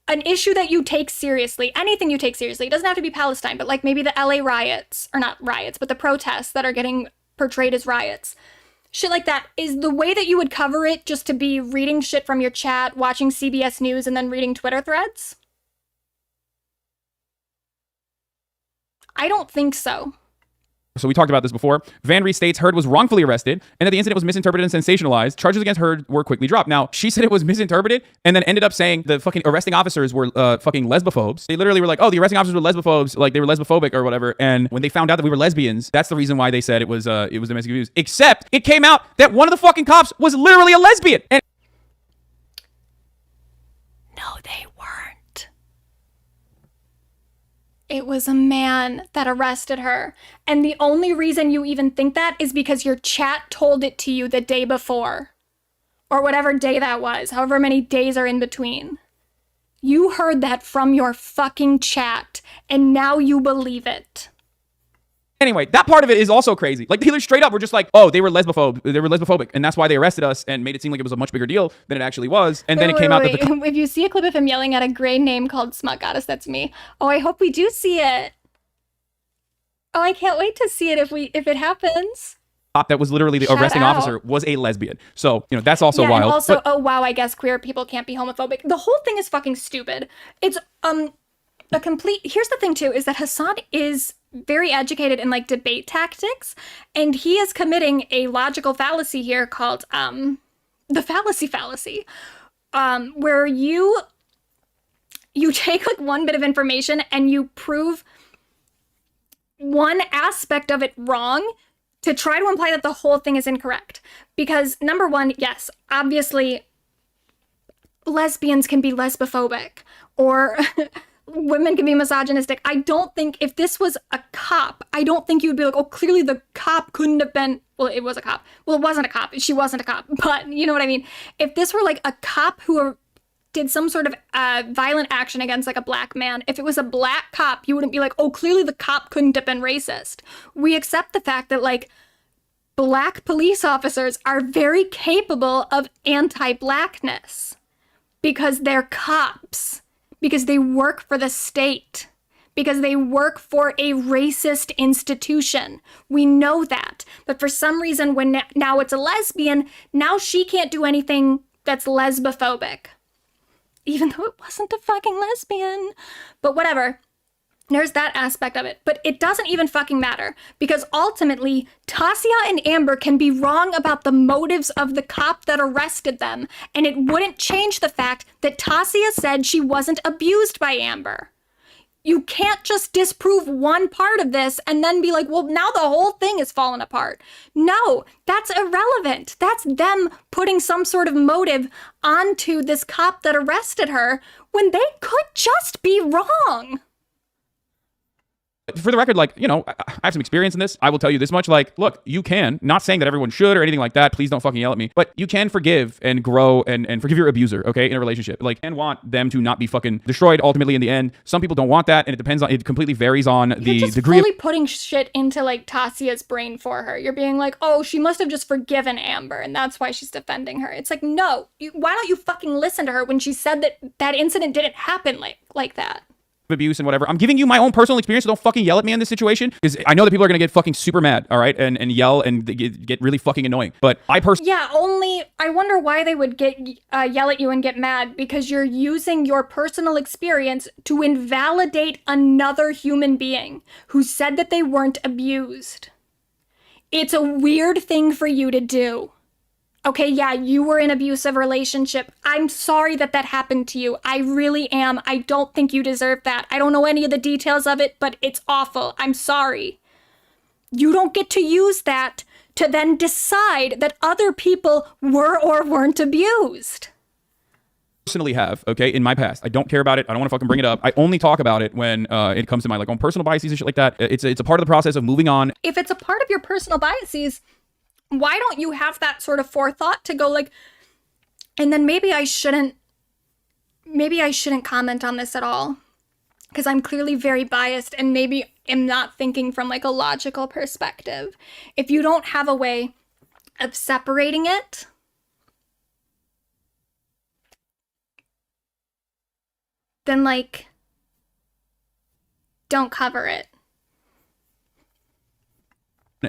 An issue that you take seriously, anything you take seriously. It doesn't have to be Palestine, but like maybe the LA riots, or not riots, but the protests that are getting portrayed as riots. Shit like that is the way that you would cover it, just to be reading shit from your chat, watching CBS News, and then reading Twitter threads? I don't think so. So we talked about this before. Van Ree states Heard was wrongfully arrested and that the incident was misinterpreted and sensationalized. Charges against Heard were quickly dropped. Now, she said it was misinterpreted and then ended up saying the fucking arresting officers were fucking lesbophobes. They literally were like, oh, the arresting officers were lesbophobes, like they were lesbophobic or whatever. And when they found out that we were lesbians, that's the reason why they said it was domestic abuse. Except it came out that one of the fucking cops was literally a lesbian. And no, they weren't. It was a man that arrested her. And the only reason you even think that is because your chat told it to you the day before. Or whatever day that was, however many days are in between. You heard that from your fucking chat, and now you believe it. anyway, that part of it is also crazy. Like, they straight up were just like, oh, they were lesbophobic, and that's why they arrested us and made it seem like it was a much bigger deal than it actually was. And then it came out that the... If you see a clip of him yelling at a gray name called Smut Goddess, that's me. Oh, I hope we do see it. Oh, I can't wait to see it if it happens. That was literally the arresting officer was a lesbian. So, you know, that's also wild. And also, oh wow, I guess queer people can't be homophobic. The whole thing is fucking stupid. It's a complete... Here's the thing too, is that Hasan is very educated in like debate tactics, and he is committing a logical fallacy here called the fallacy, where you take like one bit of information and you prove one aspect of it wrong to try to imply that the whole thing is incorrect. Because number one, yes, obviously lesbians can be lesbophobic, or women can be misogynistic. I don't think if this was a cop, I don't think you would be like, oh, clearly the cop couldn't have been, well, it was a cop. Well, it wasn't a cop. She wasn't a cop, but you know what I mean? If this were like a cop who did some sort of violent action against like a black man, if it was a black cop, you wouldn't be like, oh, clearly the cop couldn't have been racist. We accept the fact that like black police officers are very capable of anti-blackness because they're cops, because they work for the state, because they work for a racist institution. We know that. But for some reason, when now it's a lesbian, now she can't do anything that's lesbophobic. Even though it wasn't a fucking lesbian. But whatever. There's that aspect of it. But it doesn't even fucking matter. Because ultimately, Tasia and Amber can be wrong about the motives of the cop that arrested them. And it wouldn't change the fact that Tasia said she wasn't abused by Amber. You can't just disprove one part of this and then be like, well, now the whole thing is falling apart. No, that's irrelevant. That's them putting some sort of motive onto this cop that arrested her when they could just be wrong. For the record, like, you know, I have some experience in this. I will tell you this much. Like, look, you can, not saying that everyone should or anything like that. Please don't fucking yell at me. But you can forgive and grow and forgive your abuser, okay, in a relationship. Like, and want them to not be fucking destroyed ultimately in the end. Some people don't want that, and it completely varies on the You're just degree fully putting shit into, like, Tassia's brain for her. You're being like, oh, she must have just forgiven Amber, and that's why she's defending her. It's like, no, why don't you fucking listen to her when she said that incident didn't happen like that? abuse and whatever. I'm giving you my own personal experience, so don't fucking yell at me in this situation, because I know that people are gonna get fucking super mad, all right, and yell and get really fucking annoying. But I personally, yeah, only I wonder why they would yell at you and get mad, because you're using your personal experience to invalidate another human being who said that they weren't abused. It's a weird thing for you to do. Okay, yeah, you were in an abusive relationship. I'm sorry that happened to you. I really am. I don't think you deserve that. I don't know any of the details of it, but it's awful. I'm sorry. You don't get to use that to then decide that other people were or weren't abused. personally have, okay, in my past. I don't care about it. I don't want to fucking bring it up. I only talk about it when it comes to my, like, own personal biases and shit like that. It's a part of the process of moving on. If it's a part of your personal biases, why don't you have that sort of forethought to go like, and then maybe I shouldn't comment on this at all, because I'm clearly very biased and maybe am not thinking from like a logical perspective. If you don't have a way of separating it, then like, don't cover it.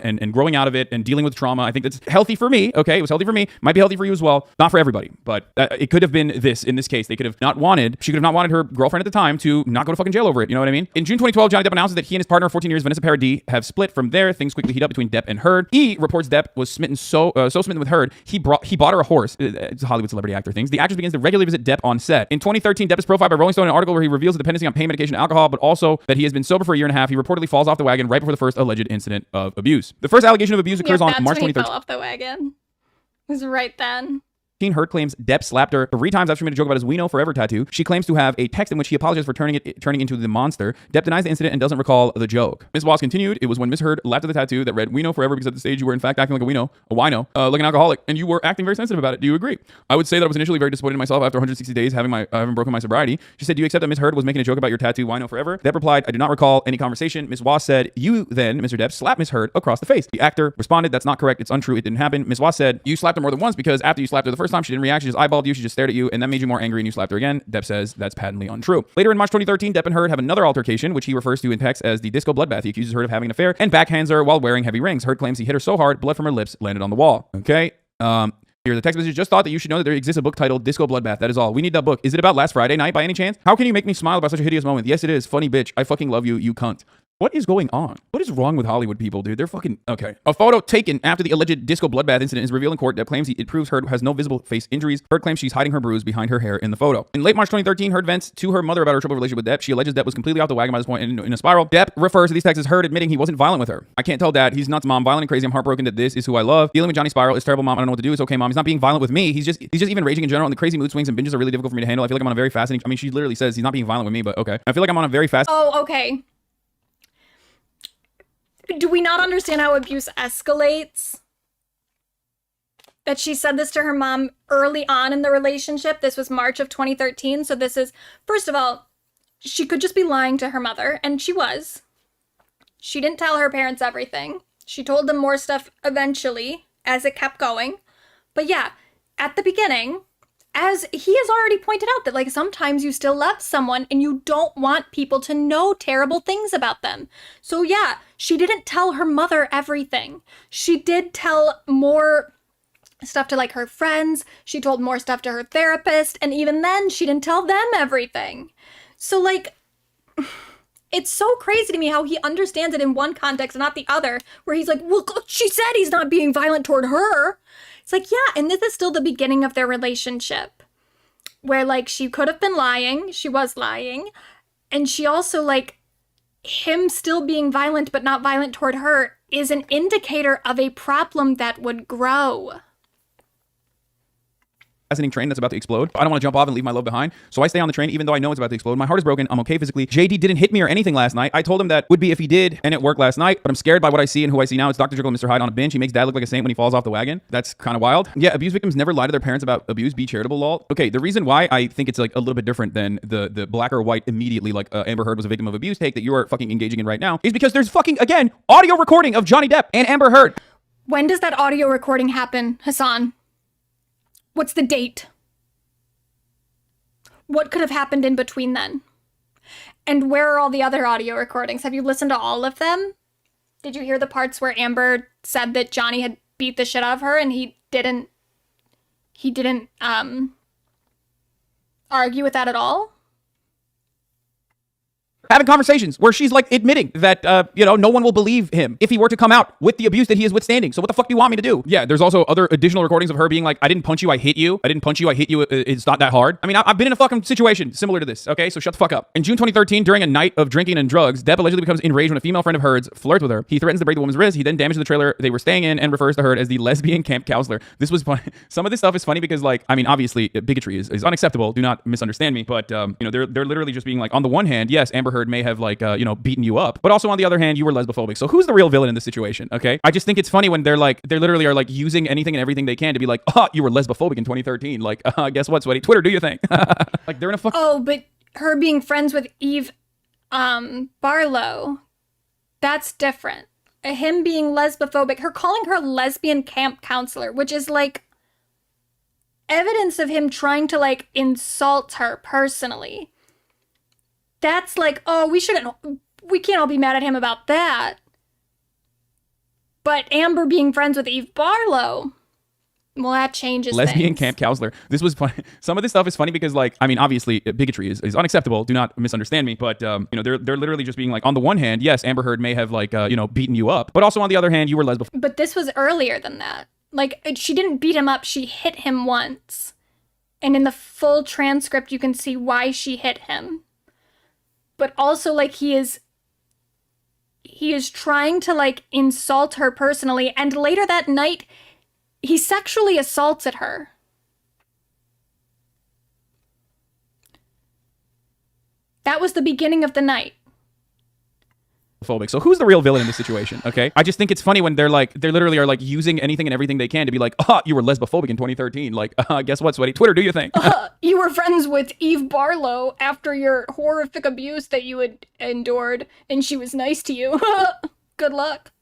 And growing out of it and dealing with trauma, I think that's healthy for me. Okay, it was healthy for me. Might be healthy for you as well. Not for everybody, but it could have been this in this case. She could have not wanted her girlfriend at the time to not go to fucking jail over it. You know what I mean? In June 2012, Johnny Depp announces that he and his partner of 14 years, Vanessa Paradis, have split. From there, things quickly heat up between Depp and Heard. He reports Depp was smitten so smitten with Heard, he bought her a horse. It's Hollywood celebrity actor things. The actress begins to regularly visit Depp on set. In 2013, Depp is profiled by Rolling Stone in an article where he reveals the dependency on pain medication and alcohol, but also that he has been sober for a year and a half. He reportedly falls off the wagon right before the first alleged incident of abuse. The first allegation of abuse occurs on March 2013. He fell off the wagon. It was right then. Heard claims Depp slapped her 3 times after she made a joke about his "We Know Forever" tattoo. She claims to have a text in which he apologized for turning into the monster. Depp denies the incident and doesn't recall the joke. Ms. Walls continued, "It was when Miss Heard laughed at the tattoo that read 'We Know Forever' because at the stage you were in fact acting like a wino, like an alcoholic, and you were acting very sensitive about it. Do you agree?" I would say that I was initially very disappointed in myself after 160 days having broken my sobriety. She said, "Do you accept that Miss Heard was making a joke about your tattoo, 'Why Know Forever'?" Depp replied, "I do not recall any conversation." Ms. Wass said, "You then, Mr. Depp, slapped Miss Heard across the face." The actor responded, "That's not correct. It's untrue. It didn't happen." Ms. Wass said, "You slapped her more than once because after you slapped her the first time, she didn't react. She just eyeballed you. She just stared at you, and that made you more angry and you slapped her again." Depp says that's patently untrue. Later in March 2013, Depp and Heard have another altercation, which he refers to in text as the disco bloodbath. He accuses Heard of having an affair and backhands her while wearing heavy rings. Heard claims he hit her so hard, blood from her lips landed on the wall. Okay. Here, the text message: "Just thought that you should know that there exists a book titled Disco Bloodbath. That is all. We need that book. Is it about last Friday night by any chance? How can you make me smile about such a hideous moment? Yes, it is. Funny bitch. I fucking love you, you cunt." What is going on? What is wrong with Hollywood people, dude? They're fucking... Okay. A photo taken after the alleged disco bloodbath incident is revealed in court. Depp claims it proves Heard has no visible face injuries. Heard claims she's hiding her bruise behind her hair in the photo. In late March 2013, Heard vents to her mother about her troubled relationship with Depp. She alleges Depp was completely off the wagon by this point and in a spiral. Depp refers to these texts as Heard admitting he wasn't violent with her. "I can't tell Dad. He's nuts, Mom. Violent and crazy. I'm heartbroken that this is who I love. Dealing with Johnny Spiral is terrible, Mom. I don't know what to do. It's okay, Mom. He's not being violent with me. He's just even raging in general, and the crazy mood swings and binges are really difficult for me to handle. I feel like I'm on a very fascinating..." I mean, she literally says he's not being violent with me, but okay. "I feel like I'm on a very fast..." Oh, okay. Do we not understand how abuse escalates? That she said this to her mom early on in the relationship. This was March of 2013. So this is, first of all, she could just be lying to her mother, and she was. She didn't tell her parents everything. She told them more stuff eventually as it kept going. But yeah, at the beginning, as he has already pointed out, that like sometimes you still love someone and you don't want people to know terrible things about them. So yeah, she didn't tell her mother everything. She did tell more stuff to like her friends. She told more stuff to her therapist. And even then she didn't tell them everything. So like, it's so crazy to me how he understands it in one context and not the other, where he's like, well, she said he's not being violent toward her. It's like, yeah, and this is still the beginning of their relationship, where like she could have been lying, she was lying, And she also, like, him still being violent but not violent toward her is an indicator of a problem that would grow. Train that's about to explode. I don't want to jump off and leave my love behind. So I stay on the train even though I know it's about to explode. My heart is broken. I'm okay physically. JD didn't hit me or anything last night. I told him that would be if he did, and it worked last night, but I'm scared by what I see and who I see now. It's Dr. Jekyll and Mr. Hyde on a bench. He makes dad look like a saint when he falls off the wagon. That's kind of wild. Yeah, abuse victims never lie to their parents about abuse. Be charitable, lol. Okay, the reason why I think it's like a little bit different than the black or white immediately like Amber Heard was a victim of abuse take that you are fucking engaging in right now is because there's fucking, again, audio recording of Johnny Depp and Amber Heard. When does that audio recording happen, Hasan? What's the date? What could have happened in between then? And where are all the other audio recordings? Have you listened to all of them? Did you hear the parts where Amber said that Johnny had beat the shit out of her and he didn't argue with that at all? Having conversations where she's like admitting that, no one will believe him if he were to come out with the abuse that he is withstanding. So what the fuck do you want me to do? Yeah, there's also other additional recordings of her being like, I didn't punch you, I hit you. I didn't punch you, I hit you. It's not that hard. I mean, I've been in a fucking situation similar to this, okay? So shut the fuck up. In June 2013, during a night of drinking and drugs, Depp allegedly becomes enraged when a female friend of hers flirts with her. He threatens to break the woman's wrist. He then damages the trailer they were staying in and refers to her as the lesbian camp counselor. This was funny. Some of this stuff is funny because, like, I mean, obviously, bigotry is unacceptable. Do not misunderstand me. But, they're literally just being like, on the one hand, yes, Amber Heard may have, like, beaten you up, but also on the other hand, you were lesbophobic. So who's the real villain in this situation? Okay, I just think it's funny when they literally are like using anything and everything they can to be like, oh, you were lesbophobic in 2013. Like, guess what, sweaty? Twitter, do your thing. Like, they're in a fuck. Oh, but her being friends with Eve, Barlow, that's different. Him being lesbophobic, her calling her lesbian camp counselor, which is like evidence of him trying to like insult her personally. That's like, oh, we can't all be mad at him about that. But Amber being friends with Eve Barlow, well, that changes lesbian things. camp counselor. This was funny. Some of this stuff is funny because, like, I mean, obviously, bigotry is unacceptable. Do not misunderstand me. But, they're literally just being like, on the one hand, yes, Amber Heard may have, like, beaten you up. But also on the other hand, you were lesbophobic. But this was earlier than that. Like, she didn't beat him up. She hit him once. And in the full transcript, you can see why she hit him. But also, like, he is trying to, like, insult her personally. And later that night, he sexually assaulted her. That was the beginning of the night. Phobic. So who's the real villain in this situation? Okay, I just think it's funny when they literally are like using anything and everything they can to be like, oh, you were lesbophobic in 2013. Like, guess what, sweaty? Twitter, do your thing. You were friends with Eve Barlow after your horrific abuse that you had endured, and she was nice to you. Good luck.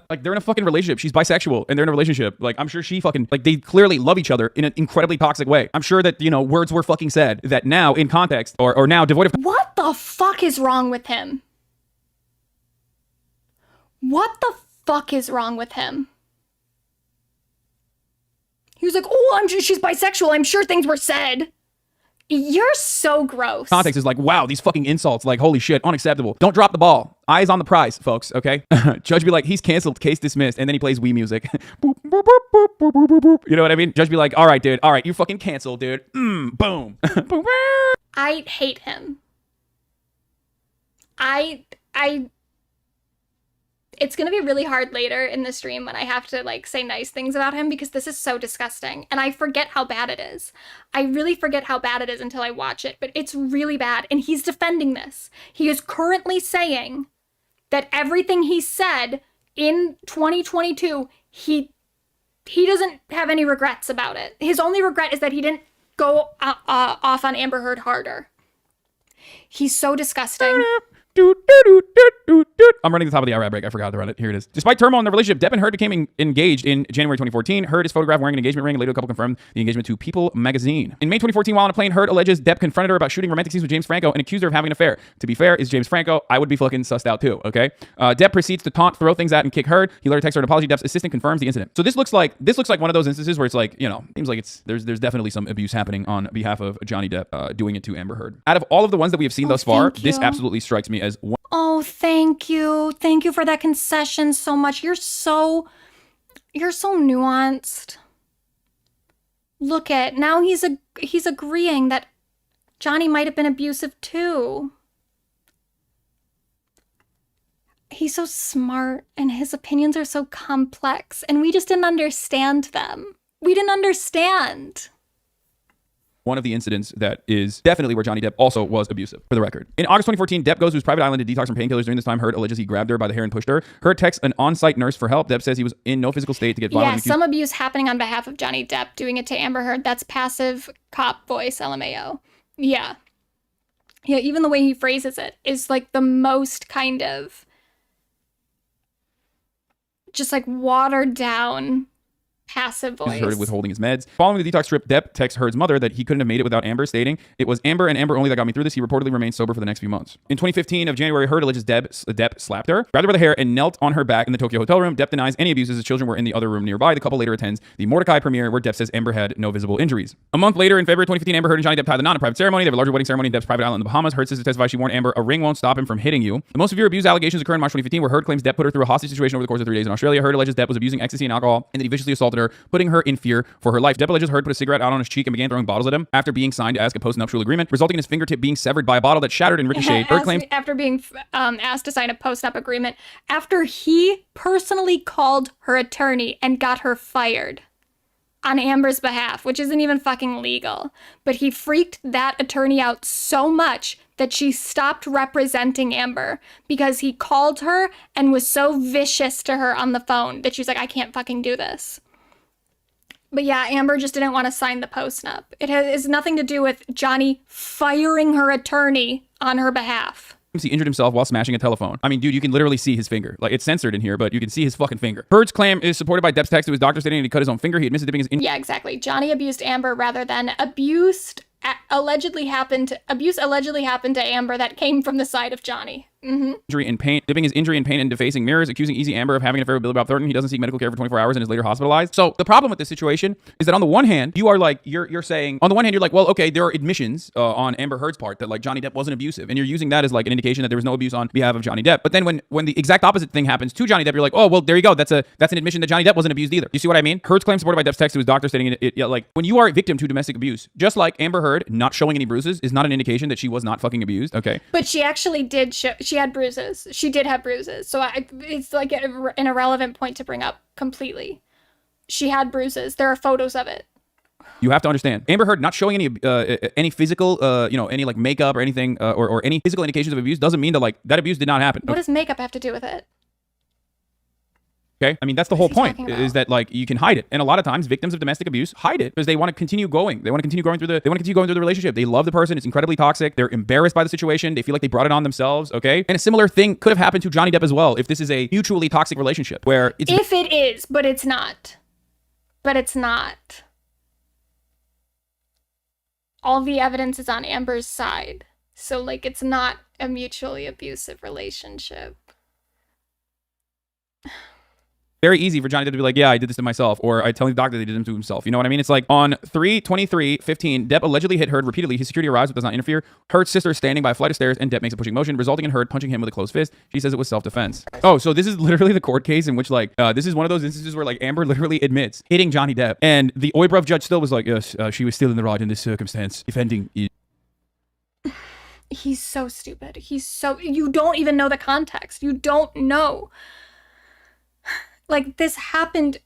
Like, they're in a fucking relationship. She's bisexual and they're in a relationship. Like, I'm sure she fucking, like, they clearly love each other in an incredibly toxic way. I'm sure that, words were fucking said that now in context or now devoid of. What the fuck is wrong with him? What the fuck is wrong with him? He was like, oh, I'm sure she's bisexual. I'm sure things were said. You're so gross. Context is like, wow, these fucking insults, like, holy shit, unacceptable. Don't drop the ball. Eyes on the prize, folks, okay? Judge be like, he's canceled, case dismissed, and then he plays Wii music. Boop, boop, boop, boop, boop, boop, boop, boop. You know what I mean? Judge be like, all right, dude, all right, you fucking canceled, dude. Boom. I hate him. It's going to be really hard later in the stream when I have to, like, say nice things about him because this is so disgusting. And I forget how bad it is. I really forget how bad it is until I watch it. But it's really bad. And he's defending this. He is currently saying that everything he said in 2022, he doesn't have any regrets about it. His only regret is that he didn't go off on Amber Heard harder. He's so disgusting. I'm running the top of the IRAB break. I forgot to run it. Here it is. Despite turmoil in the relationship, Depp and Heard became engaged in January 2014. Heard is photographed wearing an engagement ring, and later the couple confirmed the engagement to People magazine. In May 2014, while on a plane, Heard alleges Depp confronted her about shooting romantic scenes with James Franco and accused her of having an affair. To be fair, is James Franco. I would be fucking sussed out too, okay? Depp proceeds to taunt, throw things at, and kick Heard. He later texts her an apology. Depp's assistant confirms the incident. So this looks like one of those instances where it's like, seems like there's definitely some abuse happening on behalf of Johnny Depp doing it to Amber Heard. Out of all of the ones that we have seen thus far, this absolutely strikes me as one. Oh, thank you. Thank you for that concession so much. You're so nuanced. Look at, now he's agreeing that Johnny might have been abusive too. he's so smart and his opinions are so complex and we just didn't understand them. We didn't understand. One of the incidents that is definitely where Johnny Depp also was abusive, for the record. In August 2014, Depp goes to his private island to detox from painkillers. During this time, Heard alleges he grabbed her by the hair and pushed her. Heard texts an on-site nurse for help. Depp says he was in no physical state to get violent. Yeah, some abuse happening on behalf of Johnny Depp, doing it to Amber Heard. That's passive cop voice, LMAO. Yeah. Yeah, even the way he phrases it is like the most kind of just like watered down passive voice. Heard withholding his meds. Following the detox trip, Depp texts Heard's mother that he couldn't have made it without Amber, stating, "It was Amber and Amber only that got me through this." He reportedly remained sober for the next few months. In 2015 of January, Heard alleges Depp slapped her, grabbed her by the hair, and knelt on her back in the Tokyo hotel room. Depp denies any abuses. His children were in the other room nearby. The couple later attends the Mordecai premiere, where Depp says Amber had no visible injuries. A month later, in February 2015, Amber Heard and Johnny Depp tied the knot in a private ceremony. They have a larger wedding ceremony in Depp's private island in the Bahamas. Heard sister testifies she warned Amber, "A ring won't stop him from hitting you." The most severe abuse allegations occur in March 2015, where Heard claims Depp put her through a hostage situation over the course of 3 days in Australia. Heard alleges Depp was abusing ecstasy and alcohol, and that he viciously assaulted her, putting her in fear for her life. Depp alleges Heard put a cigarette out on his cheek and began throwing bottles at him after being signed to ask a post-nuptial agreement, resulting in his fingertip being severed by a bottle that shattered and ricocheted. Heard claims after being asked to sign a post-up agreement, after he personally called her attorney and got her fired on Amber's behalf, which isn't even fucking legal. But he freaked that attorney out so much that she stopped representing Amber because he called her and was so vicious to her on the phone that she was like, I can't fucking do this. But yeah, Amber just didn't want to sign the post-nup. It has nothing to do with Johnny firing her attorney on her behalf. he injured himself while smashing a telephone. I mean, dude, you can literally see his finger. Like, it's censored in here, but you can see his fucking finger. Heard's claim is supported by Depp's text to his doctor stating that he cut his own finger. He admits to dipping his... Yeah, exactly. Johnny abused Amber rather than abuse allegedly happened to Amber that came from the side of Johnny. Injury and pain, dipping his injury in pain and defacing mirrors, accusing Easy Amber of having an affair with Billy Bob Thornton. He doesn't seek medical care for 24 hours and is later hospitalized. So the problem with this situation is that on the one hand, you are like, you're saying, on the one hand, you're like, well, okay, there are admissions on Amber Heard's part that like Johnny Depp wasn't abusive, and you're using that as like an indication that there was no abuse on behalf of Johnny Depp. But then when the exact opposite thing happens to Johnny Depp, you're like, oh, well, there you go. That's an admission that Johnny Depp wasn't abused either. You see what I mean? Heard's claim supported by Depp's text to his doctor stating like when you are a victim to domestic abuse, just like Amber Heard not showing any bruises is not an indication that she was not fucking abused. Okay. But she actually did show, she had bruises. She did have bruises. So it's like an irrelevant point to bring up completely. She had bruises. There are photos of it. You have to understand, Amber Heard not showing any physical, any like makeup or anything, or any physical indications of abuse doesn't mean that like that abuse did not happen. What does makeup have to do with it? Okay, I mean that's the whole point, is that like you can hide it, and a lot of times victims of domestic abuse hide it because they want to continue going. They want to continue going through the relationship. They love the person. It's incredibly toxic. They're embarrassed by the situation. They feel like they brought it on themselves. Okay, and a similar thing could have happened to Johnny Depp as well if this is a mutually toxic relationship where it's... If it is, but it's not. But it's not. All the evidence is on Amber's side, so like it's not a mutually abusive relationship. Very easy for Johnny Depp to be like, yeah, I did this to myself, or I tell the doctor that he did it to himself. You know what I mean? It's like on 3/23/15, Depp allegedly hit Heard repeatedly. His security arrives but does not interfere. Heard's sister is standing by a flight of stairs, and Depp makes a pushing motion, resulting in Heard punching him with a closed fist. She says it was self-defense. Oh, so this is literally the court case in which like this is one of those instances where like Amber literally admits hitting Johnny Depp, and the Oybruv judge still was like, yes, she was still in the right in this circumstance, defending it. He's so stupid. You don't even know the context. You don't know. Like, this happened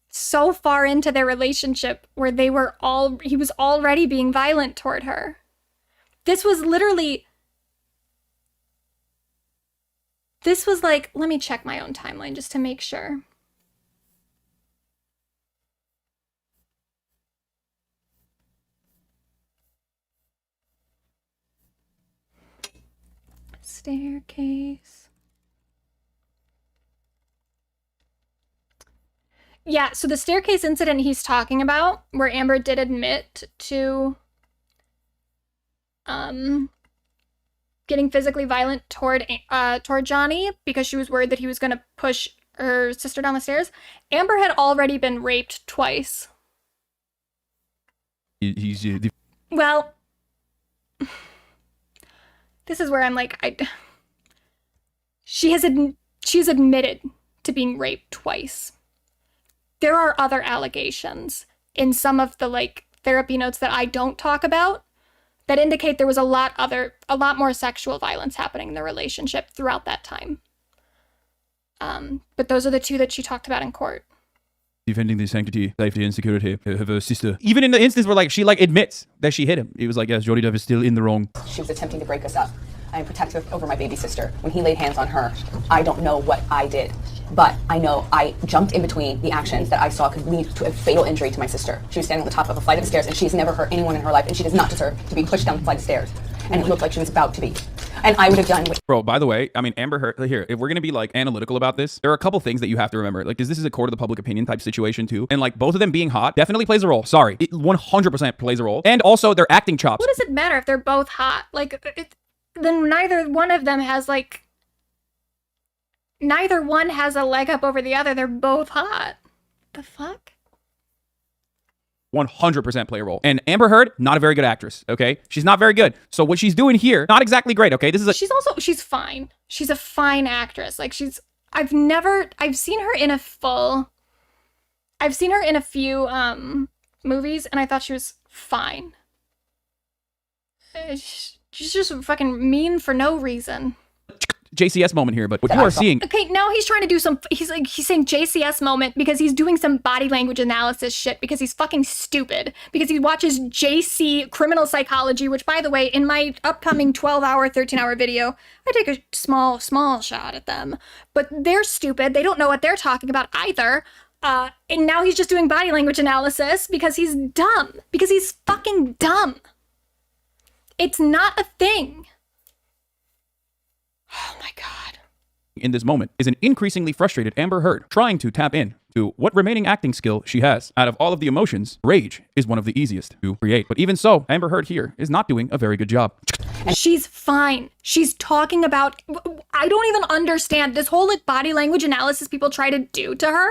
so far into their relationship where he was already being violent toward her. This was like, let me check my own timeline just to make sure. Staircase. Yeah, so the staircase incident he's talking about, where Amber did admit to getting physically violent toward Johnny because she was worried that he was going to push her sister down the stairs, Amber had already been raped twice. Well, this is where I'm like, she's admitted to being raped twice. There are other allegations in some of the like therapy notes that I don't talk about that indicate there was a lot more sexual violence happening in the relationship throughout that time. But those are the two that she talked about in court. Defending the sanctity, safety, and security of her sister. Even in the instance where like she like admits that she hit him, he was like, yes, Johnny Depp is still in the wrong. She was attempting to break us up. I am protective over my baby sister. When he laid hands on her, I don't know what I did, but I know I jumped in between the actions that I saw could lead to a fatal injury to my sister. She was standing on the top of a flight of stairs, and she's never hurt anyone in her life, and she does not deserve to be pushed down the flight of stairs. And it looked like she was about to be. And I would have done what— Bro, by the way, I mean, Amber Heard, here, if we're going to be like analytical about this, there are a couple things that you have to remember. Like, because this is a court of the public opinion type situation too. And like both of them being hot definitely plays a role. Sorry. It 100% plays a role. And also their acting chops. What does it matter if they're both hot? Like, then neither one of them has like, neither one has a leg up over the other. They're both hot. The fuck? 100% play a role. And Amber Heard, not a very good actress, okay? She's not very good. So what she's doing here, not exactly great, okay? This is she's fine. She's a fine actress. Like I've seen her in a few movies and I thought she was fine. She's just fucking mean for no reason. JCS moment here, but what you are seeing— Okay, now he's trying to do he's saying JCS moment because he's doing some body language analysis shit because he's fucking stupid. Because he watches JC Criminal Psychology, which by the way, in my upcoming 12-hour, 13-hour video, I take a small shot at them. But they're stupid. They don't know what they're talking about either. And now he's just doing body language analysis because he's dumb. Because he's fucking dumb. It's not a thing. Oh my God. In this moment is an increasingly frustrated Amber Heard trying to tap in to what remaining acting skill she has. Out of all of the emotions, rage is one of the easiest to create. But even so, Amber Heard here is not doing a very good job. She's fine. She's talking about— I don't even understand this whole like body language analysis people try to do to her.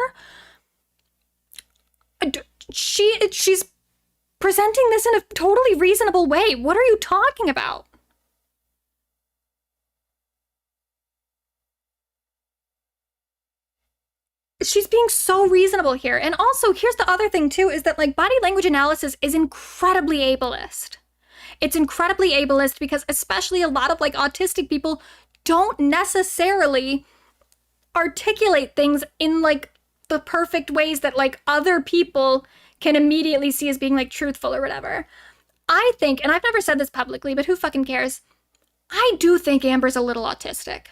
She's presenting this in a totally reasonable way. What are you talking about? She's being so reasonable here. And also, here's the other thing too, is that like body language analysis is incredibly ableist. It's incredibly ableist because especially a lot of like autistic people don't necessarily articulate things in like the perfect ways that like other people can immediately see as being like truthful or whatever. I think, and I've never said this publicly, but who fucking cares? I do think Amber's a little autistic.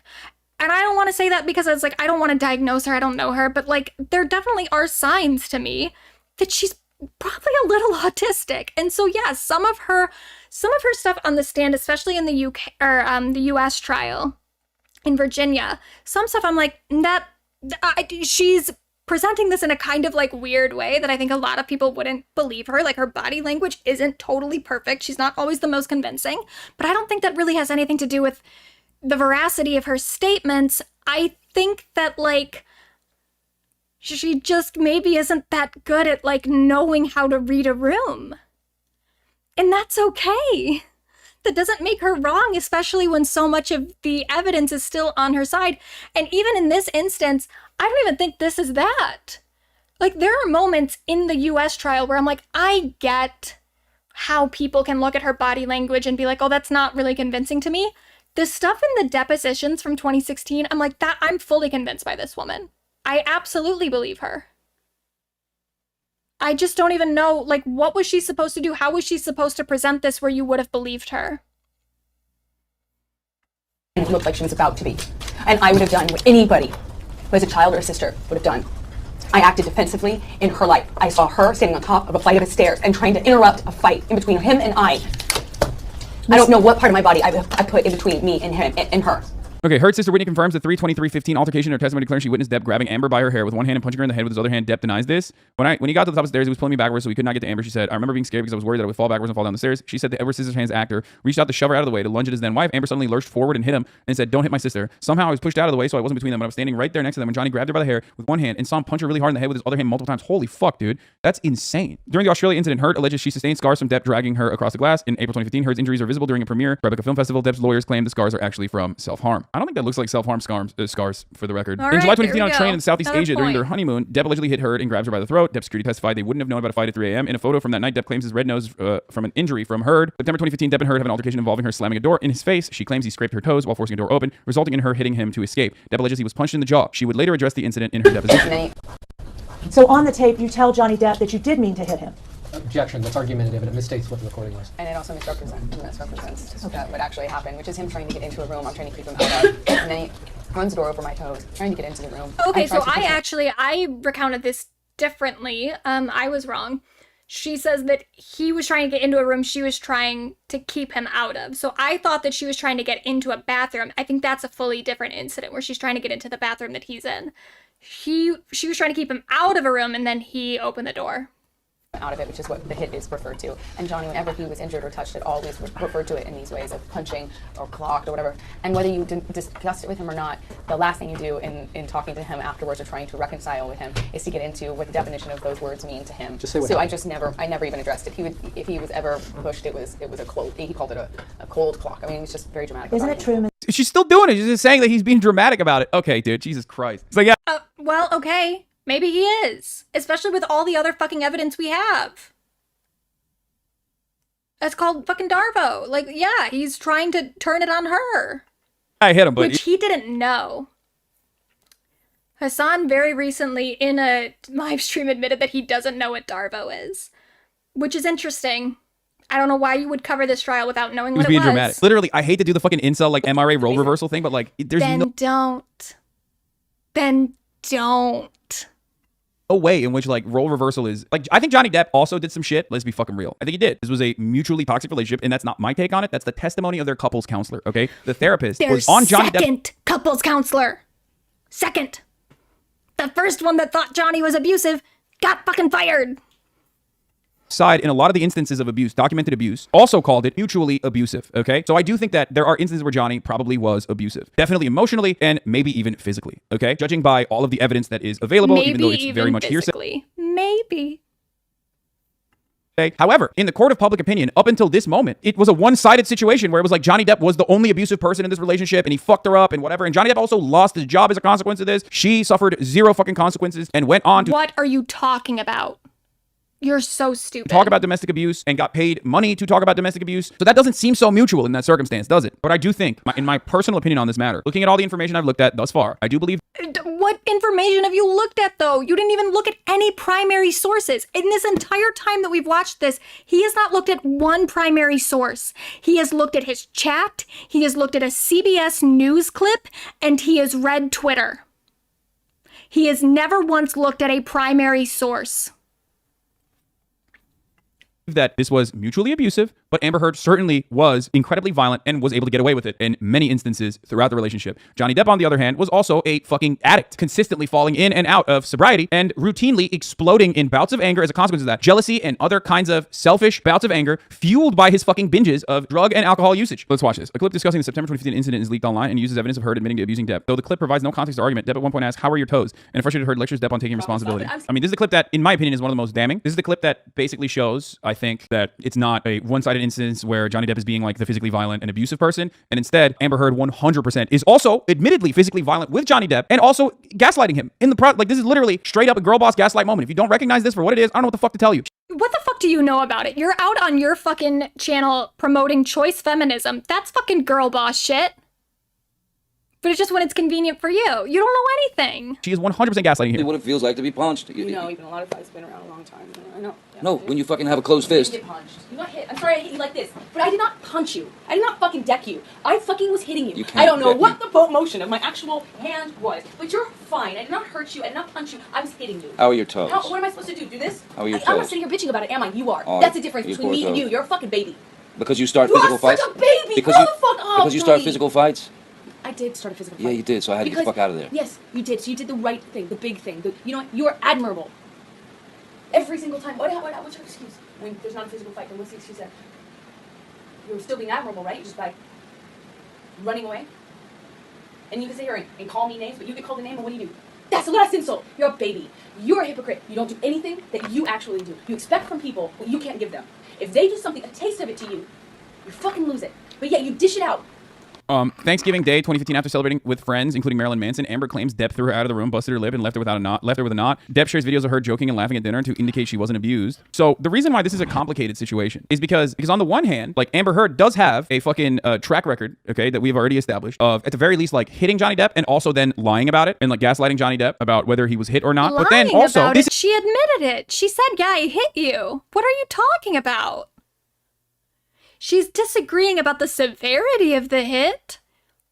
And I don't want to say that because it's like, I don't want to diagnose her, I don't know her, but like, there definitely are signs to me that she's probably a little autistic. And so yeah, some of her stuff on the stand, especially in the UK or the US trial in Virginia, some stuff I'm like, she's presenting this in a kind of like weird way that I think a lot of people wouldn't believe her. Like her body language isn't totally perfect. She's not always the most convincing, but I don't think that really has anything to do with the veracity of her statements. I think that like she just maybe isn't that good at like knowing how to read a room. And that's okay. That doesn't make her wrong, especially when so much of the evidence is still on her side. And even in this instance, I don't even think this is that. Like there are moments in the US trial where I'm like, I get how people can look at her body language and be like, oh, that's not really convincing to me. The stuff in the depositions from 2016, I'm like, I'm fully convinced by this woman. I absolutely believe her. I just don't even know, like, what was she supposed to do? How was she supposed to present this where you would have believed her? It looked like she was about to be. And I would have done what anybody who has a child or a sister would have done. I acted defensively in her life. I saw her standing on top of a flight of stairs and trying to interrupt a fight in between him and I. I don't know what part of my body I put in between me and him and her. Okay, Heard's sister Whitney confirms the 3/23/15 altercation in her testimony, declaring she witnessed Depp grabbing Amber by her hair with one hand and punching her in the head with his other hand. Depp denies this. When he got to the top of the stairs, he was pulling me backwards so he could not get to Amber. She said, I remember being scared because I was worried that I would fall backwards and fall down the stairs. She said the Edward Scissorhands actor reached out to shove her out of the way to lunge at his then wife. Amber suddenly lurched forward and hit him and said, don't hit my sister. Somehow I was pushed out of the way so I wasn't between them, but I was standing right there next to them when Johnny grabbed her by the hair with one hand and saw him punch her really hard in the head with his other hand multiple times. Holy fuck, dude. That's insane. During the Australia incident, Heard alleges she sustained scars from Depp dragging her across the glass. In April 2015, Heard's injuries are visible during a premiere Tribeca Film Festival. Depp's lawyers claim the scars are actually from self-harm. I don't think that looks like self-harm scars for the record. All In right, July there 2015 we on a train go. in Southeast Another Asia during their point. honeymoon, Depp allegedly hit Heard and grabs her by the throat. Depp security testified they wouldn't have known about a fight at 3 a.m. In a photo from that night, Depp claims his red nose from an injury from Heard. September 2015, Depp and Heard have an altercation involving her slamming a door in his face. She claims he scraped her toes while forcing a door open, resulting in her hitting him to escape. Depp alleges he was punched in the jaw. She would later address the incident in her deposition. So on the tape, you tell Johnny Depp that you did mean to hit him. Objection. That's argumentative, and it misstates what the recording was. And it also misrepresents what actually happened, which is him trying to get into a room I'm trying to keep him out of. And then he runs the door over my toes, trying to get into the room. Okay, so I recounted this differently. I was wrong. She says that he was trying to get into a room she was trying to keep him out of. So I thought that she was trying to get into a bathroom. I think that's a fully different incident where she's trying to get into the bathroom that he's in. She was trying to keep him out of a room and then he opened the door. Out of it, which is what the hit is referred to. And Johnny, whenever he was injured or touched it, always referred to it in these ways of punching or clocked or whatever. And whether you discussed it with him or not, the last thing you do in talking to him afterwards or trying to reconcile with him is to get into what the definition of those words mean to him. Just say what so happened. I never even addressed it. If he was ever pushed, it was a quote. He called it a cold clock. I mean, it's just very dramatic. Isn't it true? She's still doing it. She's just saying that he's being dramatic about it. Okay, dude. Jesus Christ. It's like, yeah. Well, okay. Maybe he is. Especially with all the other fucking evidence we have. That's called fucking Darvo. Like, yeah, he's trying to turn it on her. I hit him, but which he didn't know. Hasan very recently in a live stream admitted that he doesn't know what Darvo is. Which is interesting. I don't know why you would cover this trial without knowing what it was. being dramatic. Literally, I hate to do the fucking incel like MRA role reversal thing, but like there's no way in which like role reversal is like. I think Johnny Depp also did some shit. Let's be fucking real. I think he did. This was a mutually toxic relationship, and that's not my take on it. That's the testimony of their couples counselor. Okay, the therapist was on Johnny Depp. Second couples counselor. Second. The first one that thought Johnny was abusive got fucking fired. Side in a lot of the instances of abuse, documented abuse, also called it mutually abusive. Okay, so I do think that there are instances where Johnny probably was abusive, definitely emotionally and maybe even physically. Okay, judging by all of the evidence that is available, even though it's very much hearsay. Maybe. Okay. However, in the court of public opinion, up until this moment, it was a one-sided situation where it was like Johnny Depp was the only abusive person in this relationship and he fucked her up and whatever. And Johnny Depp also lost his job as a consequence of this. She suffered zero fucking consequences and went on to— What are you talking about? You're so stupid. Talk about domestic abuse and got paid money to talk about domestic abuse. So that doesn't seem so mutual in that circumstance, does it? But I do think, in my personal opinion on this matter, looking at all the information I've looked at thus far, I do believe— What information have you looked at, though? You didn't even look at any primary sources. In this entire time that we've watched this, he has not looked at one primary source. He has looked at his chat, he has looked at a CBS News clip, and he has read Twitter. He has never once looked at a primary source. That this was mutually abusive, but Amber Heard certainly was incredibly violent and was able to get away with it in many instances throughout the relationship. Johnny Depp, on the other hand, was also a fucking addict, consistently falling in and out of sobriety and routinely exploding in bouts of anger as a consequence of that. Jealousy and other kinds of selfish bouts of anger fueled by his fucking binges of drug and alcohol usage. Let's watch this. A clip discussing the September 2015 incident is leaked online and uses evidence of Heard admitting to abusing Depp. Though the clip provides no context or argument, Depp at one point asks, "How are your toes?" And a frustrated Heard lectures Depp on taking responsibility. I mean, this is the clip that, in my opinion, is one of the most damning. This is the clip that basically shows, I think, that it's not a one-sided instance where Johnny Depp is being like the physically violent and abusive person, and instead Amber Heard 100% is also admittedly physically violent with Johnny Depp and also gaslighting him in the like this is literally straight up a girl boss gaslight moment. If you don't recognize this for what it is, I don't know what the fuck to tell you. What the fuck do you know about it? You're out on your fucking channel promoting choice feminism. That's fucking girl boss shit. But it's just when it's convenient for you. You don't know anything. She is 100% gaslighting here. What it feels like to be punched. You know, even a lot of fights have been around a long time. I know. Yeah. No, when you fucking have a closed fist. You get punched. You got hit. I'm sorry I hit you like this, but I did not punch you. I did not fucking deck you. I fucking was hitting you. I don't know what the motion of my actual hand was, but you're fine. I did not hurt you. I did not punch you. I was hitting you. How are your toes? What am I supposed to do? Do this? How are your toes? I'm not sitting here bitching about it, am I? You are. Oh, That's the difference between me and toes. you. You're a fucking baby. Because you start You physical are fights? such a baby. Because Grow you, the fuck up, because you start Johnny. physical fights? I did start a physical fight. Yeah, you did, so I had to get the fuck out of there. Yes, you did. So you did the right thing, the big thing. You know what? You are admirable. Every single time. What's your excuse? When there's not a physical fight, then what's the excuse then? You're still being admirable, right? Just by running away? And you can sit here and call me names, but you get called a name, and what do? That's the last insult. You're a baby. You're a hypocrite. You don't do anything that you actually do. You expect from people what you can't give them. If they do something, a taste of it to you, you fucking lose it. But yet you dish it out. Thanksgiving Day 2015, after celebrating with friends, including Marilyn Manson, Amber claims Depp threw her out of the room, busted her lip, and left her with a knot. Depp shares videos of her joking and laughing at dinner to indicate she wasn't abused. So the reason why this is a complicated situation is because on the one hand, like Amber Heard does have a fucking track record, okay, that we've already established of at the very least like hitting Johnny Depp and also then lying about it and like gaslighting Johnny Depp about whether he was hit or not. Lying but then also about it, she admitted it. She said, "Yeah, I hit you." What are you talking about? She's disagreeing about the severity of the hit,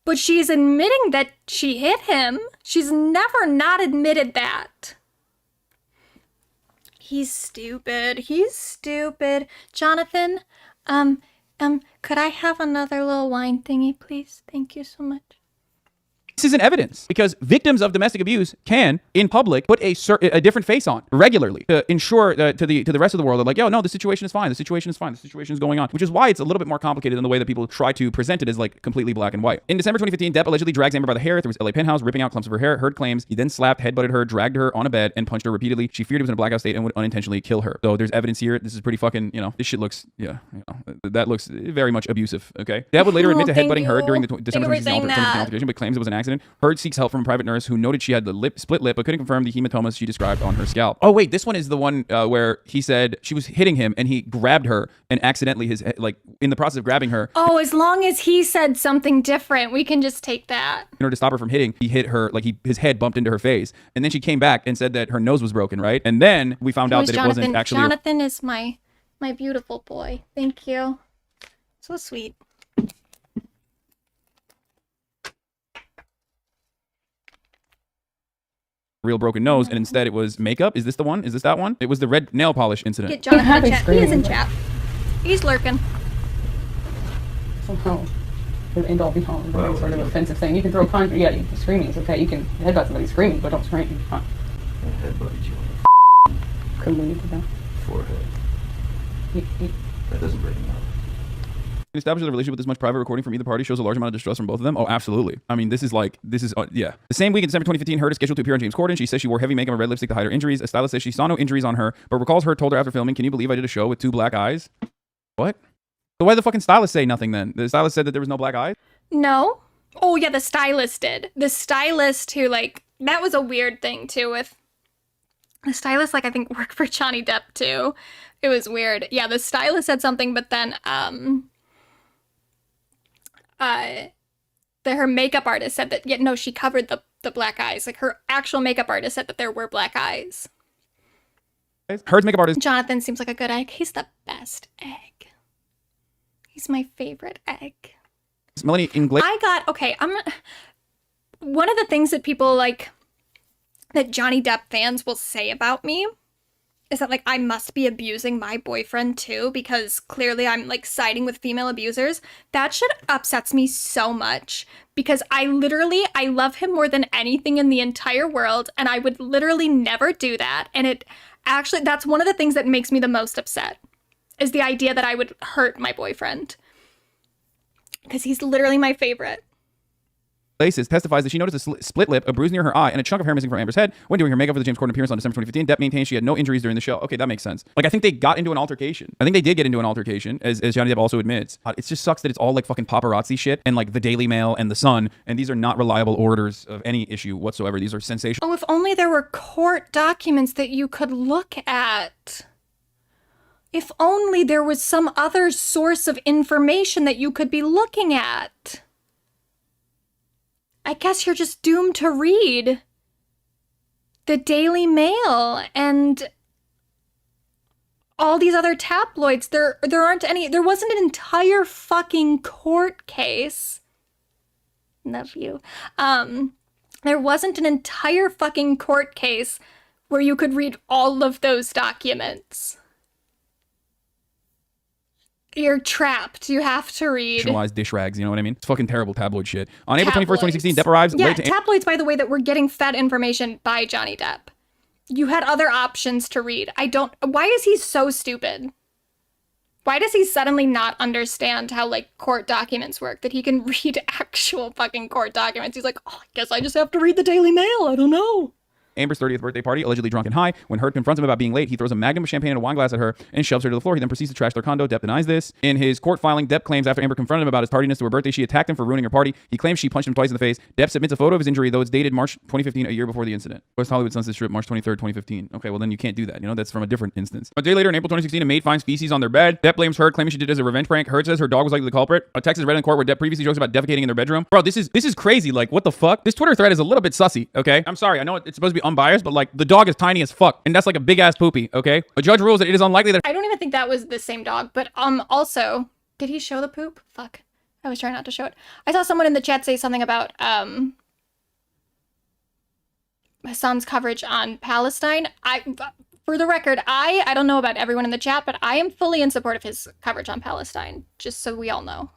but she's admitting that she hit him. She's never not admitted that. He's stupid. He's stupid. Jonathan, could I have another little wine thingy, please? Thank you so much. this isn't evidence because victims of domestic abuse can, in public, put a different face on regularly to ensure to the rest of the world that like, yo, no, the situation is fine. The situation is fine. The situation is going on, which is why it's a little bit more complicated than the way that people try to present it as like completely black and white. In December 2015, Depp allegedly drags Amber by the hair through his LA penthouse, ripping out clumps of her hair. Heard claims he then slapped, headbutted her, dragged her on a bed, and punched her repeatedly. She feared he was in a blackout state and would unintentionally kill her. So there's evidence here. This is pretty fucking, this shit looks, that looks very much abusive, okay? Depp would later admit to headbutting Heard during the December 2016 altercation, but claims it was an accident. Heard seeks help from a private nurse who noted she had the split lip, but couldn't confirm the hematomas she described on her scalp. Oh wait, this one is the one where he said she was hitting him and he grabbed her and accidentally in the process of grabbing her. Oh, as long as he said something different, we can just take that. In order to stop her from hitting, he hit her, his head bumped into her face. And then she came back and said that her nose was broken, right? And then we found out that it wasn't actually... Jonathan is my beautiful boy. Thank you. So sweet. Real broken nose, and instead it was makeup. Is this the one? Is this that one? It was the red nail polish incident. Get Jonathan in chat. He is in chat. He's lurking. Somehow the end all be all very sort of offensive thing. You can throw a punch, screaming is okay. You can headbutt somebody screaming, but don't scream. Headbutt you on Couldn't believe that. forehead. That doesn't break me up. Establish that a relationship with this much private recording from either party shows a large amount of distrust from both of them. Oh, absolutely. I mean, this is yeah. The same week in December 2015, Heard is scheduled to appear on James Corden. She says she wore heavy makeup and red lipstick to hide her injuries. A stylist says she saw no injuries on her, but recalls Heard told her after filming, "Can you believe I did a show with 2 black eyes?" What? So why the fucking stylist say nothing then? The stylist said that there was no black eyes? No. Oh yeah, the stylist did. The stylist who that was a weird thing too with the stylist, I think worked for Johnny Depp too. It was weird. Yeah, the stylist said something, but then her makeup artist said that, no, she covered the black eyes. Her actual makeup artist said that there were black eyes. Heard's makeup artist. Jonathan seems like a good egg. He's the best egg. He's my favorite egg. Melanie English. One of the things that people that Johnny Depp fans will say about me is that I must be abusing my boyfriend too, because clearly I'm siding with female abusers. That shit upsets me so much because I love him more than anything in the entire world, and I would literally never do that. And that's one of the things that makes me the most upset, is the idea that I would hurt my boyfriend, because he's literally my favorite. Places testifies that she noticed a split lip, a bruise near her eye, and a chunk of hair missing from Amber's head when doing her makeup for the James Corden appearance on December 2015. Depp maintains she had no injuries during the show. Okay, that makes sense. I think they got into an altercation. I think they did get into an altercation, as Johnny Depp also admits. It just sucks that it's all fucking paparazzi shit and the Daily Mail and the Sun, and these are not reliable orders of any issue whatsoever. These are sensational. Oh, if only there were court documents that you could look at. If only there was some other source of information that you could be looking at. I guess you're just doomed to read the Daily Mail and all these other tabloids. There aren't any. There wasn't an entire fucking court case. Love you. There wasn't an entire fucking court case where you could read all of those documents. You're trapped. You have to read. Dish rags, you know what I mean? It's fucking terrible tabloid shit. On April 21st, 2016, Depp arrives. Yeah, tabloids, by the way, that were getting fed information by Johnny Depp. You had other options to read. Why is he so stupid? Why does he suddenly not understand how, court documents work? That he can read actual fucking court documents. He's like, oh, I guess I just have to read the Daily Mail. I don't know. Amber's 30th birthday party, allegedly drunk and high. When Heard confronts him about being late, he throws a magnum of champagne and a wine glass at her and shoves her to the floor. He then proceeds to trash their condo. Depp denies this. In his court filing, Depp claims after Amber confronted him about his tardiness to her birthday, she attacked him for ruining her party. He claims she punched him twice in the face. Depp submits a photo of his injury, though it's dated March 2015, a year before the incident. West Hollywood Sunset Strip, March 23rd, 2015. Okay, well then you can't do that. You know, that's from a different instance. A day later, in April 2016, a maid finds feces on their bed. Depp blames Heard, claiming she did it as a revenge prank. Heard says her dog was likely the culprit. A text is read in court where Depp previously jokes about defecating in their bedroom. Bro, this is crazy. Like, what the fuck? This Twitter thread is a little bit sussy, okay? I'm sorry, I know it's supposed to be unbiased, but like, the dog is tiny as fuck, and that's like a big ass poopy, okay? A judge rules that it is unlikely that I don't even think that was the same dog, but also, did he show the poop? Fuck. I was trying not to show it. I saw someone in the chat say something about Hasan's coverage on Palestine. For the record, I don't know about everyone in the chat, but I am fully in support of his coverage on Palestine, just so we all know.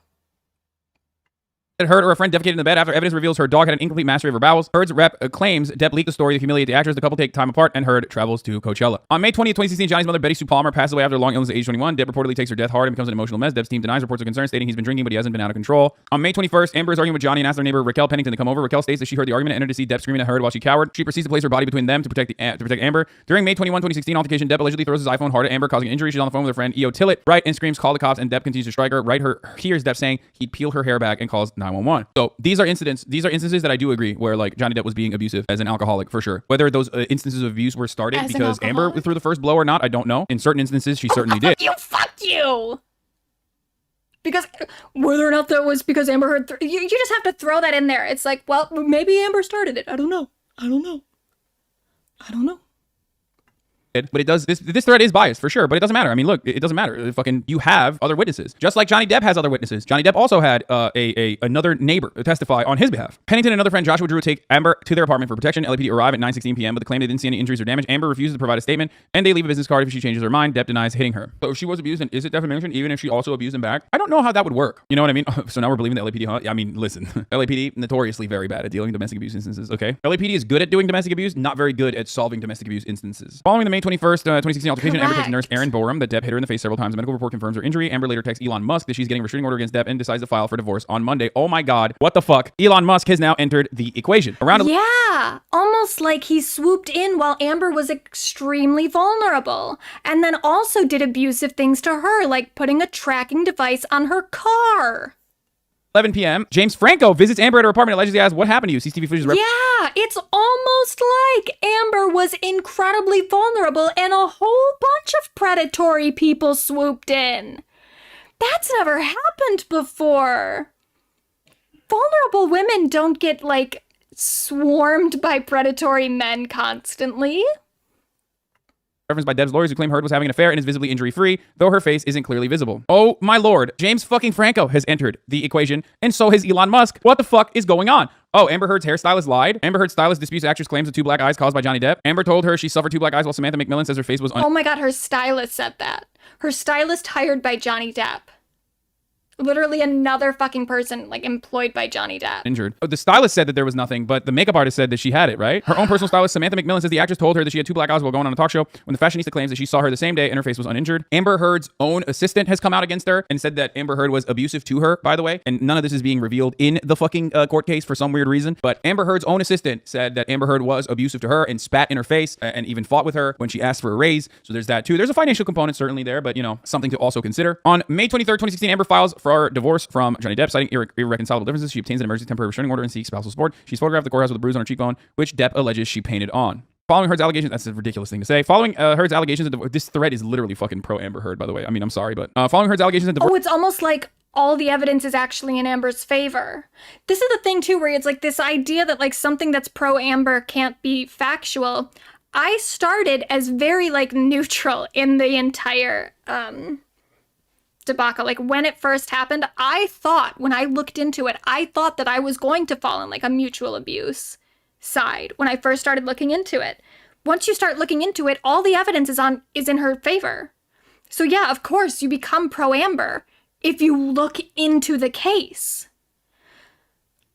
Heard or a friend defecated in the bed after evidence reveals her dog had an incomplete mastery of her bowels. Heard's rep claims Depp leaked the story to humiliate the actress. The couple take time apart, and Heard travels to Coachella. On May 20th, 2016, Johnny's mother, Betty Sue Palmer, passed away after a long illness at age 21. Depp reportedly takes her death hard and becomes an emotional mess. Depp's team denies reports of concern, stating he's been drinking, but he hasn't been out of control. On May 21st, Amber is arguing with Johnny and asks their neighbor Raquel Pennington to come over. Raquel states that she heard the argument and entered to see Depp screaming at Heard while she cowered. She proceeds to place her body between them to protect Amber. During May 21, 2016 altercation, Depp allegedly throws his iPhone hard at Amber, causing an injury. She's on the phone with her friend Eo Tillett, right, and screams, "Call the cops," and Depp continues to strike her. Right, hears Depp saying he'd peel her hair back and calls 911. So these are instances that I do agree where like Johnny Depp was being abusive as an alcoholic for sure. Whether those instances of abuse were started As because Amber threw the first blow or not, I don't know. In certain instances, she certainly did. Fuck you! Because whether or not that was because Amber Heard, you just have to throw that in there. It's like, well, maybe Amber started it. I don't know. But it does, this thread is biased for sure, but it doesn't matter. I mean, look, it doesn't matter. Fucking, you have other witnesses. Just like Johnny Depp has other witnesses. Johnny Depp also had another neighbor testify on his behalf. Pennington and another friend, Joshua Drew, take Amber to their apartment for protection. LAPD arrive at 9:16 p.m., but they claim they didn't see any injuries or damage. Amber refuses to provide a statement, and they leave a business card if she changes her mind. Depp denies hitting her. So if she was abused, then is it defamation even if she also abused him back? I don't know how that would work. You know what I mean? So now we're believing the LAPD, huh? I mean, listen, LAPD, notoriously very bad at dealing with domestic abuse instances, okay? LAPD is good at doing domestic abuse, not very good at solving domestic abuse instances. Following the May 21st, 2016 altercation, Amber texts nurse Erin Borum that Depp hit her in the face several times. The medical report confirms her injury. Amber later texts Elon Musk that she's getting a restraining order against Depp and decides to file for divorce on Monday. Oh my God, what the fuck? Elon Musk has now entered the equation. Yeah, almost like he swooped in while Amber was extremely vulnerable, and then also did abusive things to her, like putting a tracking device on her car. 11 p.m. James Franco visits Amber at her apartment and allegedly asks, "What happened to you?" CCTV footage. Yeah, it's almost like Amber was incredibly vulnerable and a whole bunch of predatory people swooped in. That's never happened before. Vulnerable women don't get, like, swarmed by predatory men constantly. Referenced by Depp's lawyers who claim Heard was having an affair and is visibly injury-free, though her face isn't clearly visible. Oh my lord, James fucking Franco has entered the equation, and so has Elon Musk. What the fuck is going on? Oh, Amber Heard's hairstylist lied. Amber Heard's stylist disputes actress claims of 2 black eyes caused by Johnny Depp. Amber told her she suffered 2 black eyes while Samantha McMillan says her face was Oh my God, her stylist said that. Her stylist hired by Johnny Depp. Literally another fucking person, like, employed by Johnny Depp. Injured. Oh, the stylist said that there was nothing, but the makeup artist said that she had it, right? Her own personal stylist, Samantha McMillan, says the actress told her that she had 2 black eyes while going on a talk show when the fashionista claims that she saw her the same day and her face was uninjured. Amber Heard's own assistant has come out against her and said that Amber Heard was abusive to her, by the way, and none of this is being revealed in the fucking court case for some weird reason, but Amber Heard's own assistant said that Amber Heard was abusive to her and spat in her face and even fought with her when she asked for a raise. So there's that too. There's a financial component certainly there, but you know, something to also consider. On May 23rd, 2016, Amber files for divorce from Johnny Depp, citing irreconcilable differences. She obtains an emergency temporary restraining order and seeks spousal support. She's photographed at the courthouse with a bruise on her cheekbone, which Depp alleges she painted on. Following Heard's allegations, that's a ridiculous thing to say. Following Heard's allegations, this thread is literally fucking pro Amber Heard, by the way. I mean, I'm sorry, but following Heard's allegations of divorce. Oh, it's almost like all the evidence is actually in Amber's favor. This is the thing too, where it's like this idea that like something that's pro Amber can't be factual. I started as very like neutral in the entire debacle. Like when it first happened, I thought, when I looked into it, I thought that I was going to fall in like a mutual abuse side when I first started looking into it. Once you start looking into it, all the evidence is in her favor. So yeah, of course you become pro Amber if you look into the case.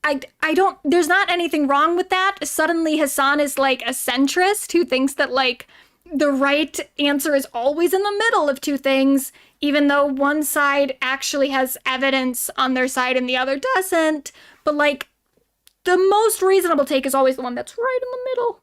There's not anything wrong with that. Suddenly Hasan is like a centrist who thinks that like the right answer is always in the middle of two things, even though one side actually has evidence on their side and the other doesn't. But like, the most reasonable take is always the one that's right in the middle.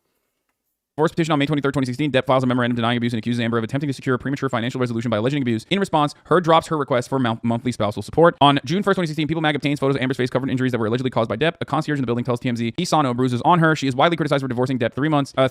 Divorce petition on May 23rd, 2016. Depp files a memorandum denying abuse and accuses Amber of attempting to secure a premature financial resolution by alleging abuse. In response, Heard drops her request for monthly spousal support. On June 1st, 2016, People Mag obtains photos of Amber's face covered in injuries that were allegedly caused by Depp. A concierge in the building tells TMZ he saw no bruises on her. She is widely criticized for divorcing Depp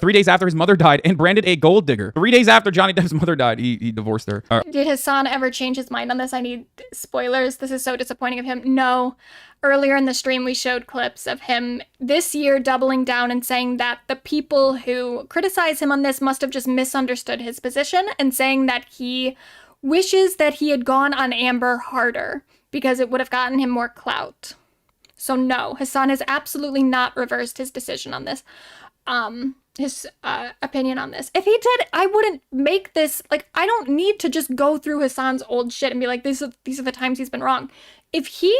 3 days after his mother died and branded a gold digger. 3 days after Johnny Depp's mother died, he divorced her. Did Hasan ever change his mind on this? I need spoilers. This is so disappointing of him. No. Earlier in the stream, we showed clips of him this year doubling down and saying that the people who criticize him on this must have just misunderstood his position, and saying that he wishes that he had gone on Amber harder because it would have gotten him more clout. So no, Hasan has absolutely not reversed his decision on this. His opinion on this. If he did, I wouldn't make this, like, I don't need to just go through Hasan's old shit and be like, these are the times he's been wrong. If he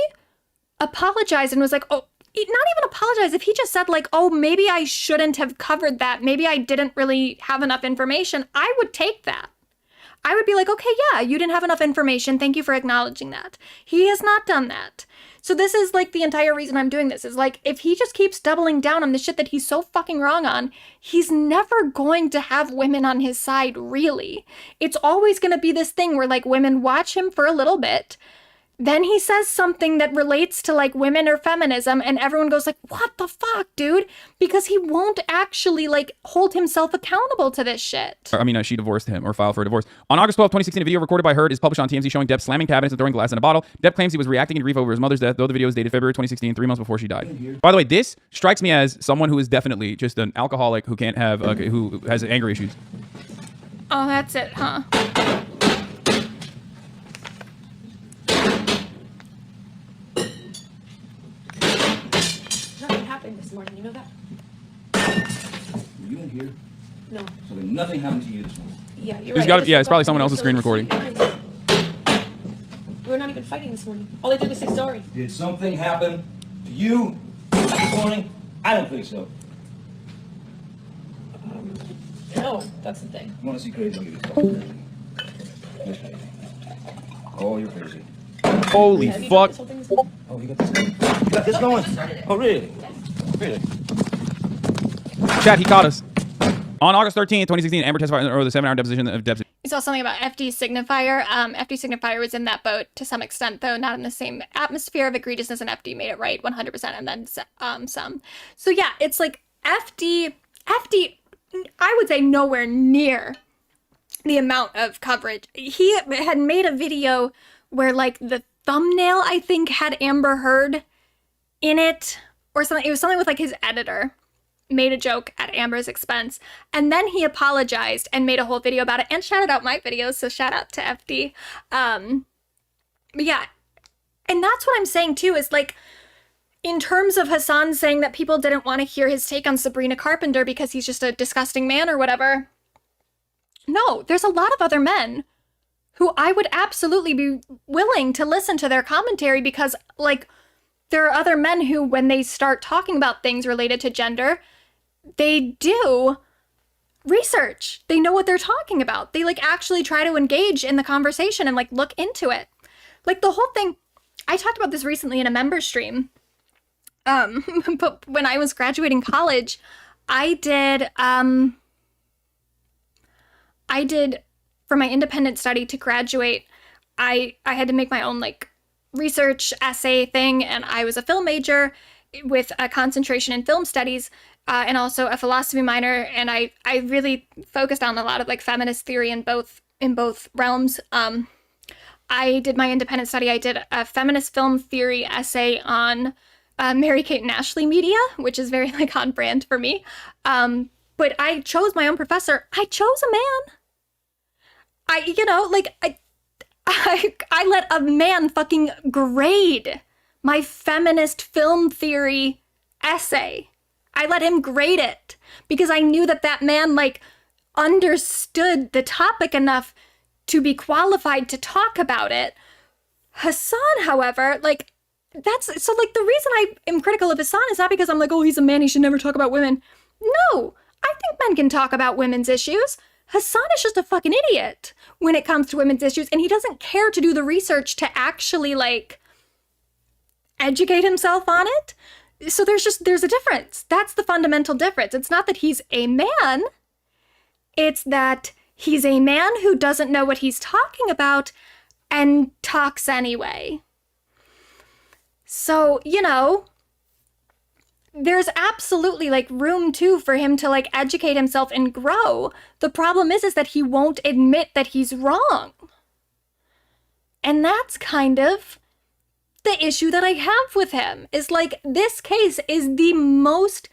apologized and was like, oh, not even apologize, if he just said like, oh, maybe I shouldn't have covered that, maybe I didn't really have enough information, I would take that. I would be like, okay, yeah, you didn't have enough information, thank you for acknowledging that. He has not done that. So this is like the entire reason I'm doing this, is like, if he just keeps doubling down on the shit that he's so fucking wrong on, he's never going to have women on his side, really. It's always gonna be this thing where like women watch him for a little bit, then he says something that relates to like women or feminism, and everyone goes like, what the fuck, dude? Because he won't actually like hold himself accountable to this shit. I mean, she divorced him or filed for a divorce. On August 12, 2016, a video recorded by Heard is published on TMZ showing Depp slamming cabinets and throwing glass in a bottle. Depp claims he was reacting in grief over his mother's death, though the video is dated February 2016, 3 months before she died. By the way, this strikes me as someone who is definitely just an alcoholic who can't have, who has anger issues. Oh, that's it, huh? This morning, you know that? Were you in here? No. So then nothing happened to you this morning? Yeah, you're There's right. yeah, it's probably someone else's screen recording. We're not even fighting this morning. All I did was say sorry. Did something happen to you this morning? I don't think so. No, that's the thing. You want to see crazy? Look at this. You're crazy. Oh, you're crazy. Holy fuck. Oh, you got this going? You got this going? Oh, really? Really? Chat, he caught us. On August 13th, 2016, Amber testified over the 7-hour deposition of Depp. We saw something about FD Signifier. FD Signifier was in that boat to some extent, though not in the same atmosphere of egregiousness, and FD made it right 100%, and then some. So yeah, it's like FD, I would say nowhere near the amount of coverage. He had made a video where like the thumbnail, I think, had Amber Heard in it or something. It was something with like his editor made a joke at Amber's expense, and then he apologized and made a whole video about it and shouted out my videos, so shout out to FD. But yeah, and that's what I'm saying too, is like, in terms of Hasan saying that people didn't want to hear his take on Sabrina Carpenter because he's just a disgusting man or whatever, no, there's a lot of other men who I would absolutely be willing to listen to their commentary, because like, there are other men who, when they start talking about things related to gender, they do research. They know what they're talking about. They like actually try to engage in the conversation and like look into it. Like the whole thing, I talked about this recently in a member stream. But when I was graduating college, I did for my independent study to graduate, I had to make my own like research essay thing, and I was a film major with a concentration in film studies and also a philosophy minor, and I really focused on a lot of like feminist theory in both realms. I did my independent study. I did a feminist film theory essay on Mary-Kate and Ashley media, which is very like on brand for me. But I chose my own professor. I chose a man. I let a man fucking grade my feminist film theory essay. I let him grade it because I knew that man like understood the topic enough to be qualified to talk about it. Hasan, however, like that's so like the reason I am critical of Hasan is not because I'm like, oh, he's a man, he should never talk about women. No, I think men can talk about women's issues. Hasan is just a fucking idiot when it comes to women's issues, and he doesn't care to do the research to actually like educate himself on it. So there's a difference. That's the fundamental difference. It's not that he's a man. It's that he's a man who doesn't know what he's talking about and talks anyway. So, you know, there's absolutely like room too for him to like educate himself and grow. The problem is that he won't admit that he's wrong. And that's kind of the issue that I have with him, is like this case is the most,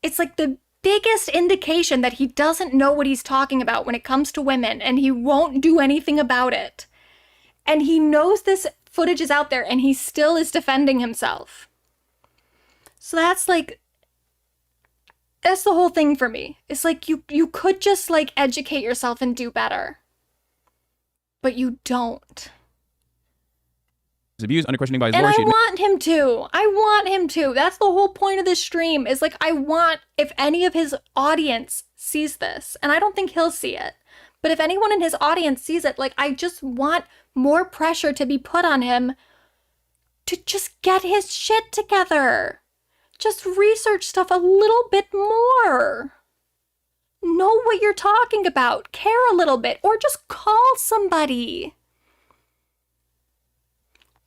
it's like the biggest indication that he doesn't know what he's talking about when it comes to women, and he won't do anything about it. And he knows this footage is out there and he still is defending himself. So that's the whole thing for me. It's like you could just like educate yourself and do better. But you don't. Abused, under questioning by his And lawyer. I want him to. I want him to. That's the whole point of this stream, is like, I want, if any of his audience sees this, and I don't think he'll see it, but if anyone in his audience sees it, like, I just want more pressure to be put on him to just get his shit together. Just research stuff a little bit more. Know what you're talking about. Care a little bit. Or just call somebody.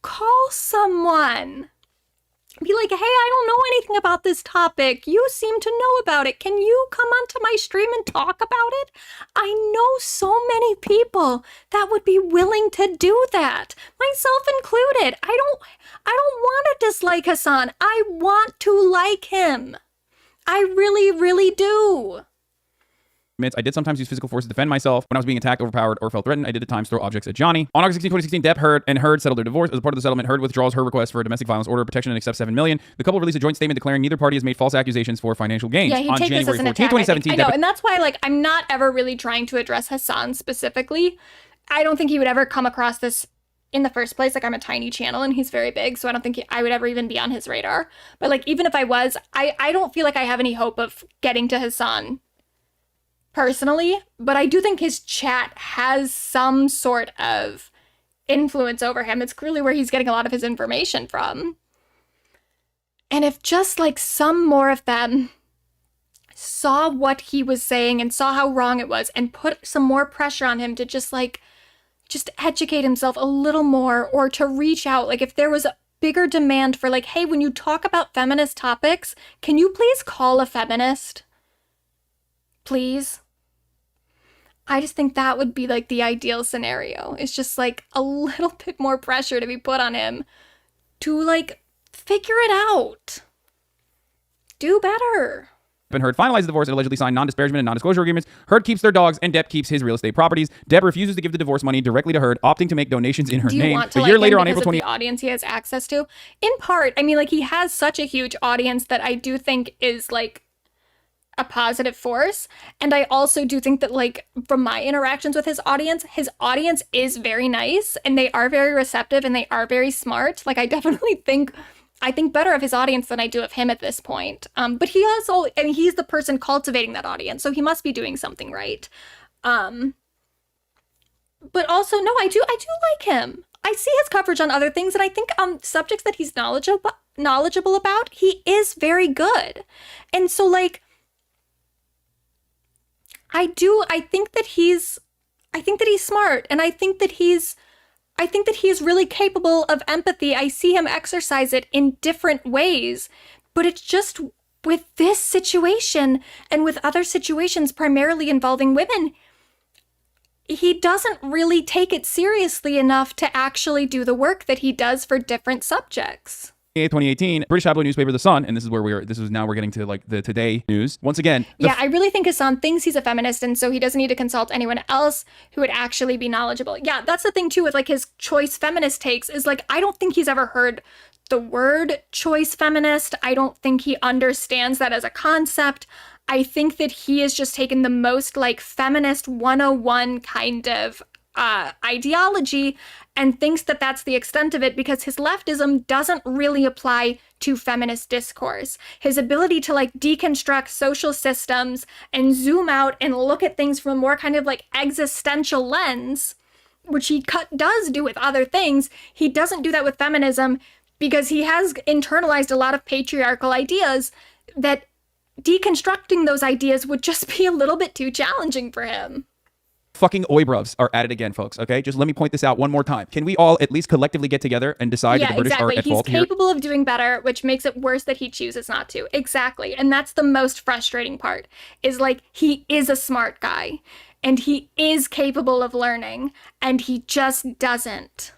Call someone. Be like, hey, I don't know anything about this topic. You seem to know about it. Can you come onto my stream and talk about it? I know so many people that would be willing to do that, myself included. I don't want to dislike Hasan. I want to like him. I really, really do. I did sometimes use physical force to defend myself when I was being attacked, overpowered, or felt threatened. I did at times throw objects at Johnny. On August 16, 2016, Depp Heard settled their divorce. As a part of the settlement, Heard withdraws her request for a domestic violence order of protection and accepts $7 million. The couple released a joint statement declaring neither party has made false accusations for financial gains. Yeah, he'd on take January this as an 14, attack. 2017, I know, Depp and that's why, like, I'm not ever really trying to address Hasan specifically. I don't think he would ever come across this in the first place. Like, I'm a tiny channel and he's very big, so I don't think I would ever even be on his radar. But like, even if I was, I don't feel like I have any hope of getting to Hasan personally, but I do think his chat has some sort of influence over him. It's clearly where he's getting a lot of his information from. And if just like some more of them saw what he was saying and saw how wrong it was and put some more pressure on him to just educate himself a little more, or to reach out, like if there was a bigger demand for like, hey, when you talk about feminist topics, can you please call a feminist? Please. I just think that would be like the ideal scenario. It's just like a little bit more pressure to be put on him to like figure it out. Do better. Heard finalized the divorce and allegedly signed non-disparagement and non-disclosure agreements. Heard keeps their dogs and Depp keeps his real estate properties. Depp refuses to give the divorce money directly to Heard, opting to make donations in her Do you name. want to A like year him later, on because April of 20. the audience he has access to? In part, I mean, like, he has such a huge audience that I do think is like a positive force. And I also do think that, like, from my interactions with his audience is very nice and they are very receptive and they are very smart. Like, I definitely think better of his audience than I do of him at this point. But he also, I mean, he's the person cultivating that audience, so he must be doing something right. But also, no, I do like him. I see his coverage on other things, and I think subjects that he's knowledgeable about, he is very good. And so, like, I think that he's smart, and I think that he's really capable of empathy. I see him exercise it in different ways, but it's just with this situation and with other situations primarily involving women, he doesn't really take it seriously enough to actually do the work that he does for different subjects. 2018, British tabloid newspaper The Sun, and this is where we're getting to like the today news. Once again, I really think Hasan thinks he's a feminist, and so he doesn't need to consult anyone else who would actually be knowledgeable. Yeah, that's the thing too with like his choice feminist takes, is like, I don't think he's ever heard the word choice feminist. I don't think he understands that as a concept. I think that he has just taken the most like feminist 101 kind of ideology and thinks that that's the extent of it, because his leftism doesn't really apply to feminist discourse. His ability to like deconstruct social systems and zoom out and look at things from a more kind of like existential lens, which he does do with other things, he doesn't do that with feminism, because he has internalized a lot of patriarchal ideas that deconstructing those ideas would just be a little bit too challenging for him. Fucking oibruvs are at it again, folks. Okay, just let me point this out one more time. Can we all at least collectively get together and decide that the British are at He's fault here? capable of doing better, which makes it worse that he chooses not to. Exactly. And that's the most frustrating part, is like, he is a smart guy and he is capable of learning and he just doesn't.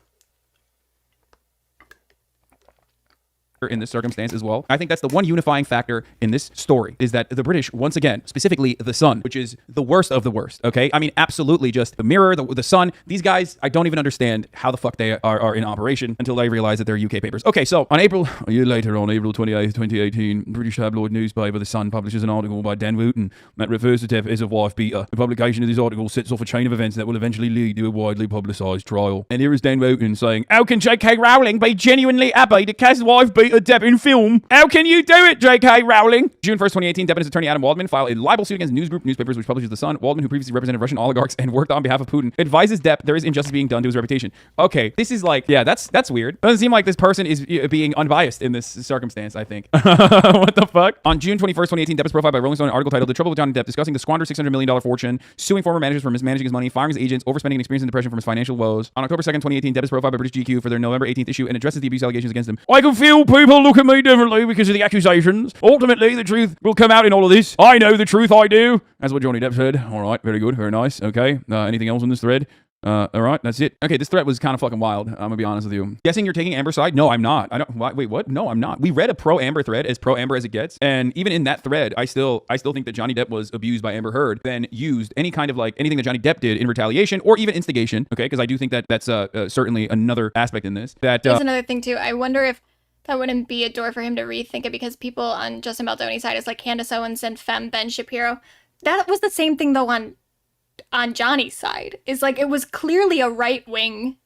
In this circumstance as well. I think that's the one unifying factor in this story, is that the British, once again, specifically the Sun, which is the worst of the worst, okay? I mean, absolutely just the Mirror, the Sun, these guys, I don't even understand how the fuck they are in operation until I realize that they're UK papers. Okay, so a year later, on April 28th, 2018, British tabloid newspaper The Sun publishes an article by Dan Wooten that refers to Depp as a wife beater. The publication of this article sets off a chain of events that will eventually lead to a widely publicised trial. And here is Dan Wooten saying, "How can J.K. Rowling be genuinely happy to cast wife beater Depp in film? How can you do it, J.K. Rowling?" June 1st, 2018, Depp and his attorney Adam Waldman file a libel suit against Newsgroup Newspapers, which publishes The Sun. Waldman, who previously represented Russian oligarchs and worked on behalf of Putin, advises Depp there is injustice being done to his reputation. Okay, this is like, yeah, that's weird. Doesn't seem like this person is being unbiased in this circumstance, I think. What the fuck? On June 21st, 2018, Depp is profiled by Rolling Stone, an article titled "The Trouble with Johnny Depp," discussing the squandered $600 million fortune, suing former managers for mismanaging his money, firing his agents, overspending and experiencing depression from his financial woes. On October 2nd, 2018, Depp is profiled by British GQ for their November 18th issue and addresses the abuse allegations against him. "I can feel people look at me differently because of the accusations. Ultimately, the truth will come out in all of this. I know the truth, I do." That's what Johnny Depp said. All right, very good, very nice. Okay, anything else on this thread? All right, that's it. Okay, this thread was kind of fucking wild. I'm gonna be honest with you. Guessing you're taking Amber's side? No, I'm not. I don't. Wait, what? No, I'm not. We read a pro Amber thread, as pro Amber as it gets, and even in that thread, I still think that Johnny Depp was abused by Amber Heard, then used any kind of like anything that Johnny Depp did in retaliation or even instigation. Okay, because I do think that that's certainly another aspect in this. That There's another thing too. I wonder if that wouldn't be a door for him to rethink it, because people on Justin Baldoni's side is like Candace Owens and Femme Ben Shapiro. That was the same thing though on Johnny's side. Is like, it was clearly a right-wing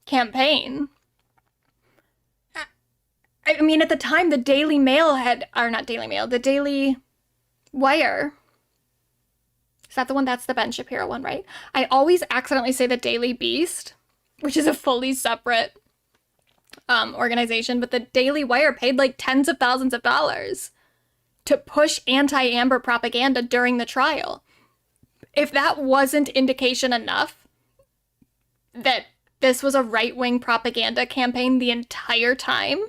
campaign. I mean, at the time, the Daily Mail the Daily Wire. Is that the one? That's the Ben Shapiro one, right? I always accidentally say the Daily Beast, which is a fully separate organization, but the Daily Wire paid like tens of thousands of dollars to push anti-Amber propaganda during the trial. If that wasn't indication enough that this was a right-wing propaganda campaign the entire time,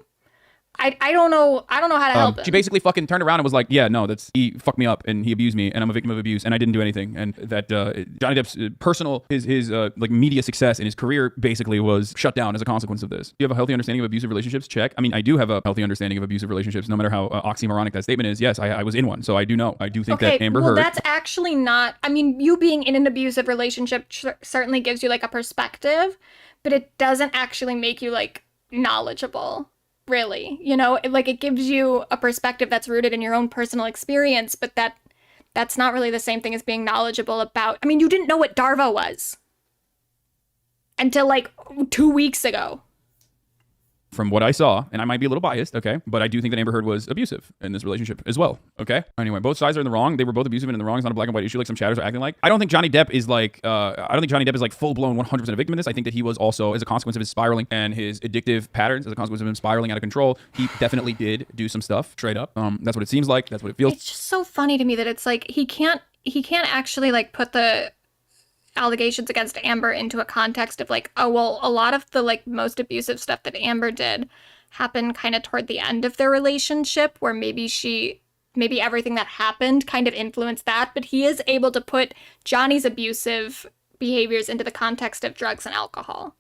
I don't know how to help him. She basically fucking turned around and was like, "Yeah, no, he fucked me up and he abused me and I'm a victim of abuse and I didn't do anything." And that Johnny Depp's personal, his like media success and his career basically was shut down as a consequence of this. Do you have a healthy understanding of abusive relationships? Check. I mean, I do have a healthy understanding of abusive relationships, no matter how oxymoronic that statement is. Yes, I was in one, so I do know. I do think that Amber Heard. That's actually not. I mean, you being in an abusive relationship certainly gives you like a perspective, but it doesn't actually make you like knowledgeable. Really, you know, it gives you a perspective that's rooted in your own personal experience, but that's not really the same thing as being knowledgeable about. I mean, you didn't know what Darvo was until like 2 weeks ago. From what I saw, and I might be a little biased, okay, but I do think that Amber Heard was abusive in this relationship as well, okay? Anyway, both sides are in the wrong. They were both abusive and in the wrong. It's not a black and white issue like some chatters are acting like. I don't think Johnny Depp is like, full-blown 100% a victim in this. I think that he was also, as a consequence of his spiraling and his addictive patterns, as a consequence of him spiraling out of control, he definitely did do some stuff, straight up. That's what it seems like. That's what it feels. It's just so funny to me that it's like, he can't actually like put the allegations against Amber into a context of like, oh, well, a lot of the like most abusive stuff that Amber did happened kind of toward the end of their relationship, where maybe everything that happened kind of influenced that, but he is able to put Johnny's abusive behaviors into the context of drugs and alcohol.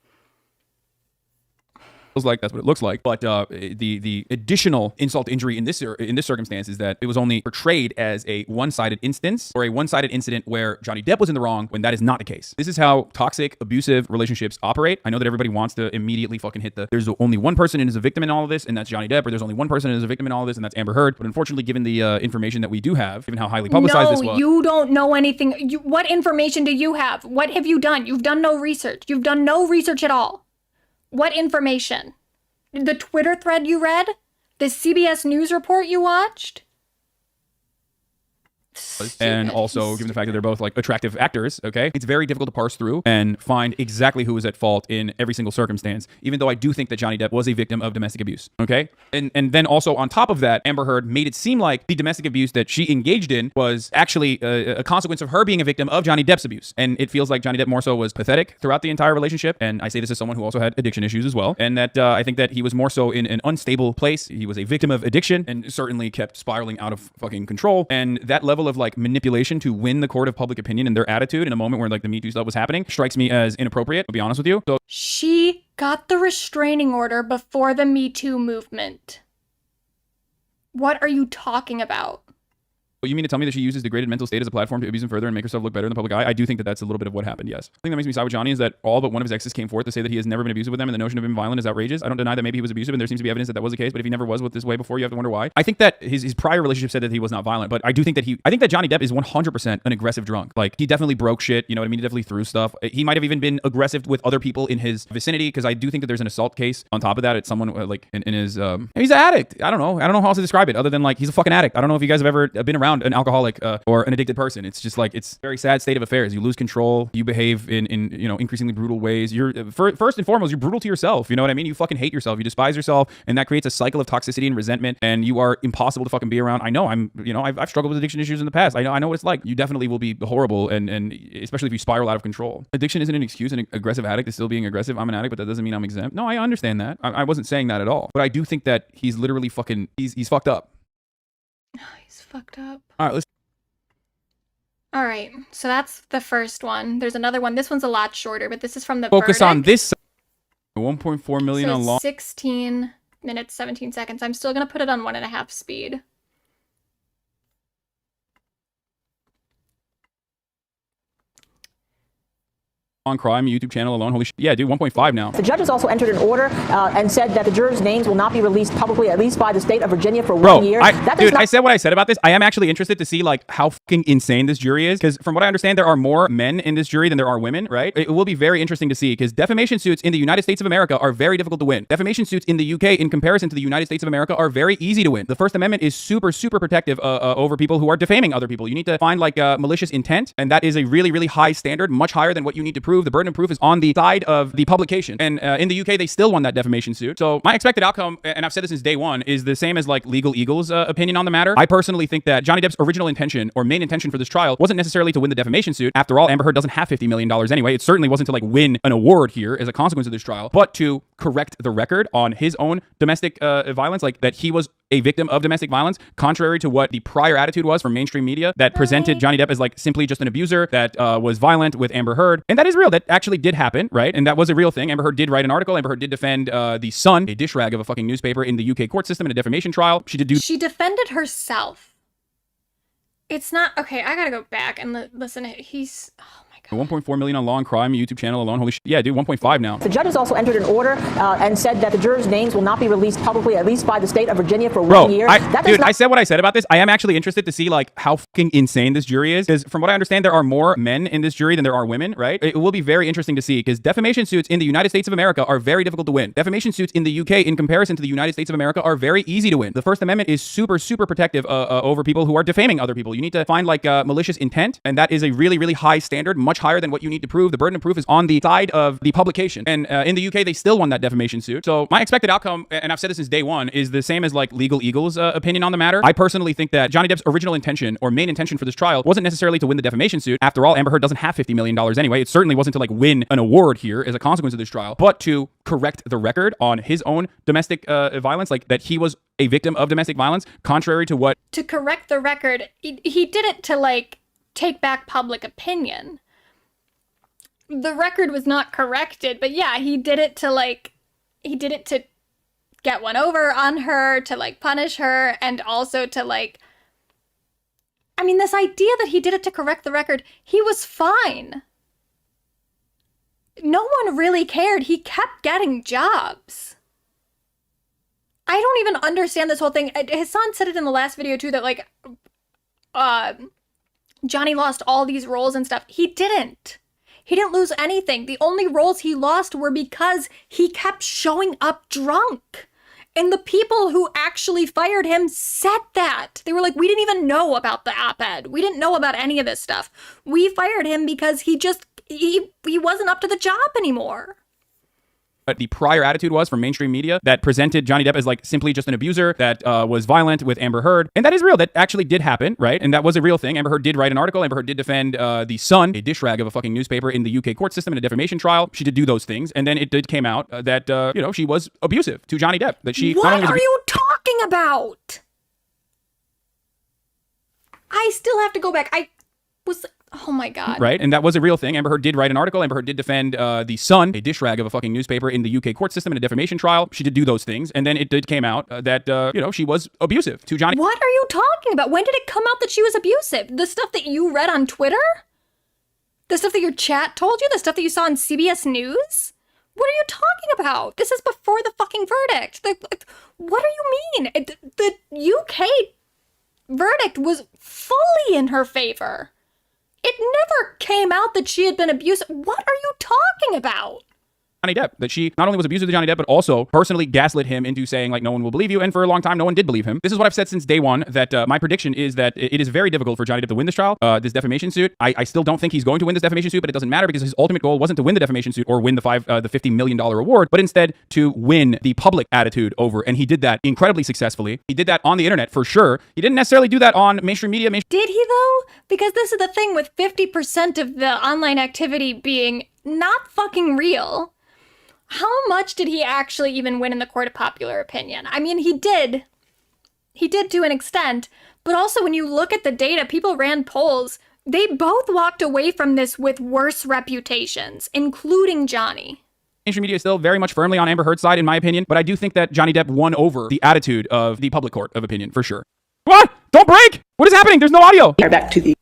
Like that's what it looks like, but the additional insult to injury in this circumstance is that it was only portrayed as a one-sided instance or a one-sided incident where Johnny Depp was in the wrong, when that is not the case. This is how toxic, abusive relationships operate. I know that everybody wants to immediately fucking hit there's only one person who is a victim in all of this, and that's Johnny Depp, or there's only one person who is a victim in all of this, and that's Amber Heard. But unfortunately, given the information that we do have, given how highly publicized this was, no, you don't know anything. What information do you have? What have you done? You've done no research. You've done no research at all. What information? The Twitter thread you read? The CBS News report you watched? and also given the fact that they're both like attractive actors, okay, it's very difficult to parse through and find exactly who was at fault in every single circumstance, even though I do think that Johnny Depp was a victim of domestic abuse, okay? And then also on top of that, Amber Heard made it seem like the domestic abuse that she engaged in was actually a consequence of her being a victim of Johnny Depp's abuse. And it feels like Johnny Depp more so was pathetic throughout the entire relationship. And I say this as someone who also had addiction issues as well. And that I think that he was more so in an unstable place. He was a victim of addiction and certainly kept spiraling out of fucking control. And that level of like manipulation to win the court of public opinion and their attitude in a moment where like the Me Too stuff was happening strikes me as inappropriate, to be honest with you. So she got the restraining order before the Me Too movement. What are you talking about? you mean to tell me that she uses degraded mental state as a platform to abuse him further and make herself look better in the public eye? I do think that that's a little bit of what happened, yes. The thing that makes me side with Johnny is that all but one of his exes came forth to say that he has never been abusive with them, and the notion of him violent is outrageous. I don't deny that maybe he was abusive, and there seems to be evidence that that was the case, but if he never was with this way before, you have to wonder why. I think that his prior relationship said that he was not violent, but I do think that I think that Johnny Depp is 100% an aggressive drunk. Like, he definitely broke shit, you know what I mean? He definitely threw stuff. He might have even been aggressive with other people in his vicinity, because I do think that there's an assault case on top of that. It's someone like in his, he's an addict. I don't know how else to describe it other than like, he's a fucking addict. I don't know if you guys have ever been around an alcoholic or an addicted person. It's just like, it's a very sad state of affairs. You lose control. You behave in you know, increasingly brutal ways. You're first and foremost, you're brutal to yourself. You know what I mean? You fucking hate yourself. You despise yourself, and that creates a cycle of toxicity and resentment, and you are impossible to fucking be around. I know I've struggled with addiction issues in the past. I know what it's like. You definitely will be horrible, and especially if you spiral out of control. Addiction isn't an excuse. An aggressive addict is still being aggressive. I'm an addict, but that doesn't mean I'm exempt. No, I understand that. I wasn't saying that at all. But I do think that he's literally fucking, he's fucked up. He's fucked up. All right, let's. All right, so that's the first one. There's another one. This one's a lot shorter, but this is from the focus verdict. on this. 1.4 million so on long. 16 minutes, 17 seconds. I'm still gonna put it on 1.5 speed. On crime YouTube channel alone. Holy shit. Yeah, dude, 1.5 now. The judge has also entered an order and said that the jurors' names will not be released publicly, at least by the state of Virginia, for 1 year. I said what I said about this. I am actually interested to see like how fucking insane this jury is, because from what I understand, there are more men in this jury than there are women, right? It will be very interesting to see, because defamation suits in the United States of America are very difficult to win. Defamation suits in the UK, in comparison to the United States of America, are very easy to win. The First Amendment is super, super protective over people who are defaming other people. You need to find like malicious intent, and that is a really, really high standard, much higher than what you need to prove. The burden of proof is on the side of the publication, and in the UK they still won that defamation suit. So my expected outcome, and I've said this since day one, is the same as like Legal Eagle's opinion on the matter. I personally think that Johnny Depp's original intention or main intention for this trial wasn't necessarily to win the defamation suit. After all, Amber Heard doesn't have $50 million anyway. It certainly wasn't to like win an award here as a consequence of this trial, but to correct the record on his own domestic violence, like that he was a victim of domestic violence, contrary to what the prior attitude was from mainstream media that presented Johnny Depp as like simply just an abuser that was violent with Amber Heard. And that is real. That actually did happen, right? And that was a real thing. Amber Heard did write an article. Amber Heard did defend the Sun, a dish rag of a fucking newspaper, in the UK court system in a defamation trial. She defended herself. It's not okay. I gotta go back and listen. He's 1.4 million on law and crime YouTube channel alone. Holy shit. Yeah, dude, 1.5 now. The judge has also entered an order and said that the jurors' names will not be released publicly, at least by the state of Virginia, for 1 year. I said what I said about this. I am actually interested to see like how fucking insane this jury is, because from what I understand, there are more men in this jury than there are women, right? It will be very interesting to see, because defamation suits in the United States of America are very difficult to win. Defamation suits in the UK, in comparison to the United States of America, are very easy to win. The First Amendment is super, super protective over people who are defaming other people. You need to find like malicious intent, and that is a really, really high standard, much higher than what you need to prove. The burden of proof is on the side of the publication, and in the UK they still won that defamation suit. So my expected outcome, and I've said this since day one, is the same as like Legal Eagle's opinion on the matter. I personally think that Johnny Depp's original intention or main intention for this trial wasn't necessarily to win the defamation suit. After all, Amber Heard doesn't have $50 million anyway. It certainly wasn't to like win an award here as a consequence of this trial, but to correct the record on his own domestic violence, like that he was a victim of domestic violence, contrary to what. To correct the record, he did it to like take back public opinion. The record was not corrected, but yeah, he did it to get one over on her, to like punish her, and also to like, I mean, this idea that he did it to correct the record, he was fine. No one really cared. He kept getting jobs. I don't even understand this whole thing. Hasan said it in the last video too, that like, Johnny lost all these roles and stuff. He didn't. He didn't lose anything. The only roles he lost were because he kept showing up drunk. And the people who actually fired him said that. They were like, we didn't even know about the op-ed. We didn't know about any of this stuff. We fired him because he wasn't up to the job anymore. But the prior attitude was from mainstream media that presented Johnny Depp as like simply just an abuser that was violent with Amber Heard. And that is real. That actually did happen, right? And that was a real thing. Amber Heard did write an article. Amber Heard did defend The Sun, a dish rag of a fucking newspaper in the UK court system in a defamation trial. She did do those things. And then it did came out that, she was abusive to Johnny Depp. That she What are you talking about? I still have to go back. Oh my God. Right. And that was a real thing. Amber Heard did write an article. Amber Heard did defend The Sun, a dish rag of a fucking newspaper in the UK court system in a defamation trial. She did do those things. And then it did came out that, she was abusive to Johnny. What are you talking about? When did it come out that she was abusive? The stuff that you read on Twitter? The stuff that your chat told you? The stuff that you saw on CBS News? What are you talking about? This is before the fucking verdict. What do you mean? The UK verdict was fully in her favor. It never came out that she had been abusive. What are you talking about? Johnny Depp, that she not only was abusive to Johnny Depp, but also personally gaslit him into saying, like, no one will believe you. And for a long time, no one did believe him. This is what I've said since day one, that my prediction is that it is very difficult for Johnny Depp to win this trial, this defamation suit. I still don't think he's going to win this defamation suit, but it doesn't matter because his ultimate goal wasn't to win the defamation suit or win the $50 million award, but instead to win the public attitude over. And he did that incredibly successfully. He did that on the internet for sure. He didn't necessarily do that on mainstream media. Did he though? Because this is the thing with 50% of the online activity being not fucking real. How much did he actually even win in the court of popular opinion? I mean, he did to an extent, but also when you look at the data, people ran polls. They both walked away from this with worse reputations, including Johnny. Mainstream media is still very much firmly on Amber Heard's side, in my opinion, but I do think that Johnny Depp won over the attitude of the public court of opinion, for sure. What? Don't break! What is happening? There's no audio! Back to the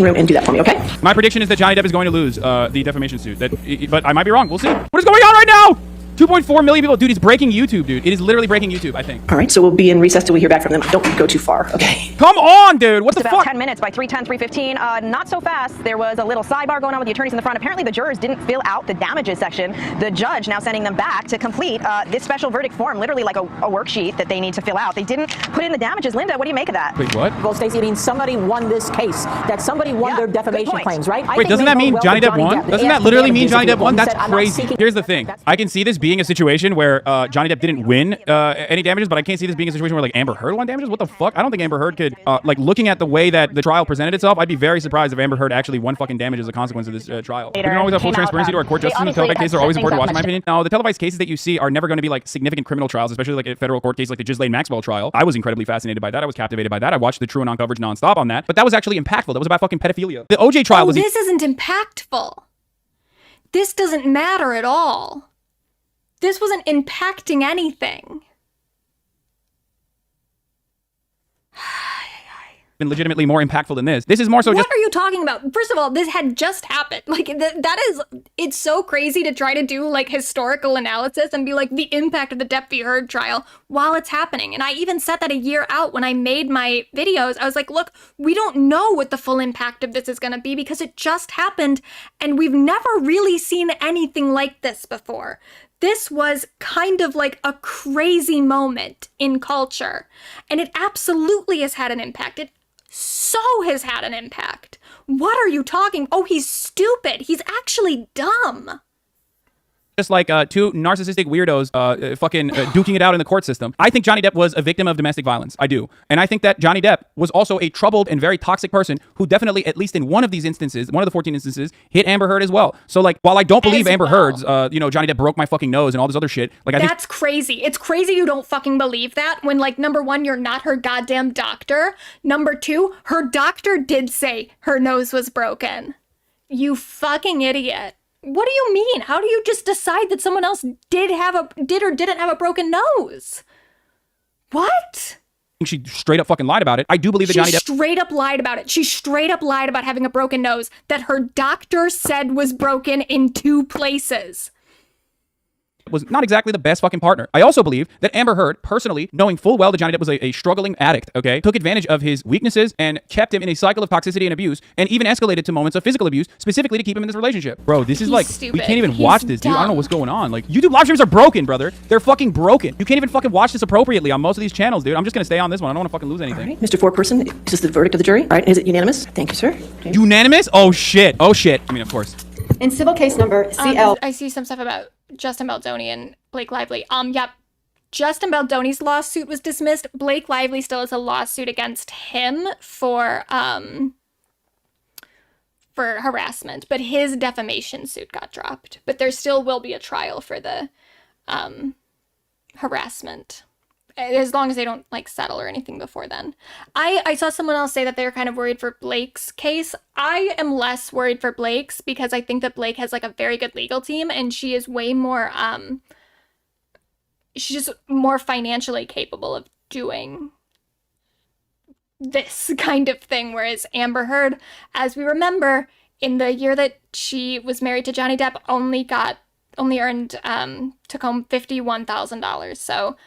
room and do that for me, okay? My prediction is that Johnny Depp is going to lose the defamation suit. But I might be wrong. We'll see. What is going on right now? 2.4 million people. Dude, it's breaking YouTube, dude. It is literally breaking YouTube, I think. All right, so we'll be in recess till we hear back from them. Don't go too far, okay? Come on, dude. What the about fuck? 10 minutes by 3:10, 3:15. Not so fast. There was a little sidebar going on with the attorneys in the front. Apparently, the jurors didn't fill out the damages section. The judge now sending them back to complete this special verdict form, literally like a worksheet that they need to fill out. They didn't put in the damages. Linda, what do you make of that? Wait, what? Well, Stacey, means somebody won this case. That somebody won their defamation claims, right? Wait, doesn't that mean Johnny Depp won? Doesn't that literally mean Johnny Depp won? That's crazy. Here's the thing. I can see this being a situation where Johnny Depp didn't win any damages, but I can't see this being a situation where like Amber Heard won damages. What the fuck? I don't think Amber Heard could, looking at the way that the trial presented itself, I'd be very surprised if Amber Heard actually won fucking damage as a consequence of this trial. We can always have full transparency to our court justice, and the televised cases are always important to watch, in my opinion. Now, the televised cases that you see are never going to be like significant criminal trials, especially like a federal court case like the Ghislaine Maxwell trial. I was incredibly fascinated by that. I was captivated by that. I watched the True and On coverage nonstop on that, but that was actually impactful. That was about fucking pedophilia. The OJ trial was. This isn't impactful. This doesn't matter at all. This wasn't impacting anything. Been legitimately more impactful than this. This is more so What are you talking about? First of all, this had just happened. Like, it's so crazy to try to do, like, historical analysis and be like, the impact of the Depp v. Heard trial while it's happening. And I even said that a year out when I made my videos. I was like, look, we don't know what the full impact of this is going to be because it just happened and we've never really seen anything like this before. This was kind of like a crazy moment in culture, and it absolutely has had an impact. It so has had an impact. What are you talking? Oh, he's stupid. He's actually dumb. Just like two narcissistic weirdos duking it out in the court system. I think Johnny Depp was a victim of domestic violence. I do. And I think that Johnny Depp was also a troubled and very toxic person who definitely, at least in one of these instances, one of the 14 instances, hit Amber Heard as well. So like, while I don't believe Amber Heard's, Johnny Depp broke my fucking nose and all this other shit. Like, That's crazy. It's crazy you don't fucking believe that when, like, number one, you're not her goddamn doctor. Number two, her doctor did say her nose was broken. You fucking idiot. What do you mean? How do you just decide that someone else did or didn't have a broken nose? What? She straight up fucking lied about it. I do believe that Johnny Depp straight up lied about it. She straight up lied about having a broken nose that her doctor said was broken in 2 places. was not exactly the best fucking partner. I also believe that Amber Heard, personally, knowing full well that Johnny Depp was a struggling addict, okay, took advantage of his weaknesses and kept him in a cycle of toxicity and abuse, and even escalated to moments of physical abuse, specifically to keep him in this relationship. Bro, this is like, stupid. we can't even He's watch this, dude. I don't know dumb. what's going on. Like, YouTube live streams are broken, brother. They're fucking broken. You can't even fucking watch this appropriately on most of these channels, dude. I'm just gonna stay on this one. I don't want to fucking lose anything. Mr. Foreperson, is this the verdict of the jury? All right, is it unanimous? Thank you, sir. Unanimous? Oh shit. Oh shit. I mean, of course. In civil case number CL. I see some stuff about Justin Baldoni and Blake Lively. Yep. Justin Baldoni's lawsuit was dismissed. Blake Lively still has a lawsuit against him for harassment, but his defamation suit got dropped. But there still will be a trial for the harassment, as long as they don't like settle or anything before then. I saw someone else say that they're kind of worried for Blake's case. I am less worried for Blake's because I think that Blake has like a very good legal team, and she is way more she's just more financially capable of doing this kind of thing, whereas Amber Heard, as we remember, in the year that she was married to Johnny Depp, only earned took home $51,000. So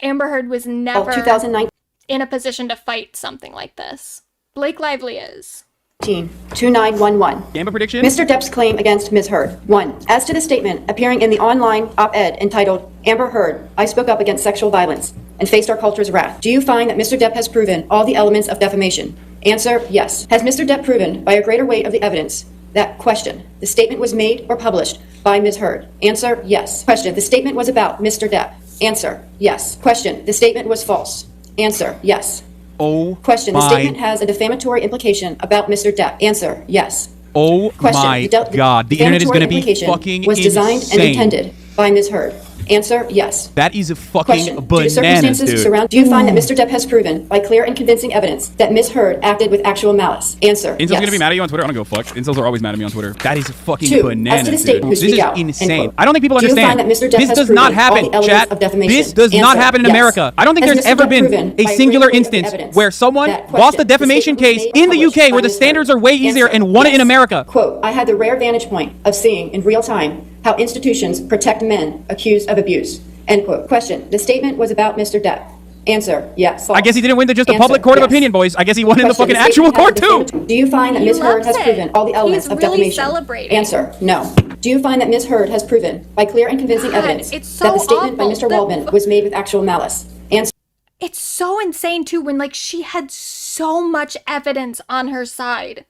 Amber Heard was never 2019 in a position to fight something like this. Blake Lively is. 2911. Amber prediction? Mr. Depp's claim against Ms. Heard. 1. As to the statement appearing in the online op-ed entitled, Amber Heard, I spoke up against sexual violence and faced our culture's wrath. Do you find that Mr. Depp has proven all the elements of defamation? Answer, yes. Has Mr. Depp proven by a greater weight of the evidence that, question, the statement was made or published by Ms. Heard? Answer, yes. Question, the statement was about Mr. Depp? Answer, yes. Question, the statement was false? Answer, yes. Oh, question, the statement has a defamatory implication about Mr. Depp? Answer, yes. Oh question, my God, the internet is going to be fucking was designed insane. and intended by Ms. Heard? Answer, yes. That is a fucking question, do bananas, circumstances dude. surround? Do you find that Mr. Depp has proven by clear and convincing evidence that Ms. Heard acted with actual malice? Answer, Incel's yes. gonna be mad at you on Twitter. I don't give a fuck. Incels are always mad at me on Twitter. That is fucking 2. bananas, As to the state dude. who This speak is out, end insane. quote. I don't think people Do you understand. find that Mr. Depp This has does proven not all happen, the elements chat. of defamation? This does not Answer, happen in yes. America. I don't think Has there's Mr. ever Depp been proven a by singular great weight of the instance evidence where someone that, lost a question, defamation the statement case was made in the or UK published where the by Ms. standards Heard? are way easier Answer, and won it in yes. America. Quote, I had the rare vantage point of seeing in real time how institutions protect men accused of abuse. End quote. Question, the statement was about Mr. Depp. Answer, yes. False. I guess he didn't win just a Answer, public court of yes. opinion, boys. I guess he won in the Question, fucking actual statement court has a too. Do you find that He Ms. Heard loves has it. proven all the elements He's of really defamation? celebrating. Answer, no. Do you find that Ms. Heard has proven by clear and convincing God, evidence it's so that the statement by awful. Mr. Waldman was made with actual malice? Answer. It's so insane too when like she had so much evidence on her side.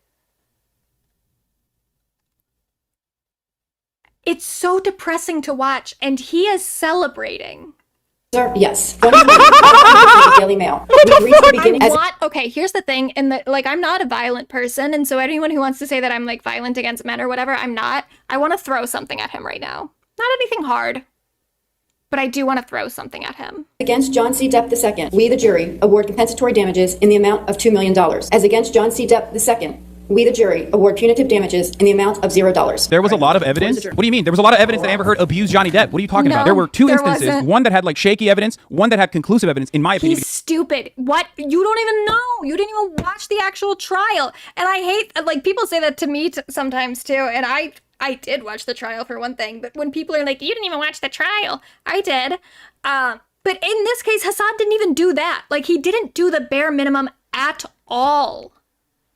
It's so depressing to watch, and he is celebrating. Yes. Daily Mail. Okay, here's the thing, and like I'm not a violent person, and so anyone who wants to say that I'm like violent against men or whatever, I'm not. I want to throw something at him right now. Not anything hard, but I do want to throw something at him. Against John C. Depp II, we, the jury, award compensatory damages in the amount of $2 million. As against John C. Depp II, we, the jury, award punitive damages in the amount of $0. There was a lot of evidence. What do you mean? There was a lot of evidence that Amber Heard abused Johnny Depp. What are you talking about? There were two instances. Wasn't. One that had like shaky evidence, one that had conclusive evidence, in my opinion. He's stupid. What? You don't even know. You didn't even watch the actual trial. And I hate, like, people say that to me sometimes too. And I did watch the trial for one thing. But when people are like, you didn't even watch the trial. I did. But in this case, Hasan didn't even do that. Like, he didn't do the bare minimum at all.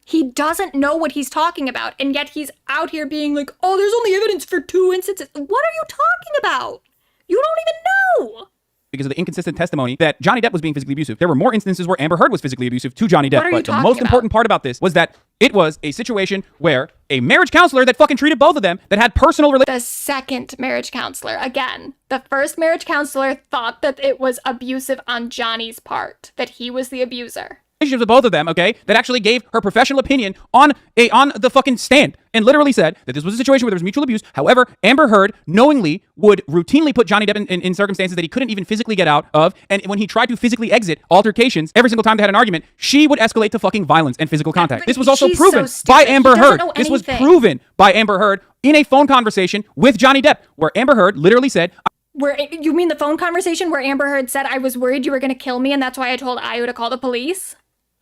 He doesn't know what he's talking about, and yet he's out here being like, oh, there's only evidence for 2 instances. What are you talking about? You don't even know. Because of the inconsistent testimony that Johnny Depp was being physically abusive. There were more instances where Amber Heard was physically abusive to Johnny Depp. What are you But the talking most about? important part about this was that it was a situation where a marriage counselor that fucking treated both of them, that had personal relations. The second marriage counselor, again, the first marriage counselor thought that it was abusive on Johnny's part, that he was the abuser. Relationships with both of them, okay, that actually gave her professional opinion on the fucking stand and literally said that this was a situation where there was mutual abuse. However, Amber Heard knowingly would routinely put Johnny Depp in circumstances that he couldn't even physically get out of, and when he tried to physically exit altercations, every single time they had an argument, she would escalate to fucking violence and physical contact. This was also proven by Amber Heard. This was proven by Amber Heard in a phone conversation with Johnny Depp, where Amber Heard literally said, You mean the phone conversation where Amber Heard said, I was worried you were going to kill me, and that's why I told Ayo to call the police?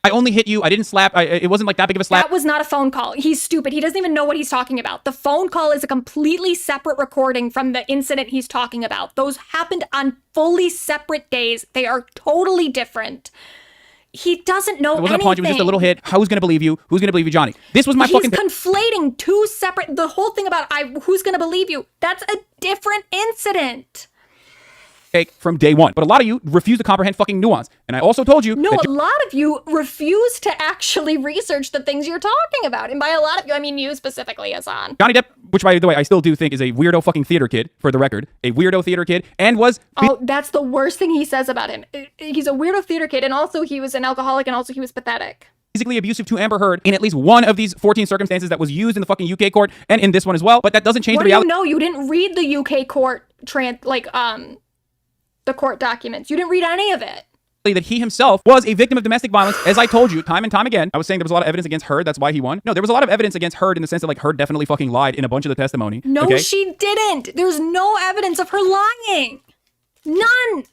I only hit you. I didn't slap. It wasn't like that big of a slap. That was not a phone call. He's stupid. He doesn't even know what he's talking about. The phone call is a completely separate recording from the incident he's talking about. Those happened on fully separate days. They are totally different. He doesn't know It wasn't anything. a punch. It was just a little hit. Who's going to believe you? Who's going to believe you, Johnny? This was my He's fucking... conflating two separate... The whole thing about who's going to believe you, that's a different incident. From day one. But a lot of you refuse to comprehend fucking nuance. And I also told you... No, that a lot of you refuse to actually research the things you're talking about. And by a lot of you, I mean you specifically, Hasan. Johnny Depp, which by the way, I still do think is a weirdo fucking theater kid, for the record. A weirdo theater kid. And was... Oh, that's the worst thing he says about him. He's a weirdo theater kid, and also he was an alcoholic, and also he was pathetic. Physically abusive to Amber Heard in at least one of these 14 circumstances that was used in the fucking UK court and in this one as well. But that doesn't change the reality. No, you didn't read the UK court the court documents. You didn't read any of it. That he himself was a victim of domestic violence, as I told you time and time again. I was saying there was a lot of evidence against Heard. That's why he won. No, there was a lot of evidence against Heard in the sense that like Heard definitely fucking lied in a bunch of the testimony. No, okay? she didn't. There's no evidence of her lying. None.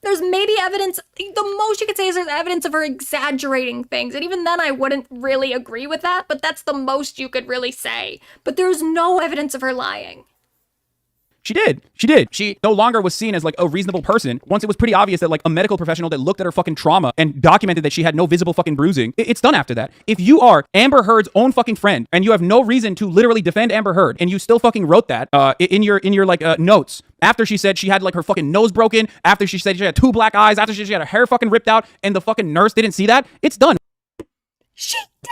There's maybe evidence. The most you could say is there's evidence of her exaggerating things. And even then, I wouldn't really agree with that. But that's the most you could really say. But there's no evidence of her lying. She did. She did. She no longer was seen as like a reasonable person once it was pretty obvious that like a medical professional that looked at her fucking trauma and documented that she had no visible fucking bruising. It's done after that. If you are Amber Heard's own fucking friend and you have no reason to literally defend Amber Heard and you still fucking wrote that in your like notes after she said she had like her fucking nose broken, after she said she had 2 black eyes, after she had her hair fucking ripped out and the fucking nurse didn't see that, it's done. She did.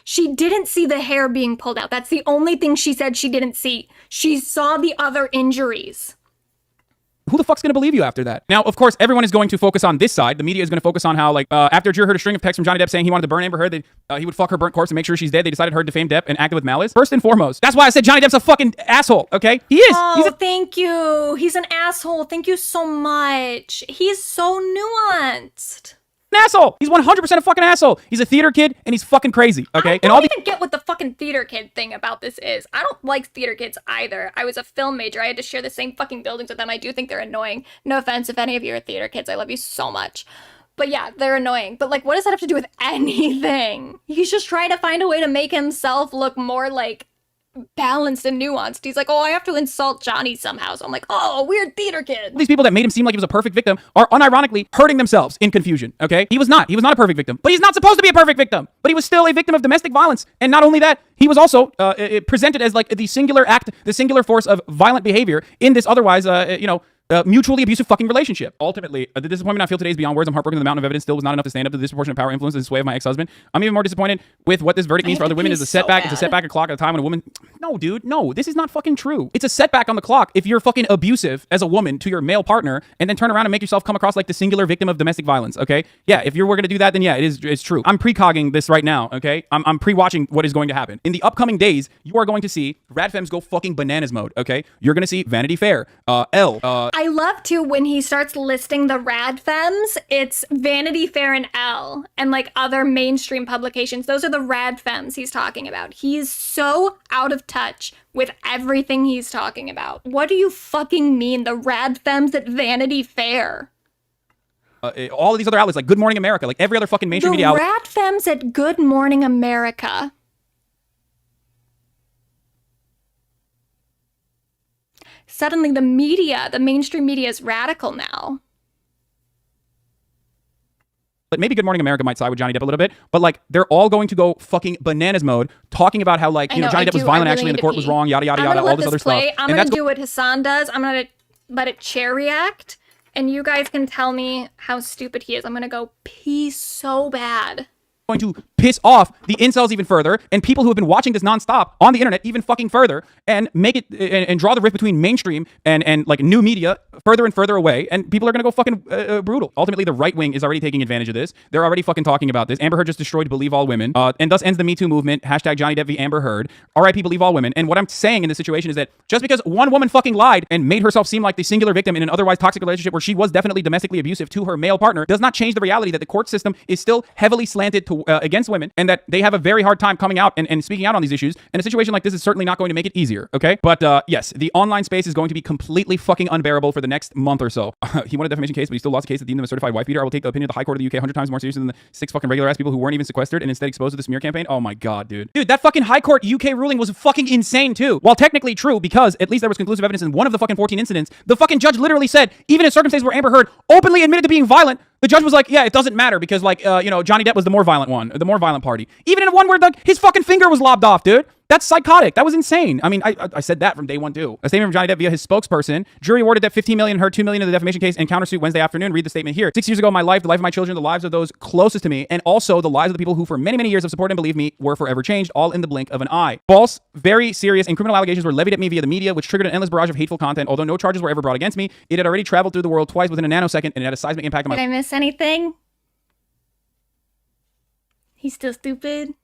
She didn't see the hair being pulled out. That's the only thing she said she didn't see. She saw the other injuries. Who the fuck's going to believe you after that? Now, of course, everyone is going to focus on this side. The media is going to focus on how, like, after Drew heard a string of texts from Johnny Depp saying he wanted to burn Amber Heard, he would fuck her burnt corpse and make sure she's dead. They decided Heard defamed Depp and acted with malice. First and foremost, that's why I said Johnny Depp's a fucking asshole, okay? He is. Oh, thank you. He's an asshole. Thank you so much. He's so nuanced. An asshole. He's 100% a fucking asshole. He's a theater kid and he's fucking crazy. Okay. I don't even get what the fucking theater kid thing about this is. I don't like theater kids either. I was a film major. I had to share the same fucking buildings with them. I do think they're annoying. No offense if any of you are theater kids. I love you so much. But yeah, they're annoying. But like, what does that have to do with anything? He's just trying to find a way to make himself look more like balanced and nuanced. He's like, oh, I have to insult Johnny somehow. So I'm like, oh, weird theater kid. These people that made him seem like he was a perfect victim are unironically hurting themselves in confusion, okay? He was not a perfect victim, but he's not supposed to be a perfect victim. But he was still a victim of domestic violence. And not only that, he was also presented as like the singular act, the singular force of violent behavior in this otherwise, mutually abusive fucking relationship. Ultimately, the disappointment I feel today is beyond words. I'm heartbroken. The mountain of evidence still was not enough to stand up to the disproportionate power, influence, and sway of my ex-husband. I'm even more disappointed with what this verdict means for other women. Is a setback. It's a setback a clock at a time when a woman. No, dude, no. This is not fucking true. It's a setback on the clock if you're fucking abusive as a woman to your male partner and then turn around and make yourself come across like the singular victim of domestic violence. Okay, yeah. If we're gonna do that, then yeah, it's true. I'm precogging this right now. Okay, I'm pre-watching what is going to happen in the upcoming days. You are going to see Radfems go fucking bananas mode. Okay, you're gonna see Vanity Fair, I love to when he starts listing the rad femmes, it's Vanity Fair and Elle and like other mainstream publications. Those are the rad femmes he's talking about. He's so out of touch with everything he's talking about. What do you fucking mean, the rad femmes at Vanity Fair? All of these other outlets like Good Morning America, like every other fucking mainstream media outlet. The rad femmes at Good Morning America. Suddenly the media, the mainstream media is radical now. But maybe Good Morning America might side with Johnny Depp a little bit, but like they're all going to go fucking bananas mode, talking about how like, Johnny Depp was violent actually and the court was wrong, yada, yada, yada, all this other stuff. I'm going to do what Hasan does. I'm going to let it chair react, and you guys can tell me how stupid he is. I'm going to go pee so bad. Going to piss off the incels even further and people who have been watching this nonstop on the internet even fucking further and make it and draw the rift between mainstream and like new media further and further away, and people are gonna go fucking brutal. Ultimately, the right wing is already taking advantage of this. They're already fucking talking about this. Amber Heard just destroyed Believe All Women, and thus ends the Me Too movement. Hashtag Johnny Depp v. Amber Heard. R.I.P. Believe All Women. And what I'm saying in this situation is that just because one woman fucking lied and made herself seem like the singular victim in an otherwise toxic relationship where she was definitely domestically abusive to her male partner does not change the reality that the court system is still heavily slanted to against against women, and that they have a very hard time coming out and speaking out on these issues. And a situation like this is certainly not going to make it easier, okay? But yes, the online space is going to be completely fucking unbearable for the next month or so. He won a defamation case, but he still lost a case that deemed him a certified wife beater. I will take the opinion of the High Court of the UK 100 times more seriously than the 6 fucking regular ass people who weren't even sequestered and instead exposed to the smear campaign. Oh my god, dude. Dude, that fucking High Court UK ruling was fucking insane too. While technically true, because at least there was conclusive evidence in one of the fucking 14 incidents, the fucking judge literally said, even in circumstances where Amber Heard openly admitted to being violent, the judge was like, yeah, it doesn't matter because, like, you know, Johnny Depp was the more violent one, the more violent party. Even in one where, like, his fucking finger was lobbed off, dude. That's psychotic. That was insane. I mean, I said that from day one, too. A statement from Johnny Depp via his spokesperson. Jury awarded Depp $15 million, Heard $2 million in the defamation case and countersuit Wednesday afternoon. Read the statement here. 6 years ago, my life, the life of my children, the lives of those closest to me, and also the lives of the people who for many, many years have supported and believed me were forever changed, all in the blink of an eye. False, very serious, and criminal allegations were levied at me via the media, which triggered an endless barrage of hateful content. Although no charges were ever brought against me, it had already traveled through the world twice within a nanosecond, and it had a seismic impact on my... Did I miss anything? He's still stupid.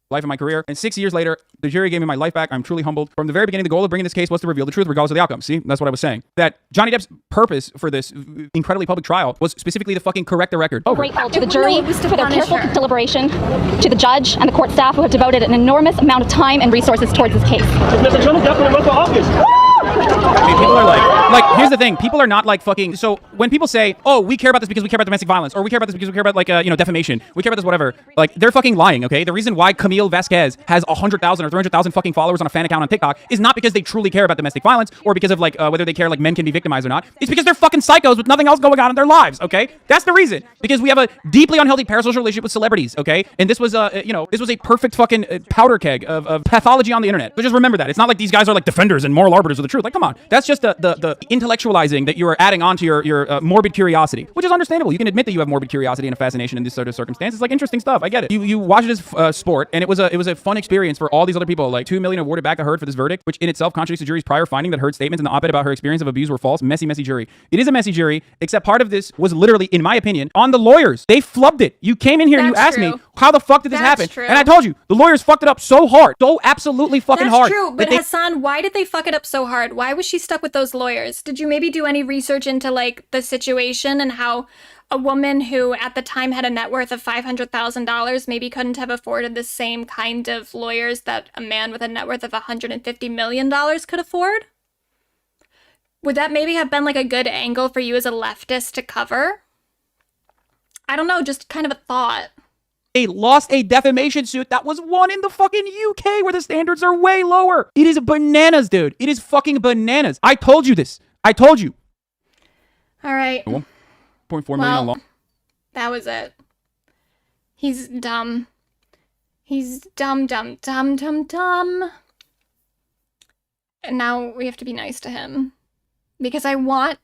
Life of my career. And 6 years later, the jury gave me my life back. I'm truly humbled. From the very beginning, the goal of bringing this case was to reveal the truth regardless of the outcome. See, that's what I was saying. That Johnny Depp's purpose for this incredibly public trial was specifically to fucking correct the record. Grateful to the jury for their careful deliberation, to the judge and the court staff who have devoted an enormous amount of time and resources towards this case. Mr. Johnny Depp in the local office. Okay, people are like, here's the thing. People are not like fucking, so when people say, oh, we care about this because we care about domestic violence, or we care about this because we care about like, you know, defamation, we care about this whatever, like, they're fucking lying, okay? The reason why Camille Vasquez has 100,000 or 300,000 fucking followers on a fan account on TikTok is not because they truly care about domestic violence, or because of like, whether they care like men can be victimized or not. It's because they're fucking psychos with nothing else going on in their lives, okay? That's the reason. Because we have a deeply unhealthy parasocial relationship with celebrities, okay? And this was, you know, this was a perfect fucking powder keg of pathology on the internet. So just remember that. It's not like these guys are like defenders and moral arbiters of the truth. Like, come on. That's just the intellectualizing that you are adding on to your morbid curiosity, which is understandable. You can admit that you have morbid curiosity and a fascination in this sort of circumstance. It's like interesting stuff. I get it. You watch it as sport, and it was a fun experience for all these other people. Like $2 million awarded back to Heard for this verdict, which in itself contradicts the jury's prior finding that Heard's statements in the op-ed about her experience of abuse were false. Messy jury. It is a messy jury, except part of this was literally, in my opinion, on the lawyers. They flubbed it. You came in here and you asked me, how the fuck did this happen? True. And I told you, the lawyers fucked it up so hard. So absolutely fucking hard. That's true, but Hasan, why did they fuck it up so hard? Why was she stuck with those lawyers? Did you maybe do any research into like the situation and how a woman who at the time had a net worth of $500,000 maybe couldn't have afforded the same kind of lawyers that a man with a net worth of $150 million could afford? Would that maybe have been like a good angle for you as a leftist to cover? I don't know, just kind of a thought. They lost a defamation suit that was won in the fucking UK where the standards are way lower. It is bananas, dude. It is fucking bananas. I told you this. I told you. All right. 1.4 million on law. That was it. He's dumb. He's dumb. And now we have to be nice to him. Because I want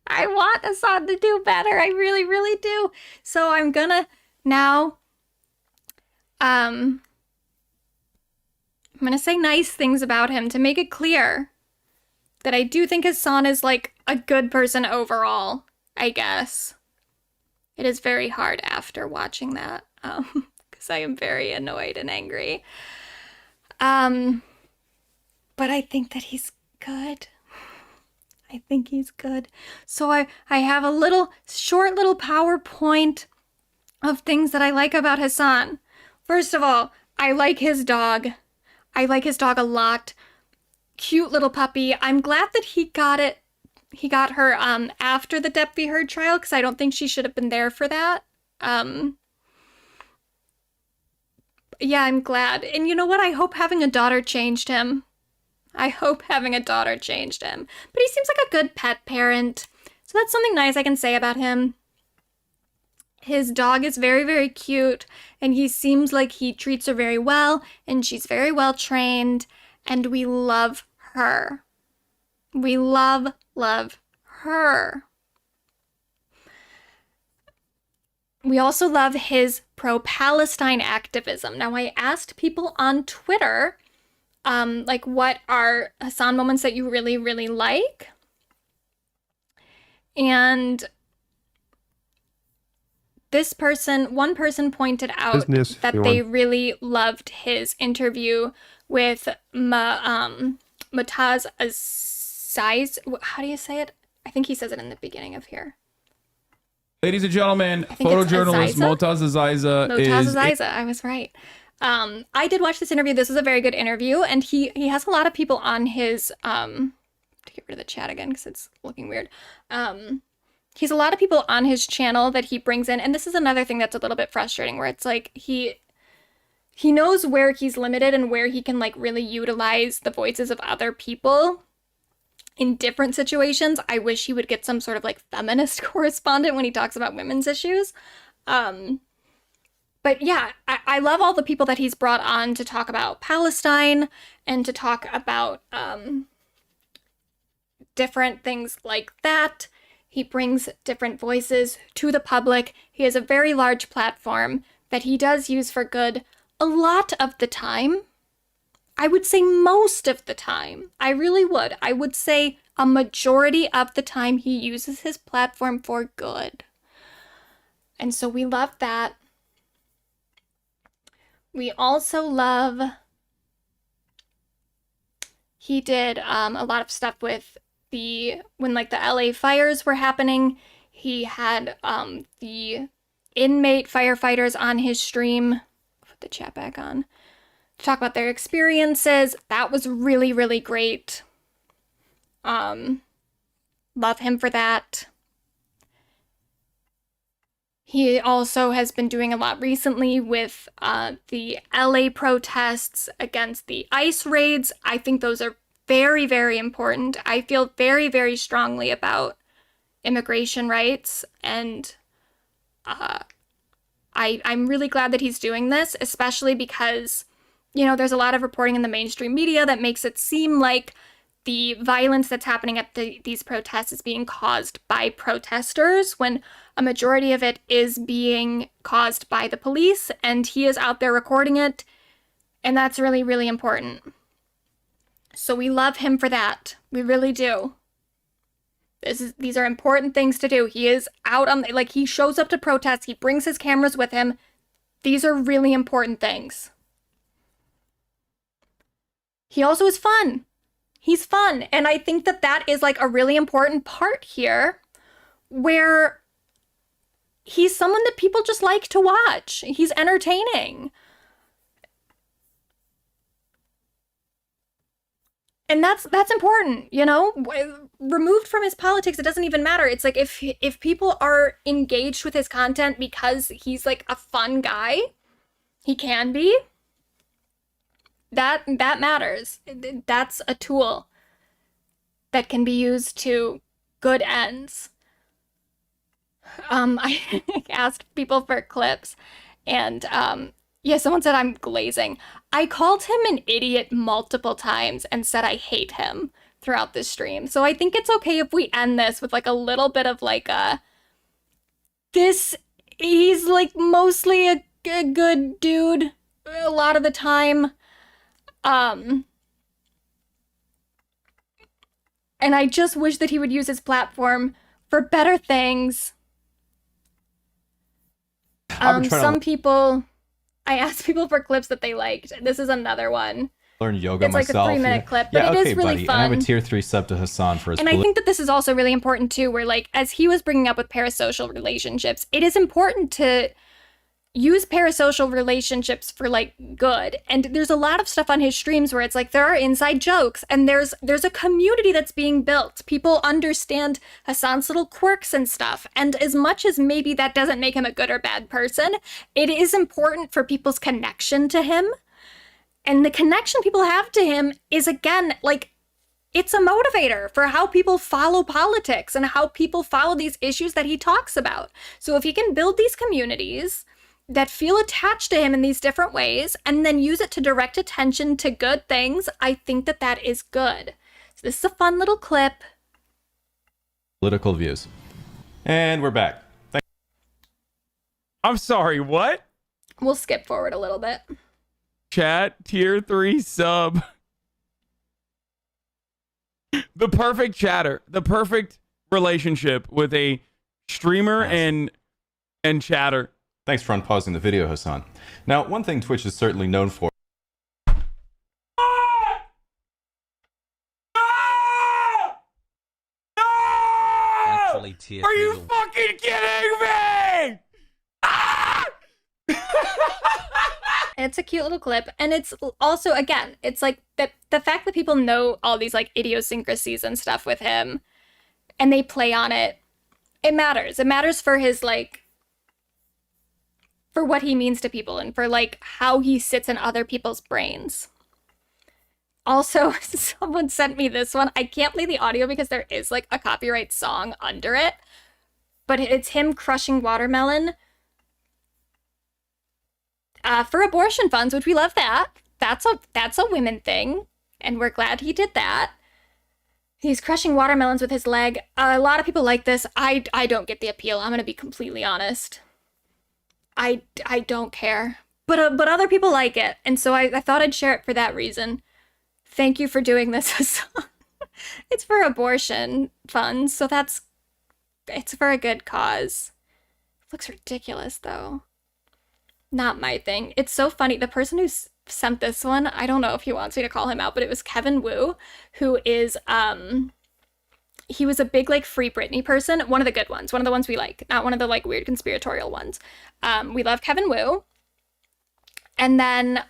Hasan to do better. I really, really do. So I'm gonna now, I'm gonna say nice things about him to make it clear that I do think Hasan is like a good person overall, I guess. It is very hard after watching that, because I am very annoyed and angry. But I think that he's good. I think he's good. So I have a short little PowerPoint of things that I like about Hasan. First of all, I like his dog. I like his dog a lot. Cute little puppy. I'm glad that he got her after the Depp v. Heard trial, because I don't think she should have been there for that. Yeah, I'm glad. And you know what? I hope having a daughter changed him. But he seems like a good pet parent. So that's something nice I can say about him. His dog is very, very cute, and he seems like he treats her very well, and she's very well trained, and we love her. We love her. We also love his pro-Palestine activism. Now, I asked people on Twitter, like, what are Hasan moments that you really, really like? And one person pointed out that they really loved his interview with Mutaz Aziz. How do you say it? I think he says it in the beginning of here. Ladies and gentlemen, think it's photojournalist Aziza? Motaz Aziza Motaz is Aziza, I was right. I did watch this interview. This is a very good interview, and he has a lot of people on his to get rid of the chat again because it's looking weird. He's a lot of people on his channel that he brings in, and this is another thing that's a little bit frustrating, where it's like he knows where he's limited and where he can like really utilize the voices of other people in different situations. I wish he would get some sort of like feminist correspondent when he talks about women's issues. But yeah, I love all the people that he's brought on to talk about Palestine and to talk about different things like that. He brings different voices to the public. He has a very large platform that he does use for good a lot of the time. I would say most of the time. I really would. I would say a majority of the time he uses his platform for good. And so we love that. We also love, he did a lot of stuff with when like the LA fires were happening. He had the inmate firefighters on his stream. Put the chat back on. To talk about their experiences. That was really, really great. Love him for that. He also has been doing a lot recently with the LA protests against the ICE raids. I think those are very, very important. I feel very, very strongly about immigration rights, and I'm really glad that he's doing this, especially because, you know, there's a lot of reporting in the mainstream media that makes it seem like the violence that's happening at these protests is being caused by protesters, when a majority of it is being caused by the police, and he is out there recording it, and that's really, really important. So we love him for that. We really do. These are important things to do. He is out on, like, he shows up to protests, he brings his cameras with him. These are really important things. He also is fun. He's fun. And I think that that is like a really important part here, where he's someone that people just like to watch. He's entertaining. And that's important, you know? Removed from his politics, it doesn't even matter. It's like if people are engaged with his content because he's like a fun guy, he can be, that matters. That's a tool that can be used to good ends. I asked people for clips, and yeah, someone said I'm glazing. I called him an idiot multiple times and said I hate him throughout this stream. So I think it's okay if we end this with like a little bit of like he's like mostly a good dude a lot of the time. And I just wish that he would use his platform for better things. Some people, I asked people for clips that they liked. This is another one. Learn yoga it's myself. It's like a 3-minute clip, but it is really buddy. fun. And I have a tier 3 sub to Hasan for his. And I think that this is also really important too, where like, as he was bringing up with parasocial relationships, it is important to use parasocial relationships for like good. And there's a lot of stuff on his streams where it's like there are inside jokes, and there's a community that's being built. People understand Hasan's little quirks and stuff. And as much as maybe that doesn't make him a good or bad person, it is important for people's connection to him. And the connection people have to him is, again, like, it's a motivator for how people follow politics and how people follow these issues that he talks about. So if he can build these communities that feel attached to him in these different ways and then use it to direct attention to good things, I think that that is good. So this is a fun little clip. Political views. And we're back. I'm sorry, what? We'll skip forward a little bit. Chat, tier 3 sub. The perfect chatter, the perfect relationship with a streamer and chatter. Thanks for unpausing the video, Hasan. Now, one thing Twitch is certainly known for. actually tear Are through you the- fucking kidding me? It's a cute little clip. And it's also, again, it's like the fact that people know all these like idiosyncrasies and stuff with him and they play on it, it matters. It matters for his like, for what he means to people and for like how he sits in other people's brains. Also, someone sent me this one. I can't play the audio because there is like a copyright song under it, but it's him crushing watermelon for abortion funds, which we love that. That's a women thing, and we're glad he did that. He's crushing watermelons with his leg. A lot of people like this. I don't get the appeal. I'm gonna be completely honest. I don't care, but other people like it, and so I thought I'd share it for that reason. Thank you for doing this, Hasan. It's for abortion funds, so it's for a good cause. It looks ridiculous though. Not my thing. It's so funny. The person who sent this one, I don't know if he wants me to call him out, but it was Kevin Wu, who is he was a big like Free Britney person, one of the good ones, one of the ones we like, not one of the like weird conspiratorial ones. We love Kevin Wu. And then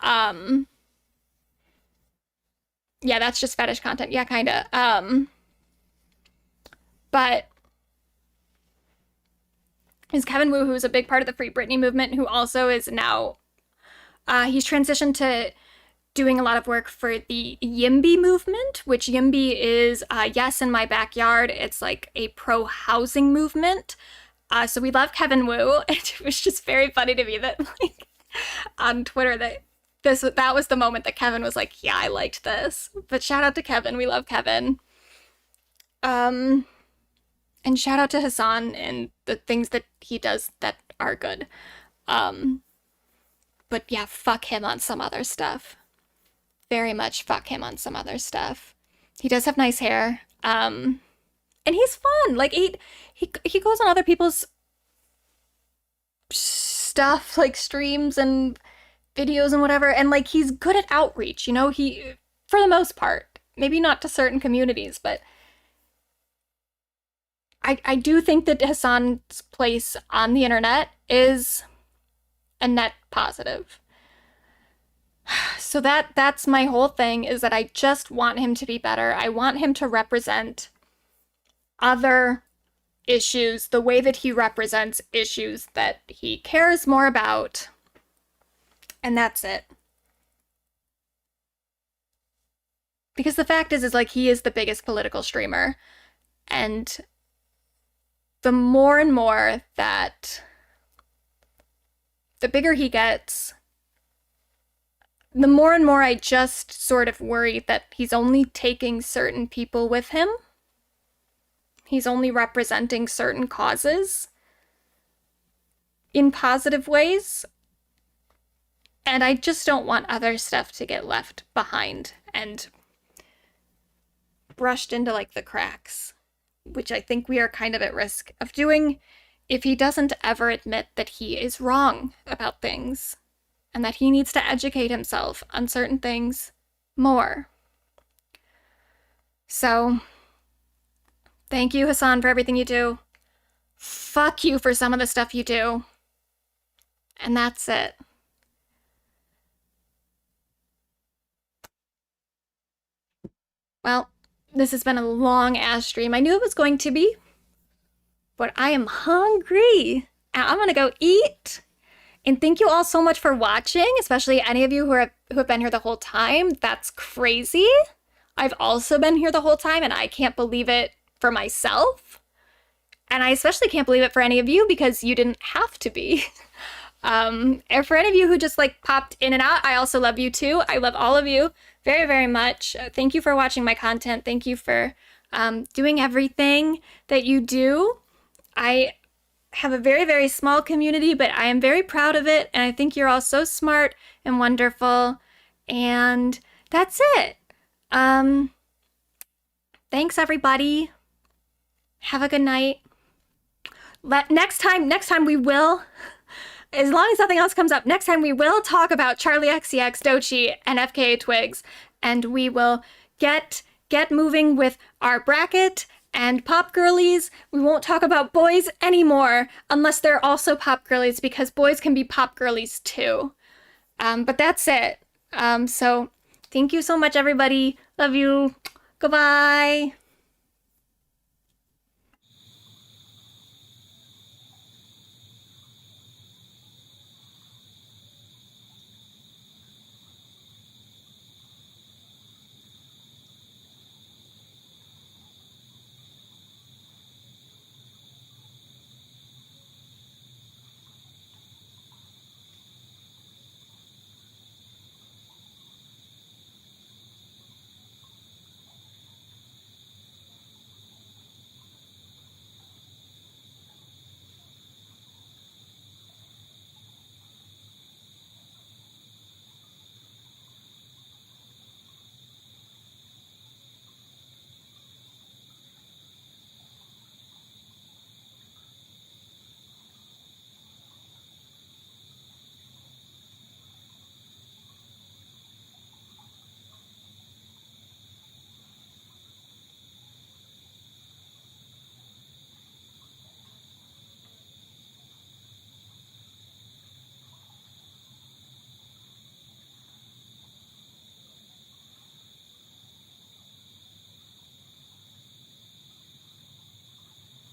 yeah, that's just fetish content. Yeah, kind of. But is Kevin Wu, who's a big part of the Free Britney movement, who also is now, he's transitioned to doing a lot of work for the YIMBY movement, which YIMBY is Yes in My Backyard. It's like a pro-housing movement. So we love Kevin Wu. It was just very funny to me that like on Twitter that was the moment that Kevin was like, yeah, I liked this. But shout out to Kevin. We love Kevin. And shout out to Hasan and the things that he does that are good. But yeah, fuck him on some other stuff. Very much fuck him on some other stuff. He does have nice hair. And he's fun. Like he goes on other people's stuff, like streams and videos and whatever, and like he's good at outreach, you know, he, for the most part, maybe not to certain communities, but I do think that Hasan's place on the internet is a net positive. So that's my whole thing, is that I just want him to be better. I want him to represent other issues the way that he represents issues that he cares more about. And that's it. Because the fact is like he is the biggest political streamer. And the more and more that the bigger he gets, the more and more I just sort of worry that he's only taking certain people with him. He's only representing certain causes in positive ways. And I just don't want other stuff to get left behind and brushed into like the cracks, which I think we are kind of at risk of doing if he doesn't ever admit that he is wrong about things and that he needs to educate himself on certain things more. So, thank you, Hasan, for everything you do. Fuck you for some of the stuff you do. And that's it. Well, this has been a long-ass stream. I knew it was going to be, but I am hungry. And I'm gonna go eat. And thank you all so much for watching, especially any of you who have been here the whole time. That's crazy. I've also been here the whole time, and I can't believe it for myself. And I especially can't believe it for any of you because you didn't have to be. And for any of you who just like popped in and out, I also love you too. I love all of you very, very much. Thank you for watching my content. Thank you for doing everything that you do. I have a very, very small community, but I am very proud of it. And I think you're all so smart and wonderful. And that's it. Thanks, everybody. Have a good night. Next time we will, as long as nothing else comes up, next time we will talk about Charlie XCX, Doechii, and FKA Twigs, and we will get moving with our bracket And pop girlies, we won't talk about boys anymore unless they're also pop girlies, because boys can be pop girlies too. But that's it. So thank you so much, everybody. Love you. Goodbye.